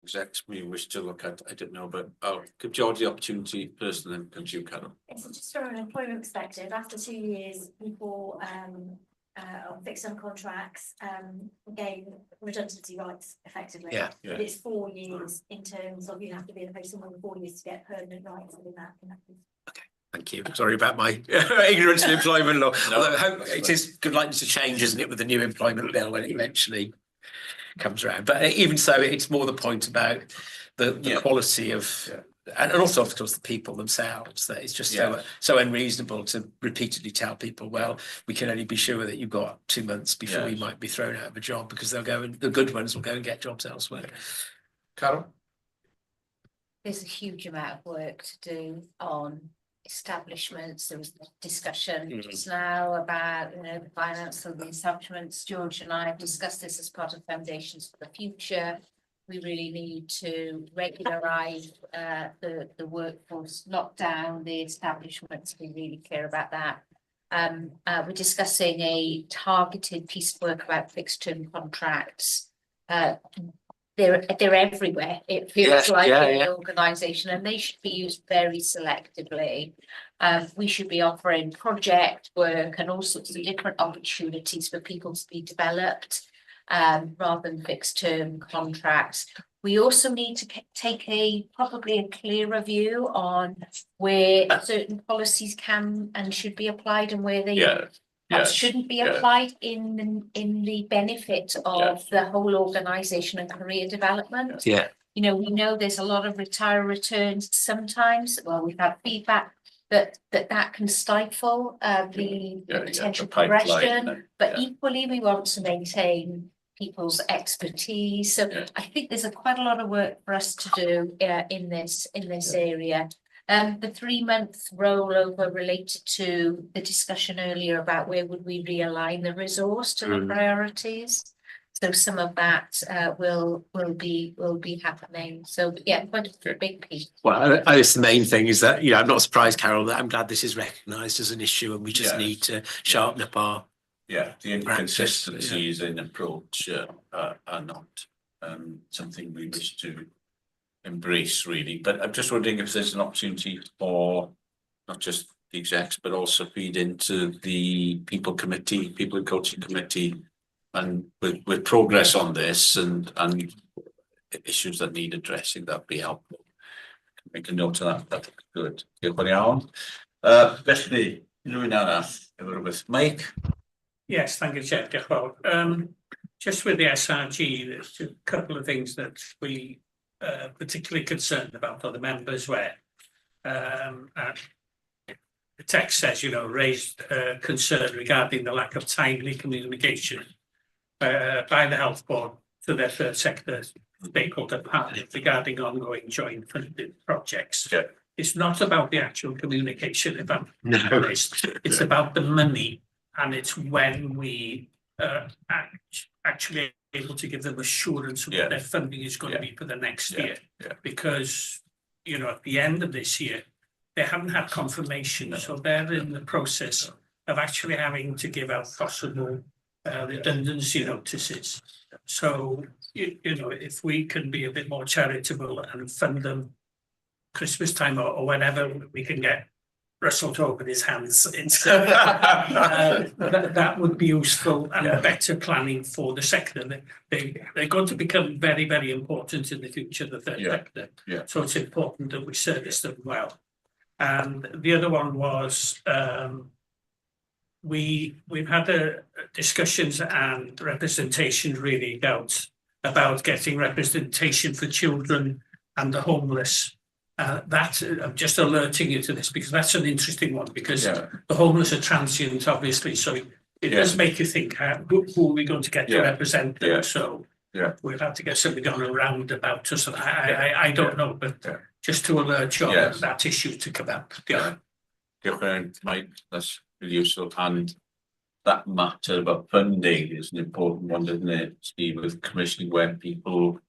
execs may wish to look at. I don't know, but I'll give George the opportunity first and then come to you, Carol. It's just from an employment perspective, after 2 years, people on fixed term contracts gain redundancy rights effectively. Yeah. But it's 4 years in terms of you have to be in a post for more than 4 years to get permanent rights within that. Thank you. Sorry about my ignorance of employment law. Although I hope it is good likely to change, isn't it, with the new employment bill when it eventually comes around. But even so, it's more the point about the quality of, and also of course the people themselves, that it's just so unreasonable to repeatedly tell people, well, we can only be sure that you've got 2 months before you might be thrown out of a job, because they'll go and the good ones will go and get jobs elsewhere. Carol? There's a huge amount of work to do on establishments. There was discussion just now about, you know, the finance of the establishments. George and I have discussed this as part of Foundations for the Future. We really need to regularise the workforce, lock down the establishments. We really care about that. We're discussing a targeted piece of work about fixed term contracts. They're everywhere, it feels like, in the organisation, and they should be used very selectively. We should be offering project work and all sorts of different opportunities for people to be developed, rather than fixed term contracts. We also need to take probably a clearer view on where certain policies can and should be applied, and where they shouldn't be applied in the benefit of the whole organisation and career development. You know, we know there's a lot of retire returns sometimes. Well, we've had feedback that can stifle the potential progression, but equally we want to maintain people's expertise. So I think there's quite a lot of work for us to do in this area. The 3-month rollover related to the discussion earlier about where would we realign the resource to the priorities. So some of that will be happening. So quite a big piece. Well, it's the main thing is that, you know, I'm not surprised, Carol, that I'm glad this is recognised as an issue, and we just need to sharpen up our the inconsistencies in approach are not something we wish to embrace, really. But I'm just wondering if there's an opportunity for not just the execs, but also feed into the people and coaching committee, and with progress on this and issues that need addressing, that'd be helpful. Make a note of that. That'd be good. Diolch yn iawn. Felly, rhywun arall efo rhywbeth. Mike? Yes, thank you, Chair. Diolch yn fawr. Just with the SRG, there's a couple of things that we particularly concerned about other members where the text says, you know, raised concern regarding the lack of timely communication by the health board to their third sector stakeholder partner regarding ongoing joint funded projects. It's not about the actual communication, if I'm honest. It's about the money, and it's when we actually able to give them assurance of what their funding is going to be for the next year. Because, you know, at the end of this year, they haven't had confirmation, so they're in the process of actually having to give out possible redundancy notices. So, you know, if we can be a bit more charitable and fund them Christmas time or whenever we can get Russell to open his hands, that would be useful and better planning for the sector. They're going to become very, very important in the future, the third sector. So it's important that we service them well. And the other one was we've had discussions and representation really about getting representation for children and the homeless. That I'm just alerting you to this because that's an interesting one, because the homeless are transient, obviously, so it does make you think, who are we going to get to represent them? So we'll have to get something on a roundabout or something. I don't know, but just to alert you on that issue to come up. Mike, that's really useful. And that matter about funding is an important one, isn't it, Steve, with commissioning, where people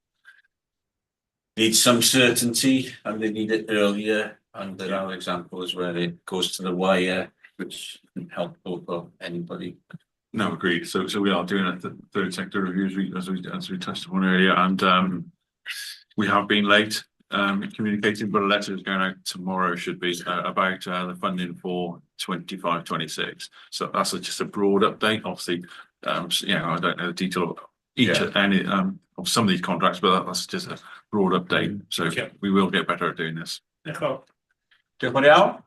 need some certainty and they need it earlier, and there are examples where it goes to the wire, which isn't helpful for anybody. No, agreed. So we are doing a third sector reviews as we touched upon earlier, and we have been late communicating, but a letter is going out tomorrow, should be, about the funding for 25-26. So that's just a broad update. Obviously, you know, I don't know the detail of any of some of these contracts, but that's just a broad update. So we will get better at doing this. Diolch yn iawn.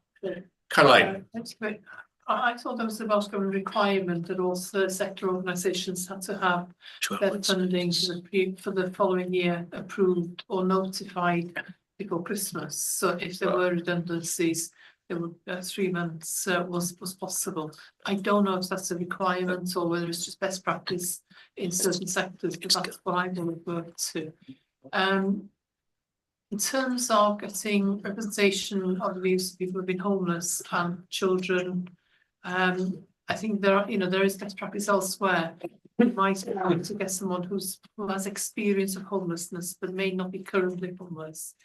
Caroline. That's great. I thought there was a Welsh Government requirement that all third sector organisations had to have their funding for the following year approved or notified before Christmas. So if there were redundancies, there would 3 months was possible. I don't know if that's a requirement or whether it's just best practice in certain sectors, but that's what I will work to. In terms of getting representation of the views of people who have been homeless and children, I think there is best practice elsewhere. We might be able to get someone who has experience of homelessness but may not be currently homeless.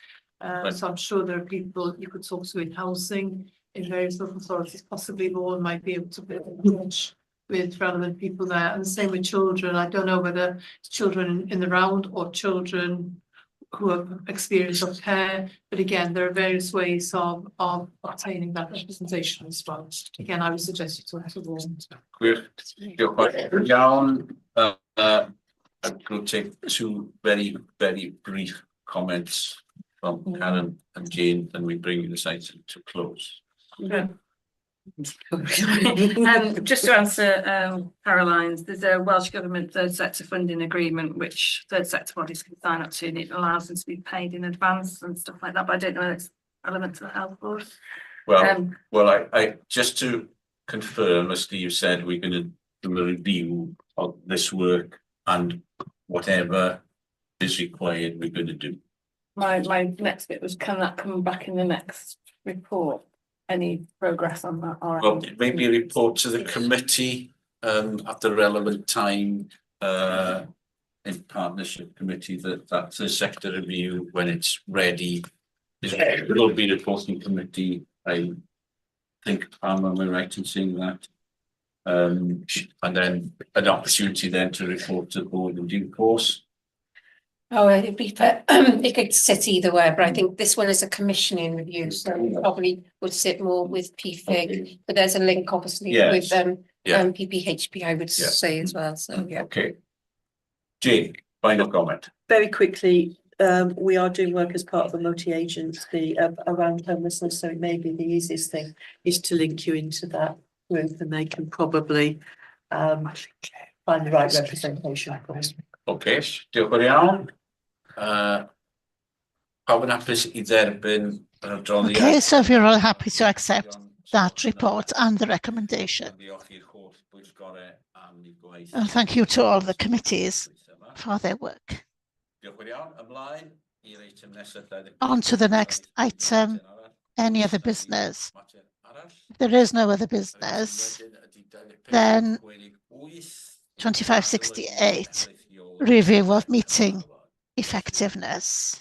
So I'm sure there are people you could talk to in housing, in various local authorities, possibly more might be able to be in touch with relevant people there. And the same with children. I don't know whether it's children in the round or children who have experience of care, but again, there are various ways of obtaining that representation as well. Again, I would suggest you talk to them. Iawn, I'm going to take 2 very, very brief comments from Karen and Jane, and we bring this item to close. Okay. Just to answer Caroline's, there's a Welsh Government third sector funding agreement which third sector bodies can sign up to, and it allows them to be paid in advance and stuff like that, but I don't know if it's relevant to the health board. Well, I just to confirm, as Steve said, we're going to do a review of this work and whatever is required, we're going to do. My next bit was, can that come back in the next report? Any progress on that? Or well, maybe a report to the committee at the relevant time in partnership committee that's a sector review when it's ready. It will be reporting committee. I think am I right in saying that? And then an opportunity then to report to the board in due course. Oh, it'd be fair. It could sit either way, but I think this one is a commissioning review, so probably would sit more with PFIG, but there's a link obviously with PPHP, I would say as well, so yeah. Okay. Jane, final comment. Very quickly, we are doing work as part of a multi-agency around homelessness, so maybe the easiest thing is to link you into that group and they can probably find the right representation. Okay, diolch yn iawn. Pawb yn hapus I dderbyn yr adroddiad. Okay, so if you're all happy to accept that report and the recommendation. And thank you to all the committees for their work. On to the next item, any other business. If there is no other business, then 2568, review of meeting effectiveness.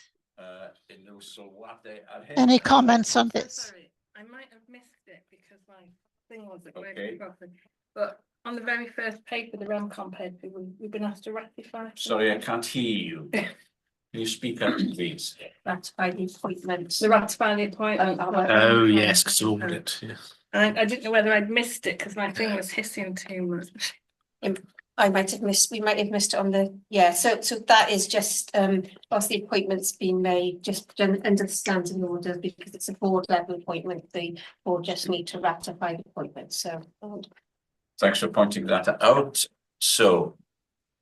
Any comments on this? Sorry, I might have missed it because my thing wasn't working properly. But on the very first paper, the REMCOM paper, we've been asked to ratify. Sorry, I can't hear you. Can you speak up, please? Ratify the appointment. The ratify the appointment. Oh yes, because all of it. Yes. I didn't know whether I'd missed it because my thing was hissing too much. I might have missed, we might have missed it on the, so that is just, whilst the appointment's been made, just under the standing order, because it's a board level appointment, the board just need to ratify the appointment, so. Thanks for pointing that out. So,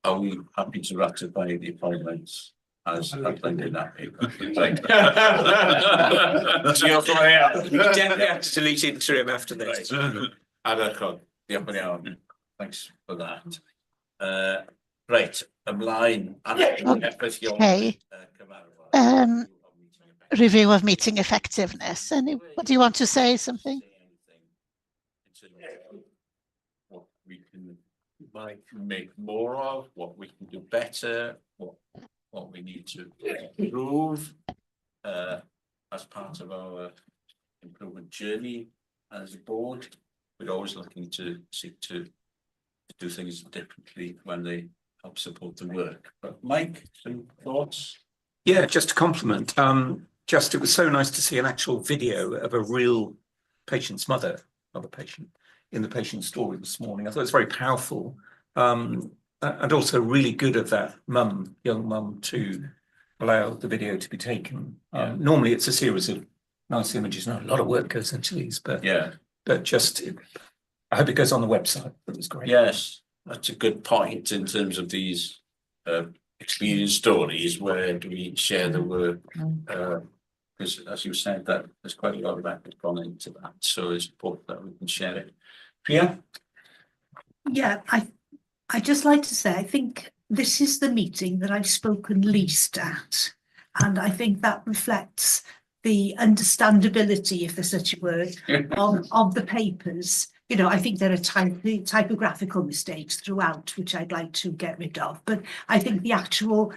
are we happy to ratify the appointments as outlined in that paper? Right. You definitely have to delete interim after this. Diolch yn iawn. Thanks for that. Right, ymlaen. Okay. Review of meeting effectiveness. What do you want to say? Something? What we can make more of, what we can do better, what we need to improve as part of our improvement journey as a board. We're always looking to seek to do things differently when they help support the work. But Mike, some thoughts? Yeah, just a compliment. It was so nice to see an actual video of a real patient's mother of a patient in the patient's story this morning. I thought it was very powerful, and also really good of that young mum, to allow the video to be taken. Normally it's a series of nice images. Not a lot of work goes into these, but Yeah. but just I hope it goes on the website. That was great. Yes, that's a good point in terms of these experience stories. Where do we share the work? Because as you said, that there's quite a lot of effort gone into that, so it's important that we can share it. Priya? Yeah, I just like to say, I think this is the meeting that I've spoken least at. And I think that reflects the understandability, if there's such a word, of the papers. You know, I think there are typographical mistakes throughout, which I'd like to get rid of. But I think the actual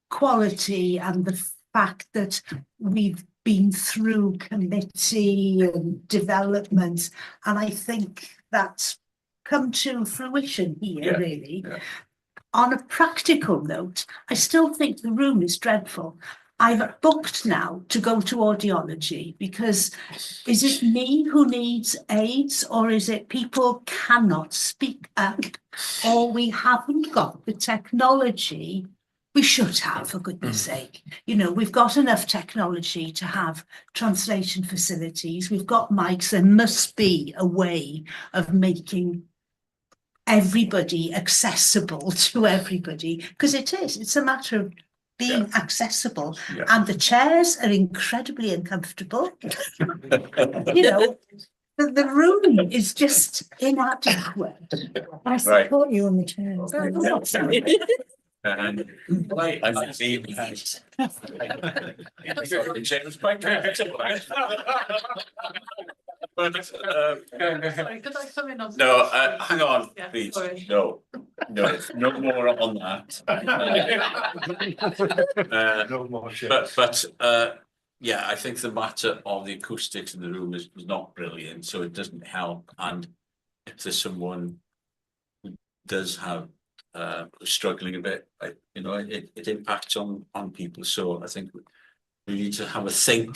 quality and the fact that we've been through committee and development, and I think that's come to fruition here, really. On a practical note, I still think the room is dreadful. I've booked now to go to audiology because is it me who needs aids, or is it people cannot speak up, or we haven't got the technology we should have, for goodness sake. You know, we've got enough technology to have translation facilities. We've got mics. There must be a way of making everybody accessible to everybody, because it's a matter of being accessible. And the chairs are incredibly uncomfortable. You know, the room is just inadequate. I support you on the chairs. And I might see it. Sorry, could I come in on? No, hang on, Yeah, please. sorry. No more on that. No more. But yeah, I think the matter of the acoustics in the room is not brilliant, so it doesn't help. And if there's someone who does have struggling a bit, you know, it impacts on people. So I think we need to have a think